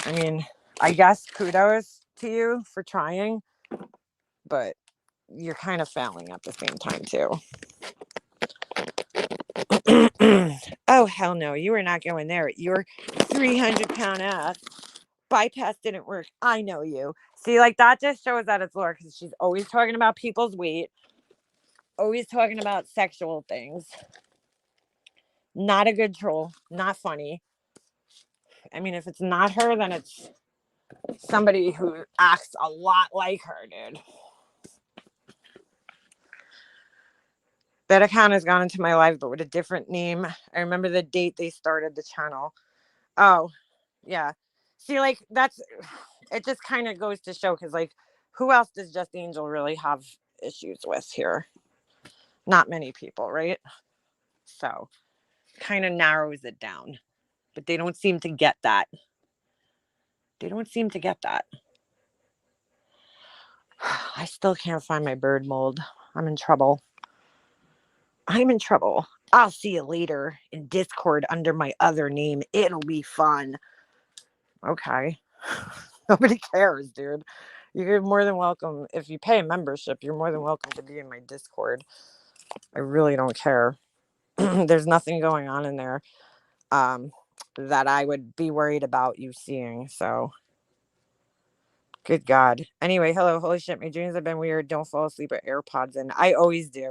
I mean, I guess kudos to you for trying, but you're kind of failing at the same time too. Oh, hell no. You were not going there. Your 300-pound ass. Bypass didn't work. I know you. See, like that just shows that it's Laura because she's always talking about people's weight, always talking about sexual things. Not a good troll. Not funny. I mean, if it's not her, then it's somebody who acts a lot like her, dude. That account has gone into my life, but with a different name. I remember the date they started the channel. Oh, yeah. See, like, it just kind of goes to show, because, like, who else does Just Angel really have issues with here? Not many people, right? So, kind of narrows it down. But they don't seem to get that. They don't seem to get that. I still can't find my bird mold. I'm in trouble. I'm in trouble. I'll see you later in Discord under my other name. It'll be fun. Okay. Nobody cares, dude. You're more than welcome. If you pay a membership, you're more than welcome to be in my Discord. I really don't care. There's nothing going on in there that I would be worried about you seeing. So, good God. Anyway, hello. Holy shit, my dreams have been weird. Don't fall asleep with AirPods in. I always do.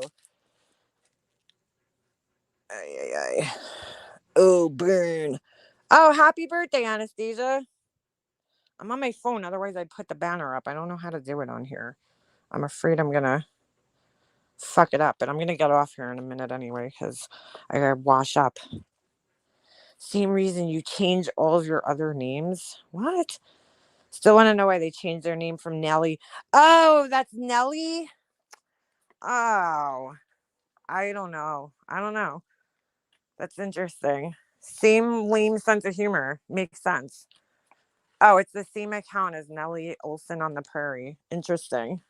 Ay, ay, ay. Oh, burn. Oh, happy birthday, Anastasia. I'm on my phone. Otherwise, I'd put the banner up. I don't know how to do it on here. I'm afraid I'm going to fuck it up. But I'm going to get off here in a minute anyway because I got to wash up. Same reason you change all of your other names. What? Still want to know why they changed their name from Nelly. Oh, that's Nelly? Oh, I don't know. That's interesting. Same lame sense of humor. Makes sense. Oh, it's the same account as Nellie Olson on the Prairie. Interesting.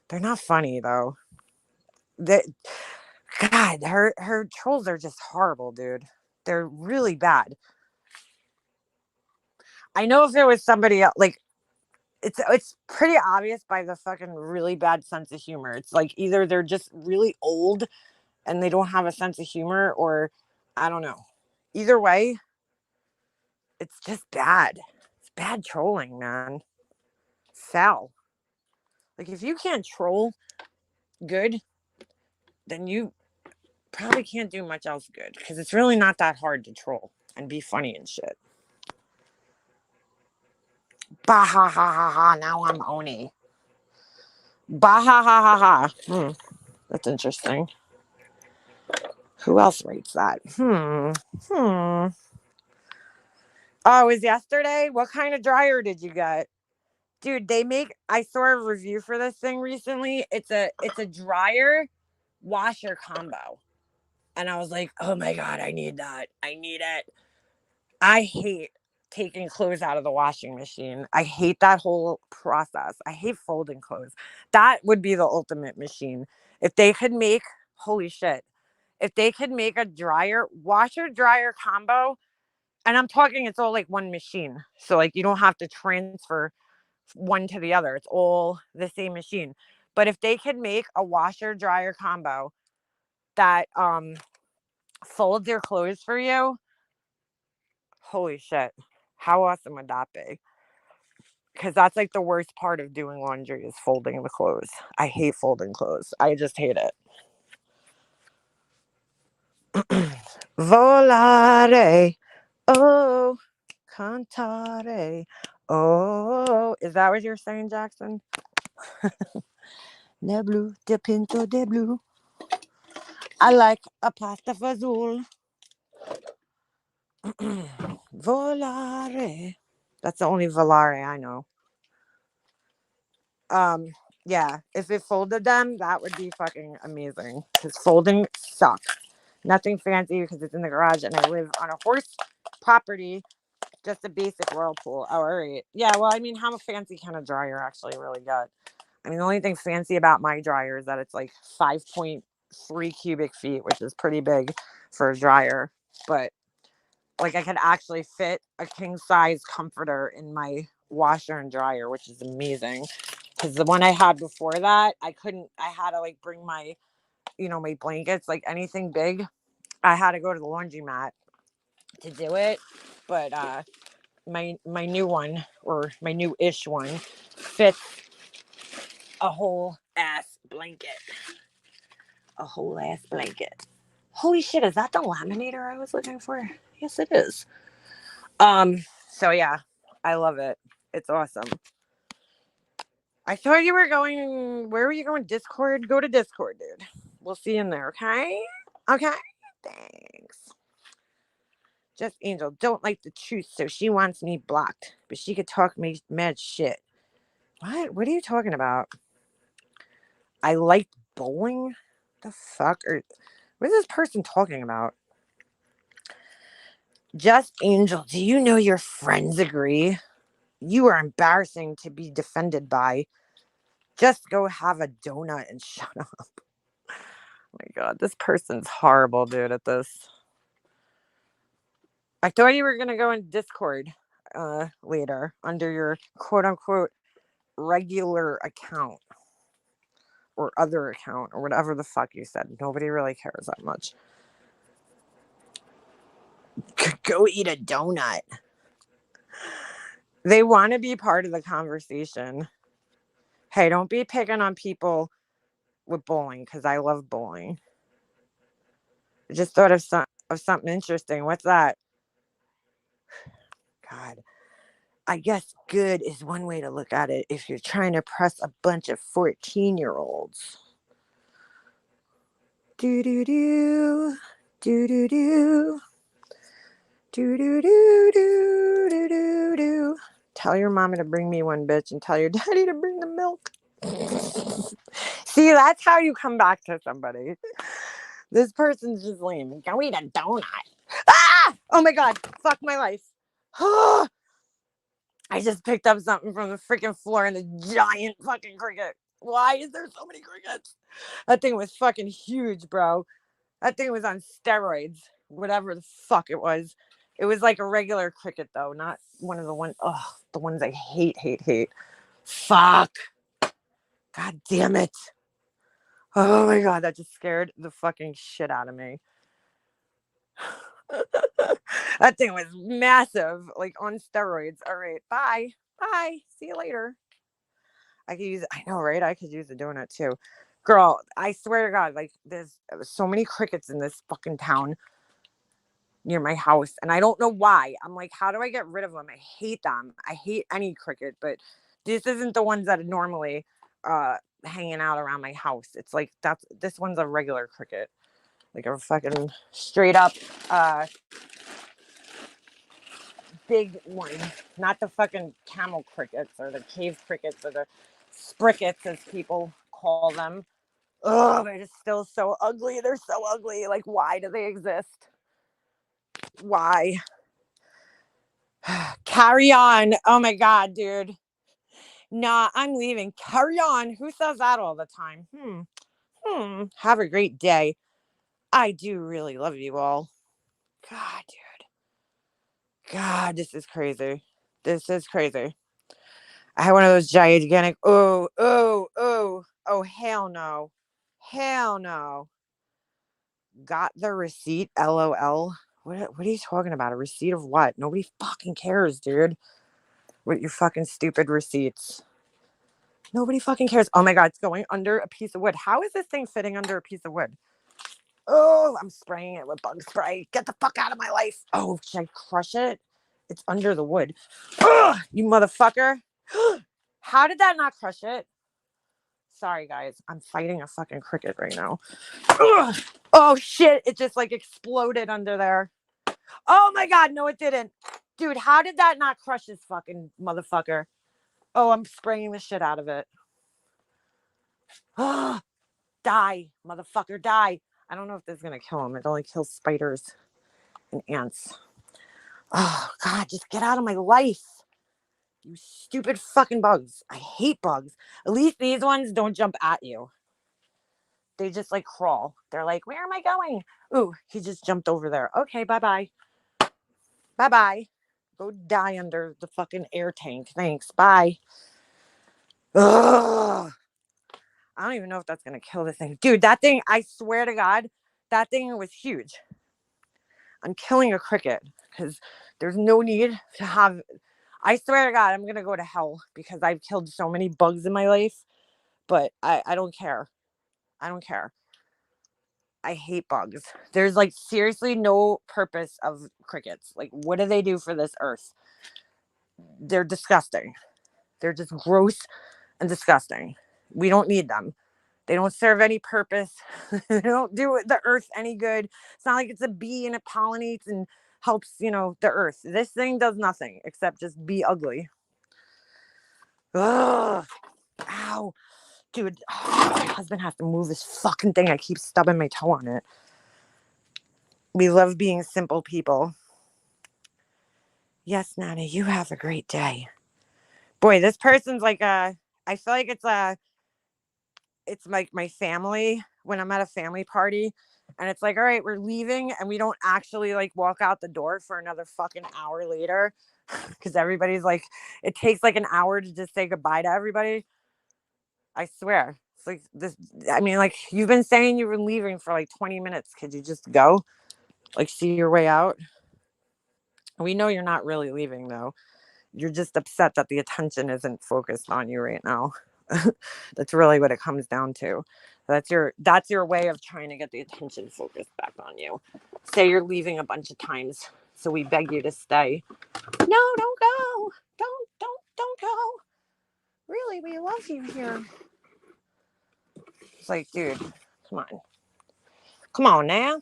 They're not funny though. God, her trolls are just horrible, dude. They're really bad. I know if there was somebody else, like it's pretty obvious by the fucking really bad sense of humor. It's like either they're just really old and they don't have a sense of humor, or I don't know. Either way, it's just bad. It's bad trolling, man. Foul. Like if you can't troll good, then you probably can't do much else good because it's really not that hard to troll and be funny and shit. Bah ha ha ha ha. Now I'm Oni. Bah ha ha ha ha. That's interesting. Who else writes that? Oh, it was yesterday? What kind of dryer did you get? Dude, I saw a review for this thing recently. It's a dryer washer combo. And I was like, oh my God, I need that. I need it. I hate taking clothes out of the washing machine. I hate that whole process. I hate folding clothes. That would be the ultimate machine. If they could make, holy shit, if they could make a washer dryer combo, and I'm talking it's all like one machine. So like you don't have to transfer one to the other. It's all the same machine. But if they could make a washer dryer combo that folds your clothes for you, holy shit. How awesome would that be? Because that's like the worst part of doing laundry is folding the clothes. I hate folding clothes. I just hate it. Volare. Oh, cantare. Oh, is that what you're saying, Jackson? De blue, de pinto de blue. I like a pasta fazool. Volare. That's the only volare I know. Yeah, if it folded them, that would be fucking amazing. Because folding sucks. Nothing fancy because it's in the garage and I live on a horse property. Just a basic whirlpool. Oh, all right. Yeah, well, I mean, how fancy can a dryer actually really get? I mean, the only thing fancy about my dryer is that it's like 5.3 cubic feet, which is pretty big for a dryer. But like I could actually fit a king size comforter in my washer and dryer, which is amazing. Because the one I had before that, I had to like bring my, my blankets, like anything big. I had to go to the laundromat to do it. But my new one, or my new-ish one, fits a whole ass blanket. A whole ass blanket. Holy shit, is that the laminator I was looking for? Yes, it is. So yeah, I love it. It's awesome. I thought you were going, where were you going? Discord? Go to Discord, dude. We'll see you in there, okay? Okay? Thanks. Just Angel don't like the truth, so she wants me blocked. But she could talk me mad shit. What? What are you talking about? I liked bowling? The fuck? What is this person talking about? Just Angel, do you know your friends agree? You are embarrassing to be defended by. Just go have a donut and shut up. Oh my god, this person's horrible, dude, at this. I thought you were gonna go in Discord later under your quote unquote regular account or other account or whatever the fuck you said. Nobody really cares that much. Go eat a donut. They want to be part of the conversation. Hey, don't be picking on people with bowling because I love bowling. I just thought of something interesting. What's that? God. I guess good is one way to look at it if you're trying to press a bunch of 14-year-olds. Do do do do do do do do do do do do do. Tell your mama to bring me one, bitch, and tell your daddy to bring the milk. See, that's how you come back to somebody. This person's just lame. Go eat a donut. Ah! Oh my god. Fuck my life. I just picked up something from the freaking floor and a giant fucking cricket. Why is there so many crickets? That thing was fucking huge, bro. That thing was on steroids. Whatever the fuck it was. It was like a regular cricket, though, not one of the ones I hate, hate, hate. Fuck. God damn it. Oh my god, that just scared the fucking shit out of me. That thing was massive, like on steroids. All right, bye. Bye. See you later. I know, right? I could use a donut too. Girl, I swear to God, like there's so many crickets in this fucking town near my house. And I don't know why. I'm like, how do I get rid of them? I hate them. I hate any cricket, but this isn't the ones that are normally hanging out around my house. It's like this one's a regular cricket. Like a fucking straight up big one. Not the fucking camel crickets or the cave crickets or the sprickets as people call them. Oh, they're just still so ugly. They're so ugly. Like, why do they exist? Why? Carry on. Oh my God, dude. Nah, I'm leaving. Carry on. Who says that all the time? Have a great day. I do really love you all. God, dude. God, this is crazy. This is crazy. I had one of those gigantic. Oh, hell no. Hell no. Got the receipt, LOL. What are you talking about? A receipt of what? Nobody fucking cares, dude. With your fucking stupid receipts. Nobody fucking cares. Oh my God, it's going under a piece of wood. How is this thing fitting under a piece of wood? Oh, I'm spraying it with bug spray. Get the fuck out of my life. Oh, should I crush it? It's under the wood. Ugh, you motherfucker. How did that not crush it? Sorry, guys. I'm fighting a fucking cricket right now. Ugh. Oh, shit. It just like exploded under there. Oh my God. No, it didn't. Dude, how did that not crush this fucking motherfucker? Oh, I'm spraying the shit out of it. Die, motherfucker, die. I don't know if this is going to kill him. It only kills spiders and ants. Oh, God, just get out of my life. You stupid fucking bugs. I hate bugs. At least these ones don't jump at you. They just like crawl. They're like, where am I going? Ooh, he just jumped over there. Okay, bye-bye. Bye-bye. Go die under the fucking air tank. Thanks. Bye. Ugh. I don't even know if that's going to kill the thing. Dude, that thing, I swear to God, that thing was huge. I'm killing a cricket because there's no need to have. I swear to God, I'm going to go to hell because I've killed so many bugs in my life. But I don't care. I don't care. I hate bugs. There's like seriously no purpose of crickets. Like, what do they do for this earth? They're disgusting. They're just gross and disgusting. We don't need them. They don't serve any purpose. They don't do the earth any good. It's not like it's a bee and it pollinates and helps, the earth. This thing does nothing except just be ugly. Ugh. Ow. Dude, my husband has to move this fucking thing. I keep stubbing my toe on it. We love being simple people. Yes, Nana, you have a great day. Boy, this person's like I feel like it's like my family when I'm at a family party and it's like, all right, we're leaving and we don't actually like walk out the door for another fucking hour later because everybody's like, it takes like an hour to just say goodbye to everybody. I swear. It's like this. I mean, like you've been saying you were leaving for like 20 minutes. Could you just go? Like see your way out? We know you're not really leaving though. You're just upset that the attention isn't focused on you right now. That's really what it comes down to. That's your way of trying to get the attention focused back on you. Say you're leaving a bunch of times, so we beg you to stay. No, don't go. Don't go. Really, we love you here. It's like, dude, come on now.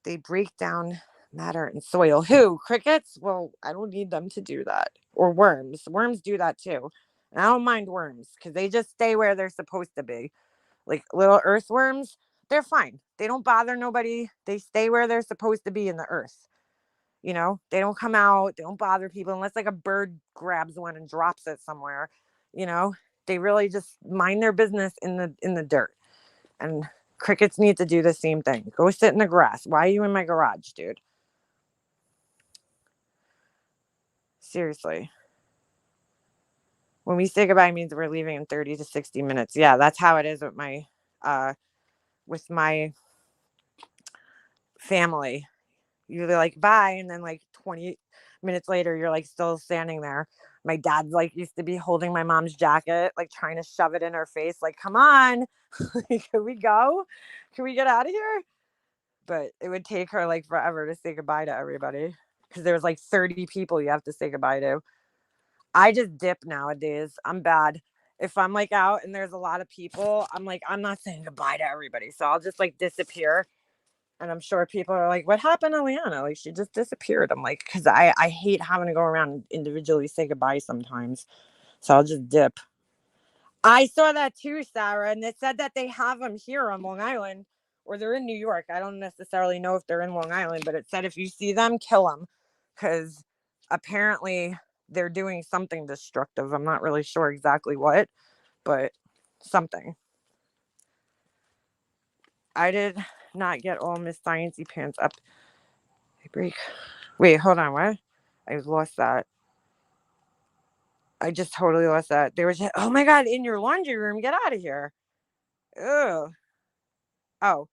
They break down matter and soil. Who? Crickets? Well, I don't need them to do that. Or worms. Worms do that too. And I don't mind worms because they just stay where they're supposed to be. Like little earthworms, they're fine. They don't bother nobody. They stay where they're supposed to be in the earth. They don't come out. They don't bother people unless like a bird grabs one and drops it somewhere. They really just mind their business in the dirt. And crickets need to do the same thing. Go sit in the grass. Why are you in my garage, dude? Seriously. When we say goodbye, it means we're leaving in 30 to 60 minutes. Yeah, that's how it is with my family. You're like, bye. And then like 20 minutes later, you're like still standing there. My dad like used to be holding my mom's jacket, like trying to shove it in her face. Like, come on, can we go? Can we get out of here? But it would take her like forever to say goodbye to everybody because there's like 30 people you have to say goodbye to. I just dip nowadays. I'm bad. If I'm like out and there's a lot of people, I'm like, I'm not saying goodbye to everybody. So I'll just like disappear. And I'm sure people are like, what happened to Leanna? Like, she just disappeared. I'm like, because I hate having to go around and individually say goodbye sometimes. So I'll just dip. I saw that too, Sarah. And it said that they have them here on Long Island. or they're in New York. I don't necessarily know if they're in Long Island, but it said if you see them, kill them, because apparently they're doing something destructive. I'm not really sure exactly what, but something. I did not get all Miss Sciencey pants up. I break. Wait, hold on. What? I lost that. I just totally lost that. There was, oh my God, in your laundry room. Get out of here. Ugh. Oh,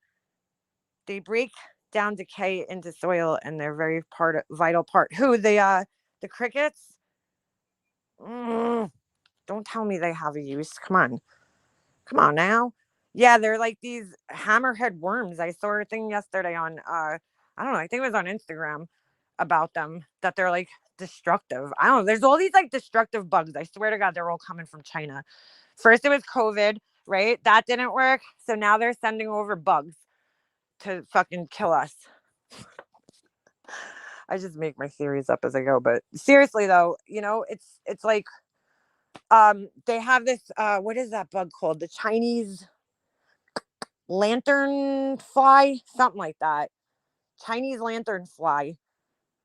they break down decay into soil, and they're very vital part. Who? The crickets? Don't tell me they have a use. Come on now. Yeah, they're like these hammerhead worms. I saw a thing yesterday on I don't know, I think it was on Instagram about them, that they're like destructive. I don't know. There's all these like destructive bugs. I swear to God, they're all coming from China. First it was COVID, right? That didn't work. So now they're sending over bugs to fucking kill us. I just make my theories up as I go. But seriously though, you know, it's like they have this what is that bug called? The Chinese lantern fly, something like that. Chinese lantern fly.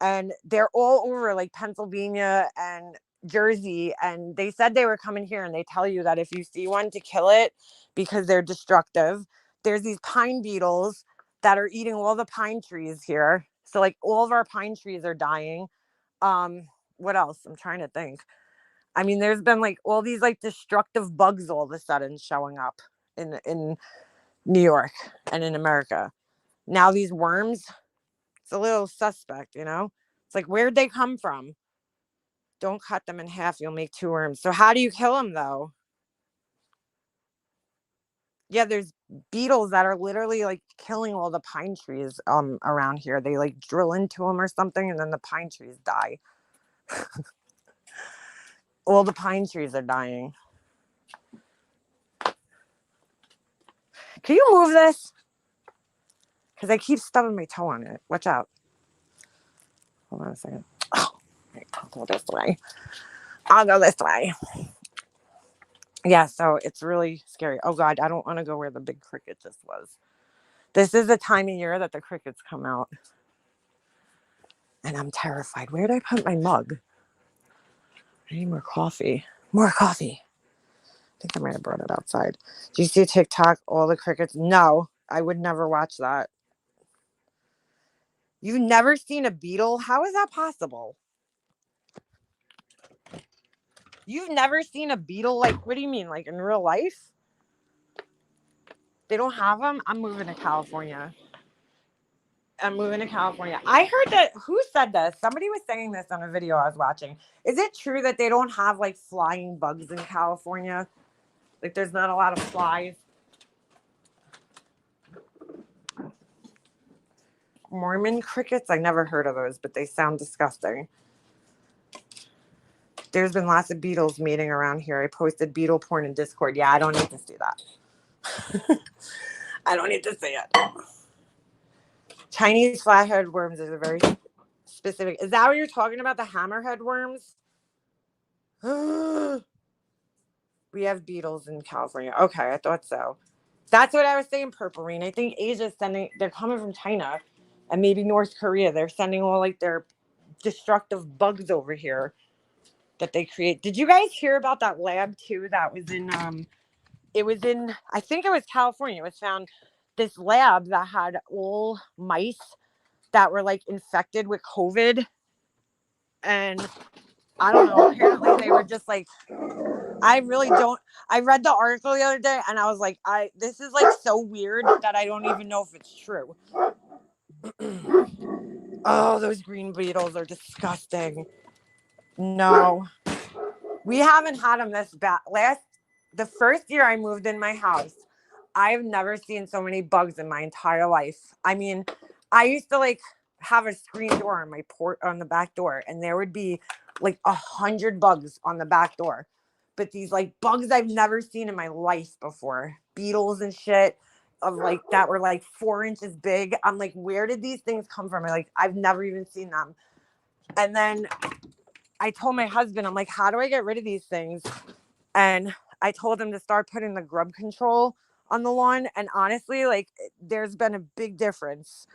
And they're all over like Pennsylvania and Jersey. And they said they were coming here, and they tell you that if you see one, to kill it because they're destructive. There's these pine beetles that are eating all the pine trees here. So like all of our pine trees are dying. What else? I'm trying to think. I mean, there's been like all these like destructive bugs all of a sudden showing up in New York and in America. Now these worms, it's a little suspect, you know? It's like, where'd they come from? Don't cut them in half. You'll make 2 worms. So how do you kill them though? Yeah, there's beetles that are literally like killing all the pine trees around here. They like drill into them or something, and then the pine trees die. All the pine trees are dying. Can you move this? Because I keep stubbing my toe on it. Watch out. Hold on a second. Oh, I'll go this way. I'll go this way. Yeah, so it's really scary. Oh God, I don't want to go where the big cricket just was. This is the time of year that the crickets come out. And I'm terrified. Where did I put my mug? I need more coffee. More coffee. I think I might have brought it outside. Do you see TikTok? All the crickets? No, I would never watch that. You've never seen a beetle? How is that possible? You've never seen a beetle? Like, what do you mean? Like in real life? They don't have them? I'm moving to California. I heard that, who said this? Somebody was saying this on a video I was watching. Is it true that they don't have like flying bugs in California? Like there's not a lot of flies? Mormon crickets? I never heard of those, but they sound disgusting. There's been lots of beetles meeting around here. I posted beetle porn in Discord. Yeah, I don't need to see that. I don't need to see it. Chinese flathead worms is a very specific. Is that what you're talking about? The hammerhead worms? We have beetles in California. Okay, I thought so. That's what I was saying, Purple Rain. I think Asia's sending, they're coming from China and maybe North Korea. They're sending all like their destructive bugs over here that they create. Did you guys hear about that lab too that was in I think it was California. It was found, this lab that had all mice that were like infected with COVID. And I don't know, apparently they were just like, I read the article the other day and I was like, this is like so weird that I don't even know if it's true. Oh, those green beetles are disgusting. No, we haven't had them this bad. The first year I moved in my house, I've never seen so many bugs in my entire life. I mean, I used to like have a screen door on my on the back door, and there would be like 100 bugs on the back door. But these like bugs I've never seen in my life before, beetles and shit of like that were like 4 inches big. I'm like, where did these things come from? I've never even seen them. And then I told my husband, I'm like, how do I get rid of these things? And I told him to start putting the grub control on the lawn. And honestly, like there's been a big difference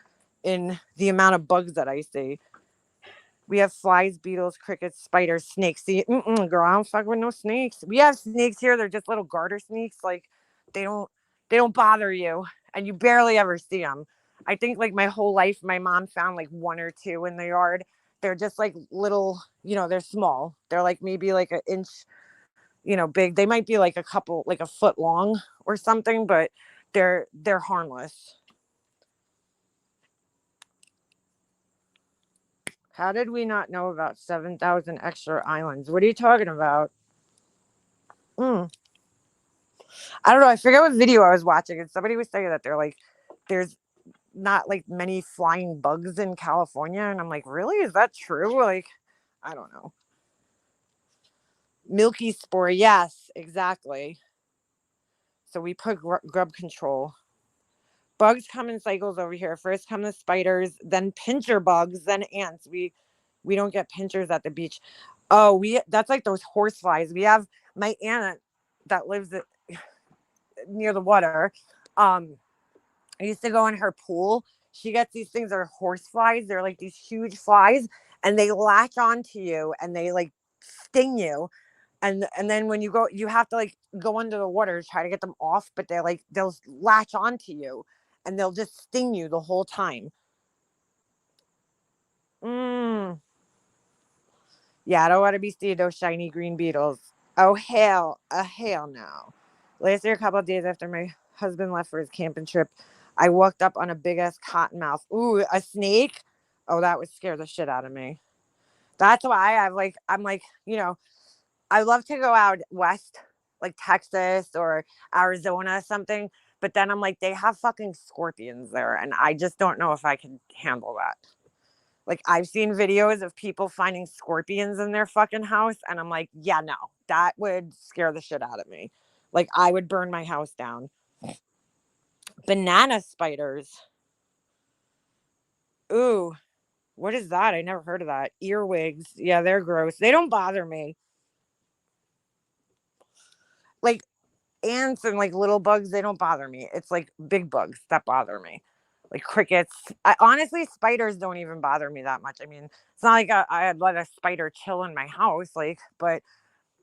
in the amount of bugs that I see. We have flies, beetles, crickets, spiders, snakes. See, girl, I don't fuck with no snakes. We have snakes here. They're just little garter snakes. Like they don't bother you, and you barely ever see them. I think like my whole life, my mom found like one or two in the yard. They're just like little, they're small. They're like maybe like an inch, big. They might be like a couple, like a foot long or something, but they're harmless. How did we not know about 7,000 extra islands? What are you talking about? I don't know. I forget what video I was watching, and somebody was saying that there's not like many flying bugs in California, and I'm like, really? Is that true? Like, I don't know. Milky spore, yes, exactly. So we put grub control. Bugs come in cycles over here. First come the spiders, then pincher bugs, then ants. We don't get pinchers at the beach. Oh, that's like those horse flies. We have my aunt that lives near the water. I used to go in her pool. She gets these things that are horse flies. They're like these huge flies, and they latch onto you and they like sting you. And then when you go, you have to like go under the water to try to get them off, but they'll latch onto you and they'll just sting you the whole time. Yeah, I don't want to be seeing those shiny green beetles. Oh hell no. Last year, a couple of days after my husband left for his camping trip, I walked up on a big ass cottonmouth. Ooh, a snake. Oh, that would scare the shit out of me. That's why I'm like, I love to go out west, like Texas or Arizona, something. But then I'm like, they have fucking scorpions there, and I just don't know if I can handle that. Like, I've seen videos of people finding scorpions in their fucking house, and I'm like, yeah, no, that would scare the shit out of me. Like, I would burn my house down. Banana spiders. Ooh, what is that? I never heard of that. Earwigs. Yeah, they're gross. They don't bother me. Like, ants and like little bugs, they don't bother me. It's like big bugs that bother me, like crickets. Honestly, spiders don't even bother me that much. I mean, it's not like I'd let a spider chill in my house, like, but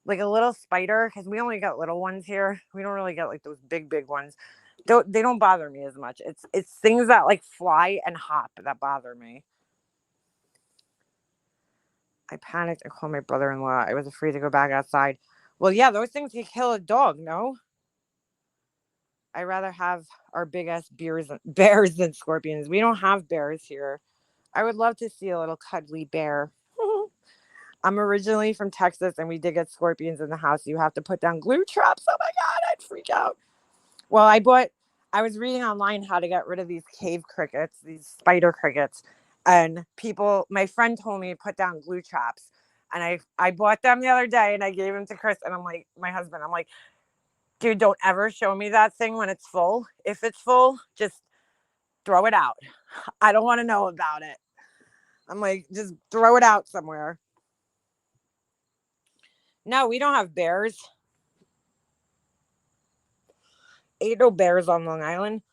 like a little spider, because we only got little ones here. We don't really get like those big ones. They don't bother me as much. It's things that like fly and hop that bother me. I panicked and called my brother-in-law. I was afraid to go back outside. Well, yeah, those things can kill a dog, no? I rather have our big ass bears than scorpions. We don't have bears here. I would love to see a little cuddly bear. I'm originally from Texas, and we did get scorpions in the house. You have to put down glue traps. Oh my God, I'd freak out. Well, I was reading online how to get rid of these cave crickets, these spider crickets. And my friend told me to put down glue traps. And I bought them the other day, and I gave them to Chris. And I'm like, my husband, I'm like, dude, don't ever show me that thing when it's full. If it's full, just throw it out. I don't want to know about it. I'm like, just throw it out somewhere. No, we don't have bears. Ain't no bears on Long Island.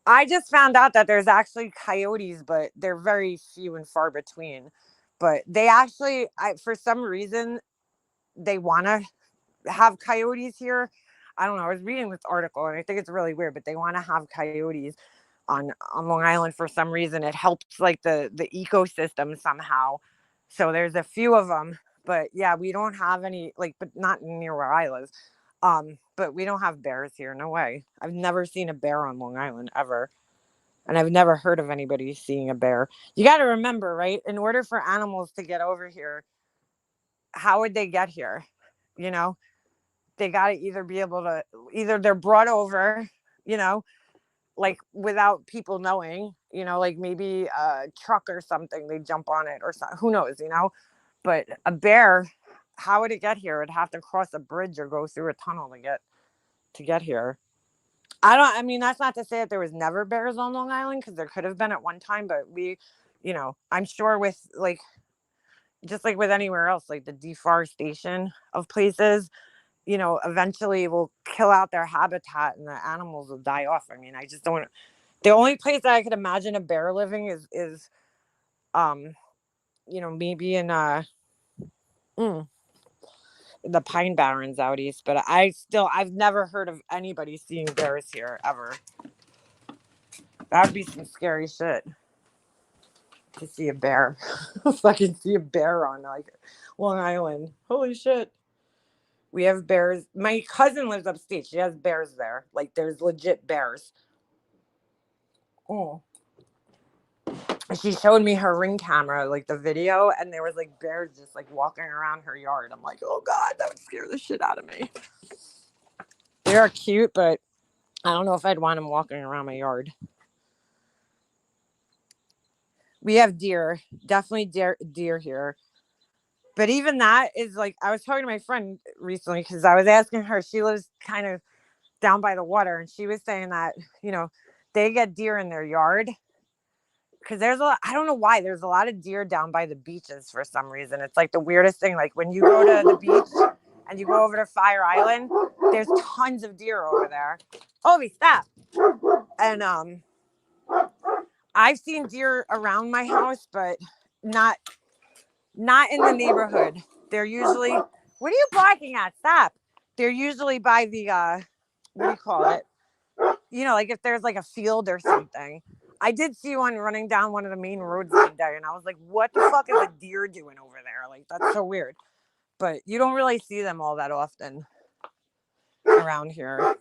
I just found out that there's actually coyotes, but they're very few and far between. But they actually, for some reason, they want to have coyotes here. I don't know. I was reading this article, and I think it's really weird, but they want to have coyotes on Long Island for some reason. It helps like the ecosystem somehow. So there's a few of them, but yeah, we don't have any, like, but not near where I live. But we don't have bears here. No way. I've never seen a bear on Long Island ever. And I've never heard of anybody seeing a bear. You got to remember, right? In order for animals to get over here, how would they get here? You know, they got to either they're brought over, you know, like without people knowing, like maybe a truck or something, they jump on it or something, who knows, but a bear, how would it get here? It'd have to cross a bridge or go through a tunnel to get here. I mean, that's not to say that there was never bears on Long Island, because there could have been at one time, but I'm sure with like, just like with anywhere else, like the deforestation of places, you know, eventually will kill out their habitat and the animals will die off. I mean, I just don't. The only place that I could imagine a bear living is you know, maybe in mm, the Pine Barrens out east. But I've never heard of anybody seeing bears here ever. That would be some scary shit to see a bear. Fucking see a bear on like Long Island. Holy shit. We have bears. My cousin lives upstate. She has bears there. Like there's legit bears. Oh. She showed me her Ring camera, like the video, and there was like bears just like walking around her yard. I'm like, oh God, that would scare the shit out of me. They are cute, but I don't know if I'd want them walking around my yard. We have deer, definitely deer here. But even that is like, I was talking to my friend recently because I was asking her, she lives kind of down by the water, and she was saying that, you know, they get deer in their yard because there's a lot, I don't know why, there's a lot of deer down by the beaches for some reason. It's like the weirdest thing. Like when you go to the beach and you go over to Fire Island, there's tons of deer over there. Obi, stop. And I've seen deer around my house, but not in the neighborhood. They're usually, what are you barking at? Stop. They're usually by the what do you call it? You know, like if there's like a field or something. I did see one running down one of the main roads one day, and I was like, what the fuck is a deer doing over there? Like, that's so weird. But you don't really see them all that often around here.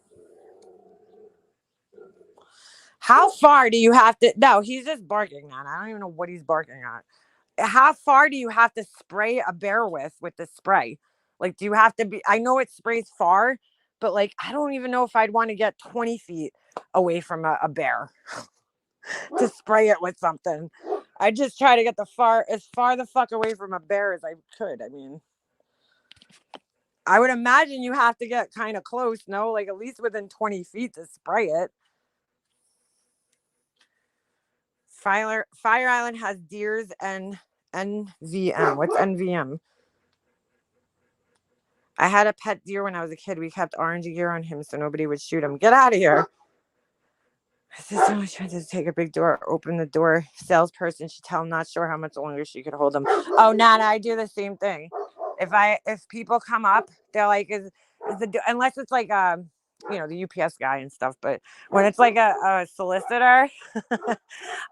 How far do you have to? No, he's just barking at. I don't even know what he's barking at. How far do you have to spray a bear with the spray? Like, do you have to be? I know it sprays far, but like, I don't even know if I'd want to get 20 feet away from a bear to spray it with something. I just try to get as far the fuck away from a bear as I could. I mean, I would imagine you have to get kind of close, no? Like at least within 20 feet to spray it. Fire Island has deers and NVM. What's NVM? I had a pet deer when I was a kid. We kept orange gear on him so nobody would shoot him. Get out of here. My sister was trying to take a big door, open the door. Salesperson, she tell him not sure how much longer she could hold him. Oh, Nana, I do the same thing. If people come up, they're like, is the unless it's like you know, the UPS guy and stuff, but when it's like a solicitor,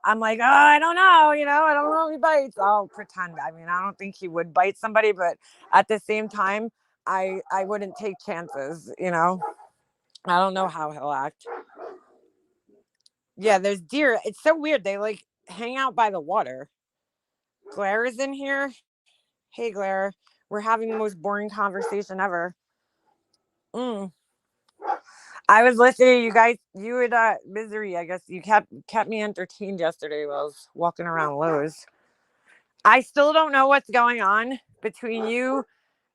I'm like, oh, I don't know, you know, I don't know if he bites. I'll pretend. I mean, I don't think he would bite somebody, but at the same time, I wouldn't take chances, you know. I don't know how he'll act. Yeah, there's deer. It's so weird. They like hang out by the water. Claire is in here. Hey, Claire. We're having the most boring conversation ever. I was listening to you guys. You and Misery, I guess you kept me entertained yesterday while I was walking around Lowe's. I still don't know what's going on between you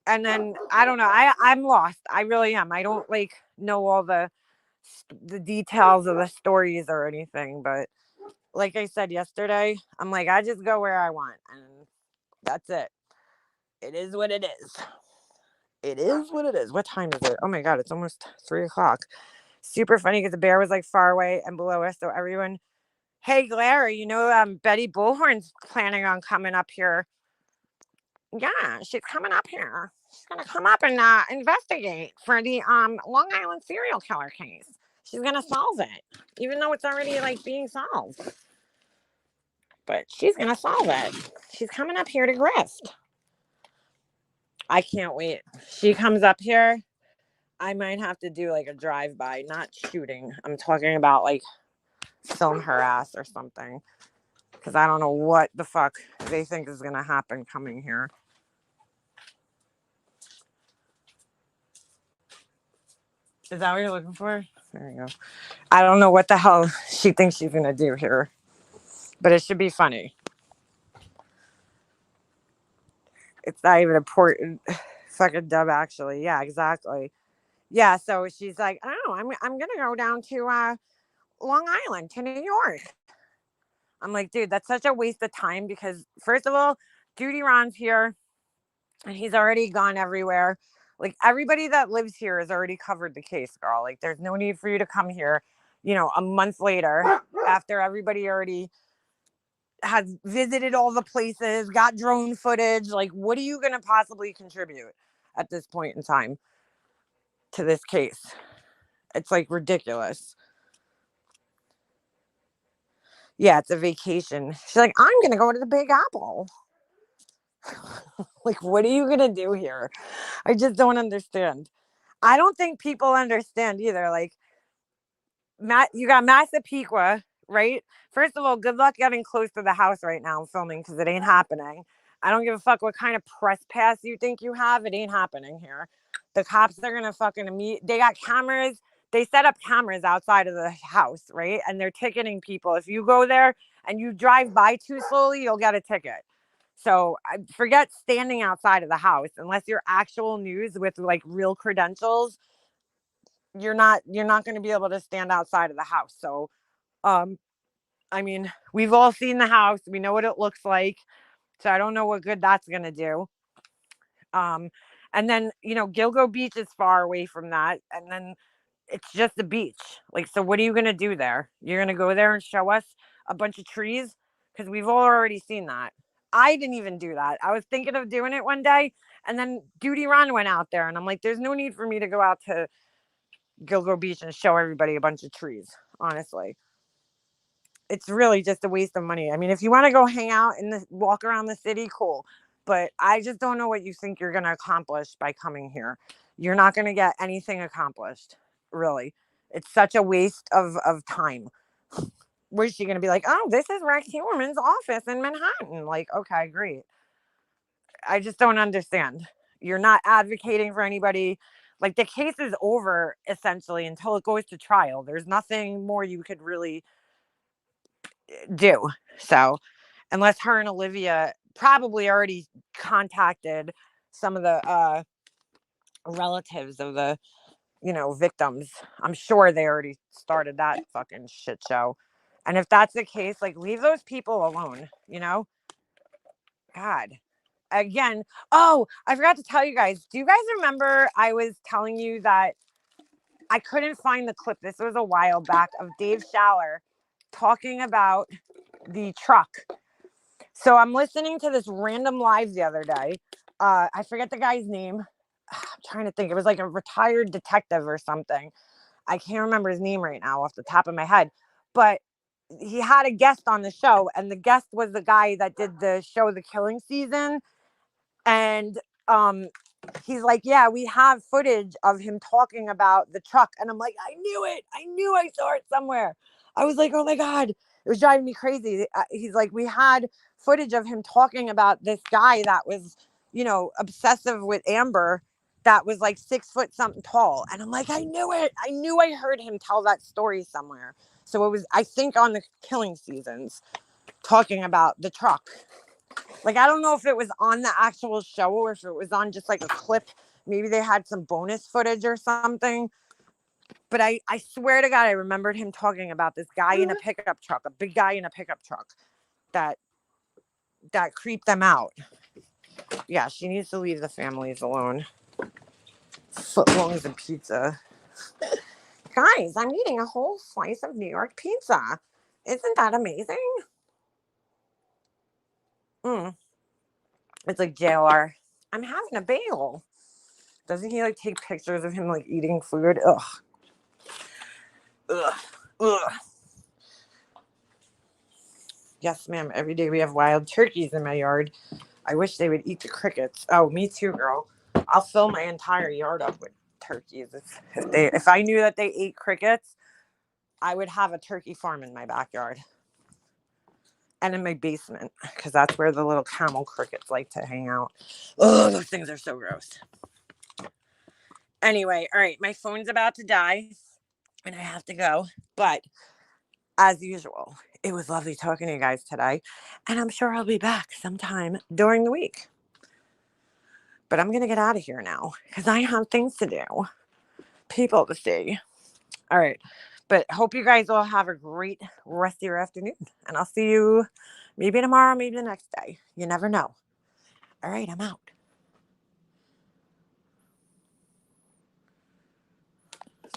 and then I don't know. I'm lost. I really am. I don't like know all the details of the stories or anything, but like I said yesterday, I'm like, I just go where I want and that's it. It is what it is. It is what it is. What time is it? Oh my God, it's almost 3:00. Super funny because the bear was like far away and below us. So everyone, hey, Glary, you know, Betty Bullhorn's planning on coming up here. Yeah, she's coming up here. She's gonna come up and investigate for the Long Island serial killer case. She's gonna solve it, even though it's already like being solved. But she's gonna solve it. She's coming up here to grift. I can't wait. She comes up here. I might have to do like a drive-by, not shooting. I'm talking about like film her ass or something. Because I don't know what the fuck they think is gonna happen coming here. Is that what you're looking for? There you go. I don't know what the hell she thinks she's gonna do here. But it should be funny. It's not even important. Fucking dumb, actually. Yeah, exactly. Yeah, so she's like, oh, I'm gonna go down to Long Island to New York. I'm like, dude, that's such a waste of time because first of all, Judy Ron's here and he's already gone everywhere. Like, everybody that lives here has already covered the case, girl. Like, there's no need for you to come here, you know, a month later after everybody already has visited all the places, got drone footage. Like, what are you going to possibly contribute at this point in time to this case? It's like ridiculous. Yeah, it's a vacation. She's like, I'm going to go to the Big Apple. Like, what are you going to do here? I just don't understand. I don't think people understand either. Like, you got Massapequa, right? First of all, good luck getting close to the house right now. I'm filming because it ain't happening. I don't give a fuck what kind of press pass you think you have. It ain't happening here. The cops are going to fucking meet. They got cameras. They set up cameras outside of the house, right? And they're ticketing people. If you go there and you drive by too slowly, you'll get a ticket. So forget standing outside of the house unless you're actual news with like real credentials. You're not going to be able to stand outside of the house. So, I mean, we've all seen the house. We know what it looks like. So I don't know what good that's going to do. And then, you know, Gilgo Beach is far away from that. And then it's just the beach. Like, so what are you going to do there? You're going to go there and show us a bunch of trees? Because we've all already seen that. I didn't even do that. I was thinking of doing it one day. And then Duty Ron went out there. And I'm like, there's no need for me to go out to Gilgo Beach and show everybody a bunch of trees. Honestly, it's really just a waste of money. I mean, if you want to go hang out and walk around the city, cool. But I just don't know what you think you're going to accomplish by coming here. You're not going to get anything accomplished, really. It's such a waste of time. Where's she going to be like, oh, this is Rex Huerman's office in Manhattan? Like, okay, great. I just don't understand. You're not advocating for anybody. Like, the case is over essentially until it goes to trial. There's nothing more you could really do. So unless her and Olivia probably already contacted some of the relatives of the, you know, victims. I'm sure they already started that fucking shit show. And if that's the case, like, leave those people alone, you know? God. Again, oh, I forgot to tell you guys. Do you guys remember I was telling you that I couldn't find the clip? This was a while back of Dave Schaller talking about the truck. So I'm listening to this random live the other day. I forget the guy's name. I'm trying to think. It was like a retired detective or something. I can't remember his name right now off the top of my head. But he had a guest on the show, and the guest was the guy that did the show The Killing Season. And he's like, yeah, we have footage of him talking about the truck. And I'm like, I knew it. I knew I saw it somewhere. I was like, oh my God, it was driving me crazy. He's like, we had footage of him talking about this guy that was, you know, obsessive with Amber, that was like 6 foot something tall. And I'm like, I knew it. I knew I heard him tell that story somewhere. So it was, I think, on The Killing Seasons, talking about the truck. Like, I don't know if it was on the actual show or if it was on just like a clip. Maybe they had some bonus footage or something. But I swear to God, I remembered him talking about this guy in a pickup truck, a big guy in a pickup truck that creeped them out. Yeah, she needs to leave the families alone. Footlongs and pizza. Guys, I'm eating a whole slice of New York pizza. Isn't that amazing? It's like JLR. I'm having a bagel. Doesn't he like take pictures of him like eating food? Ugh. Ugh. Ugh. Yes, ma'am. Every day we have wild turkeys in my yard. I wish they would eat the crickets. Oh, me too, girl. I'll fill my entire yard up with turkeys. If I knew that they ate crickets, I would have a turkey farm in my backyard. And in my basement, because that's where the little camel crickets like to hang out. Oh, those things are so gross. Anyway, all right, my phone's about to die, and I have to go. But as usual, it was lovely talking to you guys today, and I'm sure I'll be back sometime during the week. But I'm going to get out of here now, because I have things to do, people to see. All right. But hope you guys all have a great rest of your afternoon. And I'll see you maybe tomorrow, maybe the next day. You never know. All right, I'm out.